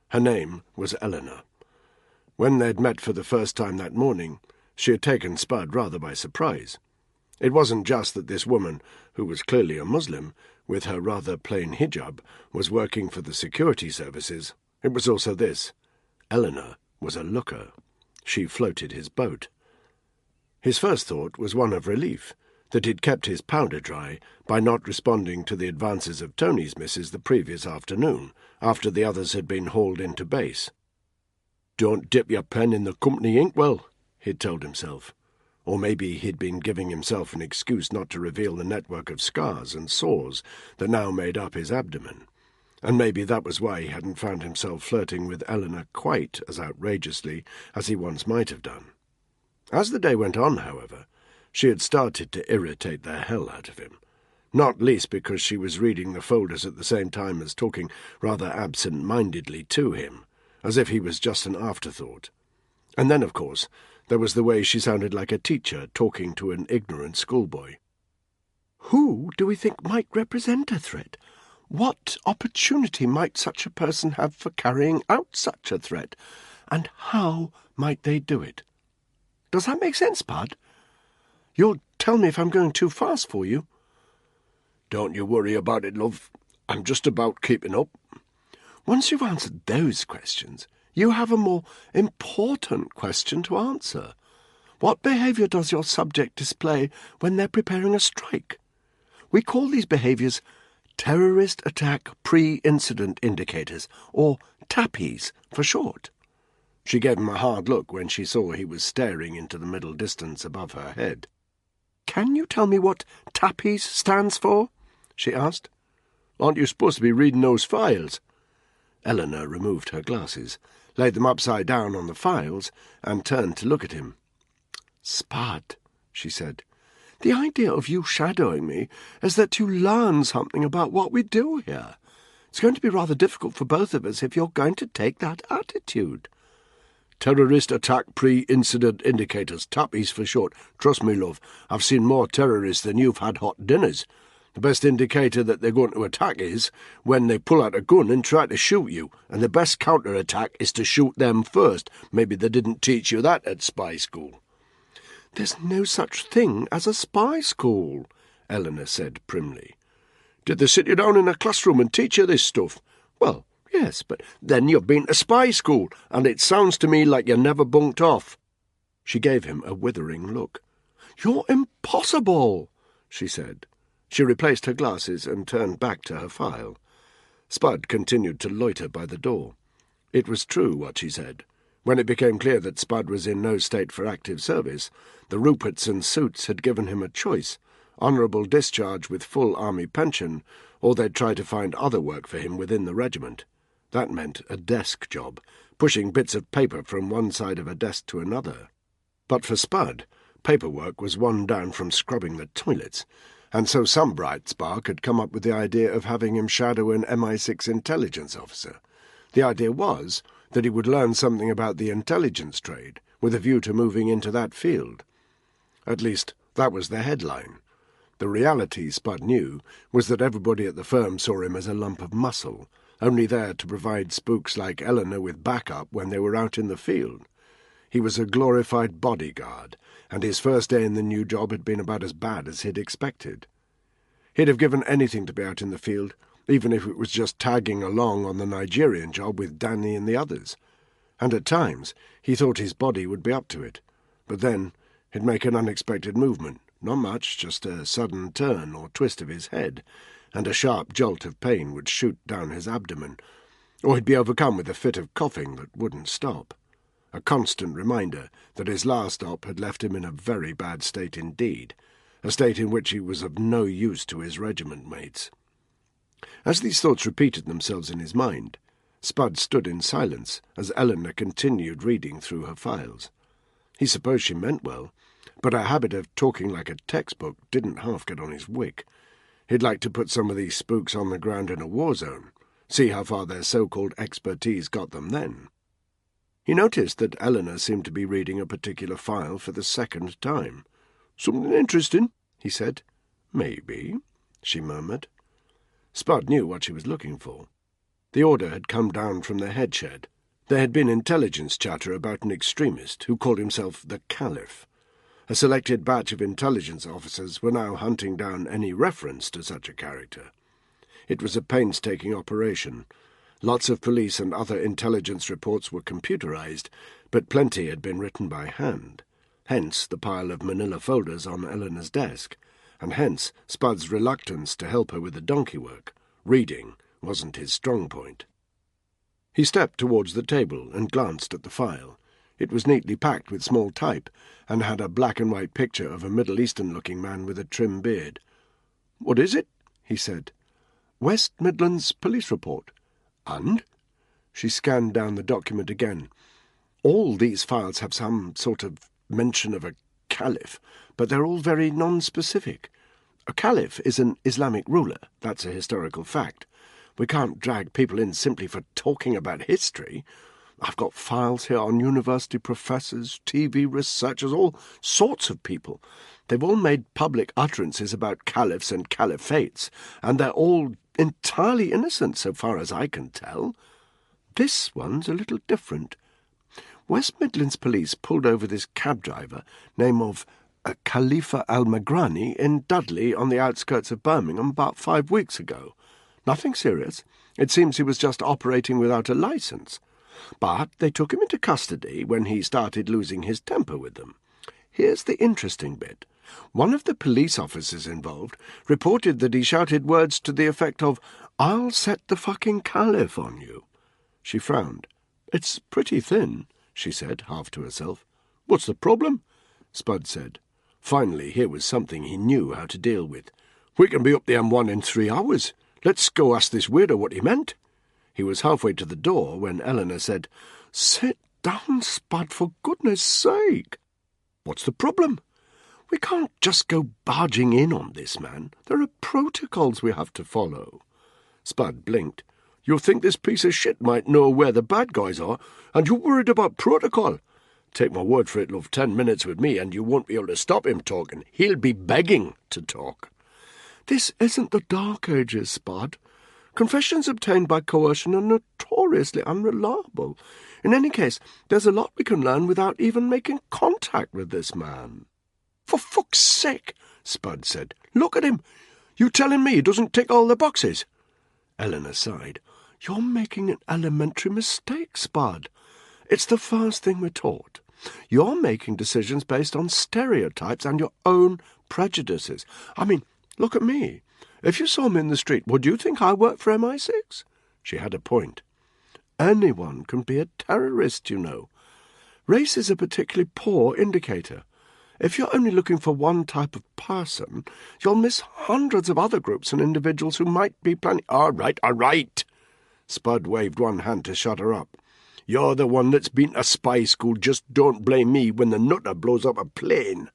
Her name was Eleanor. When they'd met for the first time that morning, she had taken Spud rather by surprise. It wasn't just that this woman, who was clearly a Muslim, with her rather plain hijab, was working for the security services. It was also this: Eleanor was a looker. She floated his boat. His first thought was one of relief, that he'd kept his powder dry by not responding to the advances of Tony's missus the previous afternoon, after the others had been hauled into base. "Don't dip your pen in the company inkwell," he'd told himself. Or maybe he'd been giving himself an excuse not to reveal the network of scars and sores that now made up his abdomen. And maybe that was why he hadn't found himself flirting with Eleanor quite as outrageously as he once might have done. As the day went on, however, she had started to irritate the hell out of him, not least because she was reading the folders at the same time as talking rather absent-mindedly to him, as if he was just an afterthought. And then, of course, there was the way she sounded like a teacher talking to an ignorant schoolboy. "Who do we think might represent a threat? What opportunity might such a person have for carrying out such a threat? And how might they do it? Does that make sense, Bud? You'll tell me if I'm going too fast for you." "Don't you worry about it, love. I'm just about keeping up." Once you've answered those questions, you have a more important question to answer. What behaviour does your subject display when they're preparing a strike? We call these behaviours terrorist attack pre-incident indicators, or TAPIs for short. She gave him a hard look when she saw he was staring into the middle distance above her head. "Can you tell me what TAPIs stands for?" she asked. "Aren't you supposed to be reading those files?" Eleanor removed her glasses, laid them upside down on the files, and turned to look at him. "Spud," she said, "the idea of you shadowing me is that you learn something about what we do here. It's going to be rather difficult for both of us if you're going to take that attitude." "Terrorist attack pre-incident indicators, TAPIs for short. Trust me, love, I've seen more terrorists than you've had hot dinners. The best indicator that they're going to attack is when they pull out a gun and try to shoot you, and the best counter-attack is to shoot them first. Maybe they didn't teach you that at spy school." "There's no such thing as a spy school," Eleanor said primly. "Did they sit you down in a classroom and teach you this stuff?" "Well, yes, but then you've been to spy school, and it sounds to me like you never bunked off." She gave him a withering look. "You're impossible," she said. She replaced her glasses and turned back to her file. Spud continued to loiter by the door. It was true what she said. When it became clear that Spud was in no state for active service, the Ruperts and Suits had given him a choice: honourable discharge with full army pension, or they'd try to find other work for him within the regiment. That meant a desk job, pushing bits of paper from one side of a desk to another. But for Spud, paperwork was one down from scrubbing the toilets, and so some bright spark had come up with the idea of having him shadow an MI6 intelligence officer. The idea was that he would learn something about the intelligence trade, with a view to moving into that field. At least, that was the headline. The reality, Spud knew, was that everybody at the firm saw him as a lump of muscle, only there to provide spooks like Eleanor with backup when they were out in the field. He was a glorified bodyguard, and his first day in the new job had been about as bad as he'd expected. He'd have given anything to be out in the field, even if it was just tagging along on the Nigerian job with Danny and the others. And at times he thought his body would be up to it, but then he'd make an unexpected movement, not much, just a sudden turn or twist of his head, and a sharp jolt of pain would shoot down his abdomen, or he'd be overcome with a fit of coughing that wouldn't stop. A constant reminder that his last op had left him in a very bad state indeed, a state in which he was of no use to his regiment mates. As these thoughts repeated themselves in his mind, Spud stood in silence as Eleanor continued reading through her files. He supposed she meant well, but her habit of talking like a textbook didn't half get on his wick. He'd like to put some of these spooks on the ground in a war zone, see how far their so-called expertise got them then. He noticed that Eleanor seemed to be reading a particular file for the second time. "Something interesting," he said. "Maybe," she murmured. Spud knew what she was looking for. The order had come down from the headshed. There had been intelligence chatter about an extremist who called himself the Caliph. A selected batch of intelligence officers were now hunting down any reference to such a character. It was a painstaking operation. Lots of police and other intelligence reports were computerized, but plenty had been written by hand. Hence the pile of manila folders on Eleanor's desk, and hence Spud's reluctance to help her with the donkey work. Reading wasn't his strong point. He stepped towards the table and glanced at the file. It was neatly packed with small type, and had a black-and-white picture of a Middle Eastern-looking man with a trim beard. "What is it?" he said. "West Midlands Police Report." "And?" She scanned down the document again. "All these files have some sort of mention of a caliph, but they're all very non-specific. A caliph is an Islamic ruler, that's a historical fact. We can't drag people in simply for talking about history. I've got files here on university professors, TV researchers, all sorts of people. They've all made public utterances about caliphs and caliphates, and they're all entirely innocent so far as I can tell. This one's a little different. West Midlands Police pulled over this cab driver, name of Khalifa al-Magrani, in Dudley on the outskirts of Birmingham about 5 weeks ago. Nothing serious. It seems he was just operating without a licence. But they took him into custody when he started losing his temper with them. Here's the interesting bit. One of the police officers involved reported that he shouted words to the effect of, 'I'll set the fucking caliph on you.'" She frowned. "It's pretty thin," she said, half to herself. "What's the problem?" Spud said. Finally, here was something he knew how to deal with. "We can be up the M1 in 3 hours. Let's go ask this weirdo what he meant." He was halfway to the door when Eleanor said, "Sit down, Spud, for goodness sake." "What's the problem?" "We can't just go barging in on this man. There are protocols we have to follow." Spud blinked. "You think this piece of shit might know where the bad guys are, and you're worried about protocol? Take my word for it, love, 10 minutes with me and you won't be able to stop him talking. He'll be begging to talk." "This isn't the Dark Ages, Spud. Confessions obtained by coercion are notoriously unreliable. In any case, there's a lot we can learn without even making contact with this man." "For fuck's sake," Spud said. "Look at him. You telling me he doesn't tick all the boxes?" Eleanor sighed. "You're making an elementary mistake, Spud. It's the first thing we're taught. You're making decisions based on stereotypes and your own prejudices. I mean, look at me. If you saw me in the street, would you think I work for MI6? She had a point. Anyone can be a terrorist, you know. Race is a particularly poor indicator. If you're only looking for one type of person, you'll miss hundreds of other groups and individuals who might be planning— All right. Spud waved one hand to shut her up. You're the one that's been to spy school. Just don't blame me when the nutter blows up a plane.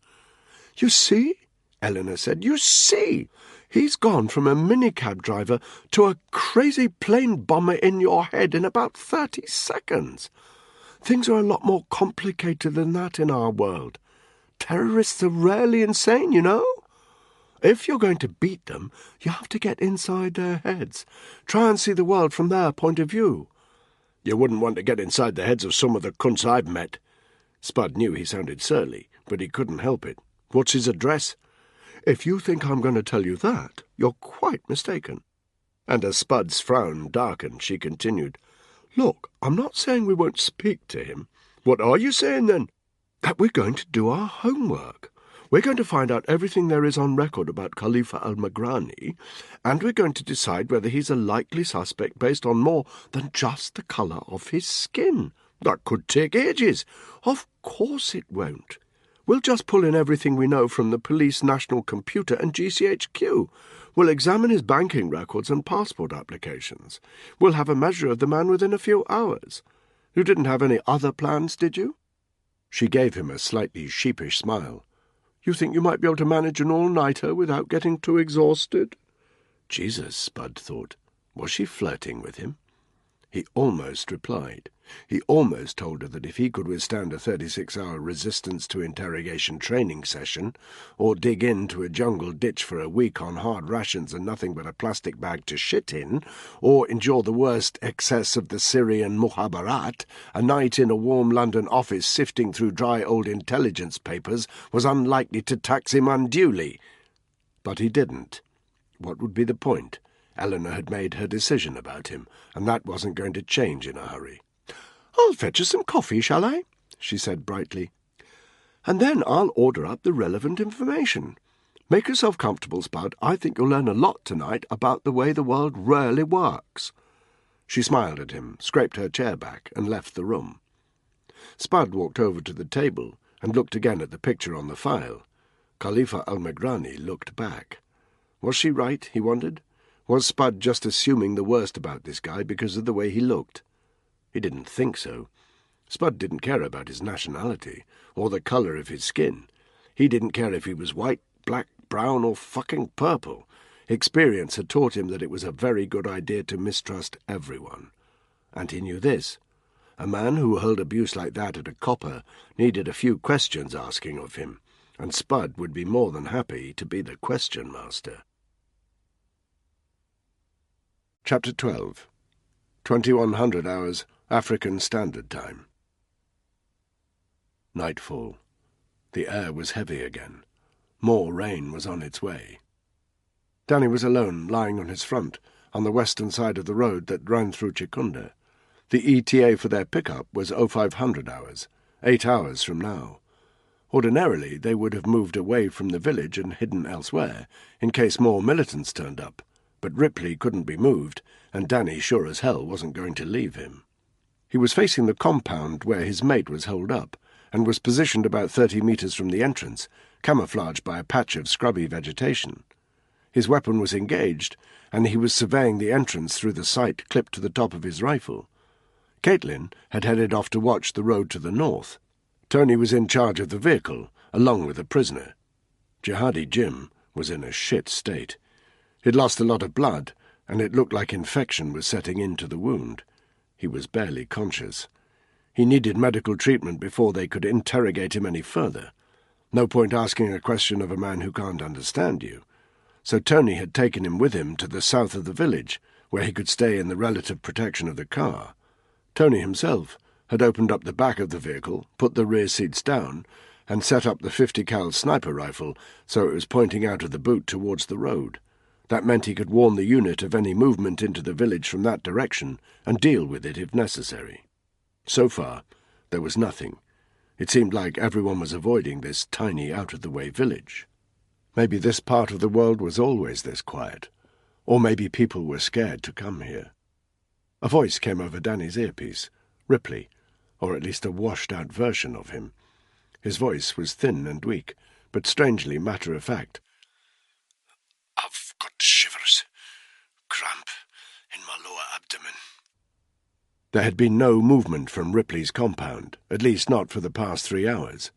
You see, Eleanor said, you see. He's gone from a minicab driver to a crazy plane bomber in your head in about 30 seconds. Things are a lot more complicated than that in our world. Terrorists are rarely insane, you know. If you're going to beat them, you have to get inside their heads. Try and see the world from their point of view. You wouldn't want to get inside the heads of some of the cunts I've met. Spud knew he sounded surly, but he couldn't help it. What's his address? If you think I'm going to tell you that, you're quite mistaken. And as Spud's frown darkened, she continued, Look, I'm not saying we won't speak to him. What are you saying, then? That we're going to do our homework. We're going to find out everything there is on record about Khalifa al-Magrani, and we're going to decide whether he's a likely suspect based on more than just the colour of his skin. That could take ages. Of course it won't. We'll just pull in everything we know from the police national computer and GCHQ. We'll examine his banking records and passport applications. We'll have a measure of the man within a few hours. You didn't have any other plans, did you? She gave him a slightly sheepish smile. You think you might be able to manage an all-nighter without getting too exhausted? Jesus, Spud thought. Was she flirting with him? He almost replied. He almost told her that if he could withstand a 36-hour resistance to interrogation training session, or dig into a jungle ditch for a week on hard rations and nothing but a plastic bag to shit in, or endure the worst excess of the Syrian Muhabarat, a night in a warm London office sifting through dry old intelligence papers was unlikely to tax him unduly. But he didn't. What would be the point? Eleanor had made her decision about him, and that wasn't going to change in a hurry. "I'll fetch us some coffee, shall I?" she said brightly. "And then I'll order up the relevant information. Make yourself comfortable, Spud. I think you'll learn a lot tonight about the way the world really works." She smiled at him, scraped her chair back, and left the room. Spud walked over to the table and looked again at the picture on the file. Khalifa al-Magrani looked back. Was she right, he wondered? Was Spud just assuming the worst about this guy because of the way he looked? He didn't think so. Spud didn't care about his nationality, or the colour of his skin. He didn't care if he was white, black, brown, or fucking purple. Experience had taught him that it was a very good idea to mistrust everyone. And he knew this. A man who hurled abuse like that at a copper needed a few questions asking of him, and Spud would be more than happy to be the question master. Chapter 12. 2100 hours, African Standard Time. Nightfall. The air was heavy again. More rain was on its way. Danny was alone, lying on his front, on the western side of the road that ran through Chikunda. The ETA for their pickup was 0500 hours, 8 hours from now. Ordinarily, they would have moved away from the village and hidden elsewhere, in case more militants turned up. But Ripley couldn't be moved, and Danny sure as hell wasn't going to leave him. He was facing the compound where his mate was holed up, and was positioned about 30 metres from the entrance, camouflaged by a patch of scrubby vegetation. His weapon was engaged, and he was surveying the entrance through the sight clipped to the top of his rifle. Caitlin had headed off to watch the road to the north. Tony was in charge of the vehicle, along with a prisoner. Jihadi Jim was in a shit state. He'd lost a lot of blood, and it looked like infection was setting into the wound. He was barely conscious. He needed medical treatment before they could interrogate him any further. No point asking a question of a man who can't understand you. So Tony had taken him with him to the south of the village, where he could stay in the relative protection of the car. Tony himself had opened up the back of the vehicle, put the rear seats down, and set up the 50 cal sniper rifle so it was pointing out of the boot towards the road. That meant he could warn the unit of any movement into the village from that direction and deal with it if necessary. So far, there was nothing. It seemed like everyone was avoiding this tiny out-of-the-way village. Maybe this part of the world was always this quiet, or maybe people were scared to come here. A voice came over Danny's earpiece. Ripley. or at least a washed-out version of him. His voice was thin and weak, but strangely matter-of-fact. I've got shivers. Cramp in my lower abdomen. There had been no movement from Ripley's compound, at least not for the past 3 hours.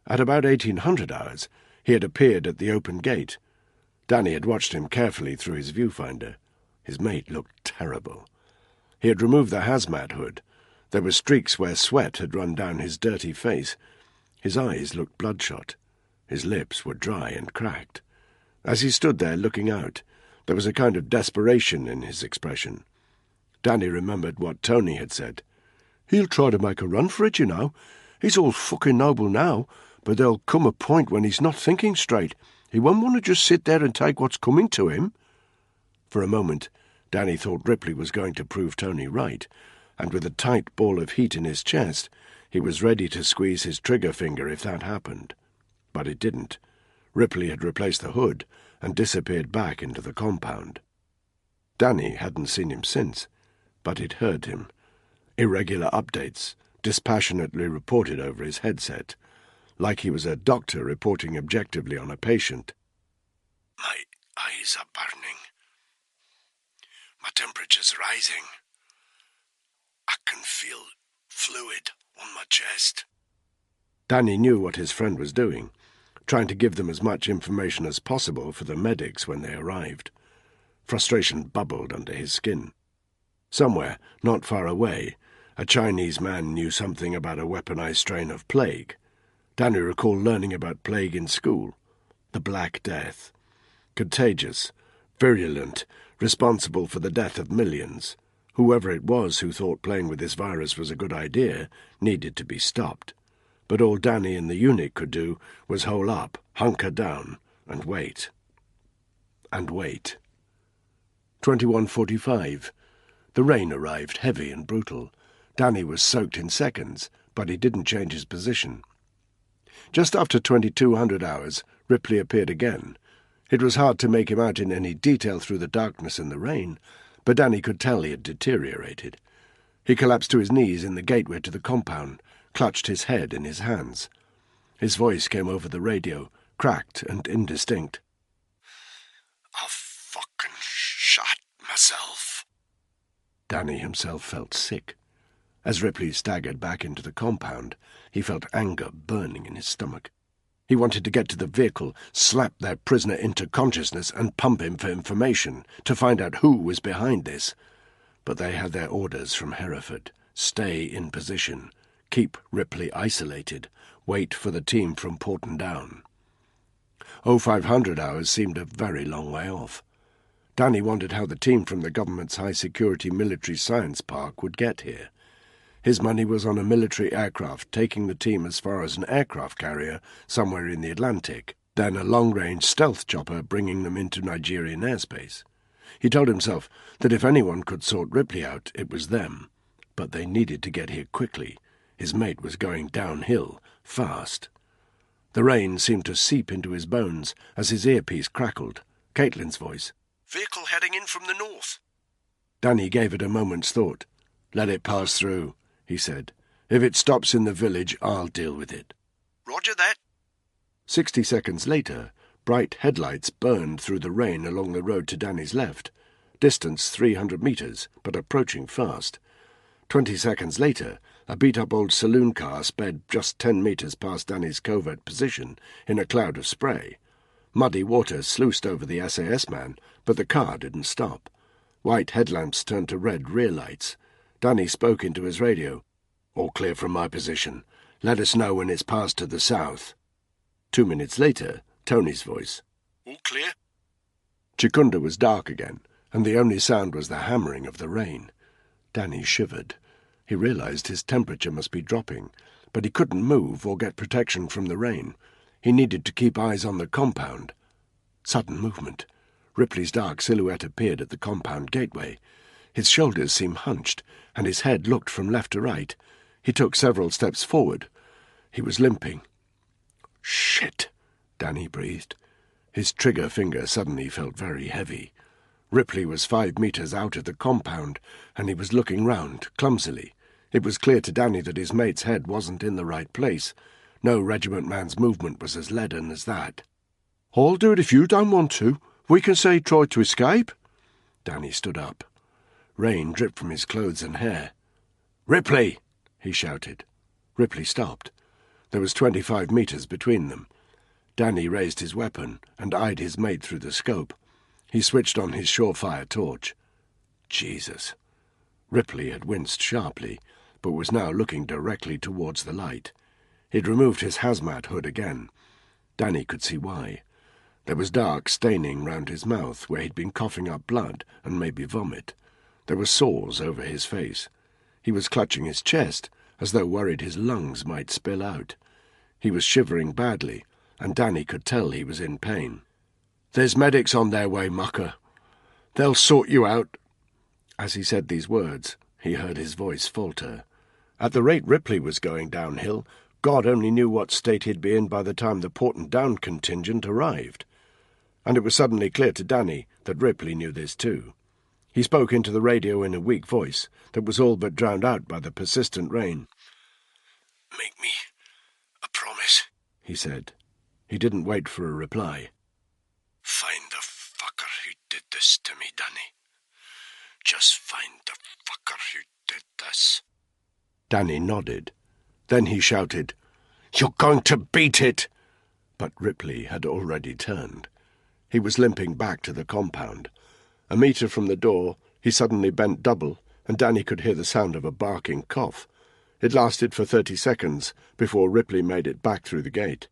At about 1800 hours, he had appeared at the open gate. Danny had watched him carefully through his viewfinder. His mate looked terrible. He had removed the hazmat hood. There were streaks where sweat had run down his dirty face. His eyes looked bloodshot. His lips were dry and cracked. As he stood there looking out, there was a kind of desperation in his expression. Danny remembered what Tony had said. "He'll try to make a run for it, you know. He's all fucking noble now, but there'll come a point when he's not thinking straight. He won't want to just sit there and take what's coming to him." For a moment, Danny thought Ripley was going to prove Tony right, and with a tight ball of heat in his chest, he was ready to squeeze his trigger finger if that happened. But it didn't. Ripley had replaced the hood and disappeared back into the compound. Danny hadn't seen him since, but he'd heard him. Irregular updates, dispassionately reported over his headset, like he was a doctor reporting objectively on a patient. My eyes are burning. My temperature's rising. I can feel fluid on my chest. Danny knew what his friend was doing, trying to give them as much information as possible for the medics when they arrived. Frustration bubbled under his skin. Somewhere, not far away, a Chinese man knew something about a weaponized strain of plague. Danny recalled learning about plague in school. The Black Death. Contagious, virulent, responsible for the death of millions. Whoever it was who thought playing with this virus was a good idea needed to be stopped. But all Danny and the unit could do was hole up, hunker down, and wait. And wait. 21:45. The rain arrived, heavy and brutal. Danny was soaked in seconds, but he didn't change his position. Just after 2200 hours, Ripley appeared again. It was hard to make him out in any detail through the darkness and the rain, but Danny could tell he had deteriorated. He collapsed to his knees in the gateway to the compound, clutched his head in his hands. His voice came over the radio, cracked and indistinct. I've fucking shot myself. Danny himself felt sick. As Ripley staggered back into the compound, he felt anger burning in his stomach. He wanted to get to the vehicle, slap their prisoner into consciousness and pump him for information, to find out who was behind this. But they had their orders from Hereford. Stay in position. Keep Ripley isolated. Wait for the team from Porton Down. 0500 hours seemed a very long way off. Danny wondered how the team from the government's high-security military science park would get here. His money was on a military aircraft taking the team as far as an aircraft carrier somewhere in the Atlantic, then a long-range stealth chopper bringing them into Nigerian airspace. He told himself that if anyone could sort Ripley out, it was them. But they needed to get here quickly. His mate was going downhill, fast. The rain seemed to seep into his bones as his earpiece crackled. Caitlin's voice. Vehicle heading in from the north. Danny gave it a moment's thought. "Let it pass through," he said. "If it stops in the village, I'll deal with it." Roger that. 60 seconds later, bright headlights burned through the rain along the road to Danny's left. Distance 300 metres, but approaching fast. 20 seconds later, a beat-up old saloon car sped just 10 metres past Danny's covert position in a cloud of spray. Muddy water sluiced over the SAS man, but the car didn't stop. White headlamps turned to red rear lights. Danny spoke into his radio. "All clear from my position. Let us know when it's passed to the south." 2 minutes later, Tony's voice. All clear. Chikunda was dark again, and the only sound was the hammering of the rain. Danny shivered. He realized his temperature must be dropping, but he couldn't move or get protection from the rain. He needed to keep eyes on the compound. Sudden movement. Ripley's dark silhouette appeared at the compound gateway. His shoulders seemed hunched, and his head looked from left to right. He took several steps forward. He was limping. "Shit," Danny breathed. His trigger finger suddenly felt very heavy. Ripley was 5 metres out of the compound, and he was looking round, clumsily. It was clear to Danny that his mate's head wasn't in the right place. No regiment man's movement was as leaden as that. "I'll do it if you don't want to. We can say he tried to escape." Danny stood up. Rain dripped from his clothes and hair. "Ripley!" he shouted. Ripley stopped. There was 25 meters between them. Danny raised his weapon and eyed his mate through the scope. He switched on his surefire torch. Jesus! Ripley had winced sharply, but was now looking directly towards the light. He'd removed his hazmat hood again. Danny could see why. There was dark staining round his mouth where he'd been coughing up blood and maybe vomit. There were sores over his face. He was clutching his chest, as though worried his lungs might spill out. He was shivering badly, and Danny could tell he was in pain. "There's medics on their way, mucker. They'll sort you out." As he said these words, he heard his voice falter. At the rate Ripley was going downhill, God only knew what state he'd be in by the time the Porton Down contingent arrived. And it was suddenly clear to Danny that Ripley knew this too. He spoke into the radio in a weak voice that was all but drowned out by the persistent rain. "Make me a promise," he said. He didn't wait for a reply. "Find the fucker who did this to me, Danny. Just find the fucker who did this." Danny nodded. Then he shouted, "You're going to beat it!" But Ripley had already turned. He was limping back to the compound. A metre from the door, he suddenly bent double, and Danny could hear the sound of a barking cough. It lasted for 30 seconds before Ripley made it back through the gate.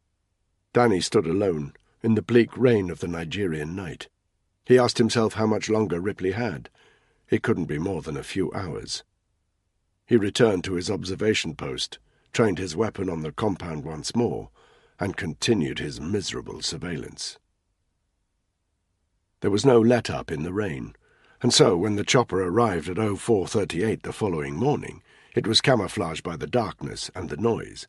Danny stood alone in the bleak rain of the Nigerian night. He asked himself how much longer Ripley had. It couldn't be more than a few hours. He returned to his observation post, trained his weapon on the compound once more, and continued his miserable surveillance. There was no let-up in the rain, and so when the chopper arrived at 04:38 the following morning, it was camouflaged by the darkness and the noise.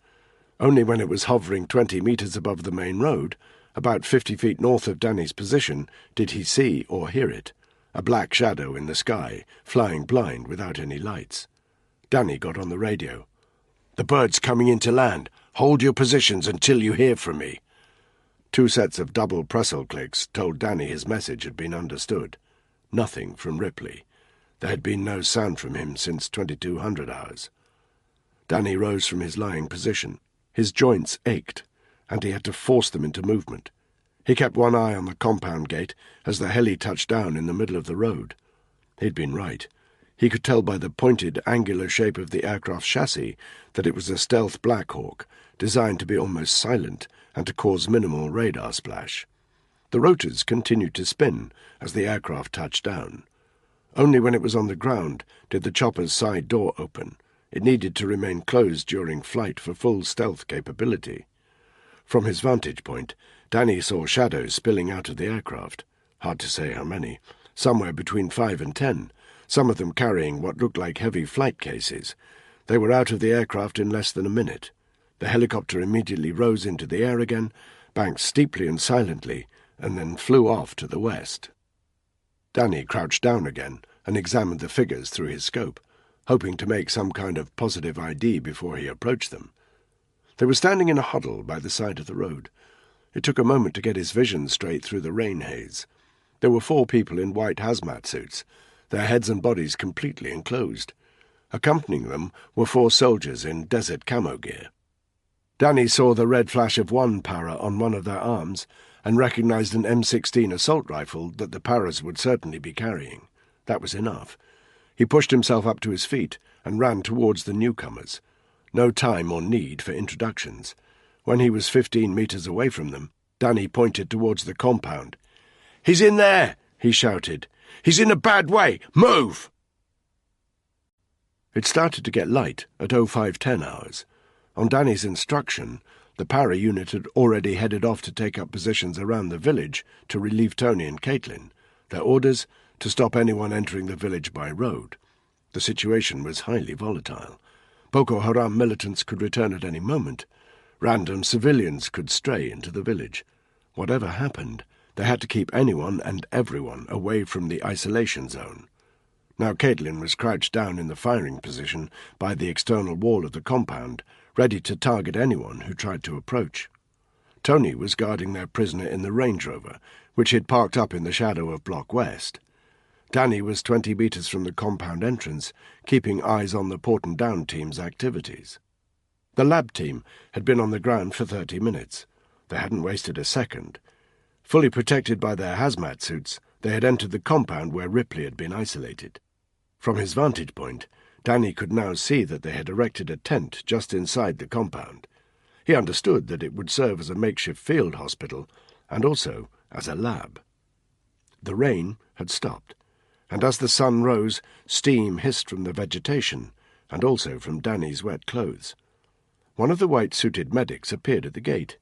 Only when it was hovering 20 meters above the main road, about 50 feet north of Danny's position, did he see or hear it, a black shadow in the sky, flying blind without any lights. Danny got on the radio. "The bird's coming in to land. Hold your positions until you hear from me." 2 sets of double Pressel clicks told Danny his message had been understood. Nothing from Ripley. There had been no sound from him since 2200 hours. Danny rose from his lying position. His joints ached, and he had to force them into movement. He kept one eye on the compound gate as the heli touched down in the middle of the road. He'd been right. He could tell by the pointed, angular shape of the aircraft's chassis that it was a stealth Black Hawk, designed to be almost silent and to cause minimal radar splash. The rotors continued to spin as the aircraft touched down. Only when it was on the ground did the chopper's side door open. It needed to remain closed during flight for full stealth capability. From his vantage point, Danny saw shadows spilling out of the aircraft. Hard to say how many. Somewhere between 5 and 10, some of them carrying what looked like heavy flight cases. They were out of the aircraft in less than a minute. The helicopter immediately rose into the air again, banked steeply and silently, and then flew off to the west. Danny crouched down again and examined the figures through his scope, hoping to make some kind of positive ID before he approached them. They were standing in a huddle by the side of the road. It took a moment to get his vision straight through the rain haze. There were 4 people in white hazmat suits, their heads and bodies completely enclosed. Accompanying them were 4 soldiers in desert camo gear. Danny saw the red flash of one para on one of their arms and recognized an M16 assault rifle that the paras would certainly be carrying. That was enough. He pushed himself up to his feet and ran towards the newcomers. No time or need for introductions. When he was 15 meters away from them, Danny pointed towards the compound. "He's in there!" he shouted. "He's in a bad way! Move!" It started to get light at 0510 hours. On Danny's instruction, the para unit had already headed off to take up positions around the village to relieve Tony and Caitlin. Their orders, to stop anyone entering the village by road. The situation was highly volatile. Boko Haram militants could return at any moment. Random civilians could stray into the village. Whatever happened, they had to keep anyone and everyone away from the isolation zone. Now Caitlin was crouched down in the firing position by the external wall of the compound, ready to target anyone who tried to approach. Tony was guarding their prisoner in the Range Rover, which had parked up in the shadow of Block West. Danny was 20 metres from the compound entrance, keeping eyes on the Porton Down team's activities. The lab team had been on the ground for 30 minutes. They hadn't wasted a second. Fully protected by their hazmat suits, they had entered the compound where Ripley had been isolated. From his vantage point, Danny could now see that they had erected a tent just inside the compound. He understood that it would serve as a makeshift field hospital and also as a lab. The rain had stopped, and as the sun rose, steam hissed from the vegetation and also from Danny's wet clothes. One of the white-suited medics appeared at the gate.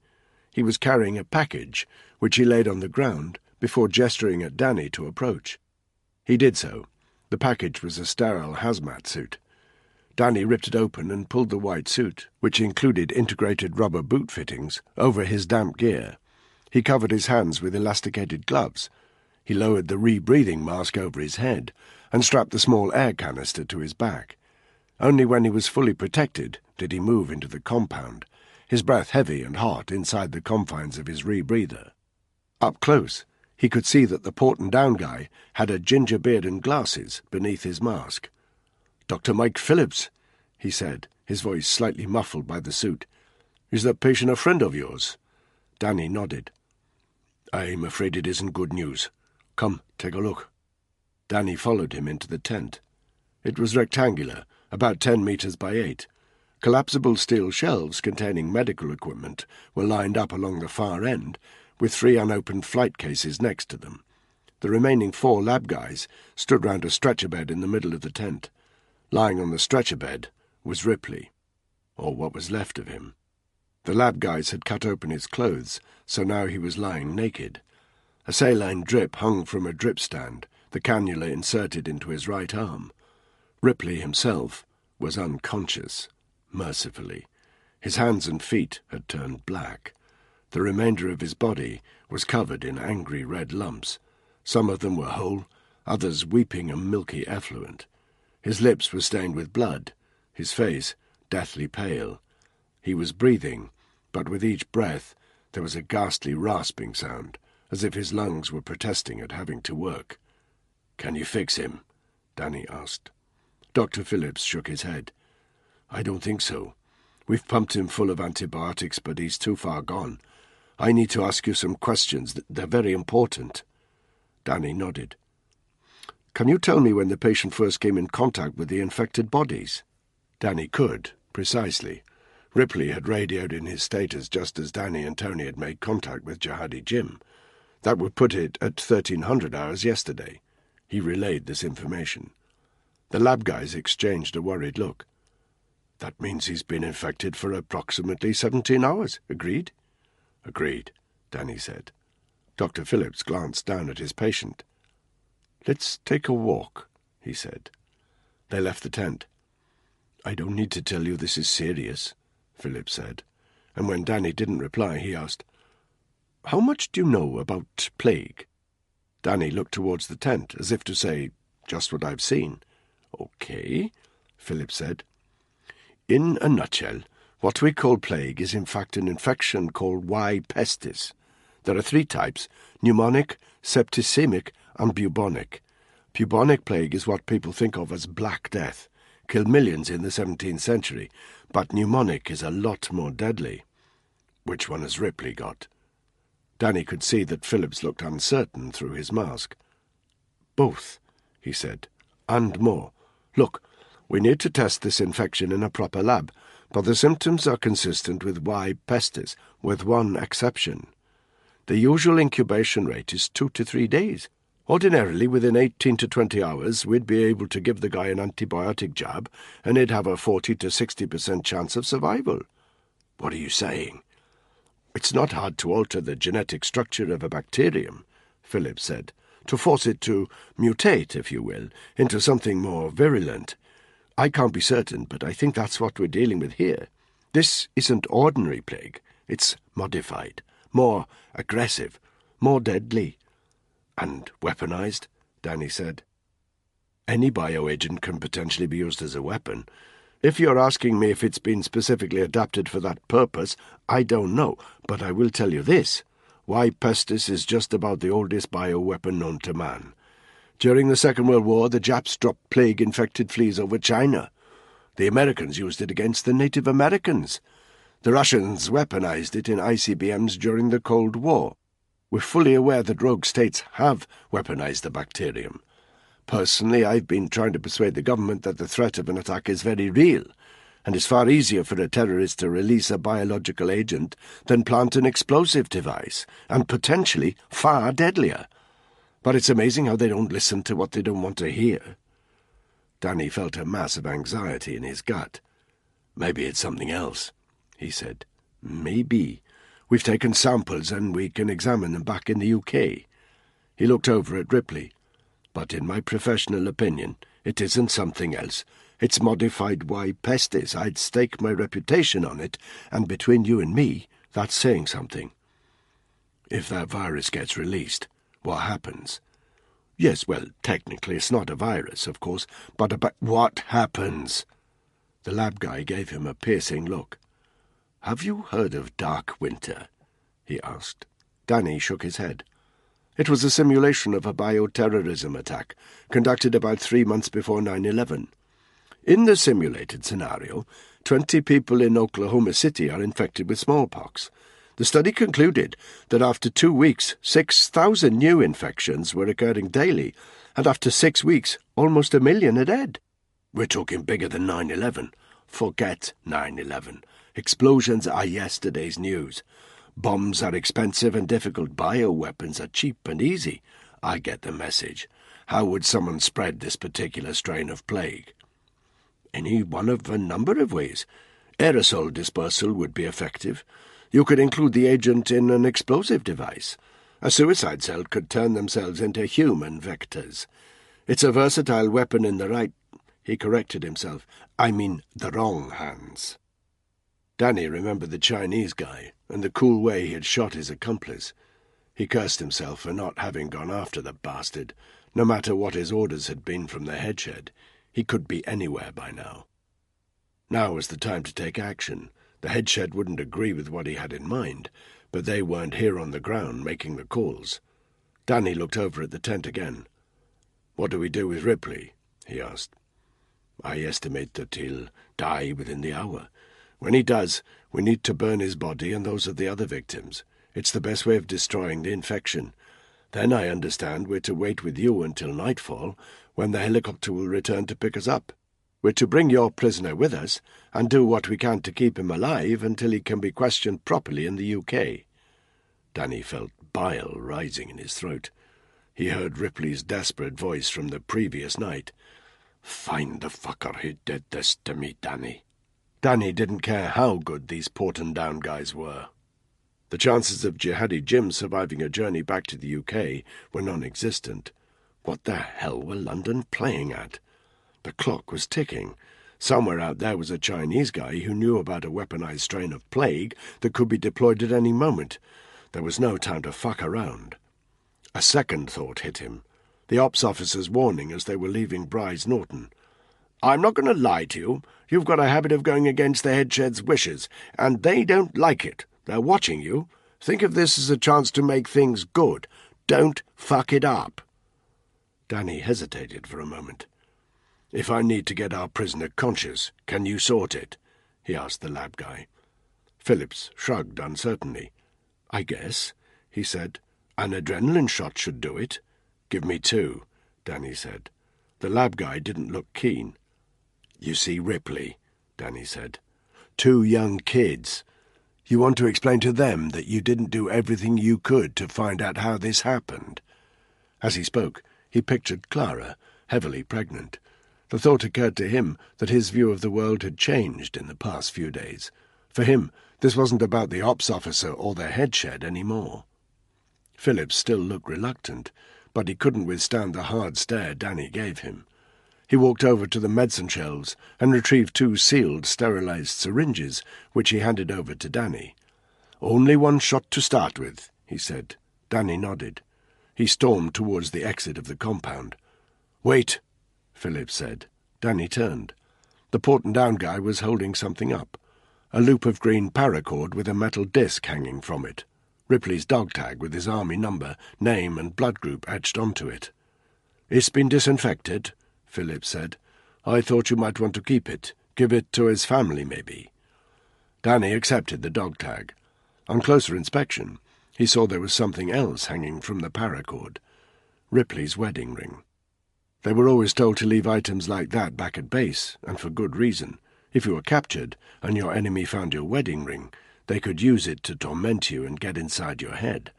He was carrying a package, which he laid on the ground before gesturing at Danny to approach. He did so. The package was a sterile hazmat suit. Danny ripped it open and pulled the white suit, which included integrated rubber boot fittings, over his damp gear. He covered his hands with elasticated gloves. He lowered the rebreathing mask over his head and strapped the small air canister to his back. Only when he was fully protected did he move into the compound, his breath heavy and hot inside the confines of his rebreather. Up close, he could see that the Porton Down guy had a ginger beard and glasses beneath his mask. "Dr. Mike Phillips," he said, his voice slightly muffled by the suit. "Is that patient a friend of yours?" Danny nodded. "I'm afraid it isn't good news. Come, take a look." Danny followed him into the tent. It was rectangular, about 10 metres by 8. Collapsible steel shelves containing medical equipment were lined up along the far end, with 3 unopened flight cases next to them. The remaining 4 lab guys stood round a stretcher bed in the middle of the tent. Lying on the stretcher bed was Ripley, or what was left of him. The lab guys had cut open his clothes, so now he was lying naked. A saline drip hung from a drip stand, the cannula inserted into his right arm. Ripley himself was unconscious, mercifully. His hands and feet had turned black. The remainder of his body was covered in angry red lumps. Some of them were whole, others weeping a milky effluent. His lips were stained with blood, his face deathly pale. He was breathing, but with each breath there was a ghastly rasping sound, as if his lungs were protesting at having to work. "Can you fix him?" Danny asked. Dr. Phillips shook his head. "I don't think so. We've pumped him full of antibiotics, but he's too far gone. I need to ask you some questions. They're very important." Danny nodded. "Can you tell me when the patient first came in contact with the infected bodies?" Danny could, precisely. Ripley had radioed in his status just as Danny and Tony had made contact with Jihadi Jim. That would put it at 1300 hours yesterday. He relayed this information. The lab guys exchanged a worried look. "That means he's been infected for approximately 17 hours. Agreed?" "Agreed," Danny said. Dr. Phillips glanced down at his patient. "Let's take a walk," he said. They left the tent. "I don't need to tell you this is serious," Phillips said, and when Danny didn't reply, he asked, "How much do you know about plague?" Danny looked towards the tent, as if to say, "Just what I've seen." "Okay," Phillips said. "In a nutshell, what we call plague is in fact an infection called Y. pestis. There are 3 types: pneumonic, septicemic, and bubonic. Bubonic plague is what people think of as Black Death, killed millions in the 17th century, but pneumonic is a lot more deadly." "Which one has Ripley got?" Danny could see that Phillips looked uncertain through his mask. "Both," he said, "and more. Look, we need to test this infection in a proper lab, but the symptoms are consistent with Y. pestis, with one exception. The usual incubation rate is 2 to 3 days. Ordinarily, within 18 to 20 hours, we'd be able to give the guy an antibiotic jab, and he'd have a 40 to 60% chance of survival." "What are you saying?" "It's not hard to alter the genetic structure of a bacterium," Phillips said, "to force it to mutate, if you will, into something more virulent. I can't be certain, but I think that's what we're dealing with here. This isn't ordinary plague. It's modified, more aggressive, more deadly." "And weaponized," Danny said. Any bioagent can potentially be used as a weapon. If you're asking me if it's been specifically adapted for that purpose, I don't know, but I will tell you this. Y. pestis is just about the oldest bioweapon known to man. During the Second World War, the Japs dropped plague-infected fleas over China. The Americans used it against the Native Americans. The Russians weaponized it in ICBMs during the Cold War. We're fully aware that rogue states have weaponized the bacterium. Personally, I've been trying to persuade the government that the threat of an attack is very real, and it's far easier for a terrorist to release a biological agent than plant an explosive device, and potentially far deadlier. But it's amazing how they don't listen to what they don't want to hear. Danny felt a mass of anxiety in his gut. Maybe it's something else, he said. Maybe. We've taken samples and we can examine them back in the UK. He looked over at Ripley. But in my professional opinion, it isn't something else. It's modified Y. pestis. I'd stake my reputation on it, and between you and me, that's saying something. If that virus gets released, what happens? Yes, well, technically it's not a virus, of course, but what happens? The lab guy gave him a piercing look. Have you heard of Dark Winter? He asked. Danny shook his head. It was a simulation of a bioterrorism attack, conducted about 3 months before 9/11. In the simulated scenario, 20 people in Oklahoma City are infected with smallpox. The study concluded that after 2 weeks, 6,000 new infections were occurring daily, and after 6 weeks, almost 1 million are dead. We're talking bigger than 9/11. Forget 9/11. Explosions are yesterday's news. Bombs are expensive and difficult. Bioweapons are cheap and easy. I get the message. How would someone spread this particular strain of plague? Any one of a number of ways. Aerosol dispersal would be effective. You could include the agent in an explosive device. A suicide cell could turn themselves into human vectors. It's a versatile weapon in the right... He corrected himself. I mean, the wrong hands. Danny remembered the Chinese guy and the cool way he had shot his accomplice. He cursed himself for not having gone after the bastard. No matter what his orders had been from the headshed, he could be anywhere by now. Now was the time to take action. The headshed wouldn't agree with what he had in mind, but they weren't here on the ground making the calls. Danny looked over at the tent again. "What do we do with Ripley?" he asked. "I estimate that he'll die within the hour. When he does, we need to burn his body and those of the other victims. It's the best way of destroying the infection. Then I understand we're to wait with you until nightfall, when the helicopter will return to pick us up. We're to bring your prisoner with us and do what we can to keep him alive until he can be questioned properly in the UK. Danny felt bile rising in his throat. He heard Ripley's desperate voice from the previous night. "Find the fucker who did this to me, Danny." Danny didn't care how good these Porton-Down guys were. The chances of Jihadi Jim surviving a journey back to the UK were non-existent. What the hell were London playing at? The clock was ticking. Somewhere out there was a Chinese guy who knew about a weaponized strain of plague that could be deployed at any moment. There was no time to fuck around. A second thought hit him. The ops officer's warning as they were leaving Bryce Norton. "I'm not going to lie to you. You've got a habit of going against the headshed's wishes, and they don't like it. They're watching you. Think of this as a chance to make things good. Don't fuck it up." Danny hesitated for a moment. "If I need to get our prisoner conscious, can you sort it?" he asked the lab guy. Phillips shrugged uncertainly. "I guess," he said. "An adrenaline shot should do it." "Give me 2, Danny said. The lab guy didn't look keen. "You see Ripley," Danny said. 2 young kids. You want to explain to them that you didn't do everything you could to find out how this happened?" As he spoke, he pictured Clara, heavily pregnant. The thought occurred to him that his view of the world had changed in the past few days. For him, this wasn't about the ops officer or the headshed any more. Phillips still looked reluctant, but he couldn't withstand the hard stare Danny gave him. He walked over to the medicine shelves and retrieved 2 sealed, sterilized syringes, which he handed over to Danny. "Only 1 shot to start with," he said. Danny nodded. He stormed towards the exit of the compound. "Wait!" Phillips said. Danny turned. The port and down guy was holding something up, a loop of green paracord with a metal disc hanging from it, Ripley's dog tag with his army number, name and blood group etched onto it. "It's been disinfected," Phillips said. "I thought you might want to keep it. Give it to his family, maybe." Danny accepted the dog tag. On closer inspection, he saw there was something else hanging from the paracord. Ripley's wedding ring. They were always told to leave items like that back at base, and for good reason. If you were captured, and your enemy found your wedding ring, they could use it to torment you and get inside your head.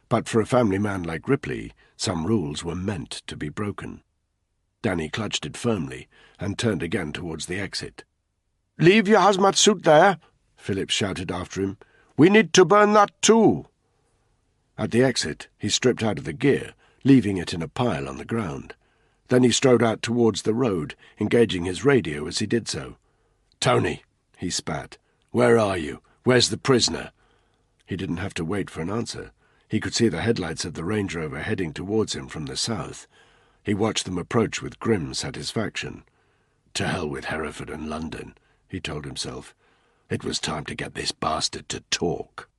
But for a family man like Ripley, some rules were meant to be broken. Danny clutched it firmly, and turned again towards the exit. "Leave your hazmat suit there," Phillips shouted after him. "We need to burn that too." At the exit, he stripped out of the gear, leaving it in a pile on the ground. Then he strode out towards the road, engaging his radio as he did so. "Tony," he spat, "where are you? Where's the prisoner?" He didn't have to wait for an answer. He could see the headlights of the Range Rover heading towards him from the south. He watched them approach with grim satisfaction. To hell with Hereford and London, he told himself. It was time to get this bastard to talk.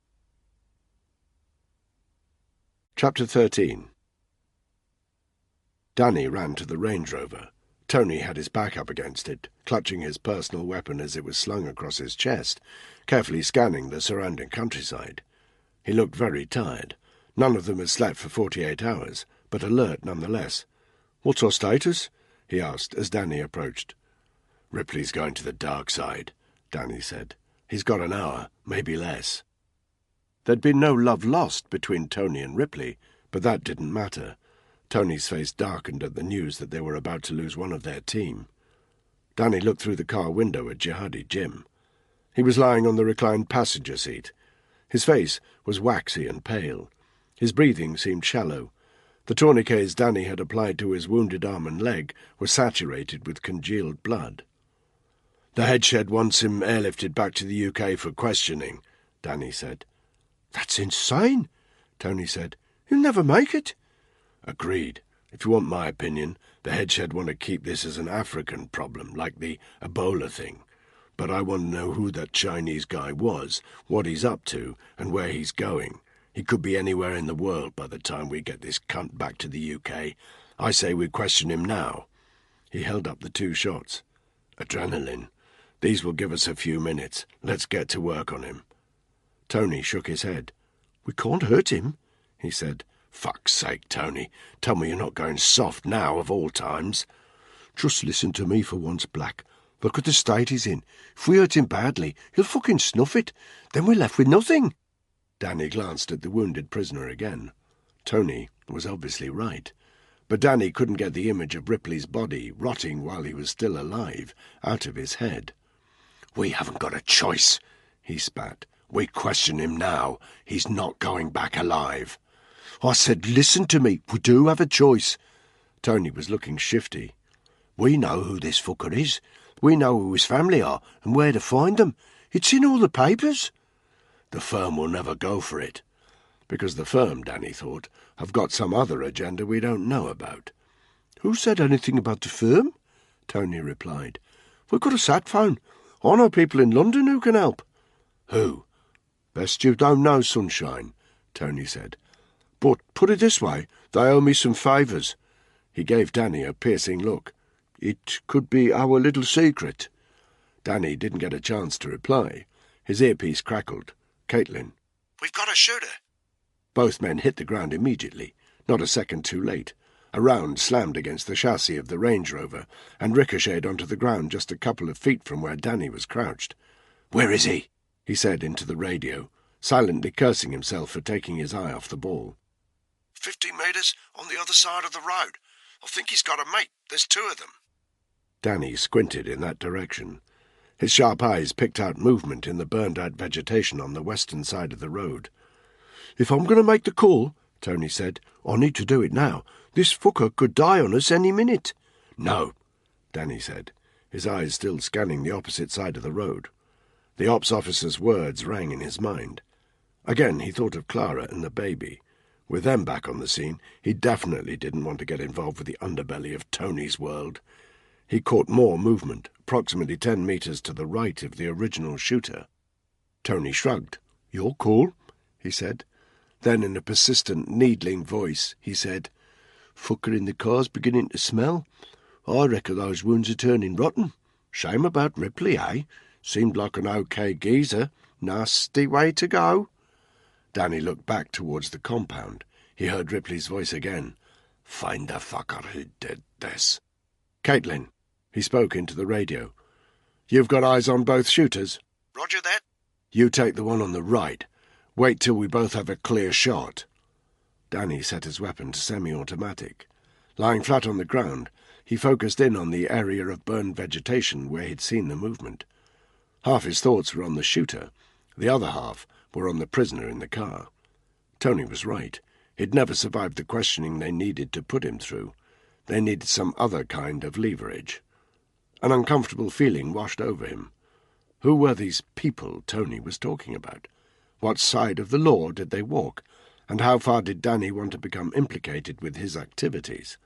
Chapter 13. Danny ran to the Range Rover. Tony had his back up against it, clutching his personal weapon as it was slung across his chest, carefully scanning the surrounding countryside. He looked very tired. None of them had slept for 48 hours, but alert nonetheless. "What's our status?" he asked as Danny approached. "Ripley's going to the dark side," Danny said. "He's got an hour, maybe less." There'd been no love lost between Tony and Ripley, but that didn't matter. Tony's face darkened at the news that they were about to lose one of their team. Danny looked through the car window at Jihadi Jim. He was lying on the reclined passenger seat. His face was waxy and pale. His breathing seemed shallow. The tourniquets Danny had applied to his wounded arm and leg were saturated with congealed blood. "The head shed wants him airlifted back to the UK for questioning," Danny said. "That's insane," Tony said. "He'll never make it." "Agreed. If you want my opinion, the head shed want to keep this as an African problem, like the Ebola thing. But I want to know who that Chinese guy was, what he's up to, and where he's going. He could be anywhere in the world by the time we get this cunt back to the UK. I say we question him now." He held up the 2 shots. "Adrenaline. These will give us a few minutes. Let's get to work on him." Tony shook his head. "We can't hurt him," he said. "Fuck's sake, Tony. Tell me you're not going soft now, of all times." "Just listen to me for once, Black. Look at the state he's in. If we hurt him badly, he'll fucking snuff it. Then we're left with nothing." Danny glanced at the wounded prisoner again. Tony was obviously right. But Danny couldn't get the image of Ripley's body, rotting while he was still alive, out of his head. "We haven't got a choice," he spat. "We question him now. He's not going back alive." "I said listen to me. We do have a choice." Tony was looking shifty. "We know who this fucker is. We know who his family are and where to find them. It's in all the papers." "The firm will never go for it." Because the firm, Danny thought, have got some other agenda we don't know about. "Who said anything about the firm?" Tony replied. "We've got a sat phone. I know people in London who can help." "Who?" "Best you don't know, Sunshine," Tony said. "But put it this way, they owe me some favours." He gave Danny a piercing look. "It could be our little secret." Danny didn't get a chance to reply. His earpiece crackled. Caitlin. "We've got a shooter." Both men hit the ground immediately, not a second too late. A round slammed against the chassis of the Range Rover and ricocheted onto the ground just a couple of feet from where Danny was crouched. "Where is he?" he said into the radio, silently cursing himself for taking his eye off the ball. 50 metres on the other side of the road. I think he's got a mate. There's 2 of them." Danny squinted in that direction. His sharp eyes picked out movement in the burned-out vegetation on the western side of the road. "If I'm going to make the call," Tony said, "I need to do it now. This fucker could die on us any minute." "No," Danny said, his eyes still scanning the opposite side of the road. The ops officer's words rang in his mind. Again he thought of Clara and the baby. With them back on the scene, he definitely didn't want to get involved with the underbelly of Tony's world. He caught more movement, approximately 10 metres to the right of the original shooter. Tony shrugged. "You're cool," he said. Then in a persistent, needling voice, he said, "Fucker in the car's beginning to smell. I reckon those wounds are turning rotten. Shame about Ripley, eh? Seemed like an okay geezer. Nasty way to go." Danny looked back towards the compound. He heard Ripley's voice again. "Find the fucker who did this." "Caitlin," he spoke into the radio. "You've got eyes on both shooters?" "Roger that." "You take the one on the right. Wait till we both have a clear shot." Danny set his weapon to semi-automatic. Lying flat on the ground, he focused in on the area of burned vegetation where he'd seen the movement. Half his thoughts were on the shooter. The other half were on the prisoner in the car. Tony was right. He'd never survived the questioning they needed to put him through. They needed some other kind of leverage. An uncomfortable feeling washed over him. Who were these people Tony was talking about? What side of the law did they walk? And how far did Danny want to become implicated with his activities?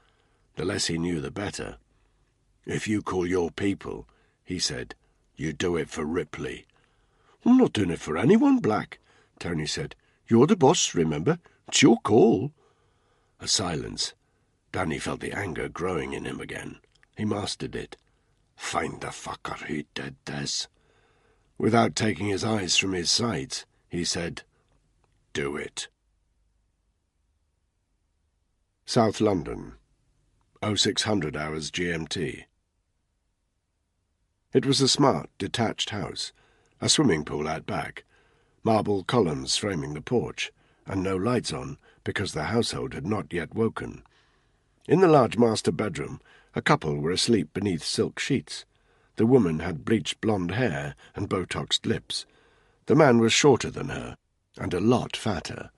The less he knew, the better. "If you call your people," he said, "you do it for Ripley." "I'm not doing it for anyone, Black," Tony said. "You're the boss, remember? It's your call." A silence. Danny felt the anger growing in him again. He mastered it. "Find the fucker who did this." Without taking his eyes from his sights, he said, "Do it." South London, 0600 hours GMT. It was a smart, detached house, a swimming pool out back, marble columns framing the porch, and no lights on because the household had not yet woken. In the large master bedroom, a couple were asleep beneath silk sheets. The woman had bleached blonde hair and Botoxed lips. The man was shorter than her, and a lot fatter.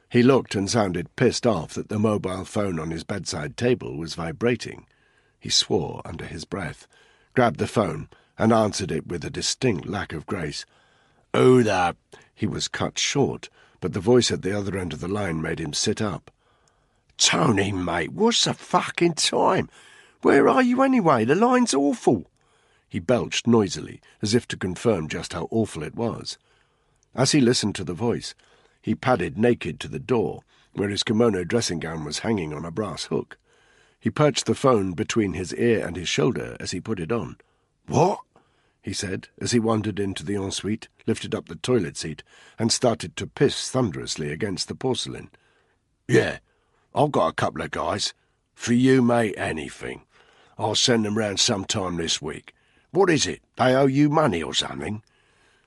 He looked and sounded pissed off that the mobile phone on his bedside table was vibrating. He swore under his breath, grabbed the phone, and answered it with a distinct lack of grace. "Oh, that—" He was cut short, but the voice at the other end of the line made him sit up. "Tony, mate, what's the fucking time? Where are you anyway? The line's awful." He belched noisily, as if to confirm just how awful it was. As he listened to the voice, he padded naked to the door, where his kimono dressing-gown was hanging on a brass hook. He perched the phone between his ear and his shoulder as he put it on. "What?" he said, as he wandered into the ensuite, lifted up the toilet seat, and started to piss thunderously against the porcelain. "Yeah, I've got a couple of guys. For you, mate, anything. I'll send them round sometime this week. What is it? They owe you money or something?"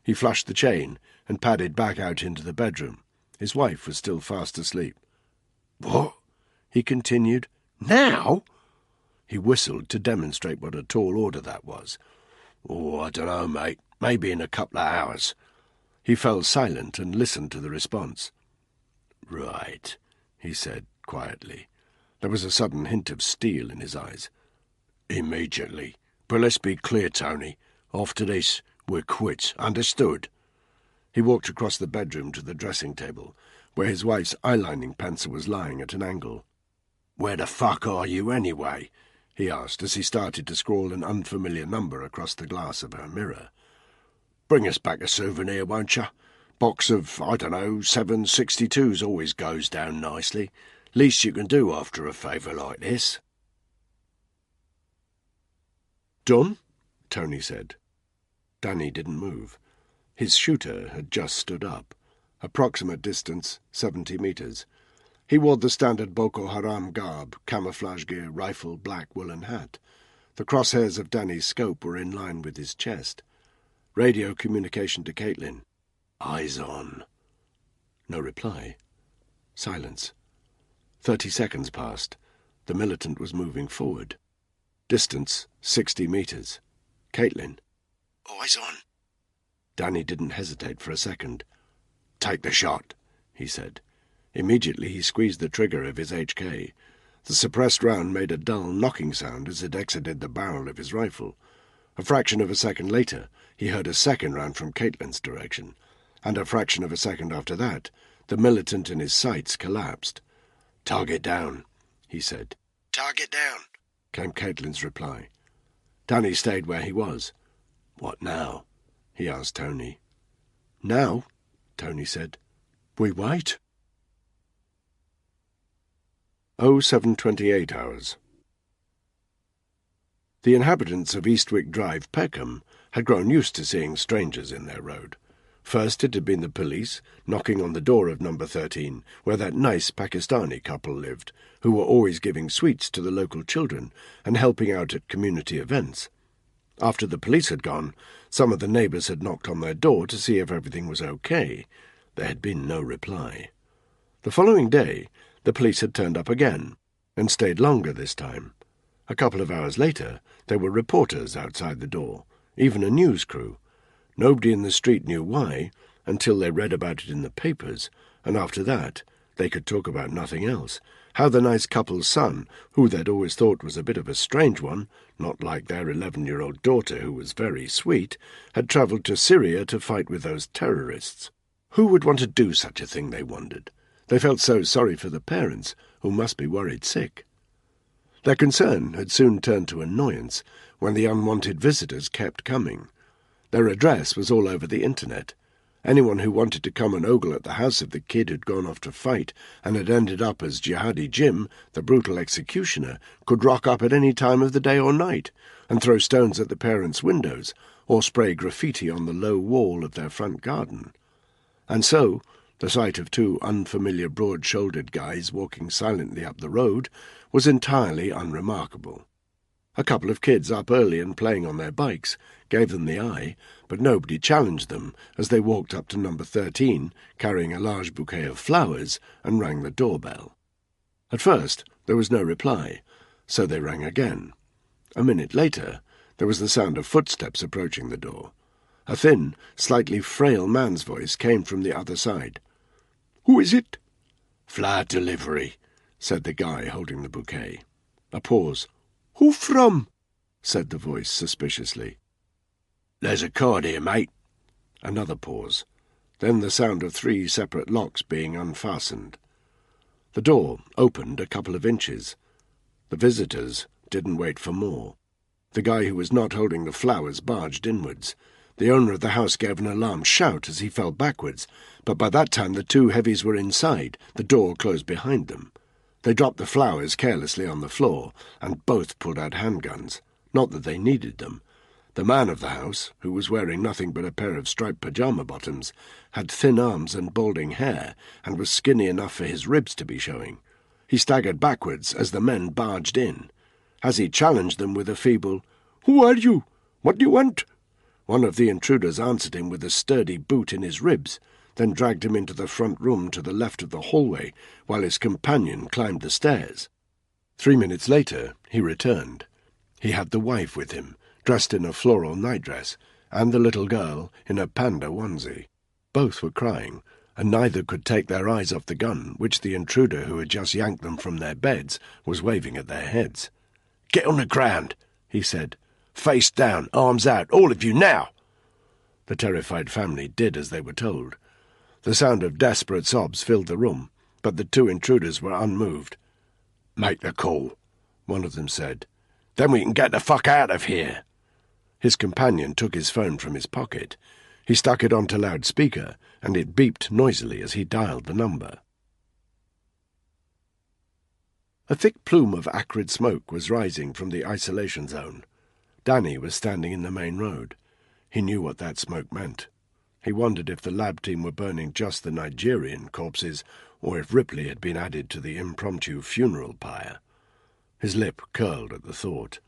He flushed the chain and padded back out into the bedroom. His wife was still fast asleep. "What?" he continued. "Now?" He whistled to demonstrate what a tall order that was. "Oh, I don't know, mate. Maybe in a couple of hours." He fell silent and listened to the response. "Right," he said quietly. There was a sudden hint of steel in his eyes. "Immediately. But let's be clear, Tony. After this, we're quits. Understood?" He walked across the bedroom to the dressing-table, where his wife's eyelining pencil was lying at an angle. "Where the fuck are you, anyway?" he asked, as he started to scrawl an unfamiliar number across the glass of her mirror. "Bring us back a souvenir, won't you? Box of, I don't know, 762s always goes down nicely. Least you can do after a favour like this." "Done?" Tony said. Danny didn't move. His shooter had just stood up. Approximate distance, 70 metres. He wore the standard Boko Haram garb, camouflage gear, rifle, black woolen hat. The crosshairs of Danny's scope were in line with his chest. Radio communication to Caitlin. "Eyes on." No reply. Silence. 30 seconds passed. The militant was moving forward. Distance, 60 metres. Caitlin. "Eyes on." Danny didn't hesitate for a second. "Take the shot," he said. Immediately he squeezed the trigger of his HK. The suppressed round made a dull knocking sound as it exited the barrel of his rifle. A fraction of a second later, he heard a second round from Caitlin's direction, and a fraction of a second after that, the militant in his sights collapsed. "Target down," he said. "Target down," came Caitlin's reply. Danny stayed where he was. "What now?" he asked Tony. "Now," Tony said, "we wait." 0728 hours. The inhabitants of Eastwick Drive, Peckham, had grown used to seeing strangers in their road. First it had been the police, knocking on the door of number 13, where that nice Pakistani couple lived, who were always giving sweets to the local children and helping out at community events. After the police had gone, some of the neighbours had knocked on their door to see if everything was okay. There had been no reply. The following day, the police had turned up again, and stayed longer this time. A couple of hours later, there were reporters outside the door, even a news crew. Nobody in the street knew why, until they read about it in the papers, and after that they could talk about nothing else. How the nice couple's son, who they'd always thought was a bit of a strange one, not like their 11-year-old daughter who was very sweet, had travelled to Syria to fight with those terrorists. Who would want to do such a thing, they wondered. They felt so sorry for the parents, who must be worried sick. Their concern had soon turned to annoyance when the unwanted visitors kept coming. Their address was all over the internet. Anyone who wanted to come and ogle at the house of the kid who'd gone off to fight and had ended up as Jihadi Jim, the brutal executioner, could rock up at any time of the day or night and throw stones at the parents' windows or spray graffiti on the low wall of their front garden. And so, the sight of two unfamiliar broad-shouldered guys walking silently up the road was entirely unremarkable. A couple of kids up early and playing on their bikes gave them the eye, but nobody challenged them as they walked up to number 13, carrying a large bouquet of flowers, and rang the doorbell. At first there was no reply, so they rang again. A minute later there was the sound of footsteps approaching the door. A thin, slightly frail man's voice came from the other side. "Who is it?" "Flower delivery," said the guy holding the bouquet. A pause. "Who from?" said the voice suspiciously. "There's a card here, mate." Another pause. Then the sound of 3 separate locks being unfastened. The door opened a couple of inches. The visitors didn't wait for more. The guy who was not holding the flowers barged inwards. The owner of the house gave an alarmed shout as he fell backwards, but by that time the two heavies were inside, the door closed behind them. They dropped the flowers carelessly on the floor, and both pulled out handguns. Not that they needed them. The man of the house, who was wearing nothing but a pair of striped pyjama bottoms, had thin arms and balding hair, and was skinny enough for his ribs to be showing. He staggered backwards as the men barged in. As he challenged them with a feeble, "Who are you? What do you want?" one of the intruders answered him with a sturdy boot in his ribs, then dragged him into the front room to the left of the hallway, while his companion climbed the stairs. 3 minutes later he returned. He had the wife with him, dressed in a floral nightdress, and the little girl in a panda onesie. Both were crying, and neither could take their eyes off the gun, which the intruder who had just yanked them from their beds was waving at their heads. "Get on the ground," he said. "Face down, arms out, all of you now!" The terrified family did as they were told. The sound of desperate sobs filled the room, but the two intruders were unmoved. "Make the call," one of them said. "Then we can get the fuck out of here." His companion took his phone from his pocket. He stuck it onto loudspeaker, and it beeped noisily as he dialed the number. A thick plume of acrid smoke was rising from the isolation zone. Danny was standing in the main road. He knew what that smoke meant. He wondered if the lab team were burning just the Nigerian corpses, or if Ripley had been added to the impromptu funeral pyre. His lip curled at the thought.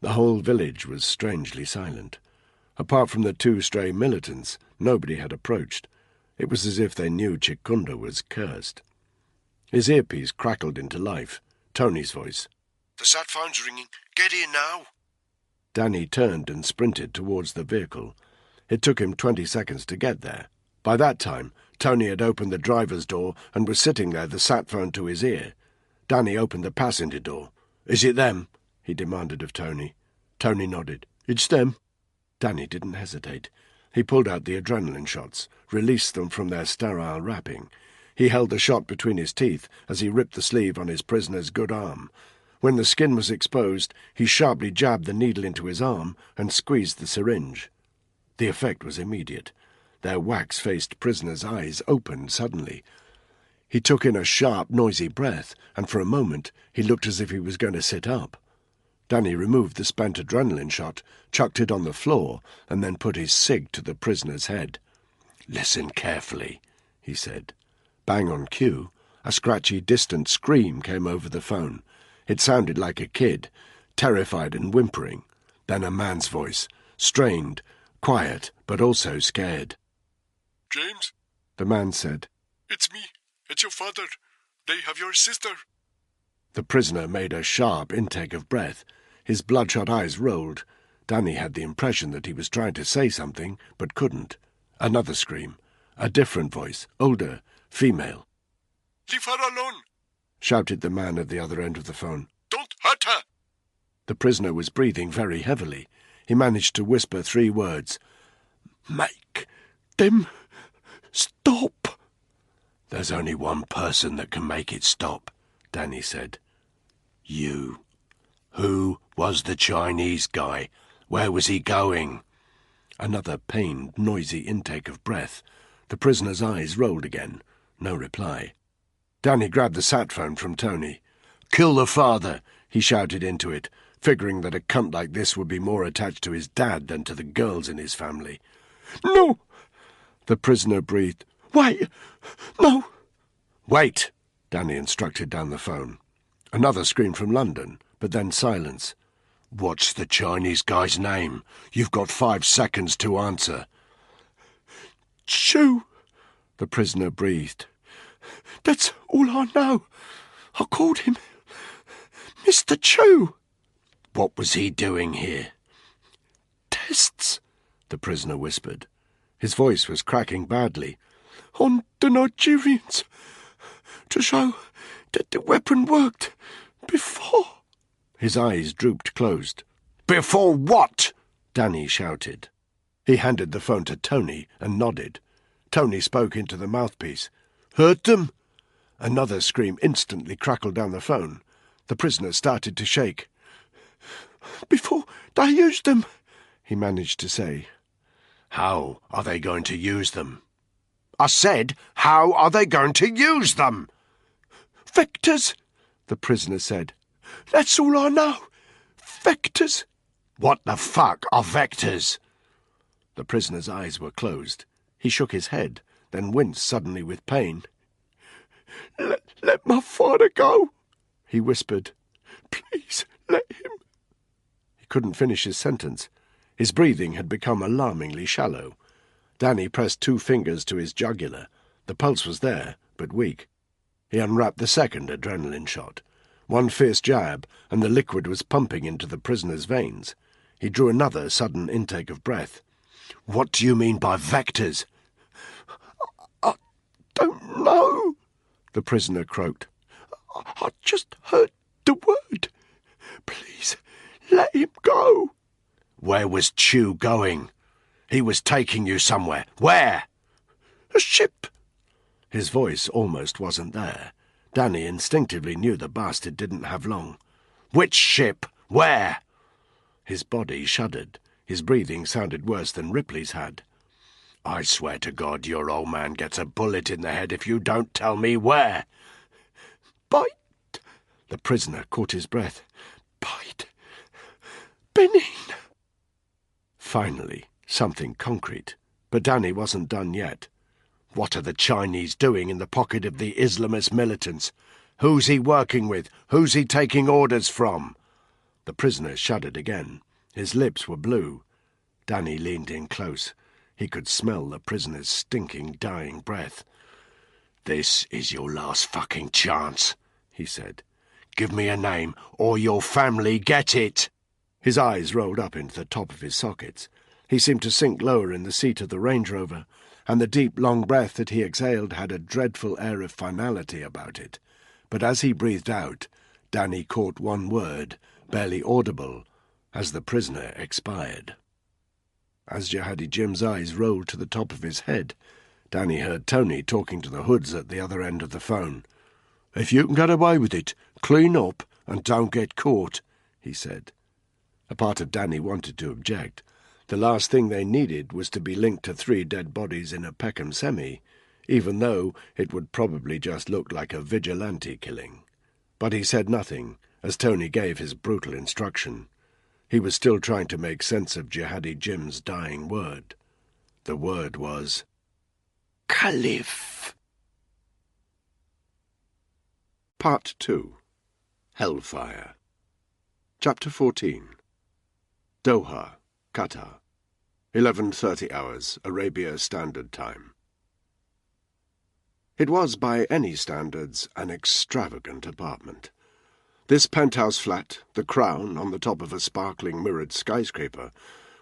The whole village was strangely silent. Apart from the 2 stray militants, nobody had approached. It was as if they knew Chikunda was cursed. His earpiece crackled into life. Tony's voice. "The sat phone's ringing. Get in now." Danny turned and sprinted towards the vehicle. It took him 20 seconds to get there. By that time, Tony had opened the driver's door and was sitting there, the sat phone to his ear. Danny opened the passenger door. "Is it them?" he demanded of Tony. Tony nodded. "It's them." Danny didn't hesitate. He pulled out the adrenaline shots, released them from their sterile wrapping. He held the shot between his teeth as he ripped the sleeve on his prisoner's good arm. When the skin was exposed, he sharply jabbed the needle into his arm and squeezed the syringe. The effect was immediate. Their wax-faced prisoner's eyes opened suddenly. He took in a sharp, noisy breath, and for a moment he looked as if he was going to sit up. Danny removed the spent adrenaline shot, chucked it on the floor, and then put his cig to the prisoner's head. "Listen carefully," he said. Bang on cue, a scratchy, distant scream came over the phone. It sounded like a kid, terrified and whimpering. Then a man's voice, strained, quiet, but also scared. "James?" the man said. "It's me. It's your father. They have your sister." The prisoner made a sharp intake of breath. His bloodshot eyes rolled. Danny had the impression that he was trying to say something, but couldn't. Another scream. A different voice, older, female. "Leave her alone!" shouted the man at the other end of the phone. "Don't hurt her!" The prisoner was breathing very heavily. He managed to whisper 3 words. "Make them stop." "There's only one person that can make it stop," Danny said. "You. Who was the Chinese guy? Where was he going?" Another pained, noisy intake of breath. The prisoner's eyes rolled again. No reply. Danny grabbed the sat phone from Tony. "Kill the father," he shouted into it, figuring that a cunt like this would be more attached to his dad than to the girls in his family. "No!" the prisoner breathed. "Wait! No!" "Wait!" Danny instructed down the phone. Another scream from London, but then silence. "What's the Chinese guy's name? You've got 5 seconds to answer." "Chu," the prisoner breathed. "That's all I know. I called him Mr. Chu." "What was he doing here?" "Tests," the prisoner whispered. His voice was cracking badly. "On the Nigerians, to show that the weapon worked before." His eyes drooped closed. "Before what?" Danny shouted. He handed the phone to Tony and nodded. Tony spoke into the mouthpiece. "Hurt them?" Another scream instantly crackled down the phone. The prisoner started to shake. "Before they used them," he managed to say. "How are they going to use them?" "I said, how are they going to use them?" "Vectors," the prisoner said. "That's all I know. Vectors." "What the fuck are vectors?" The prisoner's eyes were closed. He shook his head, then winced suddenly with pain. Let my father go," he whispered. "Please, let him." He couldn't finish his sentence. His breathing had become alarmingly shallow. Danny pressed 2 fingers to his jugular. The pulse was there, but weak. He unwrapped the second adrenaline shot. 1 fierce jab, and the liquid was pumping into the prisoner's veins. He drew another sudden intake of breath. "What do you mean by vectors?" "I don't know," the prisoner croaked. "I just heard the word. Please, let him go." "Where was Chu going? He was taking you somewhere. Where?" "A ship." His voice almost wasn't there. Danny instinctively knew the bastard didn't have long. "Which ship? Where?" His body shuddered. His breathing sounded worse than Ripley's had. "I swear to God your old man gets a bullet in the head if you don't tell me where." "Bite." The prisoner caught his breath. "Bite. Benin." Finally, something concrete. But Danny wasn't done yet. "What are the Chinese doing in the pocket of the Islamist militants? Who's he working with? Who's he taking orders from?" The prisoner shuddered again. His lips were blue. Danny leaned in close. He could smell the prisoner's stinking, dying breath. "This is your last fucking chance," he said. "Give me a name, or your family get it." His eyes rolled up into the top of his sockets. He seemed to sink lower in the seat of the Range Rover, and the deep, long breath that he exhaled had a dreadful air of finality about it. But as he breathed out, Danny caught 1 word, barely audible, as the prisoner expired. As Jihadi Jim's eyes rolled to the top of his head, Danny heard Tony talking to the hoods at the other end of the phone. "If you can get away with it, clean up and don't get caught," he said. A part of Danny wanted to object. The last thing they needed was to be linked to 3 dead bodies in a Peckham semi, even though it would probably just look like a vigilante killing. But he said nothing, as Tony gave his brutal instruction. He was still trying to make sense of Jihadi Jim's dying word. The word was Caliph. Part 2. Hellfire. Chapter 14. Doha, Qatar. 11:30 hours, Arabia Standard Time. It was, by any standards, an extravagant apartment. This penthouse flat, the crown on the top of a sparkling mirrored skyscraper,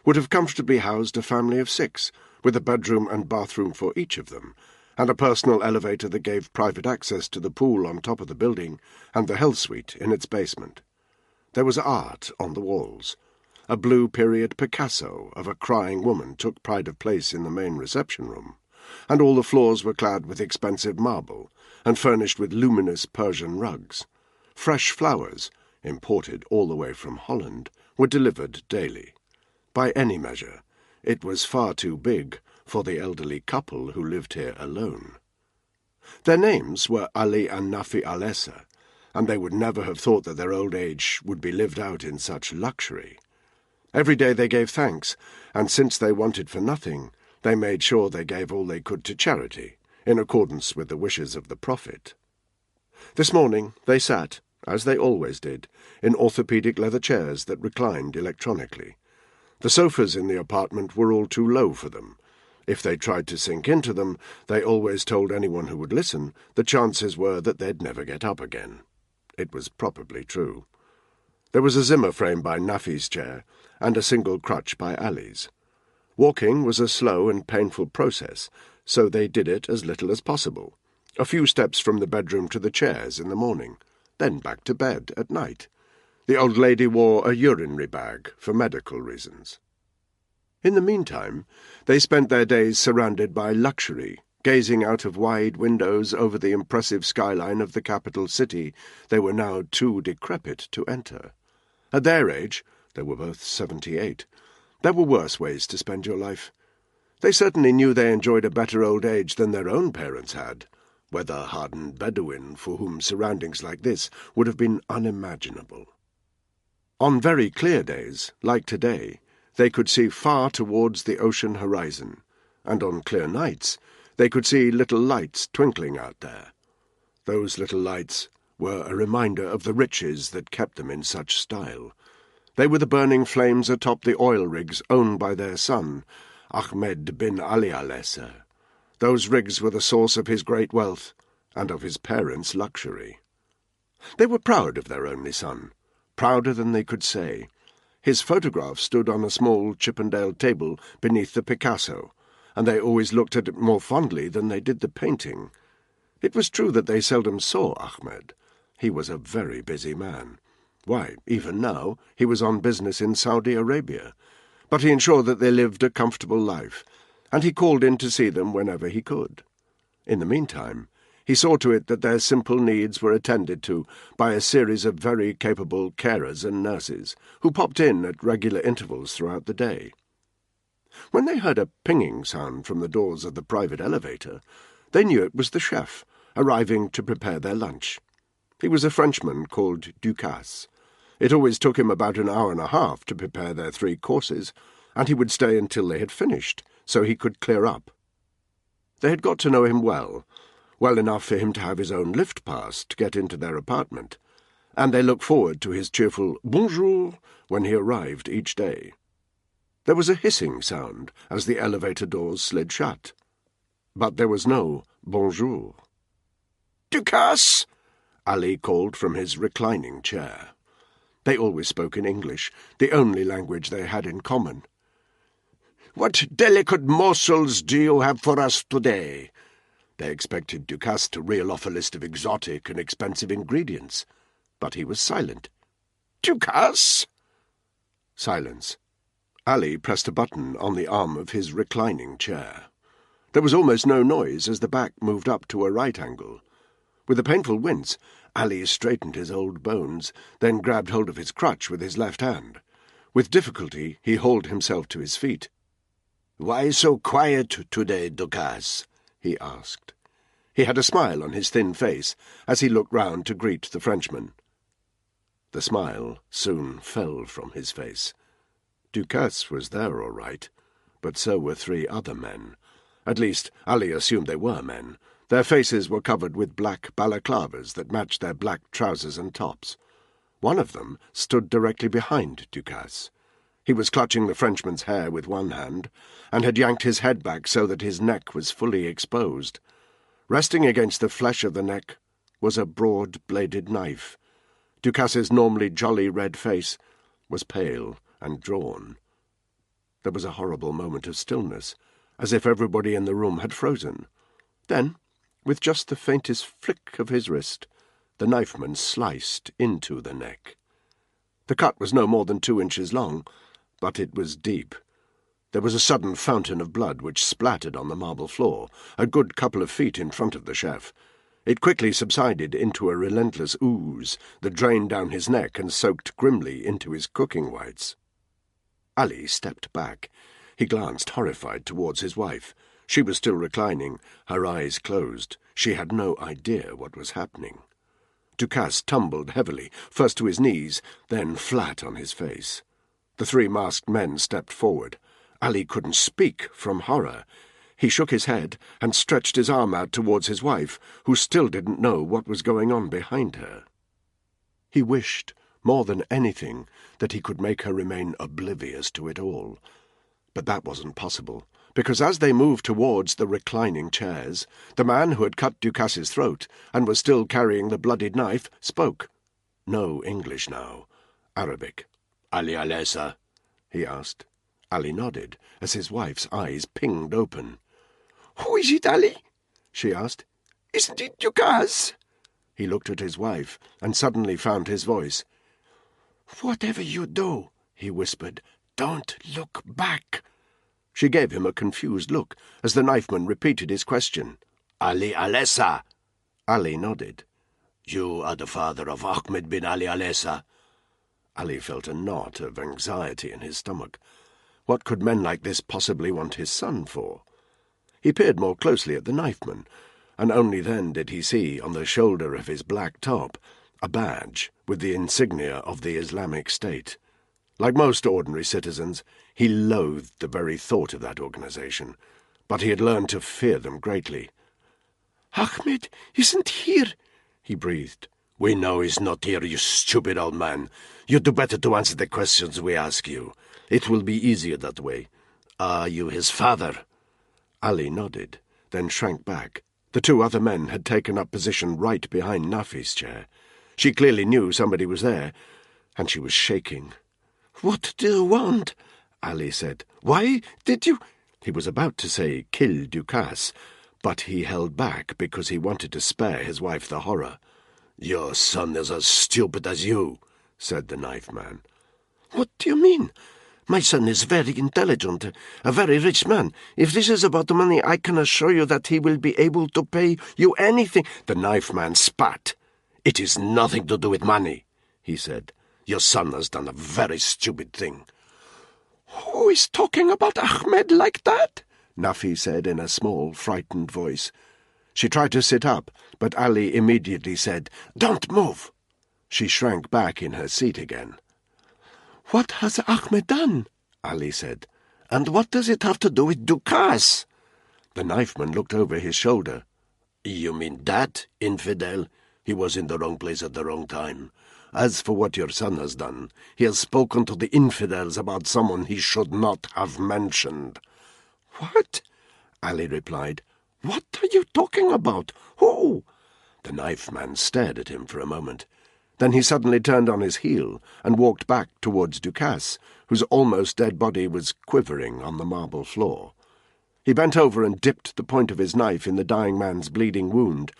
would have comfortably housed a family of 6, with a bedroom and bathroom for each of them, and a personal elevator that gave private access to the pool on top of the building and the Hell Suite in its basement. There was art on the walls. A blue period Picasso of a crying woman took pride of place in the main reception room, and all the floors were clad with expensive marble and furnished with luminous Persian rugs. Fresh flowers, imported all the way from Holland, were delivered daily. By any measure, it was far too big for the elderly couple who lived here alone. Their names were Ali and Nafi Alessa, and they would never have thought that their old age would be lived out in such luxury. Every day they gave thanks, and since they wanted for nothing, they made sure they gave all they could to charity, in accordance with the wishes of the Prophet. This morning they sat, as they always did, in orthopedic leather chairs that reclined electronically. The sofas in the apartment were all too low for them. If they tried to sink into them, they always told anyone who would listen the chances were that they'd never get up again. It was probably true. There was a Zimmer frame by Nafi's chair, and a single crutch by Ali's. Walking was a slow and painful process, so they did it as little as possible. A few steps from the bedroom to the chairs in the morning, then back to bed at night. The old lady wore a urinary bag for medical reasons. In the meantime, they spent their days surrounded by luxury, gazing out of wide windows over the impressive skyline of the capital city they were now too decrepit to enter. At their age, they were both 78, there were worse ways to spend your life. They certainly knew they enjoyed a better old age than their own parents had, weather-hardened Bedouin for whom surroundings like this would have been unimaginable. On very clear days, like today, they could see far towards the ocean horizon, and on clear nights they could see little lights twinkling out there. Those little lights were a reminder of the riches that kept them in such style. They were the burning flames atop the oil rigs owned by their son, Ahmed bin Ali Alessa. Those rigs were the source of his great wealth and of his parents' luxury. They were proud of their only son, prouder than they could say. His photograph stood on a small Chippendale table beneath the Picasso, and they always looked at it more fondly than they did the painting. It was true that they seldom saw Ahmed. He was a very busy man. Why, even now, he was on business in Saudi Arabia. But he ensured that they lived a comfortable life, and he called in to see them whenever he could. In the meantime, he saw to it that their simple needs were attended to by a series of very capable carers and nurses, who popped in at regular intervals throughout the day. When they heard a pinging sound from the doors of the private elevator, they knew it was the chef, arriving to prepare their lunch. He was a Frenchman called Ducasse. It always took him about an hour and a half to prepare their 3 courses, and he would stay until they had finished, so he could clear up. They had got to know him well enough for him to have his own lift pass to get into their apartment, and they looked forward to his cheerful bonjour when he arrived each day. There was a hissing sound as the elevator doors slid shut, but there was no bonjour. "Ducasse!" Ali called from his reclining chair. They always spoke in English, the only language they had in common. "What delicate morsels do you have for us today?" They expected Ducasse to reel off a list of exotic and expensive ingredients, but he was silent. "Ducasse!" Silence. Ali pressed a button on the arm of his reclining chair. There was almost no noise as the back moved up to a right angle. With a painful wince, Ali straightened his old bones, then grabbed hold of his crutch with his left hand. With difficulty he hauled himself to his feet. "Why so quiet today, Ducasse?" he asked. He had a smile on his thin face as he looked round to greet the Frenchman. The smile soon fell from his face. Ducasse was there all right, but so were 3 other men. At least, Ali assumed they were men. Their faces were covered with black balaclavas that matched their black trousers and tops. One of them stood directly behind Ducasse. He was clutching the Frenchman's hair with one hand, and had yanked his head back so that his neck was fully exposed. Resting against the flesh of the neck was a broad-bladed knife. Ducasse's normally jolly red face was pale and drawn. There was a horrible moment of stillness, as if everybody in the room had frozen. Then, with just the faintest flick of his wrist, the knifeman sliced into the neck. The cut was no more than 2 inches long, but it was deep. There was a sudden fountain of blood which splattered on the marble floor, a good couple of feet in front of the chef. It quickly subsided into a relentless ooze that drained down his neck and soaked grimly into his cooking whites. Ali stepped back. He glanced horrified towards his wife. She was still reclining, her eyes closed. She had no idea what was happening. Ducasse tumbled heavily, first to his knees, then flat on his face. The 3 masked men stepped forward. Ali couldn't speak from horror. He shook his head and stretched his arm out towards his wife, who still didn't know what was going on behind her. He wished, more than anything, that he could make her remain oblivious to it all. But that wasn't possible, because as they moved towards the reclining chairs, the man who had cut Ducasse's throat and was still carrying the bloodied knife spoke. No English now. Arabic. "Ali Alessa?" he asked. Ali nodded, as his wife's eyes pinged open. "Who is it, Ali?" she asked. "Isn't it Ducasse?" He looked at his wife, and suddenly found his voice. "Whatever you do," he whispered, "don't look back." She gave him a confused look, as the knifeman repeated his question. "Ali Alessa?" Ali nodded. "You are the father of Ahmed bin Ali Alessa?" Ali felt a knot of anxiety in his stomach. What could men like this possibly want his son for? He peered more closely at the knifeman, and only then did he see, on the shoulder of his black top, a badge with the insignia of the Islamic State. Like most ordinary citizens, he loathed the very thought of that organization, but he had learned to fear them greatly. "Ahmed isn't here," he breathed. "We know he's not here, you stupid old man. You do better to answer the questions we ask you. It will be easier that way. Are you his father?" Ali nodded, then shrank back. The 2 other men had taken up position right behind Nafi's chair. She clearly knew somebody was there, and she was shaking. "What do you want?" Ali said. "Why did you—" He was about to say, "kill Ducasse," but he held back because he wanted to spare his wife the horror. "Your son is as stupid as you," said the knife man. "What do you mean? My son is very intelligent, a very rich man. If this is about money, I can assure you that he will be able to pay you anything." The knife man spat. "It is nothing to do with money," he said. "Your son has done a very stupid thing." "Who is talking about Ahmed like that?" Nafi said in a small, frightened voice. She tried to sit up, but Ali immediately said, "Don't move." She shrank back in her seat again. "What has Ahmed done?" Ali said. "And what does it have to do with Ducasse?" The knifeman looked over his shoulder. "You mean that, infidel? He was in the wrong place at the wrong time. As for what your son has done, he has spoken to the infidels about someone he should not have mentioned." "What?" Ali replied. "What are you talking about? Who?" The knifeman stared at him for a moment. Then he suddenly turned on his heel and walked back towards Ducasse, whose almost dead body was quivering on the marble floor. He bent over and dipped the point of his knife in the dying man's bleeding wound.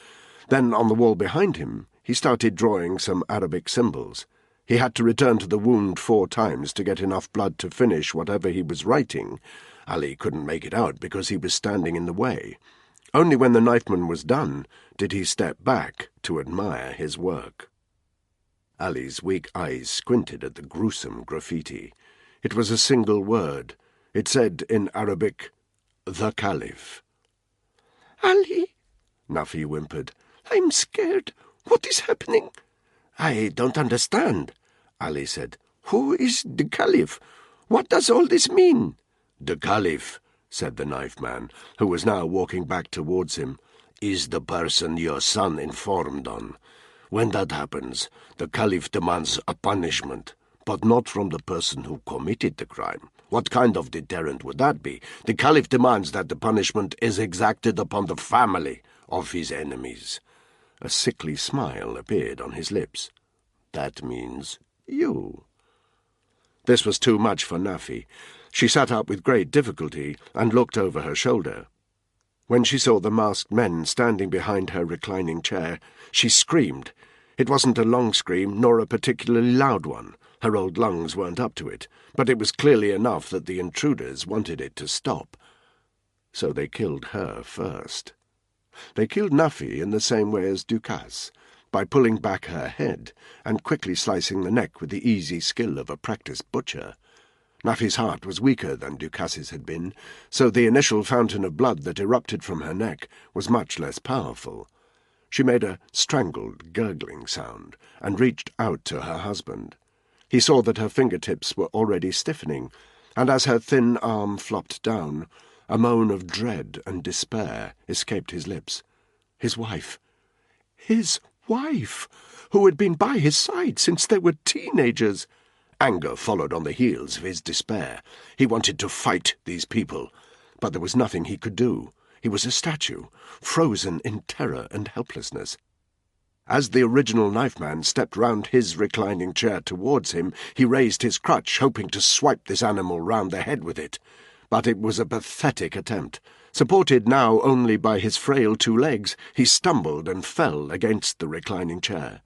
Then, on the wall behind him, he started drawing some Arabic symbols. He had to return to the wound 4 times to get enough blood to finish whatever he was writing. Ali couldn't make it out because he was standing in the way. Only when the knifeman was done did he step back to admire his work. Ali's weak eyes squinted at the gruesome graffiti. It was a single word. It said in Arabic, "The Caliph." "Ali," Nafi whimpered. "I'm scared. What is happening?" "I don't understand," Ali said. "Who is the Caliph? What does all this mean?" "The Caliph," said the knife man, who was now walking back towards him, "is the person your son informed on. When that happens, the Caliph demands a punishment, but not from the person who committed the crime. What kind of deterrent would that be? The Caliph demands that the punishment is exacted upon the family of his enemies." A sickly smile appeared on his lips. "That means you." This was too much for Nafi. She sat up with great difficulty and looked over her shoulder. When she saw the masked men standing behind her reclining chair, she screamed. It wasn't a long scream, nor a particularly loud one. Her old lungs weren't up to it, but it was clearly enough that the intruders wanted it to stop. So they killed her first. They killed Nafi in the same way as Ducasse, by pulling back her head and quickly slicing the neck with the easy skill of a practised butcher. Nafi's heart was weaker than Ducasse's had been, so the initial fountain of blood that erupted from her neck was much less powerful. She made a strangled, gurgling sound and reached out to her husband. He saw that her fingertips were already stiffening, and as her thin arm flopped down, a moan of dread and despair escaped his lips. His wife! His wife, who had been by his side since they were teenagers! Anger followed on the heels of his despair. He wanted to fight these people, but there was nothing he could do. He was a statue, frozen in terror and helplessness. As the original knifeman stepped round his reclining chair towards him, he raised his crutch, hoping to swipe this animal round the head with it. But it was a pathetic attempt. Supported now only by his frail 2 legs, he stumbled and fell against the reclining chair.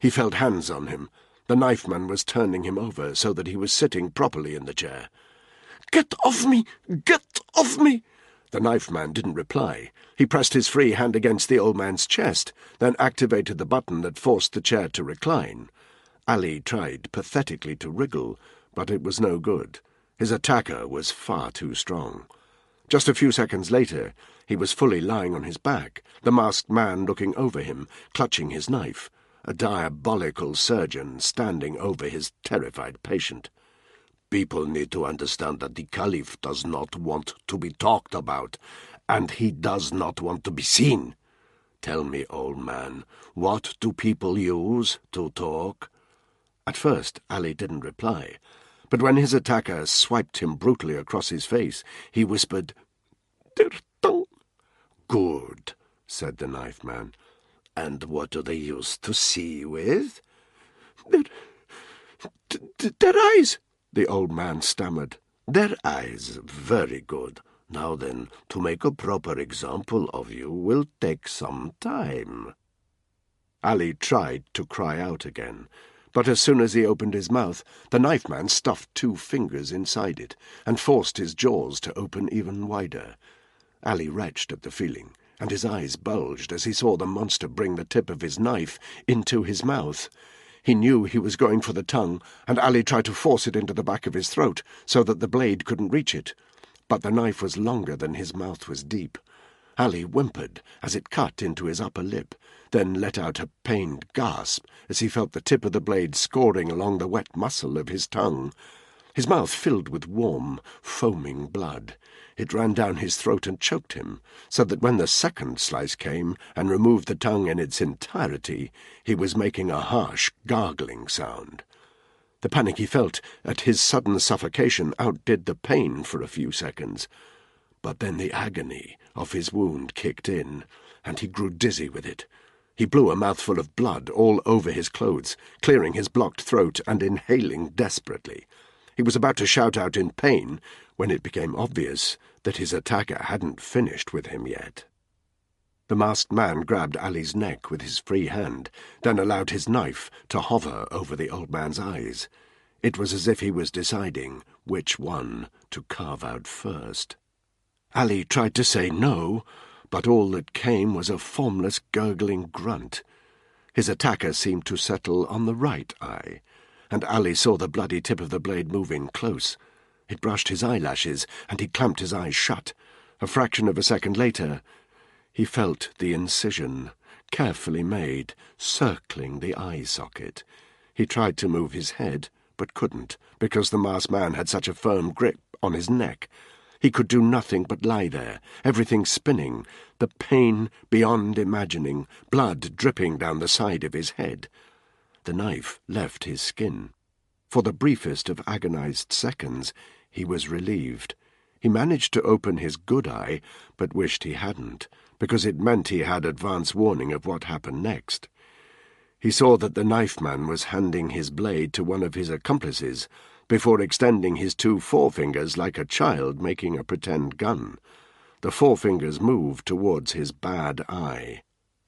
He felt hands on him. The knifeman was turning him over so that he was sitting properly in the chair. "Get off me! Get off me!" The knifeman didn't reply. He pressed his free hand against the old man's chest, then activated the button that forced the chair to recline. Ali tried pathetically to wriggle, but it was no good. His attacker was far too strong. Just a few seconds later, he was fully lying on his back, the masked man looking over him, clutching his knife, a diabolical surgeon standing over his terrified patient. "People need to understand that the Caliph does not want to be talked about, and he does not want to be seen. Tell me, old man, what do people use to talk?" At first, Ali didn't reply, but when his attacker swiped him brutally across his face, he whispered, "Their tongue." "Good," said the knifeman. "And what do they use to see with?" Their eyes," the old man stammered. "Their eyes. Very good. Now then, to make a proper example of you will take some time." Ali tried to cry out again, but as soon as he opened his mouth, the knifeman stuffed 2 fingers inside it and forced his jaws to open even wider. Ali retched at the feeling, and his eyes bulged as he saw the monster bring the tip of his knife into his mouth. He knew he was going for the tongue, and Ali tried to force it into the back of his throat so that the blade couldn't reach it. But the knife was longer than his mouth was deep. Ali whimpered as it cut into his upper lip, then let out a pained gasp as he felt the tip of the blade scoring along the wet muscle of his tongue. His mouth filled with warm, foaming blood. It ran down his throat and choked him, so that when the second slice came and removed the tongue in its entirety, he was making a harsh, gargling sound. The panic he felt at his sudden suffocation outdid the pain for a few seconds. But then the agony of his wound kicked in, and he grew dizzy with it. He blew a mouthful of blood all over his clothes, clearing his blocked throat and inhaling desperately. He was about to shout out in pain when it became obvious that his attacker hadn't finished with him yet. The masked man grabbed Ali's neck with his free hand, then allowed his knife to hover over the old man's eyes. It was as if he was deciding which one to carve out first. Ali tried to say no, but all that came was a formless, gurgling grunt. His attacker seemed to settle on the right eye, and Ali saw the bloody tip of the blade move in close. It brushed his eyelashes, and he clamped his eyes shut. A fraction of a second later, he felt the incision, carefully made, circling the eye socket. He tried to move his head, but couldn't, because the masked man had such a firm grip on his neck. He could do nothing but lie there, everything spinning, the pain beyond imagining, blood dripping down the side of his head. The knife left his skin. For the briefest of agonized seconds, he was relieved. He managed to open his good eye, but wished he hadn't, because it meant he had advance warning of what happened next. He saw that the knife man was handing his blade to one of his accomplices, before extending his 2 forefingers like a child making a pretend gun. The forefingers moved towards his bad eye.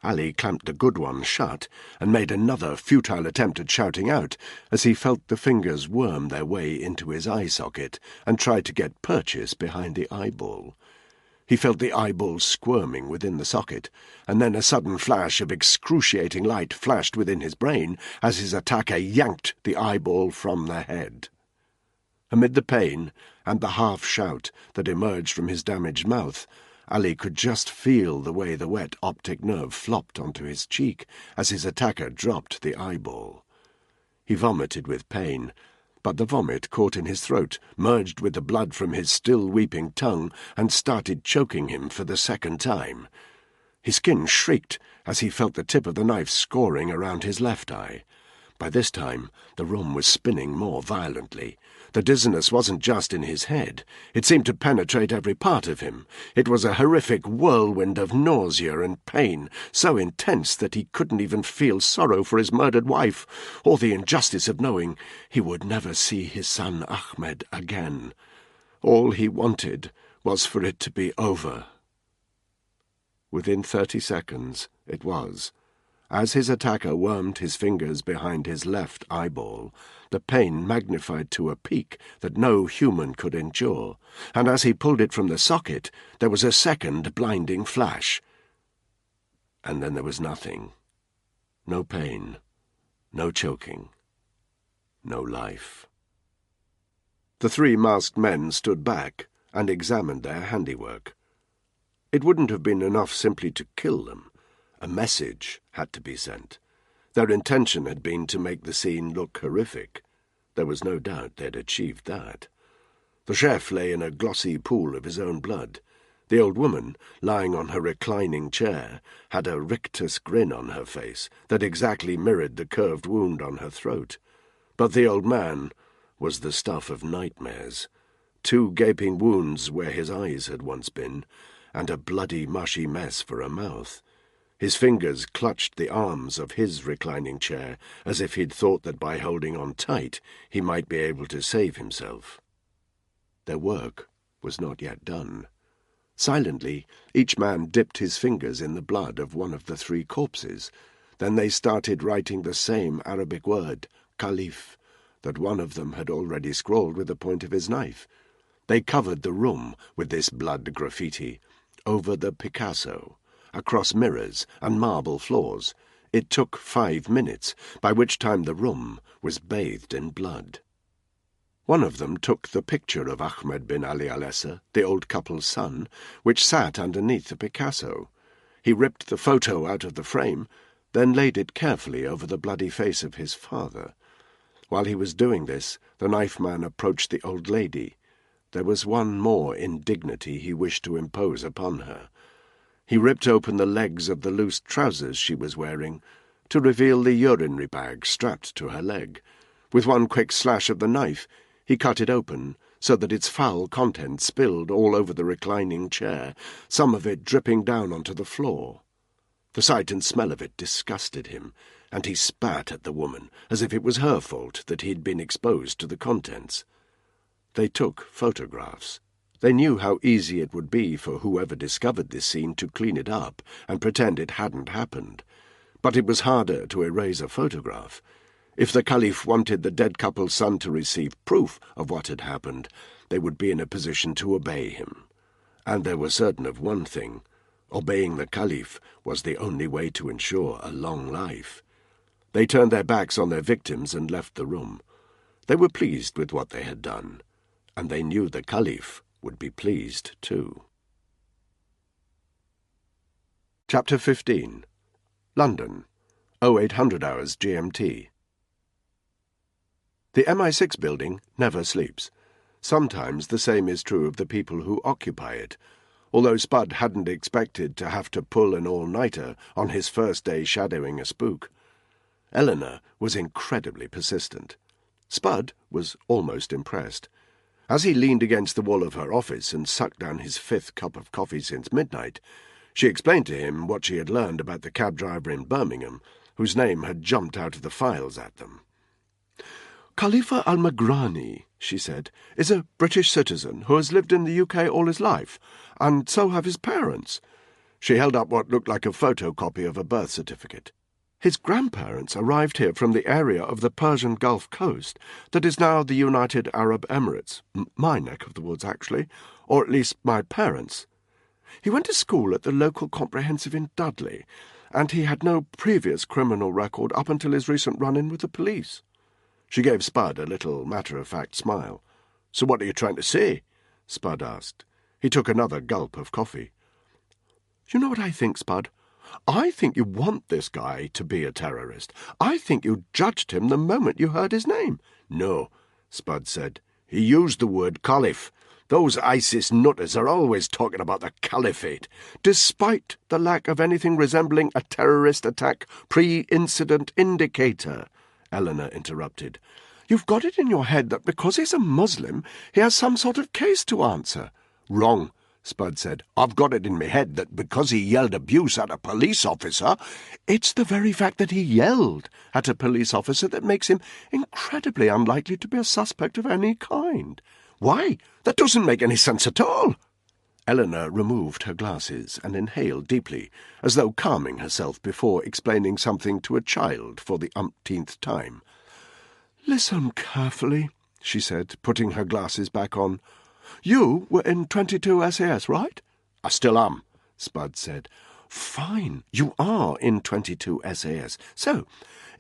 Ali clamped the good one shut and made another futile attempt at shouting out as he felt the fingers worm their way into his eye socket and tried to get purchase behind the eyeball. He felt the eyeball squirming within the socket, and then a sudden flash of excruciating light flashed within his brain as his attacker yanked the eyeball from the head. Amid the pain and the half-shout that emerged from his damaged mouth, Ali could just feel the way the wet optic nerve flopped onto his cheek as his attacker dropped the eyeball. He vomited with pain, but the vomit caught in his throat, merged with the blood from his still-weeping tongue, and started choking him for the second time. His skin shrieked as he felt the tip of the knife scoring around his left eye. By this time, the room was spinning more violently. The dizziness wasn't just in his head. It seemed to penetrate every part of him. It was a horrific whirlwind of nausea and pain, so intense that he couldn't even feel sorrow for his murdered wife, or the injustice of knowing he would never see his son Ahmed again. All he wanted was for it to be over. Within 30 seconds, it was. As his attacker wormed his fingers behind his left eyeball, the pain magnified to a peak that no human could endure, and as he pulled it from the socket, there was a second blinding flash. And then there was nothing. No pain, no choking, no life. The 3 masked men stood back and examined their handiwork. It wouldn't have been enough simply to kill them. A message had to be sent. Their intention had been to make the scene look horrific. There was no doubt they'd achieved that. The chef lay in a glossy pool of his own blood. The old woman, lying on her reclining chair, had a rictus grin on her face that exactly mirrored the curved wound on her throat. But the old man was the stuff of nightmares. 2 gaping wounds where his eyes had once been, and a bloody, mushy mess for a mouth. His fingers clutched the arms of his reclining chair, as if he'd thought that by holding on tight he might be able to save himself. Their work was not yet done. Silently, each man dipped his fingers in the blood of one of the 3 corpses. Then they started writing the same Arabic word, Caliph, that one of them had already scrawled with the point of his knife. They covered the room with this blood graffiti, over the Picasso, across mirrors and marble floors. It took 5 minutes, by which time the room was bathed in blood. One of them took the picture of Ahmed bin Ali al-Essa, the old couple's son, which sat underneath the Picasso. He ripped the photo out of the frame, then laid it carefully over the bloody face of his father. While he was doing this, the knife man approached the old lady. There was one more indignity he wished to impose upon her. He ripped open the legs of the loose trousers she was wearing, to reveal the urinary bag strapped to her leg. With one quick slash of the knife, he cut it open, so that its foul contents spilled all over the reclining chair, some of it dripping down onto the floor. The sight and smell of it disgusted him, and he spat at the woman, as if it was her fault that he'd been exposed to the contents. They took photographs. They knew how easy it would be for whoever discovered this scene to clean it up and pretend it hadn't happened. But it was harder to erase a photograph. If the Caliph wanted the dead couple's son to receive proof of what had happened, they would be in a position to obey him. And they were certain of one thing: Obeying the Caliph was the only way to ensure a long life. They turned their backs on their victims and left the room. They were pleased with what they had done, and they knew the Caliph would be pleased too. Chapter 15. London, 0800 hours GMT. The MI6 building never sleeps. Sometimes the same is true of the people who occupy it, although Spud hadn't expected to have to pull an all-nighter on his first day shadowing a spook. Eleanor was incredibly persistent. Spud was almost impressed. As he leaned against the wall of her office and sucked down his 5th cup of coffee since midnight, she explained to him what she had learned about the cab driver in Birmingham, whose name had jumped out of the files at them. "Khalifa al-Magrani," she said, "is a British citizen who has lived in the UK all his life, and so have his parents." She held up what looked like a photocopy of a birth certificate. "His grandparents arrived here from the area of the Persian Gulf coast that is now the United Arab Emirates, my neck of the woods, actually, or at least my parents'. He went to school at the local comprehensive in Dudley, and he had no previous criminal record up until his recent run-in with the police." She gave Spud a little matter-of-fact smile. "So what are you trying to say?" Spud asked. He took another gulp of coffee. "You know what I think, Spud? I think you want this guy to be a terrorist. I think you judged him the moment you heard his name." "No," Spud said. "He used the word Caliph. Those ISIS nutters are always talking about the caliphate, despite the lack of anything resembling a terrorist attack pre-incident indicator," Eleanor interrupted. "You've got it in your head that because he's a Muslim, he has some sort of case to answer." "Wrong," Spud said. "I've got it in my head that because he yelled abuse at a police officer—" "It's the very fact that he yelled at a police officer that makes him incredibly unlikely to be a suspect of any kind." "Why? That doesn't make any sense at all." Eleanor removed her glasses and inhaled deeply, as though calming herself before explaining something to a child for the umpteenth time. "Listen carefully," she said, putting her glasses back on. "You were in 22 SAS, right?" "I still am," Spud said. "Fine, you are in 22 SAS. So,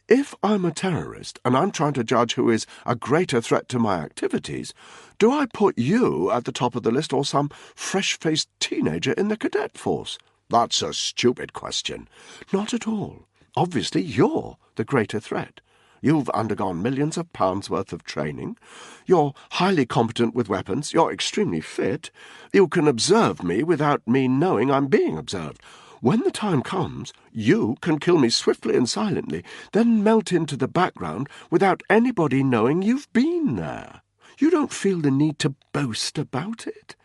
if I'm a terrorist and I'm trying to judge who is a greater threat to my activities, do I put you at the top of the list or some fresh-faced teenager in the cadet force?" "That's a stupid question." "Not at all. Obviously, you're the greater threat. You've undergone millions of pounds worth of training. You're highly competent with weapons. You're extremely fit. You can observe me without me knowing I'm being observed. When the time comes, you can kill me swiftly and silently, then melt into the background without anybody knowing you've been there. You don't feel the need to boast about it.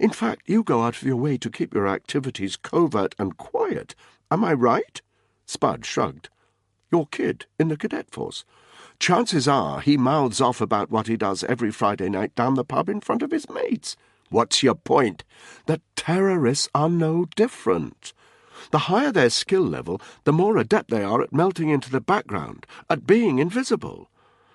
In fact, you go out of your way to keep your activities covert and quiet. Am I right?" Spud shrugged. "Your kid in the cadet force. Chances are he mouths off about what he does every Friday night down the pub in front of his mates." "What's your point?" "That terrorists are no different. The higher their skill level, the more adept they are at melting into the background, at being invisible.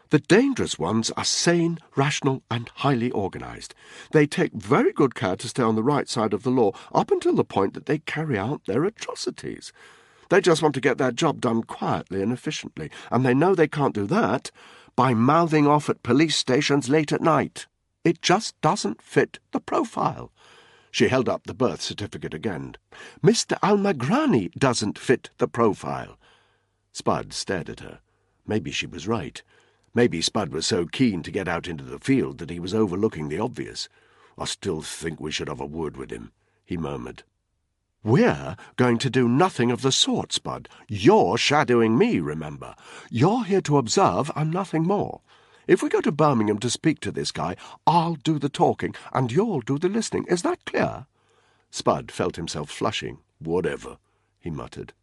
The dangerous ones are sane, rational, and highly organized. They take very good care to stay on the right side of the law up until the point that they carry out their atrocities. They just want to get their job done quietly and efficiently, and they know they can't do that by mouthing off at police stations late at night. It just doesn't fit the profile." She held up the birth certificate again. "Mr. Al-Magrani doesn't fit the profile." Spud stared at her. Maybe she was right. Maybe Spud was so keen to get out into the field that he was overlooking the obvious. "I still think we should have a word with him," he murmured. "We're going to do nothing of the sort, Spud. You're shadowing me, remember. You're here to observe and nothing more. If we go to Birmingham to speak to this guy, I'll do the talking and you'll do the listening. Is that clear?" Spud felt himself flushing. "Whatever," he muttered.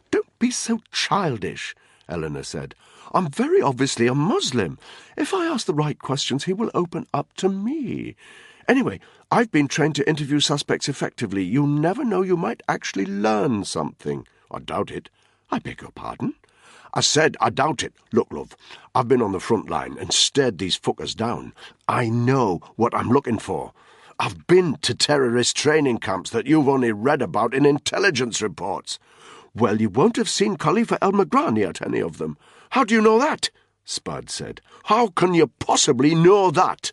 "Don't be so childish," Eleanor said. "I'm very obviously a Muslim. If I ask the right questions, he will open up to me. Anyway, I've been trained to interview suspects effectively. You never know, you might actually learn something." "I doubt it." "I beg your pardon?" "I said I doubt it. Look, love, I've been on the front line and stared these fuckers down. I know what I'm looking for. I've been to terrorist training camps that you've only read about in intelligence reports. Well, you won't have seen Khalifa al-Magrani at any of them. How do you know that? Spud said. How can you possibly know that?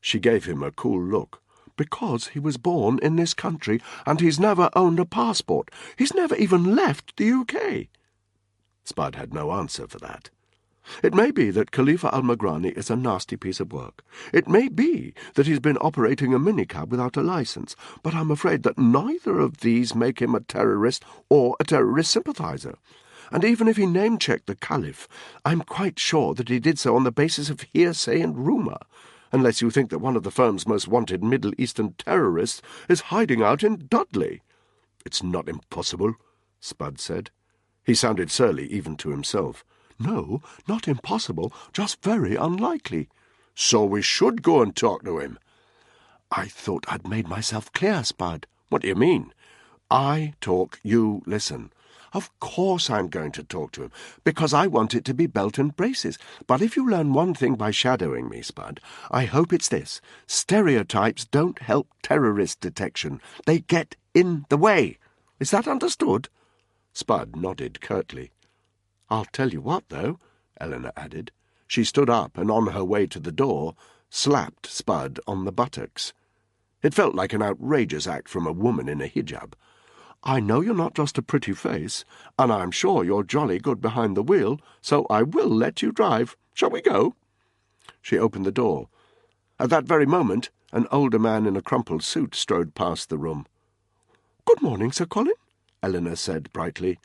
She gave him a cool look. Because he was born in this country and he's never owned a passport. He's never even left the UK. Spud had no answer for that. It may be that Khalifa al-Magrani is a nasty piece of work. It may be that he's been operating a minicab without a licence, but I'm afraid that neither of these make him a terrorist or a terrorist sympathiser. And even if he name-checked the Caliph, I'm quite sure that he did so on the basis of hearsay and rumour, unless you think that one of the firm's most wanted Middle Eastern terrorists is hiding out in Dudley. It's not impossible, Spud said. He sounded surly even to himself. No, not impossible, just very unlikely. So we should go and talk to him. I thought I'd made myself clear, Spud. What do you mean? I talk, you listen. Of course I'm going to talk to him, because I want it to be belt and braces. But if you learn one thing by shadowing me, Spud, I hope it's this. Stereotypes don't help terrorist detection. They get in the way. Is that understood? Spud nodded curtly. I'll tell you what, though, Eleanor added. She stood up and, on her way to the door, slapped Spud on the buttocks. It felt like an outrageous act from a woman in a hijab. I know you're not just a pretty face, and I'm sure you're jolly good behind the wheel, so I will let you drive. Shall we go? She opened the door. At that very moment, an older man in a crumpled suit strode past the room. "Good morning, Sir Colin," Eleanor said brightly.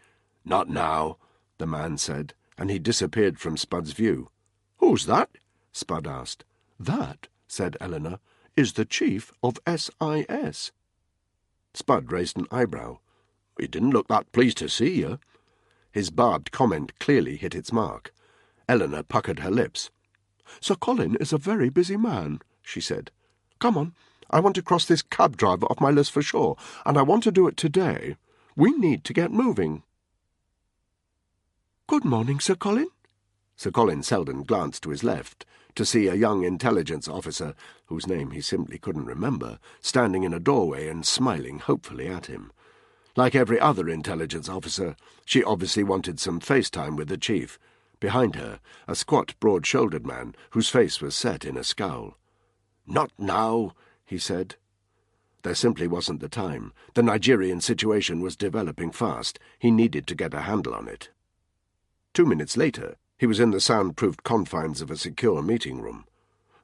"Not now," the man said, and he disappeared from Spud's view. "Who's that?" Spud asked. "That," said Eleanor, "is the chief of SIS. Spud raised an eyebrow. "He didn't look that pleased to see you." His barbed comment clearly hit its mark. Eleanor puckered her lips. "Sir Colin is a very busy man," she said. "Come on, I want to cross this cab driver off my list for sure, and I want to do it today. We need to get moving." "Good morning, Sir Colin." Sir Colin Selden glanced to his left to see a young intelligence officer, whose name he simply couldn't remember, standing in a doorway and smiling hopefully at him. Like every other intelligence officer, she obviously wanted some face time with the chief. Behind her, a squat, broad-shouldered man whose face was set in a scowl. "Not now," he said. There simply wasn't the time. The Nigerian situation was developing fast. He needed to get a handle on it. 2 minutes later, he was in the soundproofed confines of a secure meeting room.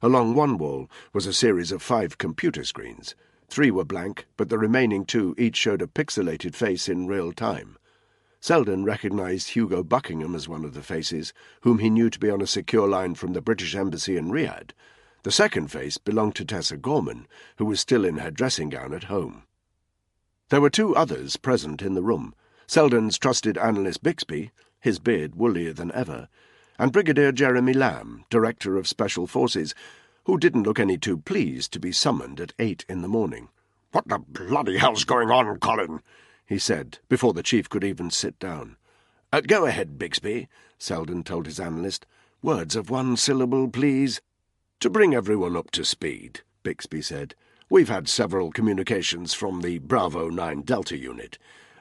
Along one wall was a series of 5 computer screens. 3 were blank, but the remaining 2 each showed a pixelated face in real time. Selden recognized Hugo Buckingham as one of the faces, whom he knew to be on a secure line from the British Embassy in Riyadh. The second face belonged to Tessa Gorman, who was still in her dressing gown at home. There were 2 others present in the room, Selden's trusted analyst Bixby, his beard woollier than ever, and Brigadier Jeremy Lamb, Director of Special Forces, who didn't look any too pleased to be summoned at 8 in the morning. "What the bloody hell's going on, Colin?" he said, before the chief could even sit down. Go ahead, Bixby," Selden told his analyst. "Words of 1 syllable, please." "To bring everyone up to speed," Bixby said, "we've had several communications from the Bravo 9 Delta unit.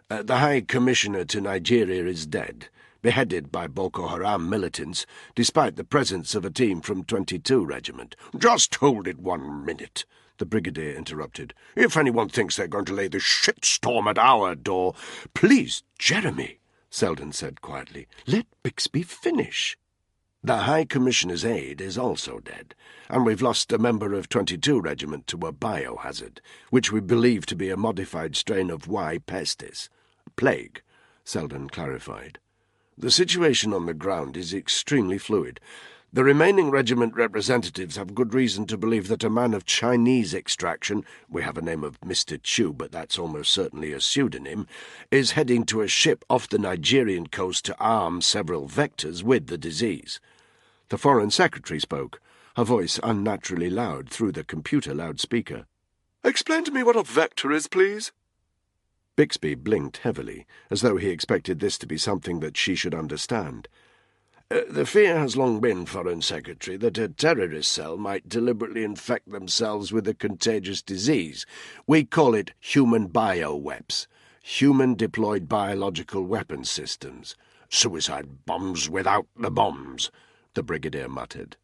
The High Commissioner to Nigeria is dead, beheaded by Boko Haram militants, despite the presence of a team from 22 Regiment." "Just hold it 1 minute," the Brigadier interrupted. "If anyone thinks they're going to lay the shitstorm at our door—" "Please, Jeremy," Selden said quietly, "let Bixby finish." "The High Commissioner's aide is also dead, and we've lost a member of 22 Regiment to a biohazard, which we believe to be a modified strain of Y. pestis. Plague," Selden clarified. "The situation on the ground is extremely fluid. The remaining regiment representatives have good reason to believe that a man of Chinese extraction, we have a name of Mr. Chu, but that's almost certainly a pseudonym, is heading to a ship off the Nigerian coast to arm several vectors with the disease." The Foreign Secretary spoke, her voice unnaturally loud through the computer loudspeaker. "Explain to me what a vector is, please." Bixby blinked heavily, as though he expected this to be something that she should understand. The fear has long been, Foreign Secretary, that a terrorist cell might deliberately infect themselves with a contagious disease. We call it human bioweps, human-deployed biological weapon systems. Suicide bombs without the bombs, the Brigadier muttered.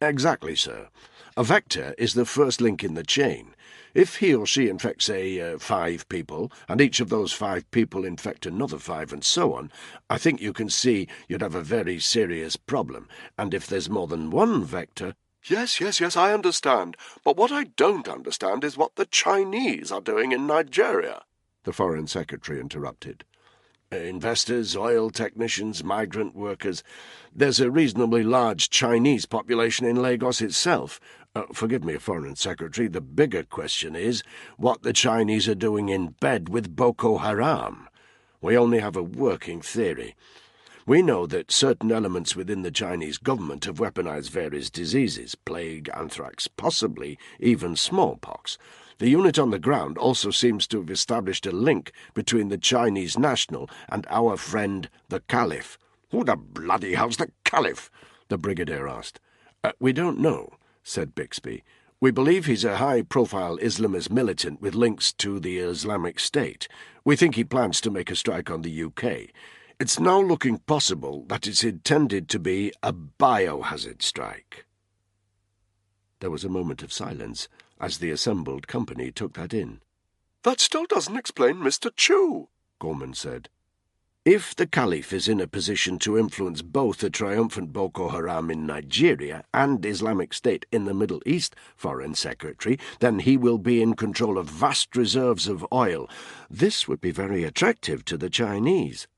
Exactly, sir. A vector is the first link in the chain. If he or she infects, say, 5 people, and each of those 5 people infect another 5, and so on, I think you can see you'd have a very serious problem. And if there's more than one vector— Yes, I understand. But what I don't understand is what the Chinese are doing in Nigeria, the Foreign Secretary interrupted. Investors, oil technicians, migrant workers. There's a reasonably large Chinese population in Lagos itself. Forgive me, Foreign Secretary, the bigger question is what the Chinese are doing in bed with Boko Haram. We only have a working theory. We know that certain elements within the Chinese government have weaponized various diseases, plague, anthrax, possibly even smallpox. The unit on the ground also seems to have established a link between the Chinese national and our friend the Caliph. Who the bloody hell's the Caliph? The Brigadier asked. We don't know, said Bixby. We believe he's a high-profile Islamist militant with links to the Islamic State. We think he plans to make a strike on the UK. It's now looking possible that it's intended to be a biohazard strike. There was a moment of silence as the assembled company took that in. That still doesn't explain Mr. Chu, Gorman said. If the Caliph is in a position to influence both a triumphant Boko Haram in Nigeria and Islamic State in the Middle East, Foreign Secretary, then he will be in control of vast reserves of oil. This would be very attractive to the Chinese.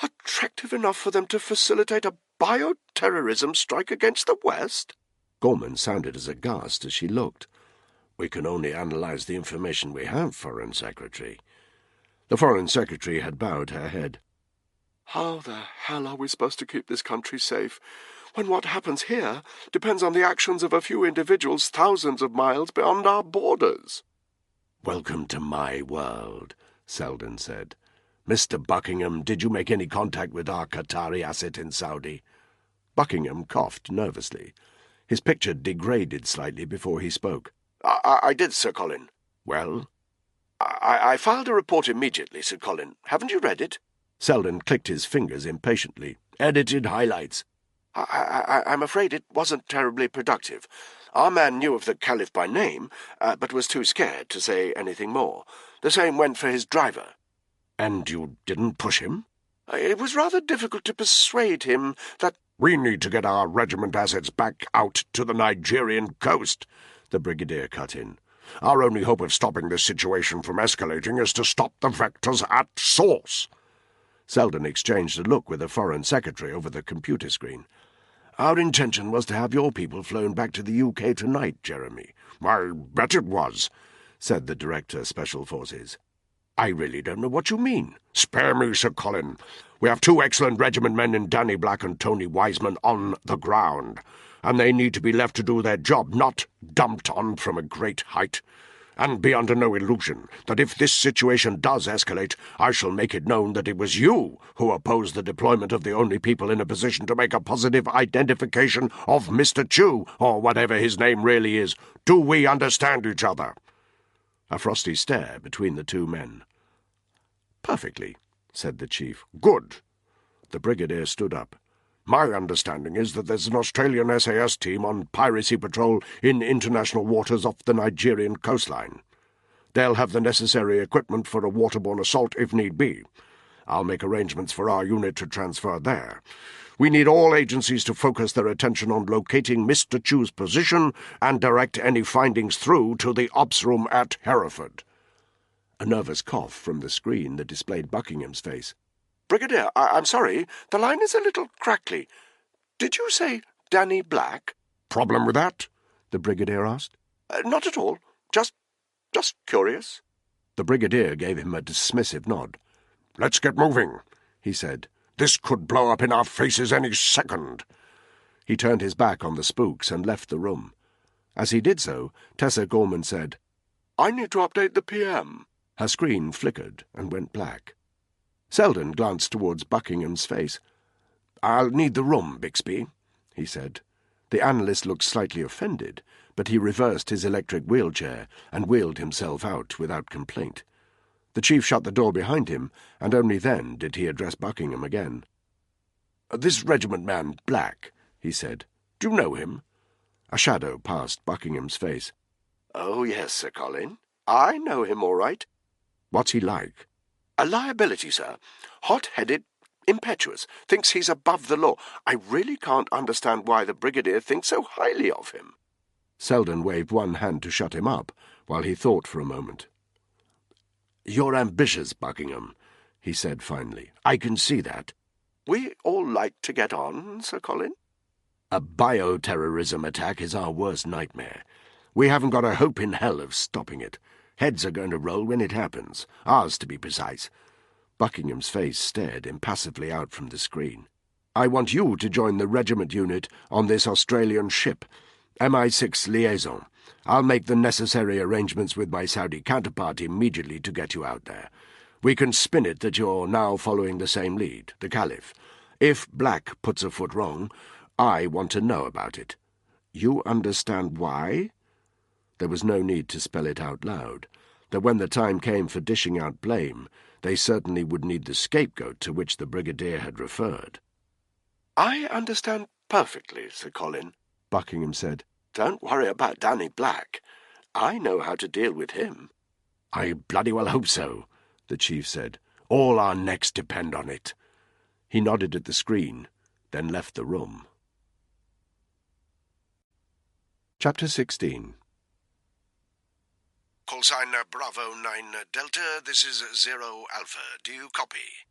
Attractive enough for them to facilitate a bioterrorism strike against the West? Gorman sounded as aghast as she looked. We can only analyze the information we have, Foreign Secretary. The Foreign Secretary had bowed her head. How the hell are we supposed to keep this country safe, when what happens here depends on the actions of a few individuals thousands of miles beyond our borders? Welcome to my world, Selden said. Mr. Buckingham, did you make any contact with our Qatari asset in Saudi? Buckingham coughed nervously. His picture degraded slightly before he spoke. I did, Sir Colin. Well? I filed a report immediately, Sir Colin. Haven't you read it? Selden clicked his fingers impatiently. Edited highlights. I'm afraid it wasn't terribly productive. Our man knew of the Caliph by name, but was too scared to say anything more. The same went for his driver. And you didn't push him? It was rather difficult to persuade him that— We need to get our regiment assets back out to the Nigerian coast, the Brigadier cut in. Our only hope of stopping this situation from escalating is to stop the vectors at source. Selden exchanged a look with the Foreign Secretary over the computer screen. Our intention was to have your people flown back to the UK tonight, Jeremy. I bet it was, said the Director, Special Forces. I really don't know what you mean. Spare me, Sir Colin. We have 2 excellent regiment men in Danny Black and Tony Wiseman on the ground, and they need to be left to do their job, not dumped on from a great height. And be under no illusion that if this situation does escalate, I shall make it known that it was you who opposed the deployment of the only people in a position to make a positive identification of Mr. Chu, or whatever his name really is. Do we understand each other? A frosty stare between the 2 men. Perfectly, said the Chief. Good. The Brigadier stood up. My understanding is that there's an Australian SAS team on piracy patrol in international waters off the Nigerian coastline. They'll have the necessary equipment for a waterborne assault if need be. I'll make arrangements for our unit to transfer there. We need all agencies to focus their attention on locating Mr. Chu's position and direct any findings through to the ops room at Hereford. A nervous cough from the screen that displayed Buckingham's face. Brigadier, I'm sorry, the line is a little crackly. Did you say Danny Black? Problem with that? The Brigadier asked. Not at all. Just curious. The Brigadier gave him a dismissive nod. Let's get moving, he said. This could blow up in our faces any second. He turned his back on the spooks and left the room. As he did so, Tessa Gorman said, I need to update the PM. Her screen flickered and went black. Selden glanced towards Buckingham's face. "I'll need the room, Bixby," he said. The analyst looked slightly offended, but he reversed his electric wheelchair and wheeled himself out without complaint. The chief shut the door behind him, and only then did he address Buckingham again. "This regiment man, Black," he said. "Do you know him?" A shadow passed Buckingham's face. "Oh, yes, Sir Colin. I know him all right." "What's he like?" "A liability, sir. Hot-headed, impetuous, thinks he's above the law. I really can't understand why the Brigadier thinks so highly of him." Selden waved one hand to shut him up, while he thought for a moment. "You're ambitious, Buckingham," he said finally. "I can see that." "We all like to get on, Sir Colin." "A bioterrorism attack is our worst nightmare. We haven't got a hope in hell of stopping it. Heads are going to roll when it happens, ours to be precise." Buckingham's face stared impassively out from the screen. "I want you to join the regiment unit on this Australian ship, MI6 liaison. I'll make the necessary arrangements with my Saudi counterpart immediately to get you out there. We can spin it that you're now following the same lead, the Caliph. If Black puts a foot wrong, I want to know about it. You understand why?" There was no need to spell it out loud, that when the time came for dishing out blame, they certainly would need the scapegoat to which the Brigadier had referred. "I understand perfectly, Sir Colin," Buckingham said. "Don't worry about Danny Black. I know how to deal with him." "I bloody well hope so," the chief said. "All our necks depend on it." He nodded at the screen, then left the room. Chapter 16. Call sign Bravo 9 Delta, this is 0 Alpha. Do you copy?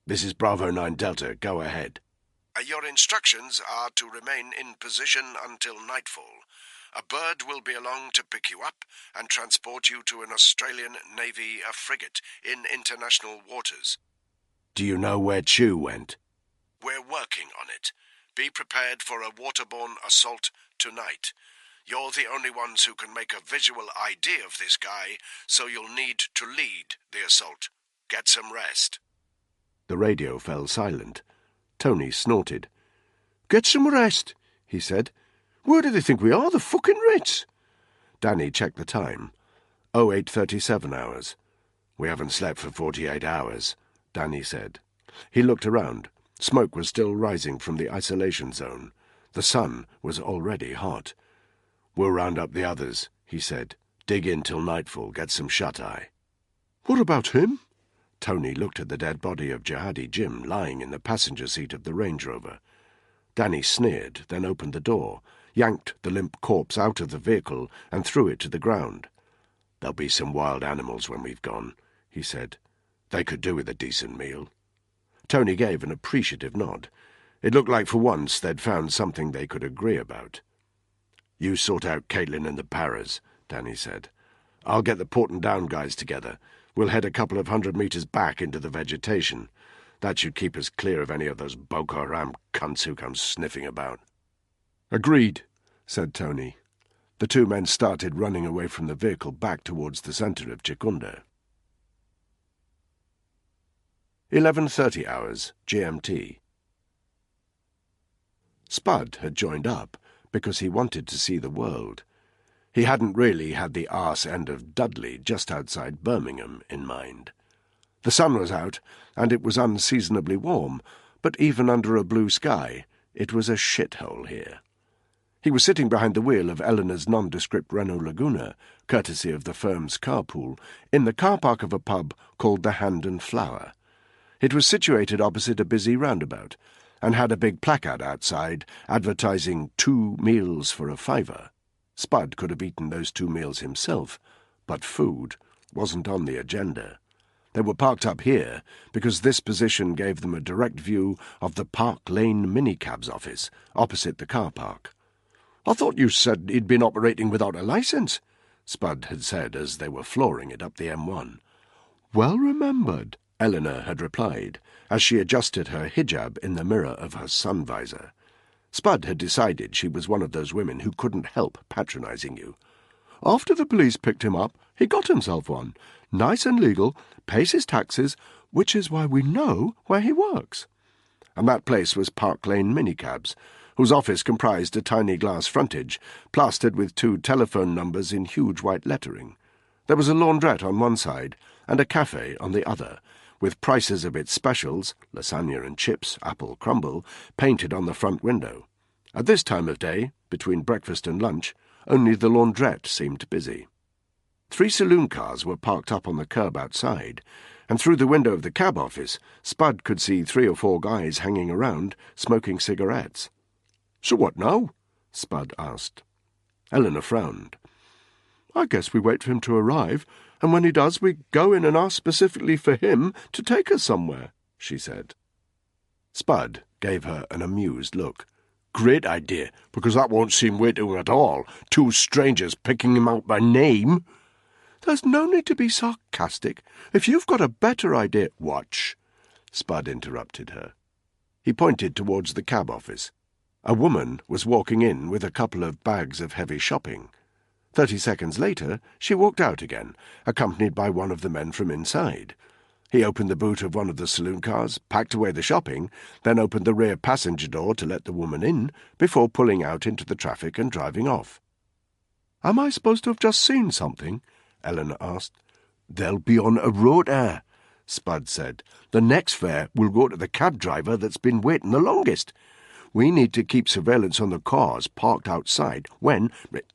"This is Bravo 9 Delta. Go ahead." Your instructions are to remain in position until nightfall. A bird will be along to pick you up and transport you to an Australian Navy frigate in international waters. "Do you know where Chew went?" We're working on it. Be prepared for a waterborne assault tonight. You're the only ones who can make a visual idea of this guy, so you'll need to lead the assault. Get some rest." The radio fell silent. Tony snorted. "Get some rest," he said. "Where do they think we are, the fucking Ritz?" Danny checked the time. 08:37 hours. "We haven't slept for 48 hours, Danny said. He looked around. Smoke was still rising from the isolation zone. The sun was already hot. "We'll round up the others," he said. "Dig in till nightfall, get some shut-eye." "What about him?" Tony looked at the dead body of Jihadi Jim lying in the passenger seat of the Range Rover. Danny sneered, then opened the door, yanked the limp corpse out of the vehicle and threw it to the ground. "There'll be some wild animals when we've gone," he said. "They could do with a decent meal." Tony gave an appreciative nod. It looked like for once they'd found something they could agree about. "You sort out Caitlin and the Paras," Danny said. "I'll get the Porton Down guys together. We'll head a couple of 100 metres back into the vegetation. That should keep us clear of any of those Boko Haram cunts who come sniffing about." "Agreed," said Tony. The two men started running away from the vehicle back towards the centre of Chikunda. 11:30 hours, GMT. Spud had joined up because he wanted to see the world. He hadn't really had the arse end of Dudley just outside Birmingham in mind. The sun was out, and it was unseasonably warm, but even under a blue sky, it was a shithole here. He was sitting behind the wheel of Eleanor's nondescript Renault Laguna, courtesy of the firm's carpool, in the car park of a pub called the Hand and Flower. It was situated opposite a busy roundabout, and had a big placard outside advertising 2 meals for a £5. Spud could have eaten those 2 meals himself, but food wasn't on the agenda. They were parked up here because this position gave them a direct view of the Park Lane minicabs office, opposite the car park. "I thought you said he'd been operating without a licence," Spud had said as they were flooring it up the M1. "Well remembered," Eleanor had replied, as she adjusted her hijab in the mirror of her sun visor. Spud had decided she was one of those women who couldn't help patronising you. "After the police picked him up, he got himself one. Nice and legal, pays his taxes, which is why we know where he works." and that place was Park Lane minicabs, whose office comprised a tiny glass frontage, plastered with 2 telephone numbers in huge white lettering. There was a laundrette on one side and a cafe on the other, with prices of its specials, lasagna and chips, apple crumble, painted on the front window. At this time of day, between breakfast and lunch, only the laundrette seemed busy. 3 saloon cars were parked up on the curb outside, and through the window of the cab office, Spud could see 3 or 4 guys hanging around, smoking cigarettes. "So what now?" Spud asked. Eleanor frowned. "I guess we wait for him to arrive, and when he does we go in and ask specifically for him to take us somewhere," she said. Spud gave her an amused look. "Great idea, because that won't seem weird to him at all. 2 strangers picking him out by name." "There's no need to be sarcastic. If you've got a better idea—" "Watch," Spud interrupted her. He pointed towards the cab office. A woman was walking in with a couple of bags of heavy shopping. 30 seconds later, she walked out again, accompanied by one of the men from inside. He opened the boot of one of the saloon cars, packed away the shopping, then opened the rear passenger door to let the woman in, before pulling out into the traffic and driving off. "Am I supposed to have just seen something?" Eleanor asked. "They'll be on a rota," Spud said. "The next fare will go to the cab driver that's been waiting the longest. We need to keep surveillance on the cars parked outside.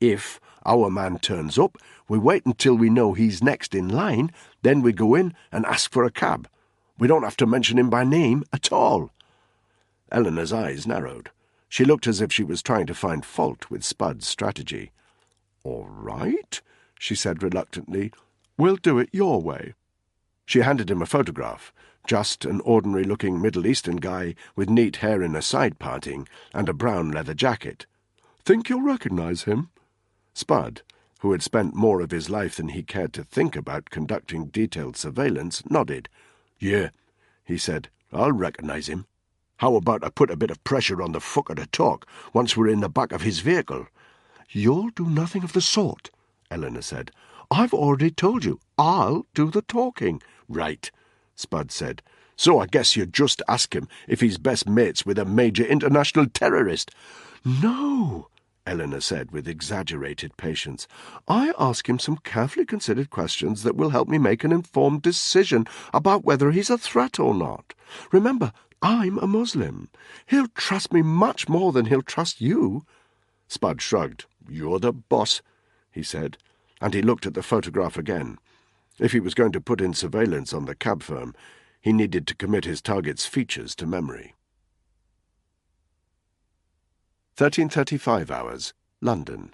If our man turns up, we wait until we know he's next in line, then we go in and ask for a cab. We don't have to mention him by name at all." Eleanor's eyes narrowed. She looked as if she was trying to find fault with Spud's strategy. "All right," she said reluctantly. "We'll do it your way." She handed him a photograph, just an ordinary-looking Middle Eastern guy with neat hair in a side parting and a brown leather jacket. "Think you'll recognize him?" Spud, who had spent more of his life than he cared to think about conducting detailed surveillance, nodded. "Yeah," he said, "I'll recognize him. How about I put a bit of pressure on the fucker to talk once we're in the back of his vehicle?" "You'll do nothing of the sort," Eleanor said. "I've already told you, I'll do the talking." "Right," Spud said. "So I guess you just ask him if he's best mates with a major international terrorist." "No," Eleanor said with exaggerated patience. "I ask him some carefully considered questions that will help me make an informed decision about whether he's a threat or not. Remember, I'm a Muslim. He'll trust me much more than he'll trust you." Spud shrugged. "You're the boss," he said, and he looked at the photograph again. If he was going to put in surveillance on the cab firm, he needed to commit his target's features to memory. 13:35 hours, London.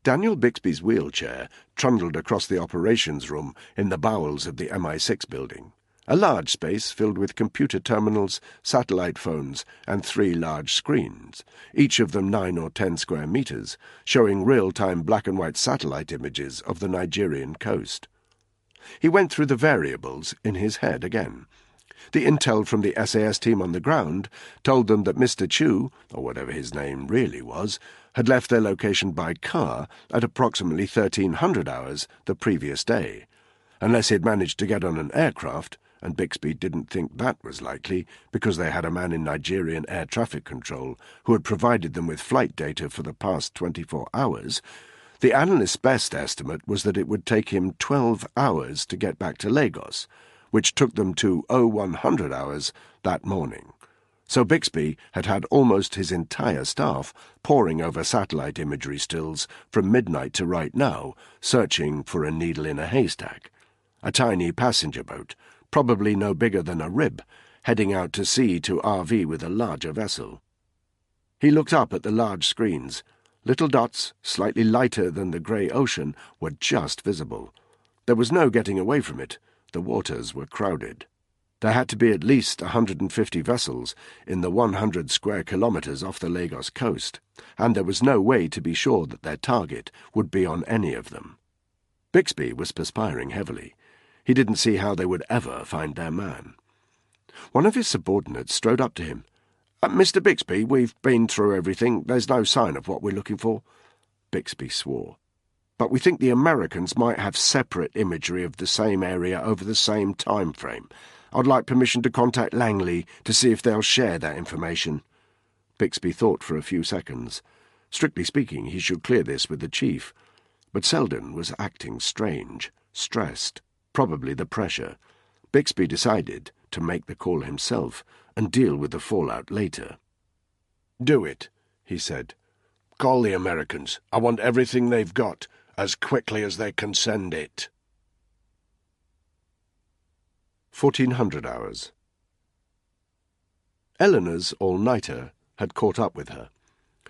Daniel Bixby's wheelchair trundled across the operations room in the bowels of the MI6 building, a large space filled with computer terminals, satellite phones, and 3 large screens, each of them 9 or 10 square meters, showing real-time black-and-white satellite images of the Nigerian coast. He went through the variables in his head again. The intel from the SAS team on the ground told them that Mr. Chu, or whatever his name really was, had left their location by car at approximately 1300 hours the previous day. Unless he'd managed to get on an aircraft, and Bixby didn't think that was likely because they had a man in Nigerian air traffic control who had provided them with flight data for the past 24 hours, the analyst's best estimate was that it would take him 12 hours to get back to Lagos, which took them to 0100 hours that morning. So Bixby had had almost his entire staff poring over satellite imagery stills from midnight to right now, searching for a needle in a haystack. A tiny passenger boat, probably no bigger than a rib, heading out to sea to RV with a larger vessel. He looked up at the large screens. Little dots, slightly lighter than the grey ocean, were just visible. There was no getting away from it. The waters were crowded. There had to be at least 150 vessels in the 100 square kilometres off the Lagos coast, and there was no way to be sure that their target would be on any of them. Bixby was perspiring heavily. He didn't see how they would ever find their man. One of his subordinates strode up to him. "Mr. Bixby, we've been through everything. There's no sign of what we're looking for." Bixby swore. "But we think the Americans might have separate imagery of the same area over the same time frame. I'd like permission to contact Langley to see if they'll share that information." Bixby thought for a few seconds. Strictly speaking, he should clear this with the chief. But Selden was acting strange, stressed, probably the pressure. Bixby decided to make the call himself and deal with the fallout later. "Do it," he said. "Call the Americans. I want everything they've got, as quickly as they can send it." 1400 hours. Eleanor's all-nighter had caught up with her.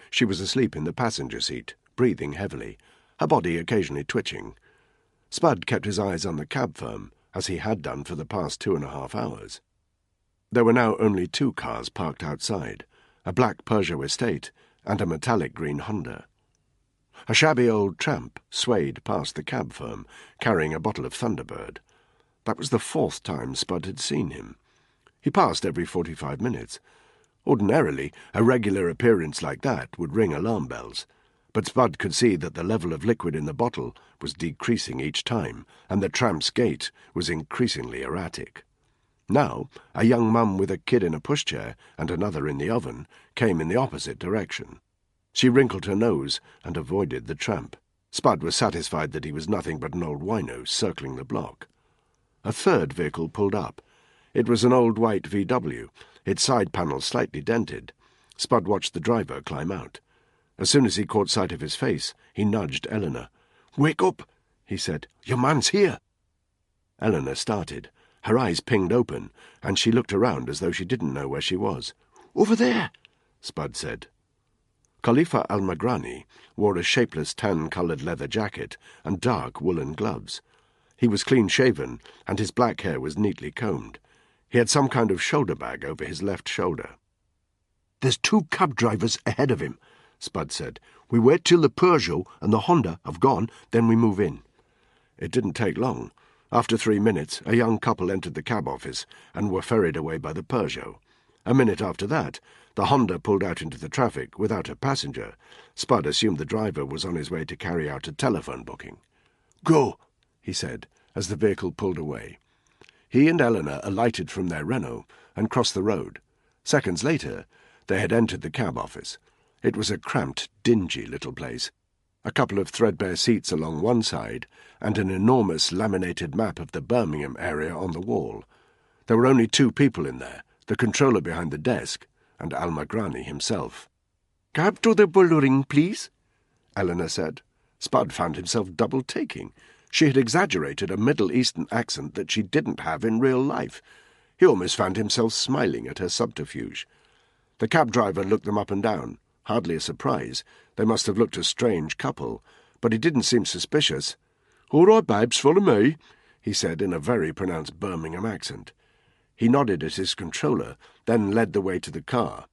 She was asleep in the passenger seat, breathing heavily, her body occasionally twitching. Spud kept his eyes on the cab firm, as he had done for the past 2.5 hours. There were now only 2 cars parked outside, a black Peugeot Estate and a metallic green Honda. A shabby old tramp swayed past the cab firm, carrying a bottle of Thunderbird. That was the 4th time Spud had seen him. He passed every 45 minutes. Ordinarily, a regular appearance like that would ring alarm bells, but Spud could see that the level of liquid in the bottle was decreasing each time, and the tramp's gait was increasingly erratic. Now, a young mum with a kid in a pushchair and another in the oven came in the opposite direction. She wrinkled her nose and avoided the tramp. Spud was satisfied that he was nothing but an old wino circling the block. A third vehicle pulled up. It was an old white VW, its side panels slightly dented. Spud watched the driver climb out. As soon as he caught sight of his face, he nudged Eleanor. "Wake up," he said. "Your man's here." Eleanor started. Her eyes pinged open, and she looked around as though she didn't know where she was. "Over there," Spud said. Khalifa al-Magrani wore a shapeless tan-coloured leather jacket and dark woolen gloves. He was clean-shaven, and his black hair was neatly combed. He had some kind of shoulder bag over his left shoulder. "There's 2 cab drivers ahead of him," Spud said. "We wait till the Peugeot and the Honda have gone, then we move in." It didn't take long. After 3 minutes, a young couple entered the cab office and were ferried away by the Peugeot. A minute after that, the Honda pulled out into the traffic without a passenger. Spud assumed the driver was on his way to carry out a telephone booking. "Go," he said, as the vehicle pulled away. He and Eleanor alighted from their Renault and crossed the road. Seconds later, they had entered the cab office. It was a cramped, dingy little place. A couple of threadbare seats along one side, and an enormous laminated map of the Birmingham area on the wall. There were only 2 people in there, the controller behind the desk, and Al-Magrani himself. "Cab to the Bullring, please," Eleanor said. Spud found himself double-taking. She had exaggerated a Middle Eastern accent that she didn't have in real life. He almost found himself smiling at her subterfuge. The cab driver looked them up and down. Hardly a surprise. They must have looked a strange couple, but he didn't seem suspicious. "All right, babes, follow me," he said in a very pronounced Birmingham accent. He nodded at his controller, then led the way to the car.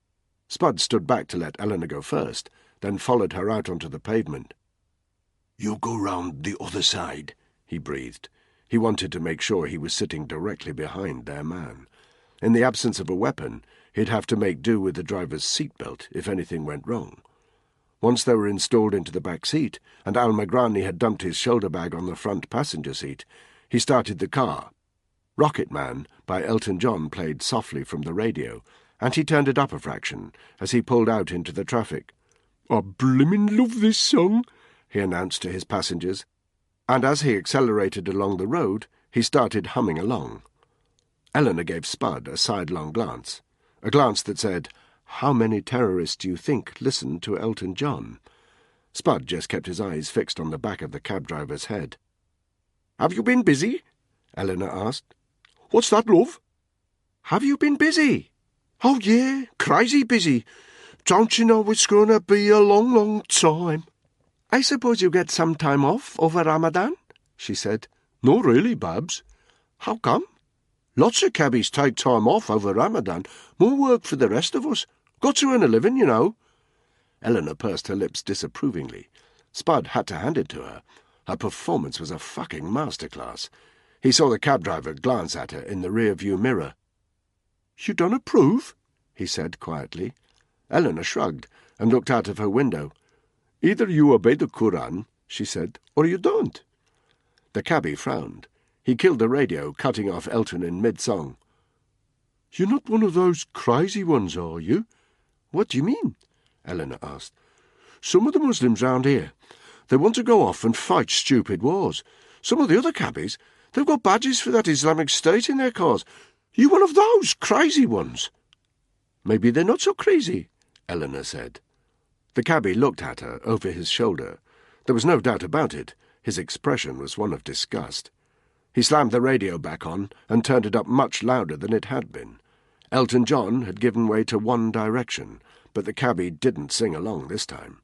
Spud stood back to let Eleanor go first, then followed her out onto the pavement. "You go round the other side," he breathed. He wanted to make sure he was sitting directly behind their man. In the absence of a weapon, he'd have to make do with the driver's seatbelt if anything went wrong. Once they were installed into the back seat, and Al-Magrani had dumped his shoulder bag on the front passenger seat, he started the car. "Rocket Man" by Elton John played softly from the radio, and he turned it up a fraction as he pulled out into the traffic. "I blimmin' love this song," he announced to his passengers, and as he accelerated along the road, he started humming along. Eleanor gave Spud a sidelong glance, a glance that said, "How many terrorists do you think listened to Elton John?" Spud just kept his eyes fixed on the back of the cab driver's head. "Have you been busy?" Eleanor asked. "What's that, love?" "Have you been busy?" "Oh, yeah, crazy busy. Don't you know it's going to be a long, long time?" "I suppose you get some time off over Ramadan?" she said. "Not really, Babs." "How come?" "Lots of cabbies take time off over Ramadan. More work for the rest of us. Got to earn a living, you know." Eleanor pursed her lips disapprovingly. Spud had to hand it to her. Her performance was a fucking masterclass. He saw the cab driver glance at her in the rear-view mirror. "You don't approve?" he said quietly. Eleanor shrugged and looked out of her window. "Either you obey the Quran," she said, "or you don't." The cabbie frowned. He killed the radio, cutting off Elton in mid-song. You're not one of those crazy ones, are you? What do you mean? Eleanor asked. Some of the Muslims round here, they want to go off and fight stupid wars. Some of the other cabbies, they've got badges for that Islamic State in their cars. You one of those crazy ones? Maybe they're not so crazy, Eleanor said. The cabbie looked at her over his shoulder. There was no doubt about it. His expression was one of disgust. He slammed the radio back on and turned it up much louder than it had been. Elton John had given way to One Direction, but the cabbie didn't sing along this time.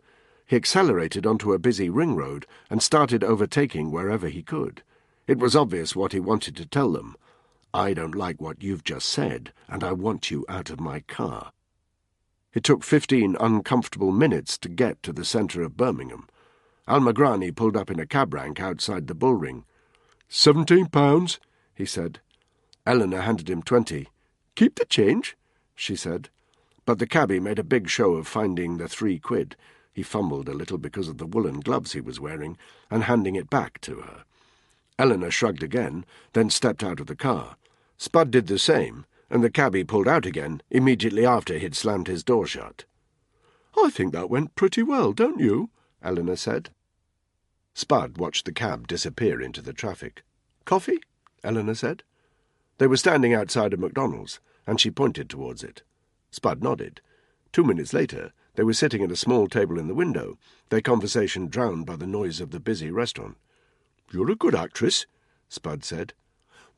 He accelerated onto a busy ring road and started overtaking wherever he could. It was obvious what he wanted to tell them. I don't like what you've just said, and I want you out of my car. It took 15 uncomfortable minutes to get to the centre of Birmingham. Al-Magrani pulled up in a cab rank outside the bullring. £17, he said. Eleanor handed him 20. Keep the change, she said. But the cabbie made a big show of finding the £3. He fumbled a little because of the woolen gloves he was wearing, and handing it back to her. Eleanor shrugged again, then stepped out of the car. Spud did the same, and the cabbie pulled out again immediately after he'd slammed his door shut. I think that went pretty well, don't you? Eleanor said. Spud watched the cab disappear into the traffic. Coffee? Eleanor said. They were standing outside a McDonald's, and she pointed towards it. Spud nodded. 2 minutes later, they were sitting at a small table in the window, their conversation drowned by the noise of the busy restaurant. You're a good actress, Spud said.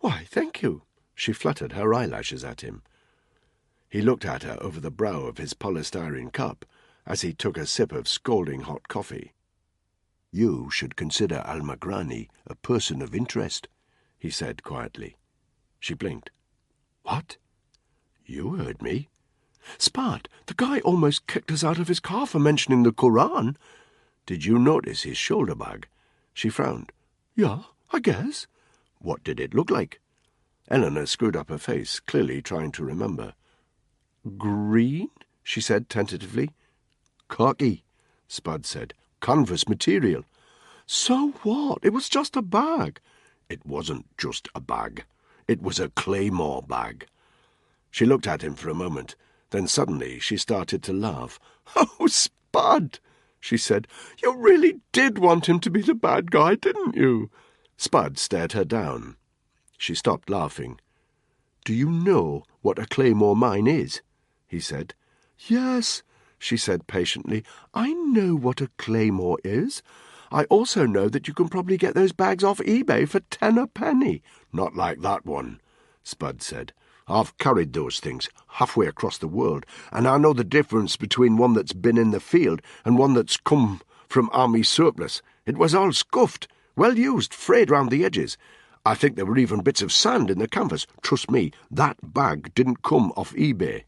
Why, thank you. She fluttered her eyelashes at him. He looked at her over the brow of his polystyrene cup as he took a sip of scalding hot coffee. You should consider Al-Magrani a person of interest, he said quietly. She blinked. What? You heard me. Spud, the guy almost kicked us out of his car for mentioning the Quran. Did you notice his shoulder bag? She frowned. Yeah, I guess. What did it look like? Eleanor screwed up her face, clearly trying to remember. Green? She said tentatively. Khaki, Spud said. Canvas material. So what? It was just a bag. It wasn't just a bag. It was a claymore bag. She looked at him for a moment. Then suddenly she started to laugh. Oh, Spud, she said. You really did want him to be the bad guy, didn't you? Spud stared her down. She stopped laughing. Do you know what a claymore mine is? He said. Yes, she said patiently. I know what a claymore is. I also know that you can probably get those bags off eBay for 10 a penny. Not like that one, Spud said. I've carried those things halfway across the world, and I know the difference between one that's been in the field and one that's come from army surplus. It was all scuffed, well used, frayed round the edges. I think there were even bits of sand in the canvas. Trust me, that bag didn't come off eBay.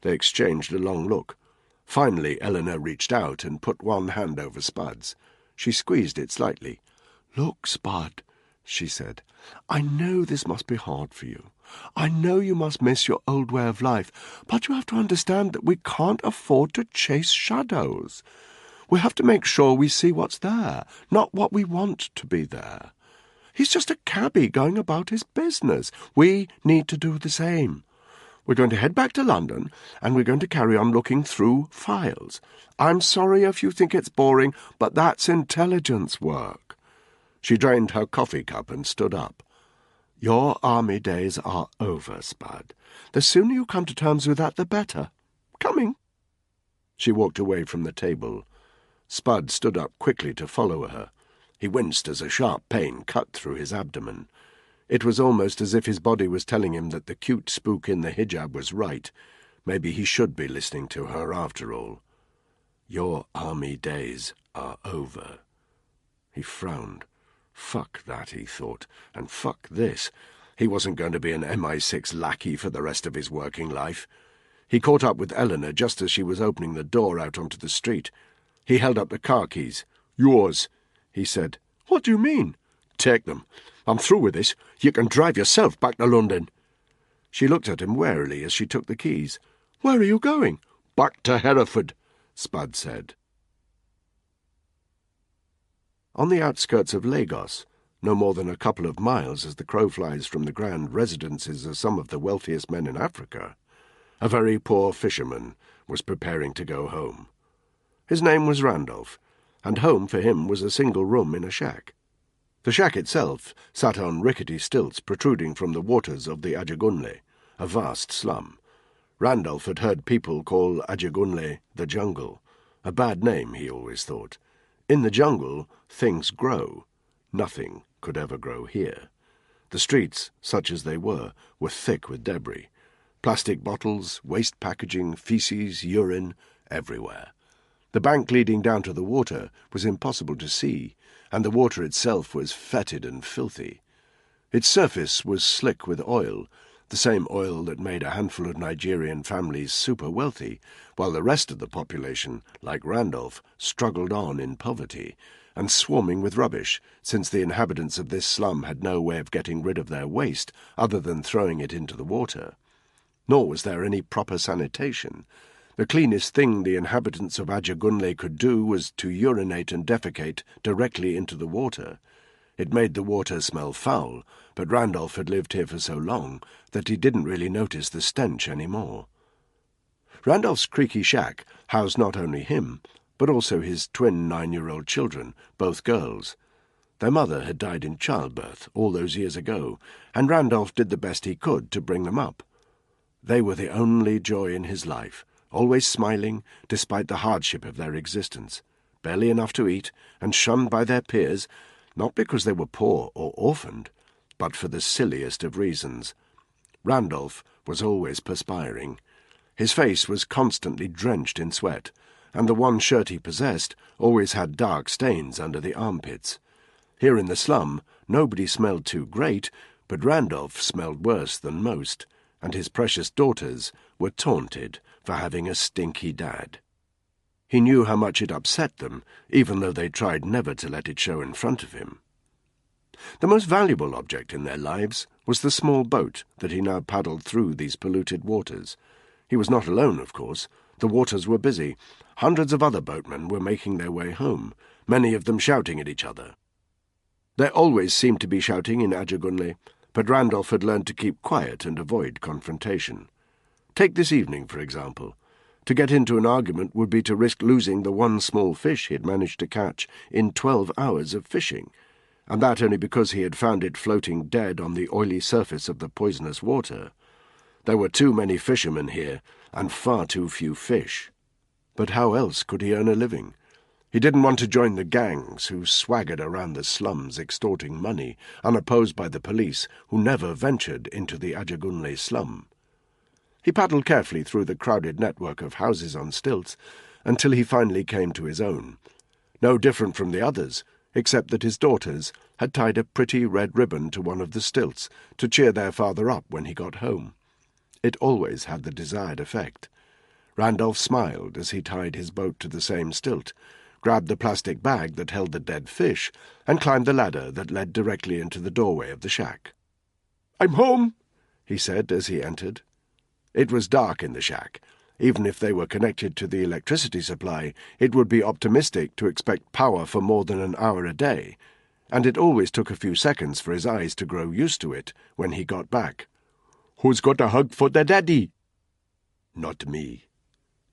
They exchanged a long look. Finally, Eleanor reached out and put one hand over Spud's. She squeezed it slightly. Look, Spud, she said, I know this must be hard for you. I know you must miss your old way of life, but you have to understand that we can't afford to chase shadows. We have to make sure we see what's there, not what we want to be there. He's just a cabbie going about his business. We need to do the same. We're going to head back to London, and we're going to carry on looking through files. I'm sorry if you think it's boring, but that's intelligence work. She drained her coffee cup and stood up. Your army days are over, Spud. The sooner you come to terms with that, the better. Coming. She walked away from the table. Spud stood up quickly to follow her. He winced as a sharp pain cut through his abdomen. It was almost as if his body was telling him that the cute spook in the hijab was right. Maybe he should be listening to her after all. Your army days are over. He frowned. Fuck that, he thought, and fuck this. He wasn't going to be an MI6 lackey for the rest of his working life. He caught up with Eleanor just as she was opening the door out onto the street. He held up the car keys. Yours, he said. What do you mean? Take them. I'm through with this. You can drive yourself back to London. She looked at him warily as she took the keys. Where are you going? Back to Hereford, Spud said. On the outskirts of Lagos, no more than a couple of miles as the crow flies from the grand residences of some of the wealthiest men in Africa, a very poor fisherman was preparing to go home. His name was Randolph, and home for him was a single room in a shack. The shack itself sat on rickety stilts protruding from the waters of the Ajagunle, a vast slum. Randolph had heard people call Ajagunle the jungle, a bad name, he always thought. In the jungle, things grow. Nothing could ever grow here. The streets, such as they were thick with debris. Plastic bottles, waste packaging, feces, urine, everywhere. The bank leading down to the water was impossible to see, and the water itself was fetid and filthy. Its surface was slick with oil, the same oil that made a handful of Nigerian families super wealthy, while the rest of the population, like Randolph, struggled on in poverty, and swarming with rubbish, since the inhabitants of this slum had no way of getting rid of their waste other than throwing it into the water. Nor was there any proper sanitation. The cleanest thing the inhabitants of Ajagunle could do was to urinate and defecate directly into the water. It made the water smell foul, but Randolph had lived here for so long that he didn't really notice the stench any more. Randolph's creaky shack housed not only him, but also his twin 9-year-old children, both girls. Their mother had died in childbirth all those years ago, and Randolph did the best he could to bring them up. They were the only joy in his life, always smiling despite the hardship of their existence, barely enough to eat, and shunned by their peers, not because they were poor or orphaned, but for the silliest of reasons. Randolph was always perspiring. His face was constantly drenched in sweat, and the one shirt he possessed always had dark stains under the armpits. Here in the slum, nobody smelled too great, but Randolph smelled worse than most, and his precious daughters were taunted for having a stinky dad. He knew how much it upset them, even though they tried never to let it show in front of him. The most valuable object in their lives was the small boat that he now paddled through these polluted waters. He was not alone, of course. The waters were busy. Hundreds of other boatmen were making their way home, many of them shouting at each other. There always seemed to be shouting in Ajagunle, but Randolph had learned to keep quiet and avoid confrontation. Take this evening, for example. To get into an argument would be to risk losing the one small fish he had managed to catch in 12 hours of fishing, and that only because he had found it floating dead on the oily surface of the poisonous water. There were too many fishermen here, and far too few fish. But how else could he earn a living? He didn't want to join the gangs who swaggered around the slums extorting money, unopposed by the police, who never ventured into the Ajagunle slum. He paddled carefully through the crowded network of houses on stilts until he finally came to his own. No different from the others, except that his daughters had tied a pretty red ribbon to one of the stilts to cheer their father up when he got home. It always had the desired effect. Randolph smiled as he tied his boat to the same stilt, grabbed the plastic bag that held the dead fish, and climbed the ladder that led directly into the doorway of the shack. "I'm home," he said as he entered. It was dark in the shack. Even if they were connected to the electricity supply, it would be optimistic to expect power for more than an hour a day, and it always took a few seconds for his eyes to grow used to it when he got back. "Who's got a hug for their daddy?" "Not me,"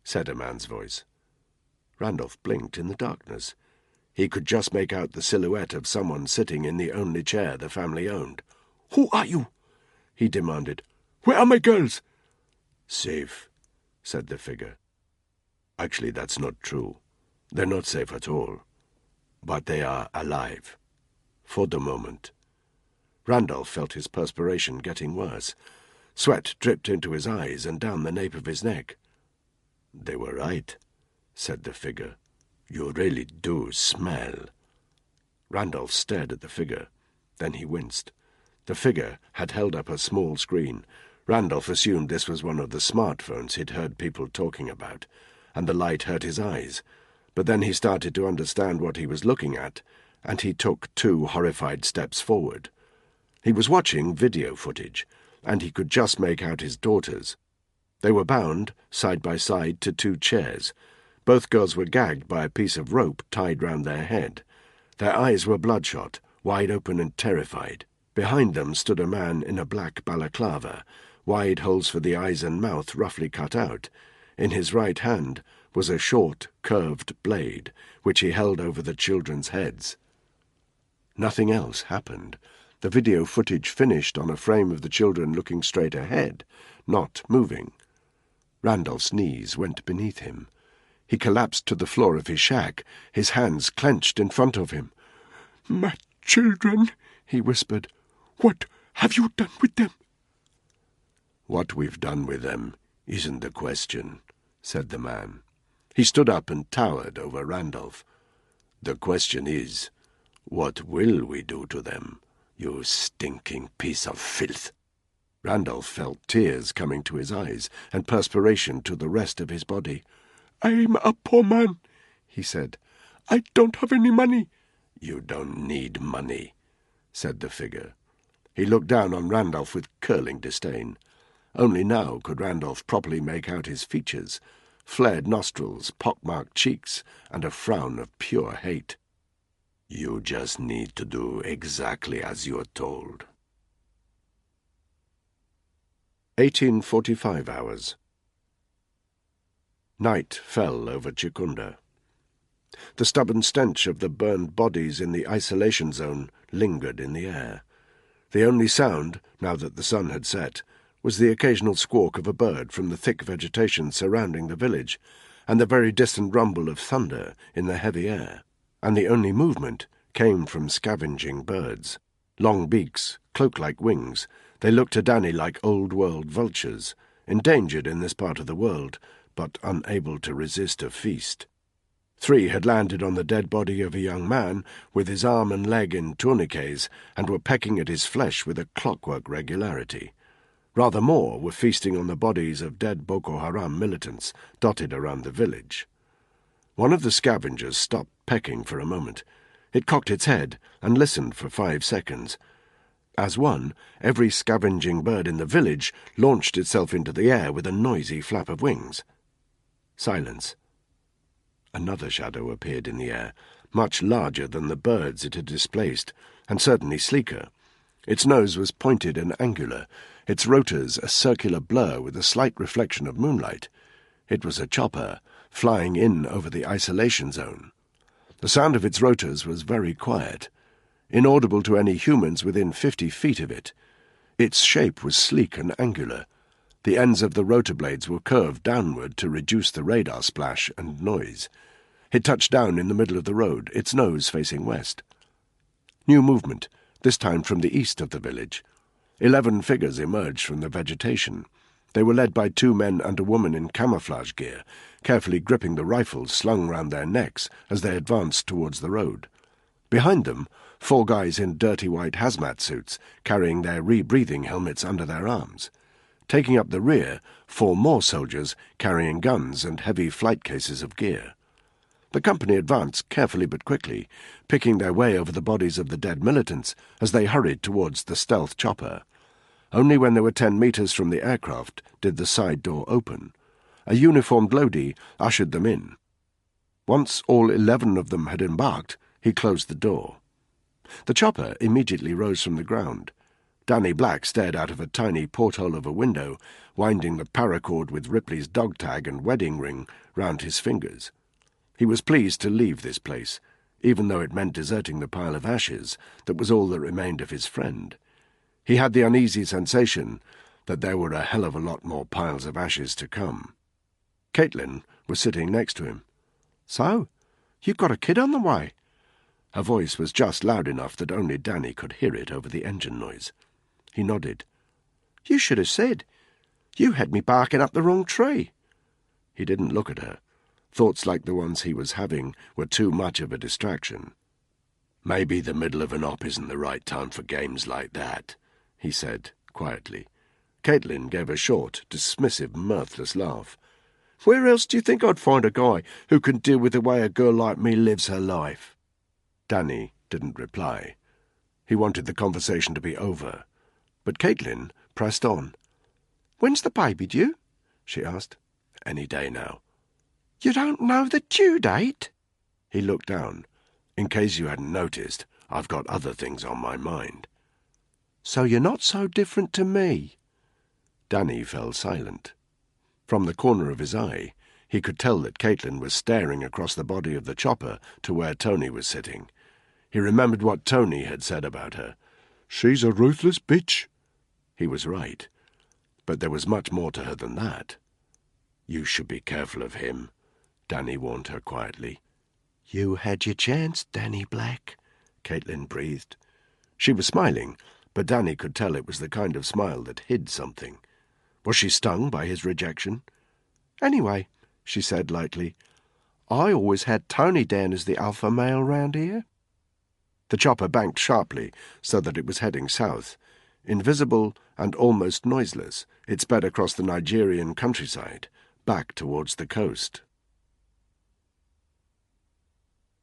said a man's voice. Randolph blinked in the darkness. He could just make out the silhouette of someone sitting in the only chair the family owned. "Who are you?" he demanded. "Where are my girls?" "Safe," said the figure. "Actually, that's not true. They're not safe at all. But they are alive. For the moment." Randolph felt his perspiration getting worse. Sweat dripped into his eyes and down the nape of his neck. "They were right," said the figure. "You really do smell." Randolph stared at the figure. Then he winced. The figure had held up a small screen. Randolph assumed this was one of the smartphones he'd heard people talking about, and the light hurt his eyes. But then he started to understand what he was looking at, and he took 2 horrified steps forward. He was watching video footage, and he could just make out his daughters. They were bound, side by side, to 2 chairs. Both girls were gagged by a piece of rope tied round their head. Their eyes were bloodshot, wide open and terrified. Behind them stood a man in a black balaclava, wide holes for the eyes and mouth roughly cut out. In his right hand was a short, curved blade, which he held over the children's heads. Nothing else happened. The video footage finished on a frame of the children looking straight ahead, not moving. Randolph's knees went beneath him. He collapsed to the floor of his shack, his hands clenched in front of him. "My children," he whispered. "What have you done with them?" "What we've done with them isn't the question," said the man. He stood up and towered over Randolph. "The question is, what will we do to them, you stinking piece of filth?" Randolph felt tears coming to his eyes and perspiration to the rest of his body. "I'm a poor man," he said. "I don't have any money." "You don't need money," said the figure. He looked down on Randolph with curling disdain. Only now could Randolph properly make out his features, flared nostrils, pockmarked cheeks, and a frown of pure hate. "You just need to do exactly as you're told." 1845 hours. Night fell over Chikunda. The stubborn stench of the burned bodies in the isolation zone lingered in the air. The only sound, now that the sun had set, was the occasional squawk of a bird from the thick vegetation surrounding the village, and the very distant rumble of thunder in the heavy air. And the only movement came from scavenging birds. Long beaks, cloak-like wings, they looked to Danny like old-world vultures, endangered in this part of the world, but unable to resist a feast. 3 had landed on the dead body of a young man with his arm and leg in tourniquets and were pecking at his flesh with a clockwork regularity. Rather more were feasting on the bodies of dead Boko Haram militants dotted around the village. One of the scavengers stopped pecking for a moment. It cocked its head and listened for 5 seconds. As one, every scavenging bird in the village launched itself into the air with a noisy flap of wings. Silence. Another shadow appeared in the air, much larger than the birds it had displaced, and certainly sleeker. Its nose was pointed and angular, its rotors a circular blur with a slight reflection of moonlight. It was a chopper, flying in over the isolation zone. The sound of its rotors was very quiet, inaudible to any humans within 50 feet of it. Its shape was sleek and angular. The ends of the rotor blades were curved downward to reduce the radar splash and noise. It touched down in the middle of the road, its nose facing west. New movement, this time from the east of the village. 11 figures emerged from the vegetation. They were led by 2 men and a woman in camouflage gear, carefully gripping the rifles slung round their necks as they advanced towards the road. Behind them, 4 guys in dirty white hazmat suits, carrying their rebreathing helmets under their arms. Taking up the rear, 4 more soldiers carrying guns and heavy flight cases of gear. The company advanced carefully but quickly, picking their way over the bodies of the dead militants as they hurried towards the stealth chopper. Only when they were 10 meters from the aircraft did the side door open. A uniformed Lodi ushered them in. Once all 11 of them had embarked, he closed the door. The chopper immediately rose from the ground. Danny Black stared out of a tiny porthole of a window, winding the paracord with Ripley's dog tag and wedding ring round his fingers. He was pleased to leave this place, even though it meant deserting the pile of ashes that was all that remained of his friend. He had the uneasy sensation that there were a hell of a lot more piles of ashes to come. Caitlin was sitting next to him. "So, you've got a kid on the way?" Her voice was just loud enough that only Danny could hear it over the engine noise. He nodded. "You should have said. You had me barking up the wrong tree." He didn't look at her. Thoughts like the ones he was having were too much of a distraction. "Maybe the middle of an op isn't the right time for games like that," he said, quietly. Caitlin gave a short, dismissive, mirthless laugh. "Where else do you think I'd find a guy who can deal with the way a girl like me lives her life?" Danny didn't reply. He wanted the conversation to be over. But Caitlin pressed on. "When's the baby due?" she asked. "Any day now." "You don't know the due date?" He looked down. "In case you hadn't noticed, I've got other things on my mind." "So you're not so different to me." Danny fell silent. From the corner of his eye, he could tell that Caitlin was staring across the body of the chopper to where Tony was sitting. He remembered what Tony had said about her. "She's a ruthless bitch." He was right. But there was much more to her than that. "You should be careful of him," Danny warned her quietly. "You had your chance, Danny Black," Caitlin breathed. She was smiling, but Danny could tell it was the kind of smile that hid something. Was she stung by his rejection? "Anyway," she said lightly, "I always had Tony down as the alpha male round here." The chopper banked sharply so that it was heading south. Invisible and almost noiseless, it sped across the Nigerian countryside, back towards the coast.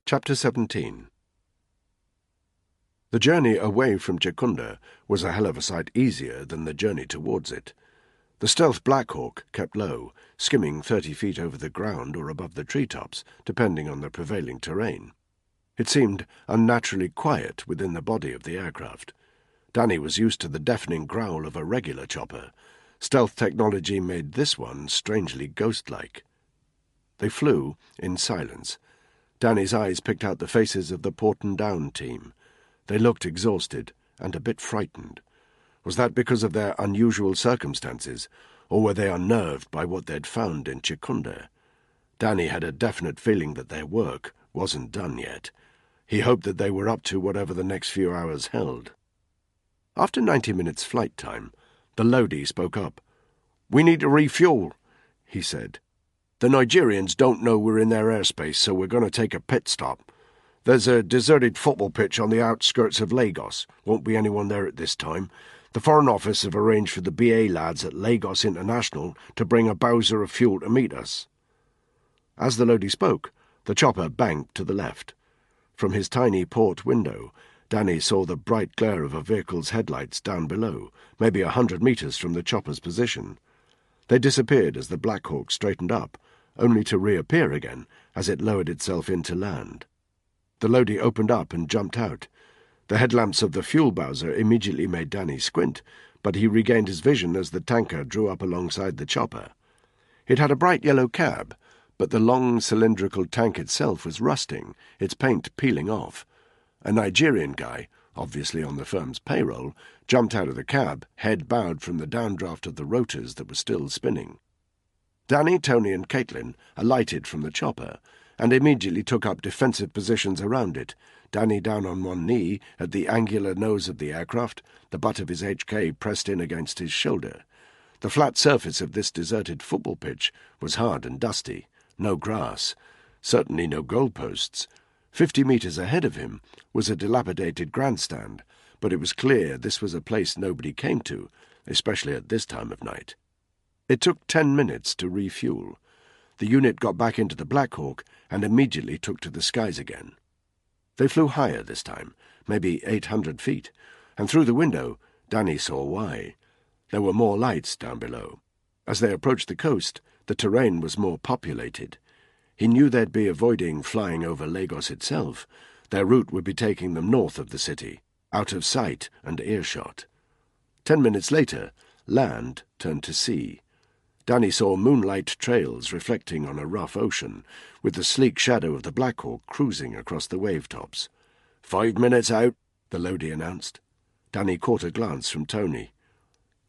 Chapter 17. The journey away from Chikunda was a hell of a sight easier than the journey towards it. The stealth Black Hawk kept low, skimming 30 feet over the ground or above the treetops, depending on the prevailing terrain. It seemed unnaturally quiet within the body of the aircraft. Danny was used to the deafening growl of a regular chopper. Stealth technology made this one strangely ghost-like. They flew in silence. Danny's eyes picked out the faces of the Porton Down team. They looked exhausted and a bit frightened. Was that because of their unusual circumstances, or were they unnerved by what they'd found in Chikunda? Danny had a definite feeling that their work wasn't done yet. He hoped that they were up to whatever the next few hours held. After 90 minutes flight time, the Lodi spoke up. "We need to refuel," he said. "The Nigerians don't know we're in their airspace, so we're going to take a pit stop. There's a deserted football pitch on the outskirts of Lagos. Won't be anyone there at this time. The Foreign Office have arranged for the BA lads at Lagos International to bring a bowser of fuel to meet us." As the Lodi spoke, the chopper banked to the left. From his tiny port window, Danny saw the bright glare of a vehicle's headlights down below, maybe 100 meters from the chopper's position. They disappeared as the Black Hawk straightened up, only to reappear again as it lowered itself into land. The Lodi opened up and jumped out. The headlamps of the fuel bowser immediately made Danny squint, but he regained his vision as the tanker drew up alongside the chopper. It had a bright yellow cab, but the long cylindrical tank itself was rusting, its paint peeling off. A Nigerian guy, obviously on the firm's payroll, jumped out of the cab, head bowed from the downdraft of the rotors that were still spinning. Danny, Tony, and Caitlin alighted from the chopper and immediately took up defensive positions around it, Danny down on one knee at the angular nose of the aircraft, the butt of his HK pressed in against his shoulder. The flat surface of this deserted football pitch was hard and dusty, no grass, certainly no goalposts. 50 meters ahead of him was a dilapidated grandstand, but it was clear this was a place nobody came to, especially at this time of night. It took 10 minutes to refuel. The unit got back into the Black Hawk and immediately took to the skies again. They flew higher this time, maybe 800 feet, and through the window Danny saw why. There were more lights down below. As they approached the coast, the terrain was more populated. He knew they'd be avoiding flying over Lagos itself. Their route would be taking them north of the city, out of sight and earshot. 10 minutes later, land turned to sea. Danny saw moonlight trails reflecting on a rough ocean, with the sleek shadow of the Black Hawk cruising across the wave-tops. 5 minutes out, the Lodi announced. Danny caught a glance from Tony.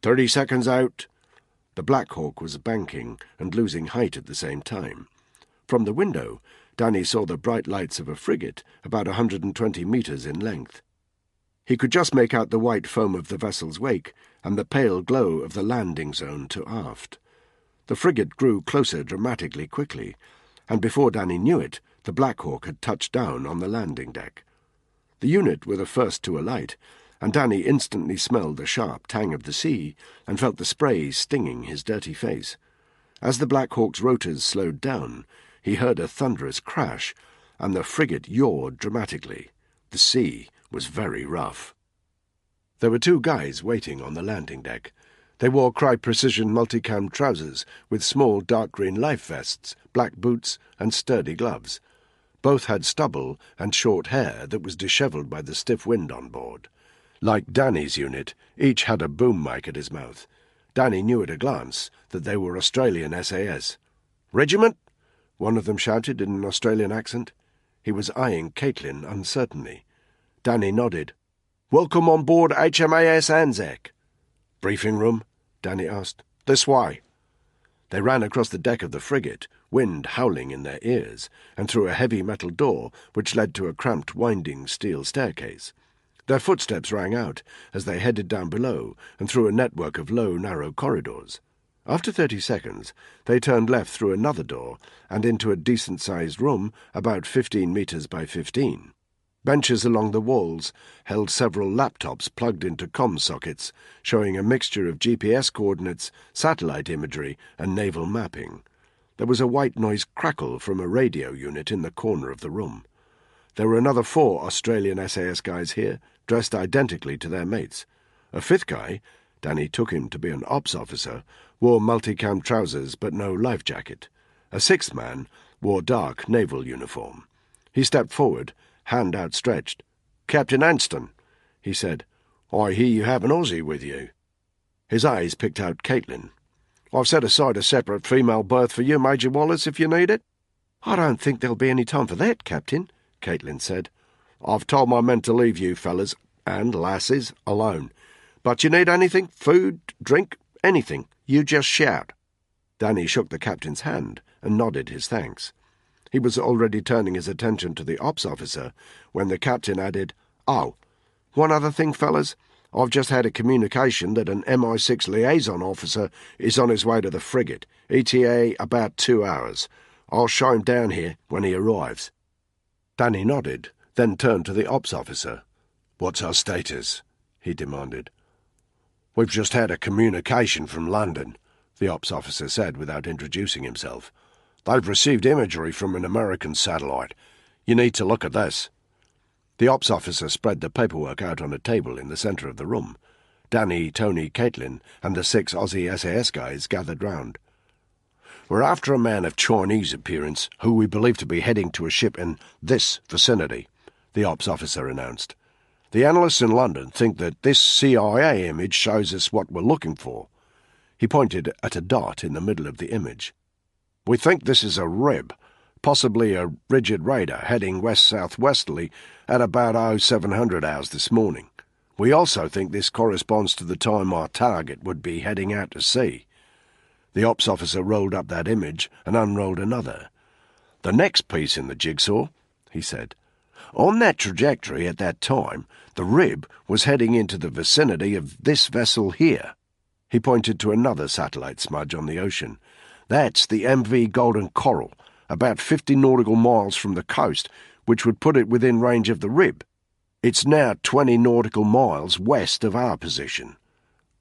30 seconds out. The Black Hawk was banking and losing height at the same time. From the window, Danny saw the bright lights of a frigate about 120 meters in length. He could just make out the white foam of the vessel's wake and the pale glow of the landing zone to aft. The frigate grew closer dramatically quickly, and before Danny knew it, the Black Hawk had touched down on the landing deck. The unit were the first to alight, and Danny instantly smelled the sharp tang of the sea and felt the spray stinging his dirty face. As the Black Hawk's rotors slowed down, he heard a thunderous crash, and the frigate yawed dramatically. The sea was very rough. There were 2 guys waiting on the landing deck. They wore Cry-Precision multicam trousers with small dark green life vests, black boots, and sturdy gloves. Both had stubble and short hair that was dishevelled by the stiff wind on board. Like Danny's unit, each had a boom mic at his mouth. Danny knew at a glance that they were Australian SAS. "Regiment?" one of them shouted in an Australian accent. He was eyeing Caitlin uncertainly. Danny nodded. "Welcome on board HMAS Anzac." "Briefing room?" Danny asked. "This way." They ran across the deck of the frigate, wind howling in their ears, and through a heavy metal door which led to a cramped, winding steel staircase. Their footsteps rang out as they headed down below and through a network of low, narrow corridors. After 30 seconds, they turned left through another door and into a decent-sized room about 15 metres by 15. Benches along the walls held several laptops plugged into comm sockets, showing a mixture of GPS coordinates, satellite imagery, and naval mapping. There was a white noise crackle from a radio unit in the corner of the room. There were another 4 Australian SAS guys here, dressed identically to their mates. A 5th guy, Danny took him to be an ops officer, wore multicam trousers but no life jacket. A 6th man wore dark naval uniform. He stepped forward, hand outstretched. "Captain Anston," he said, "I hear you have an Aussie with you." His eyes picked out Caitlin. "I've set aside a separate female berth for you, Major Wallace, if you need it." "I don't think there'll be any time for that, Captain," Caitlin said. "I've told my men to leave you fellas, and lasses, alone. But you need anything, food, drink, anything, you just shout." Danny shook the captain's hand and nodded his thanks. He was already turning his attention to the ops officer when the captain added, "Oh, one other thing, fellas. I've just had a communication that an MI6 liaison officer is on his way to the frigate, ETA about 2 hours. I'll show him down here when he arrives." Danny nodded, then turned to the ops officer. "What's our status?" he demanded. "We've just had a communication from London," the ops officer said without introducing himself. "They've received imagery from an American satellite. You need to look at this." The ops officer spread the paperwork out on a table in the centre of the room. Danny, Tony, Caitlin, and the 6 Aussie SAS guys gathered round. "We're after a man of Chinese appearance who we believe to be heading to a ship in this vicinity," the ops officer announced. "The analysts in London think that this CIA image shows us what we're looking for." He pointed at a dot in the middle of the image. "We think this is a rib, possibly a rigid radar heading west-southwesterly at about 0700 hours this morning. We also think this corresponds to the time our target would be heading out to sea." The ops officer rolled up that image and unrolled another. "The next piece in the jigsaw," he said. "On that trajectory at that time, the rib was heading into the vicinity of this vessel here." He pointed to another satellite smudge on the ocean. "That's the MV Golden Coral, about 50 nautical miles from the coast, which would put it within range of the rib. It's now 20 nautical miles west of our position."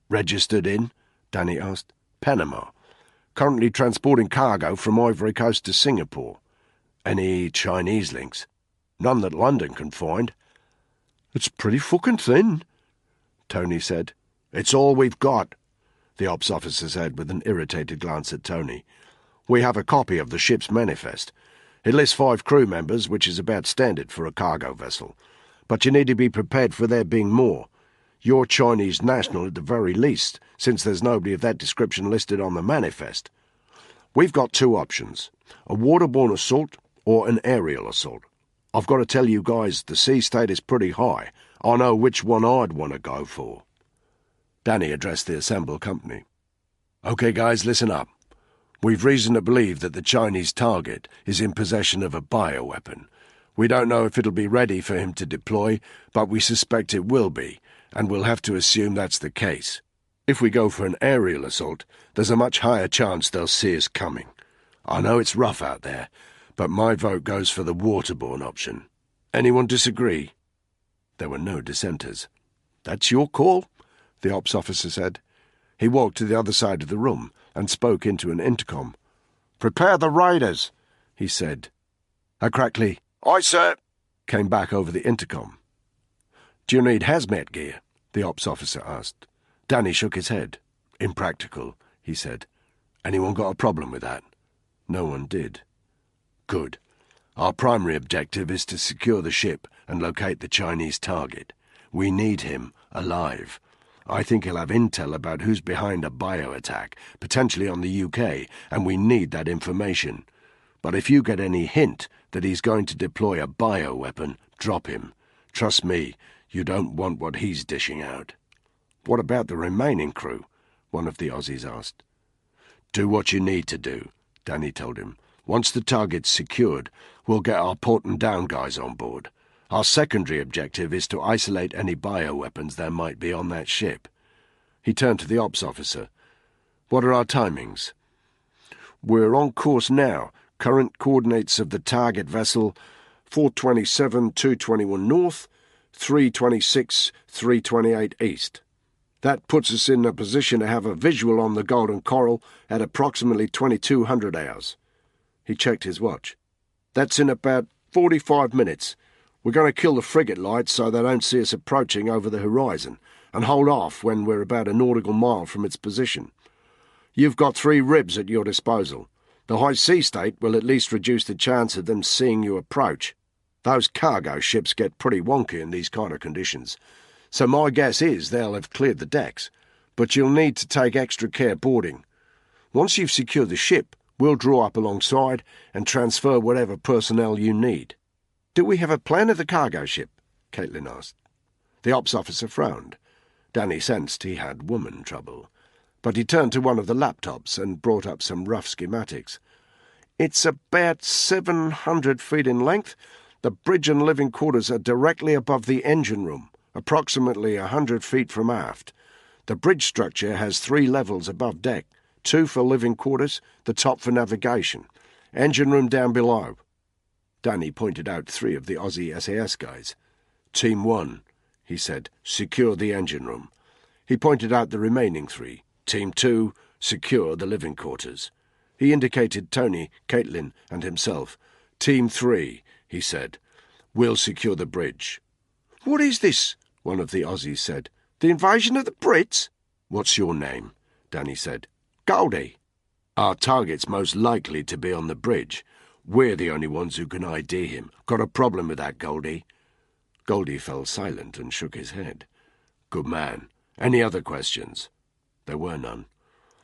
"Registered in?" Danny asked. "Panama. Currently transporting cargo from Ivory Coast to Singapore." "Any Chinese links?" "None that London can find." "It's pretty fucking thin," Tony said. "It's all we've got," the ops officer said with an irritated glance at Tony. "We have a copy of the ship's manifest. It lists 5 crew members, which is about standard for a cargo vessel. But you need to be prepared for there being more. You're Chinese national at the very least, since there's nobody of that description listed on the manifest. We've got 2 options, a waterborne assault or an aerial assault. I've got to tell you guys the sea state is pretty high. I know which one I'd want to go for." Danny addressed the assembled company. "Okay, guys, listen up. We've reason to believe that the Chinese target is in possession of a bioweapon. We don't know if it'll be ready for him to deploy, but we suspect it will be, and we'll have to assume that's the case. If we go for an aerial assault, there's a much higher chance they'll see us coming. I know it's rough out there, but my vote goes for the waterborne option. Anyone disagree?" There were no dissenters. "That's your call," the ops officer said. He walked to the other side of the room and spoke into an intercom. "Prepare the raiders," he said. A crackly, "Aye, sir," came back over the intercom. "Do you need hazmat gear?" the ops officer asked. Danny shook his head. "Impractical," he said. "Anyone got a problem with that?" No one did. "Good. Our primary objective is to secure the ship and locate the Chinese target. We need him alive. I think he'll have intel about who's behind a bio-attack, potentially on the UK, and we need that information. But if you get any hint that he's going to deploy a bio-weapon, drop him. Trust me, you don't want what he's dishing out." "What about the remaining crew?" one of the Aussies asked. "Do what you need to do," Danny told him. "Once the target's secured, we'll get our port and down guys on board. Our secondary objective is to isolate any bioweapons there might be on that ship." He turned to the ops officer. "What are our timings?" "We're on course now. Current coordinates of the target vessel 427, 221 north, 326, 328 east. That puts us in a position to have a visual on the Golden Coral at approximately 2200 hours. He checked his watch. "That's in about 45 minutes. We're going to kill the frigate lights so they don't see us approaching over the horizon, and hold off when we're about a nautical mile from its position. You've got 3 ribs at your disposal. The high sea state will at least reduce the chance of them seeing you approach. Those cargo ships get pretty wonky in these kind of conditions, so my guess is they'll have cleared the decks, but you'll need to take extra care boarding. Once you've secured the ship, we'll draw up alongside and transfer whatever personnel you need." "Do we have a plan of the cargo ship?" Caitlin asked. The ops officer frowned. Danny sensed he had woman trouble, but he turned to one of the laptops and brought up some rough schematics. "It's about 700 feet in length. The bridge and living quarters are directly above the engine room, approximately 100 feet from aft. The bridge structure has 3 levels above deck, 2 for living quarters, the top for navigation. Engine room down below." Danny pointed out 3 of the Aussie SAS guys. "Team 1, he said, "secure the engine room." He pointed out the remaining 3. "Team 2, secure the living quarters." He indicated Tony, Caitlin, and himself. "Team 3, he said, "we'll secure the bridge." "What is this?" one of the Aussies said. "The invasion of the Brits?" "What's your name?" Danny said. "Goldie." "Our target's most likely to be on the bridge. We're the only ones who can ID him. Got a problem with that, Goldie?" Goldie fell silent and shook his head. "Good man. Any other questions?" There were none.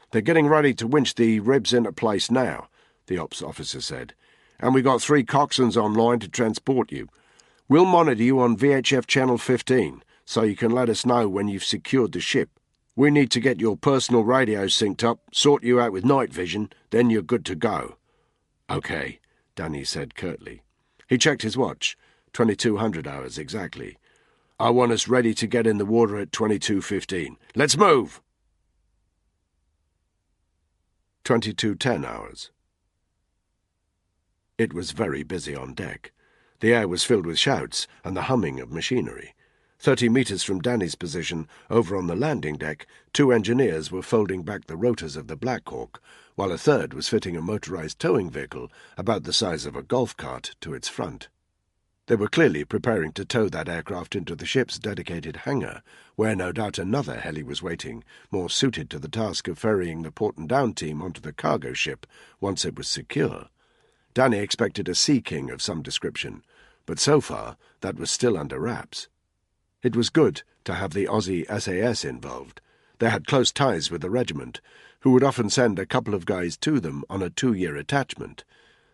"They're getting ready to winch the ribs into place now," the ops officer said. "And we got 3 coxswains online to transport you. We'll monitor you on VHF Channel 15, so you can let us know when you've secured the ship. We need to get your personal radio synced up, sort you out with night vision, then you're good to go." "Okay," Danny said curtly. He checked his watch. 2200 hours exactly. "I want us ready to get in the water at 22:15. Let's move!" 2210 hours. It was very busy on deck. The air was filled with shouts and the humming of machinery. 30 metres from Danny's position, over on the landing deck, 2 engineers were folding back the rotors of the Black Hawk, while a third was fitting a motorised towing vehicle about the size of a golf cart to its front. They were clearly preparing to tow that aircraft into the ship's dedicated hangar, where no doubt another heli was waiting, more suited to the task of ferrying the port and down team onto the cargo ship once it was secure. Danny expected a Sea King of some description, but so far that was still under wraps. It was good to have the Aussie SAS involved. They had close ties with the regiment, who would often send a couple of guys to them on a 2-year attachment.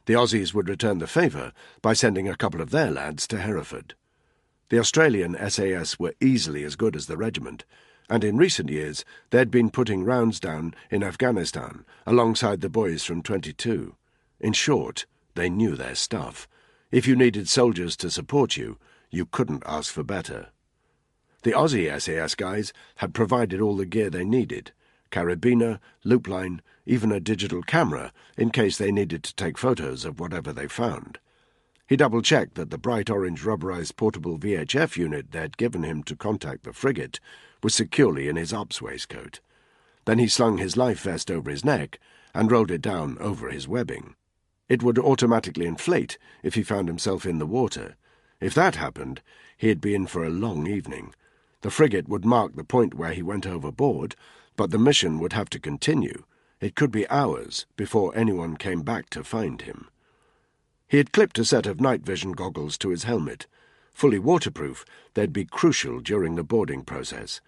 The Aussies would return the favour by sending a couple of their lads to Hereford. The Australian SAS were easily as good as the regiment, and in recent years they'd been putting rounds down in Afghanistan alongside the boys from 22. In short, they knew their stuff. If you needed soldiers to support you, you couldn't ask for better. The Aussie SAS guys had provided all the gear they needed: carabiner, loop line, even a digital camera in case they needed to take photos of whatever they found. He double-checked that the bright orange rubberized portable VHF unit they'd given him to contact the frigate was securely in his ops waistcoat. Then he slung his life vest over his neck and rolled it down over his webbing. It would automatically inflate if he found himself in the water. If that happened, he'd be in for a long evening. The frigate would mark the point where he went overboard, but the mission would have to continue. It could be hours before anyone came back to find him. He had clipped a set of night vision goggles to his helmet. Fully waterproof, they'd be crucial during the boarding process.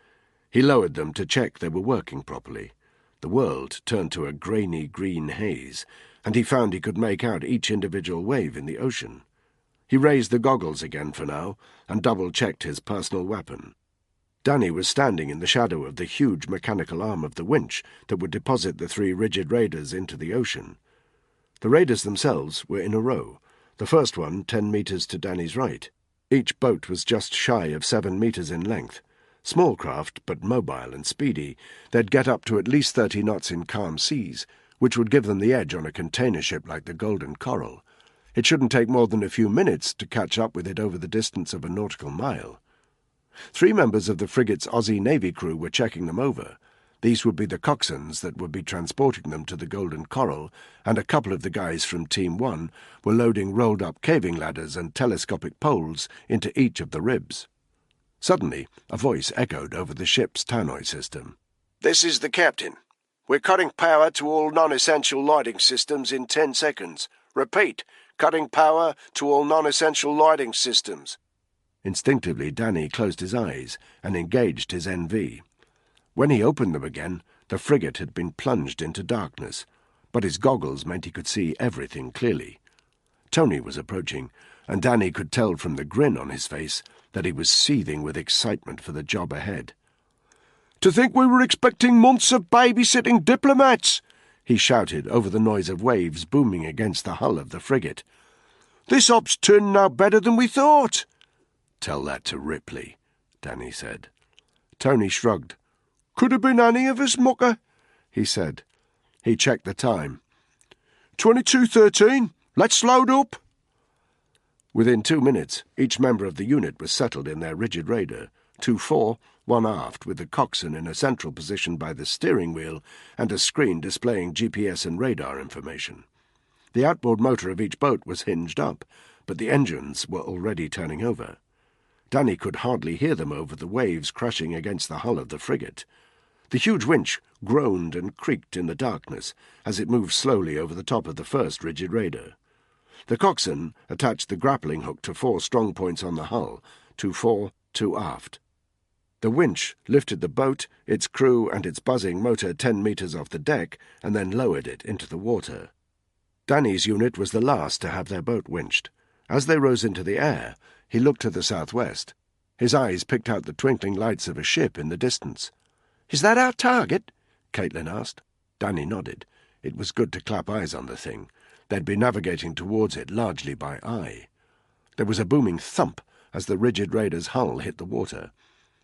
He lowered them to check they were working properly. The world turned to a grainy green haze, and he found he could make out each individual wave in the ocean. He raised the goggles again for now, and double-checked his personal weapon. Danny was standing in the shadow of the huge mechanical arm of the winch that would deposit the 3 rigid raiders into the ocean. The raiders themselves were in a row, the first one 10 metres to Danny's right. Each boat was just shy of 7 metres in length. Small craft, but mobile and speedy, they'd get up to at least 30 knots in calm seas, which would give them the edge on a container ship like the Golden Coral. It shouldn't take more than a few minutes to catch up with it over the distance of a nautical mile. 3 members of the frigate's Aussie Navy crew were checking them over. These would be the coxswains that would be transporting them to the Golden Coral, and a couple of the guys from Team 1 were loading rolled-up caving ladders and telescopic poles into each of the ribs. Suddenly, a voice echoed over the ship's tannoy system. "This is the captain. We're cutting power to all non-essential lighting systems in 10 seconds. Repeat, cutting power to all non-essential lighting systems." Instinctively, Danny closed his eyes and engaged his NV. When he opened them again, the frigate had been plunged into darkness, but his goggles meant he could see everything clearly. Tony was approaching, and Danny could tell from the grin on his face that he was seething with excitement for the job ahead. "To think we were expecting months of babysitting diplomats!" he shouted over the noise of waves booming against the hull of the frigate. "This op's turning out better than we thought." "Tell that to Ripley," Danny said. Tony shrugged. "Could have been any of us, mucker," he said. He checked the time. 22:13. Let's load up." Within 2 minutes, each member of the unit was settled in their rigid raider, 2 fore, 1 aft, with the coxswain in a central position by the steering wheel and a screen displaying GPS and radar information. The outboard motor of each boat was hinged up, but the engines were already turning over. Danny could hardly hear them over the waves crashing against the hull of the frigate. The huge winch groaned and creaked in the darkness as it moved slowly over the top of the first rigid raider. The coxswain attached the grappling hook to 4 strong points on the hull, 2 fore, 2 aft. The winch lifted the boat, its crew and its buzzing motor 10 metres off the deck and then lowered it into the water. Danny's unit was the last to have their boat winched. As they rose into the air, he looked to the southwest. His eyes picked out the twinkling lights of a ship in the distance. "Is that our target?" Caitlin asked. Danny nodded. It was good to clap eyes on the thing. They'd be navigating towards it largely by eye. There was a booming thump as the rigid raider's hull hit the water.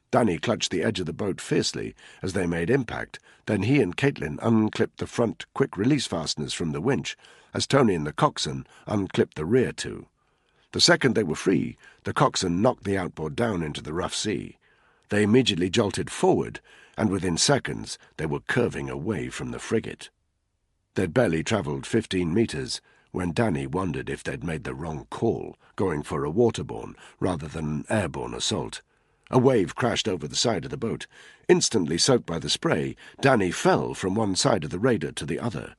Danny clutched the edge of the boat fiercely as they made impact. Then he and Caitlin unclipped the front quick-release fasteners from the winch, as Tony and the coxswain unclipped the rear 2. The second they were free, the coxswain knocked the outboard down into the rough sea. They immediately jolted forward, and within seconds they were curving away from the frigate. They'd barely travelled 15 metres when Danny wondered if they'd made the wrong call, going for a waterborne rather than an airborne assault. A wave crashed over the side of the boat. Instantly soaked by the spray, Danny fell from one side of the raider to the other.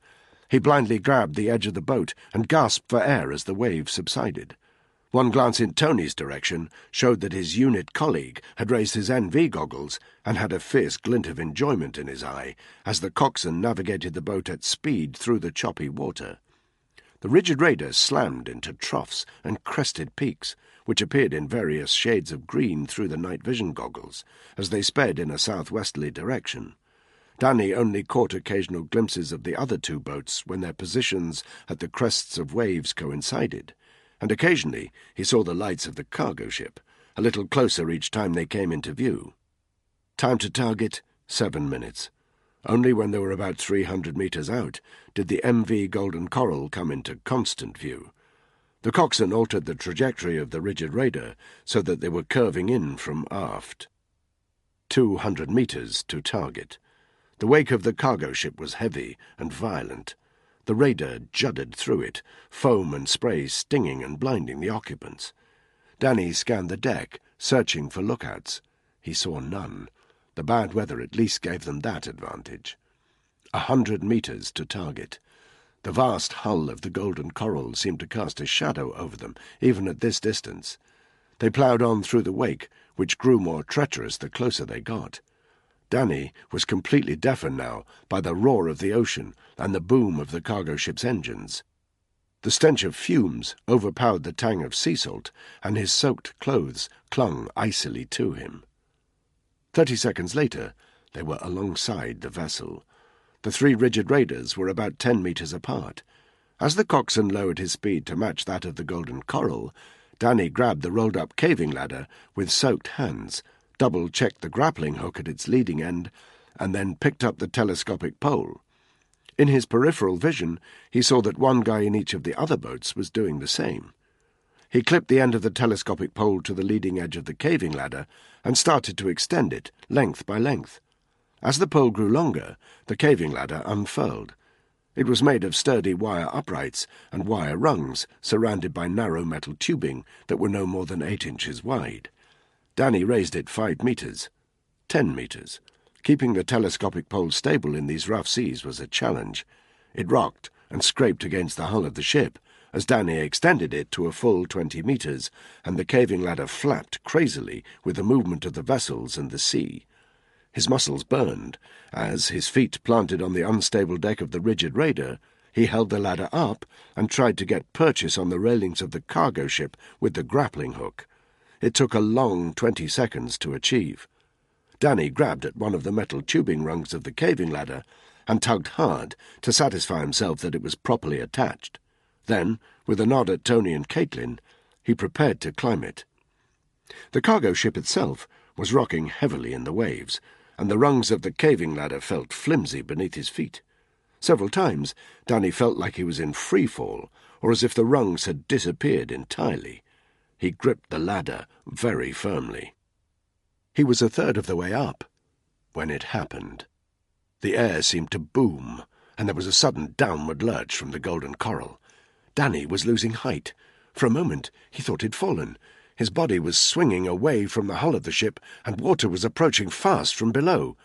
He blindly grabbed the edge of the boat and gasped for air as the wave subsided. One glance in Tony's direction showed that his unit colleague had raised his NV goggles and had a fierce glint of enjoyment in his eye as the coxswain navigated the boat at speed through the choppy water. The rigid raider slammed into troughs and crested peaks, which appeared in various shades of green through the night vision goggles, as they sped in a southwesterly direction. Danny only caught occasional glimpses of the other 2 boats when their positions at the crests of waves coincided, and occasionally he saw the lights of the cargo ship, a little closer each time they came into view. Time to target, 7 minutes. Only when they were about 300 metres out did the MV Golden Coral come into constant view. The coxswain altered the trajectory of the rigid raider so that they were curving in from aft. 200 metres to target. The wake of the cargo ship was heavy and violent. The raider juddered through it, foam and spray stinging and blinding the occupants. Danny scanned the deck, searching for lookouts. He saw none. The bad weather at least gave them that advantage. 100 metres to target. The vast hull of the Golden Coral seemed to cast a shadow over them, even at this distance. They ploughed on through the wake, which grew more treacherous the closer they got. Danny was completely deafened now by the roar of the ocean and the boom of the cargo ship's engines. The stench of fumes overpowered the tang of sea salt, and his soaked clothes clung icily to him. 30 seconds later, they were alongside the vessel. The three rigid raiders were about 10 meters apart. As the coxswain lowered his speed to match that of the Golden Coral, Danny grabbed the rolled-up caving ladder with soaked hands, double-checked the grappling hook at its leading end, and then picked up the telescopic pole. In his peripheral vision, he saw that one guy in each of the other boats was doing the same. He clipped the end of the telescopic pole to the leading edge of the caving ladder and started to extend it, length by length. As the pole grew longer, the caving ladder unfurled. It was made of sturdy wire uprights and wire rungs surrounded by narrow metal tubing that were no more than 8 inches wide. Danny raised it 5 meters, 10 meters. Keeping the telescopic pole stable in these rough seas was a challenge. It rocked and scraped against the hull of the ship as Danny extended it to a full 20 meters, and the caving ladder flapped crazily with the movement of the vessels and the sea. His muscles burned as, his feet planted on the unstable deck of the rigid raider, he held the ladder up and tried to get purchase on the railings of the cargo ship with the grappling hook. It took a long 20 seconds to achieve. Danny grabbed at one of the metal tubing rungs of the caving ladder and tugged hard to satisfy himself that it was properly attached. Then, with a nod at Tony and Caitlin, he prepared to climb it. The cargo ship itself was rocking heavily in the waves, and the rungs of the caving ladder felt flimsy beneath his feet. Several times Danny felt like he was in free fall, or as if the rungs had disappeared entirely. He gripped the ladder very firmly. He was a third of the way up when it happened. The air seemed to boom, and there was a sudden downward lurch from the Golden Coral. Danny was losing height. For a moment he thought he'd fallen. His body was swinging away from the hull of the ship, and water was approaching fast from below.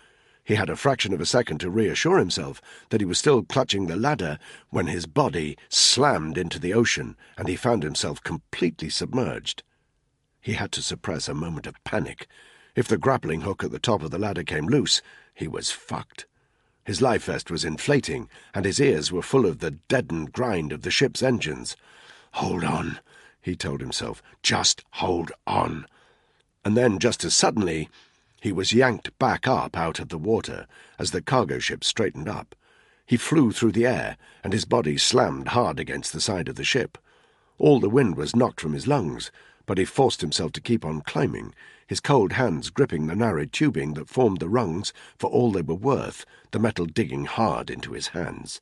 He had a fraction of a second to reassure himself that he was still clutching the ladder when his body slammed into the ocean, and he found himself completely submerged. He had to suppress a moment of panic. If the grappling hook at the top of the ladder came loose, he was fucked. His life vest was inflating, and his ears were full of the deadened grind of the ship's engines. "Hold on," he told himself. "Just hold on." And then, just as suddenly, he was yanked back up out of the water as the cargo ship straightened up. He flew through the air, and his body slammed hard against the side of the ship. All the wind was knocked from his lungs, but he forced himself to keep on climbing, his cold hands gripping the narrow tubing that formed the rungs for all they were worth, the metal digging hard into his hands.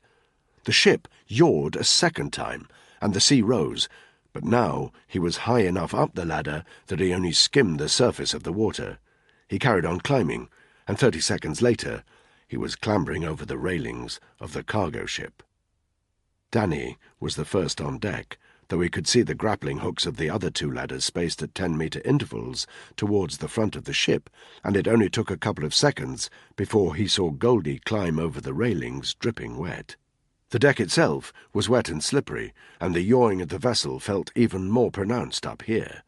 The ship yawed a second time, and the sea rose, but now he was high enough up the ladder that he only skimmed the surface of the water. He carried on climbing, and 30 seconds later he was clambering over the railings of the cargo ship. Danny was the first on deck, though he could see the grappling hooks of the other 2 ladders spaced at 10-meter intervals towards the front of the ship, and it only took a couple of seconds before he saw Goldie climb over the railings, dripping wet. The deck itself was wet and slippery, and the yawing of the vessel felt even more pronounced up here.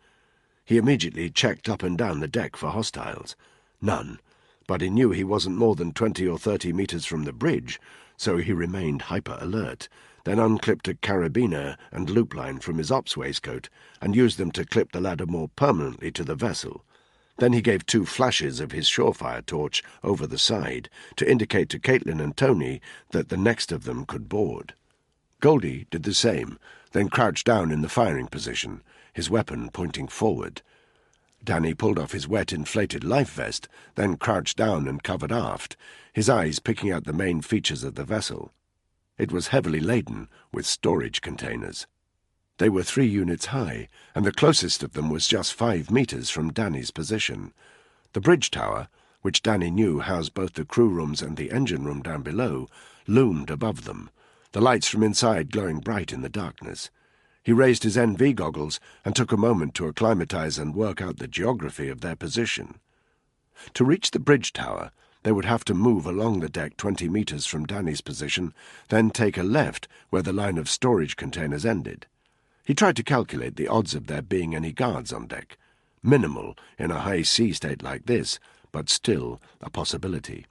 He immediately checked up and down the deck for hostiles. None, but he knew he wasn't more than 20 or 30 meters from the bridge, so he remained hyper-alert, then unclipped a carabiner and loop line from his ops waistcoat and used them to clip the ladder more permanently to the vessel. Then he gave 2 flashes of his surefire torch over the side to indicate to Caitlin and Tony that the next of them could board. Goldie did the same, then crouched down in the firing position, his weapon pointing forward. Danny pulled off his wet inflated life vest, then crouched down and covered aft, his eyes picking out the main features of the vessel. It was heavily laden with storage containers. They were 3 units high, and the closest of them was just 5 meters from Danny's position. The bridge tower, which Danny knew housed both the crew rooms and the engine room down below, loomed above them, the lights from inside glowing bright in the darkness. He raised his NV goggles and took a moment to acclimatize and work out the geography of their position. To reach the bridge tower, They would have to move along the deck 20 metres from Danny's position, then take a left where the line of storage containers ended. He tried to calculate the odds of there being any guards on deck. Minimal in a high sea state like this, but still a possibility.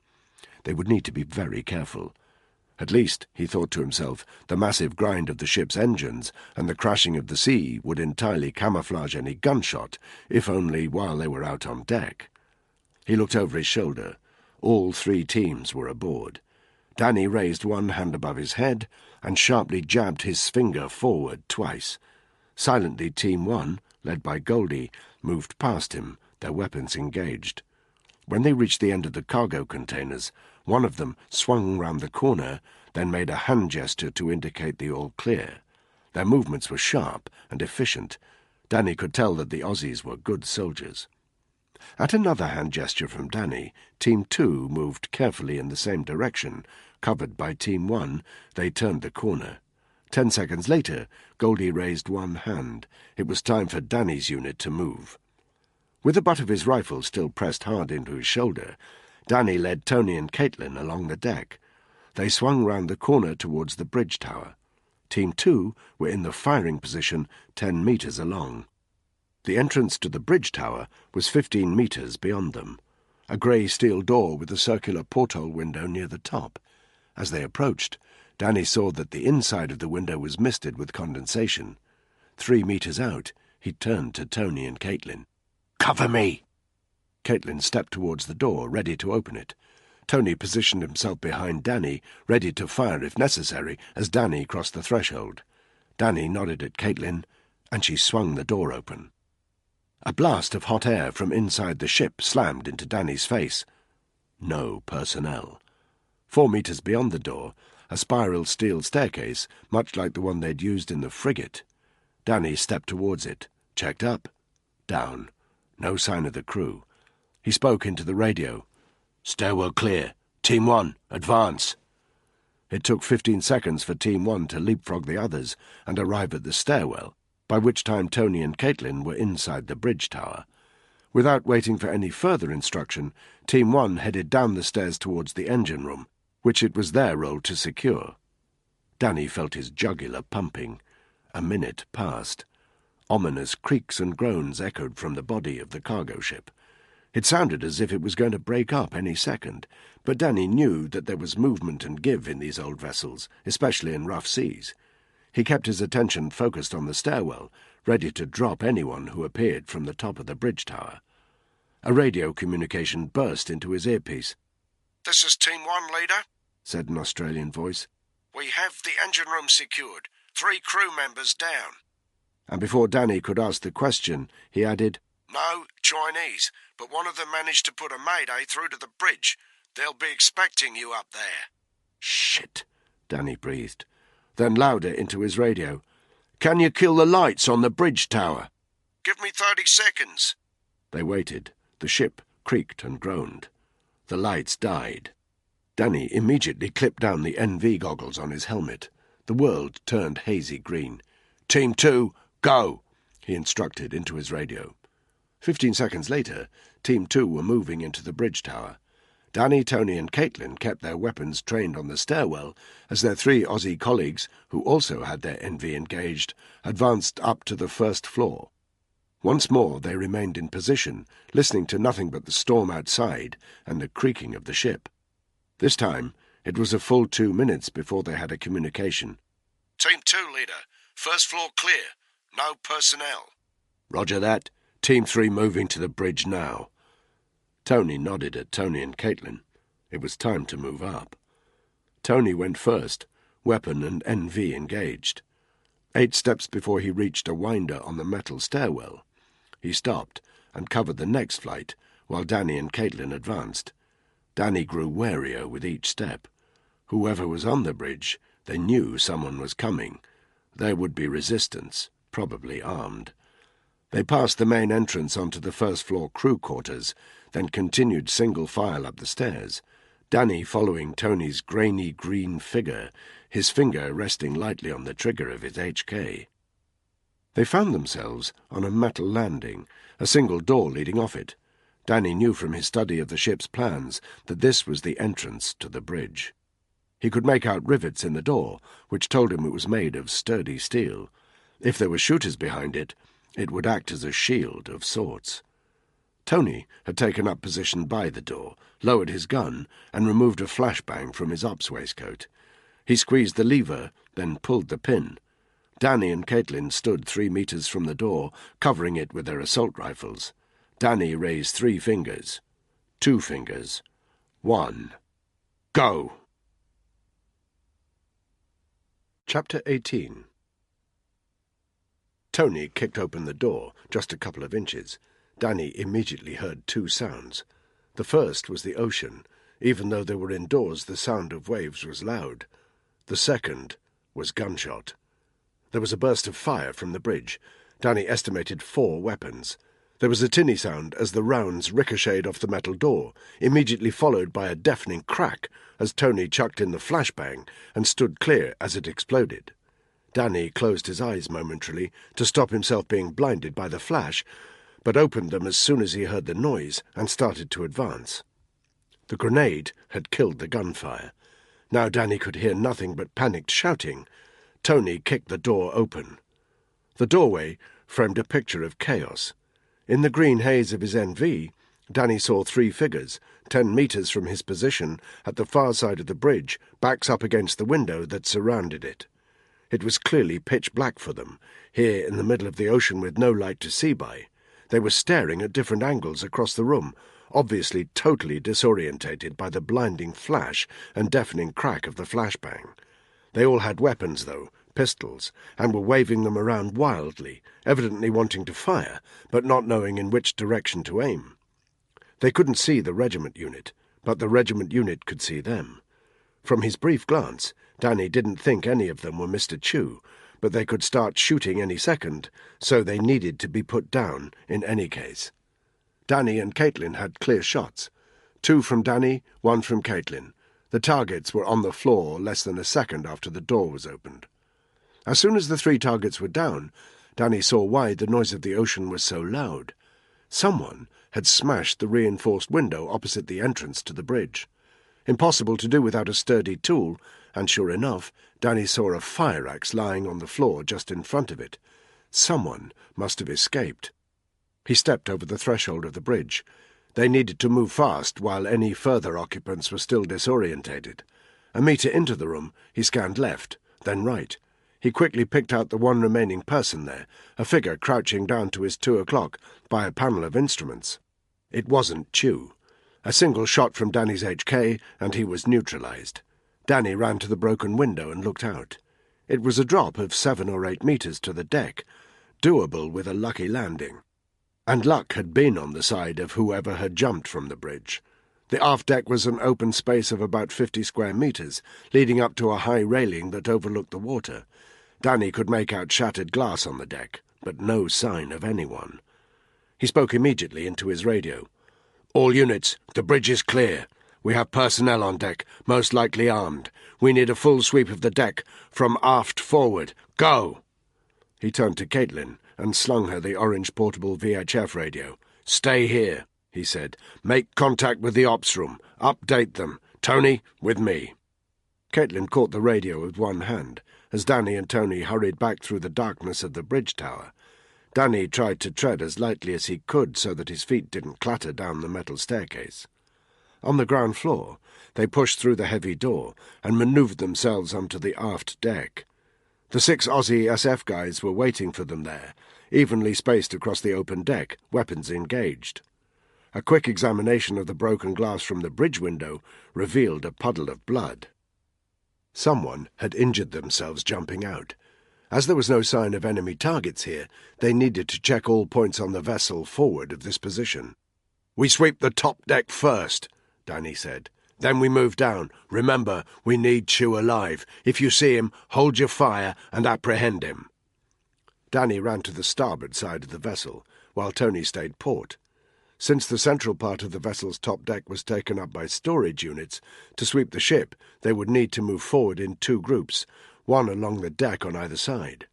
They would need to be very careful. At least, he thought to himself, the massive grind of the ship's engines and the crashing of the sea would entirely camouflage any gunshot, if only while they were out on deck. He looked over his shoulder. All 3 teams were aboard. Danny raised one hand above his head and sharply jabbed his finger forward twice. Silently, Team 1, led by Goldie, moved past him, their weapons engaged. When they reached the end of the cargo containers, one of them swung round the corner, then made a hand gesture to indicate the all clear. Their movements were sharp and efficient. Danny could tell that the Aussies were good soldiers. At another hand gesture from Danny, Team 2 moved carefully in the same direction. Covered by Team 1, they turned the corner. 10 seconds later, Goldie raised one hand. It was time for Danny's unit to move. With the butt of his rifle still pressed hard into his shoulder, Danny led Tony and Caitlin along the deck. They swung round the corner towards the bridge tower. Team 2 were in the firing position 10 metres along. The entrance to the bridge tower was 15 metres beyond them, a grey steel door with a circular porthole window near the top. As they approached, Danny saw that the inside of the window was misted with condensation. 3 metres out, he turned to Tony and Caitlin. "Cover me!" Caitlin stepped towards the door, ready to open it. Tony positioned himself behind Danny, ready to fire if necessary, as Danny crossed the threshold. Danny nodded at Caitlin, and she swung the door open. A blast of hot air from inside the ship slammed into Danny's face. No personnel. 4 metres beyond the door, a spiral steel staircase, much like the one they'd used in the frigate. Danny stepped towards it, checked up, down. No sign of the crew. He spoke into the radio. "Stairwell clear. Team 1, advance." It took 15 seconds for Team 1 to leapfrog the others and arrive at the stairwell, by which time Tony and Caitlin were inside the bridge tower. Without waiting for any further instruction, Team 1 headed down the stairs towards the engine room, which it was their role to secure. Danny felt his jugular pumping. A minute passed. Ominous creaks and groans echoed from the body of the cargo ship. It sounded as if it was going to break up any second, but Danny knew that there was movement and give in these old vessels, especially in rough seas. He kept his attention focused on the stairwell, ready to drop anyone who appeared from the top of the bridge tower. A radio communication burst into his earpiece. "This is Team 1, leader," said an Australian voice. "We have the engine room secured. 3 crew members down." And before Danny could ask the question, he added, "No, Chinese, but one of them managed to put a mayday through to the bridge. They'll be expecting you up there." "Shit," Danny breathed. Then louder into his radio. "Can you kill the lights on the bridge tower?" "Give me 30 seconds. They waited. The ship creaked and groaned. The lights died. Danny immediately clipped down the NV goggles on his helmet. The world turned hazy green. "Team 2, go!" he instructed into his radio. 15 seconds later, Team 2 were moving into the bridge tower. Danny, Tony and Caitlin kept their weapons trained on the stairwell as their 3 Aussie colleagues, who also had their NV engaged, advanced up to the first floor. Once more they remained in position, listening to nothing but the storm outside and the creaking of the ship. This time, it was a full 2 minutes before they had a communication. "Team 2, leader. First floor clear. No personnel." "Roger that. Team 3 moving to the bridge now." Tony nodded at Tony and Caitlin. It was time to move up. Tony went first, weapon and NV engaged. 8 steps before he reached a winder on the metal stairwell. He stopped and covered the next flight, while Danny and Caitlin advanced. Danny grew warier with each step. Whoever was on the bridge, they knew someone was coming. There would be resistance, probably armed. They passed the main entrance onto the first-floor crew quarters, then continued single file up the stairs, Danny following Tony's grainy green figure, his finger resting lightly on the trigger of his HK. They found themselves on a metal landing, a single door leading off it. Danny knew from his study of the ship's plans that this was the entrance to the bridge. He could make out rivets in the door, which told him it was made of sturdy steel. If there were shooters behind it, it would act as a shield of sorts. Tony had taken up position by the door, lowered his gun, and removed a flashbang from his ops waistcoat. He squeezed the lever, then pulled the pin. Danny and Caitlin stood 3 meters from the door, covering it with their assault rifles. Danny raised 3 fingers. 2 fingers. 1. Go! Chapter 18. Tony kicked open the door, just a couple of inches. Danny immediately heard 2 sounds. The first was the ocean. Even though they were indoors, the sound of waves was loud. The second was gunshot. There was a burst of fire from the bridge. Danny estimated 4 weapons. There was a tinny sound as the rounds ricocheted off the metal door, immediately followed by a deafening crack as Tony chucked in the flashbang and stood clear as it exploded. Danny closed his eyes momentarily to stop himself being blinded by the flash, but opened them as soon as he heard the noise and started to advance. The grenade had killed the gunfire. Now Danny could hear nothing but panicked shouting. Tony kicked the door open. The doorway framed a picture of chaos. In the green haze of his NV, Danny saw 3 figures, 10 meters from his position at the far side of the bridge, backs up against the window that surrounded it. It was clearly pitch black for them, here in the middle of the ocean with no light to see by. They were staring at different angles across the room, obviously totally disorientated by the blinding flash and deafening crack of the flashbang. They all had weapons, though, pistols, and were waving them around wildly, evidently wanting to fire, but not knowing in which direction to aim. They couldn't see the regiment unit, but the regiment unit could see them. From his brief glance, Danny didn't think any of them were Mr. Chew, but they could start shooting any second, so they needed to be put down in any case. Danny and Caitlin had clear shots. 2 from Danny, 1 from Caitlin. The targets were on the floor less than a second after the door was opened. As soon as the 3 targets were down, Danny saw why the noise of the ocean was so loud. Someone had smashed the reinforced window opposite the entrance to the bridge. Impossible to do without a sturdy tool, and sure enough, Danny saw a fire axe lying on the floor just in front of it. Someone must have escaped. He stepped over the threshold of the bridge. They needed to move fast while any further occupants were still disorientated. A meter into the room, he scanned left, then right. He quickly picked out the one remaining person there, a figure crouching down to his 2 o'clock by a panel of instruments. It wasn't Chew. A single shot from Danny's HK, and he was neutralized. Danny ran to the broken window and looked out. It was a drop of 7 or 8 meters to the deck, doable with a lucky landing. And luck had been on the side of whoever had jumped from the bridge. The aft deck was an open space of about 50 square meters, leading up to a high railing that overlooked the water. Danny could make out shattered glass on the deck, but no sign of anyone. He spoke immediately into his radio. "All units, the bridge is clear. We have personnel on deck, most likely armed. We need a full sweep of the deck, from aft forward. Go!" He turned to Caitlin and slung her the orange portable VHF radio. "Stay here," he said. "Make contact with the ops room. Update them. Tony, with me." Caitlin caught the radio with one hand as Danny and Tony hurried back through the darkness of the bridge tower. Danny tried to tread as lightly as he could so that his feet didn't clatter down the metal staircase. On the ground floor, they pushed through the heavy door and manoeuvred themselves onto the aft deck. The 6 Aussie SF guys were waiting for them there, evenly spaced across the open deck, weapons engaged. A quick examination of the broken glass from the bridge window revealed a puddle of blood. Someone had injured themselves jumping out. As there was no sign of enemy targets here, they needed to check all points on the vessel forward of this position. "We sweep the top deck first," Danny said. "Then we move down. Remember, we need Chew alive. If you see him, hold your fire and apprehend him." Danny ran to the starboard side of the vessel, while Tony stayed port. Since the central part of the vessel's top deck was taken up by storage units, to sweep the ship they would need to move forward in 2 groups, one along the deck on either side.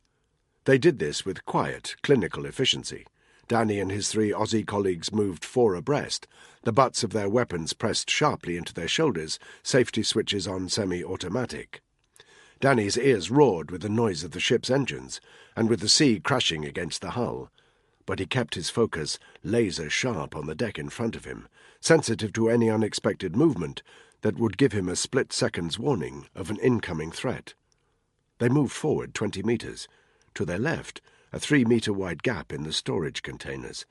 They did this with quiet, clinical efficiency. Danny and his 3 Aussie colleagues moved 4 abreast, the butts of their weapons pressed sharply into their shoulders, safety switches on semi-automatic. Danny's ears roared with the noise of the ship's engines, and with the sea crashing against the hull, but he kept his focus laser-sharp on the deck in front of him, sensitive to any unexpected movement that would give him a split-second's warning of an incoming threat. They moved forward 20 metres. To their left, a 3-metre-wide gap in the storage containers.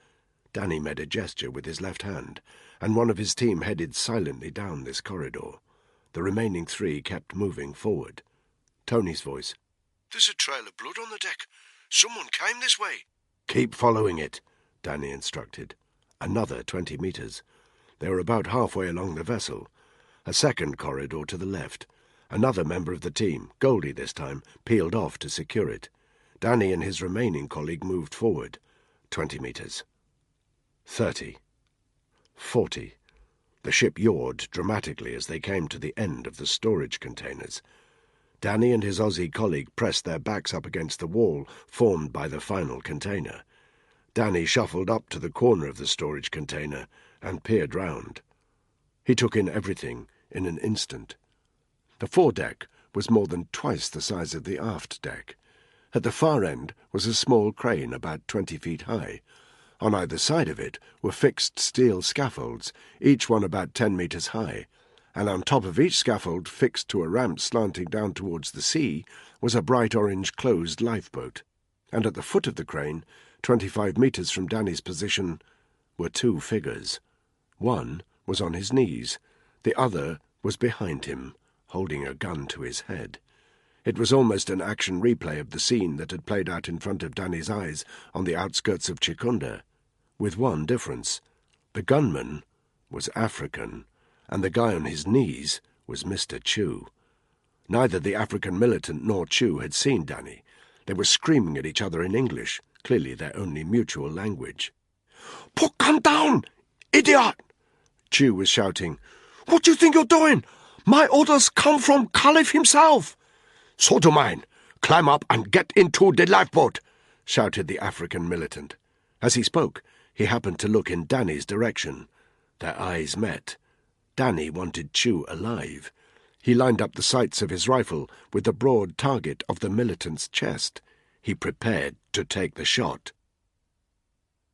Danny made a gesture with his left hand, and one of his team headed silently down this corridor. The remaining 3 kept moving forward. Tony's voice. "There's a trail of blood on the deck. Someone came this way." "Keep following it," Danny instructed. Another 20 metres. They were about halfway along the vessel. A second corridor to the left. Another member of the team, Goldie this time, peeled off to secure it. Danny and his remaining colleague moved forward. 20 metres. 30. 40. The ship yawed dramatically as they came to the end of the storage containers. Danny and his Aussie colleague pressed their backs up against the wall formed by the final container. Danny shuffled up to the corner of the storage container and peered round. He took in everything in an instant. The foredeck was more than twice the size of the aft deck. At the far end was a small crane about 20 feet high. On either side of it were fixed steel scaffolds, each one about 10 metres high, and on top of each scaffold, fixed to a ramp slanting down towards the sea, was a bright orange closed lifeboat. And at the foot of the crane, 25 metres from Danny's position, were 2 figures. One was on his knees, the other was behind him, holding a gun to his head. It was almost an action replay of the scene that had played out in front of Danny's eyes on the outskirts of Chikunda, with one difference. The gunman was African, and the guy on his knees was Mr. Chu. Neither the African militant nor Chu had seen Danny. They were screaming at each other in English, clearly their only mutual language. "Put gun down, idiot!" Chu was shouting. "What do you think you're doing? My orders come from Caliph himself." "So do mine. Climb up and get into the lifeboat," shouted the African militant. As he spoke, he happened to look in Danny's direction. Their eyes met. Danny wanted Chu alive. He lined up the sights of his rifle with the broad target of the militant's chest. He prepared to take the shot.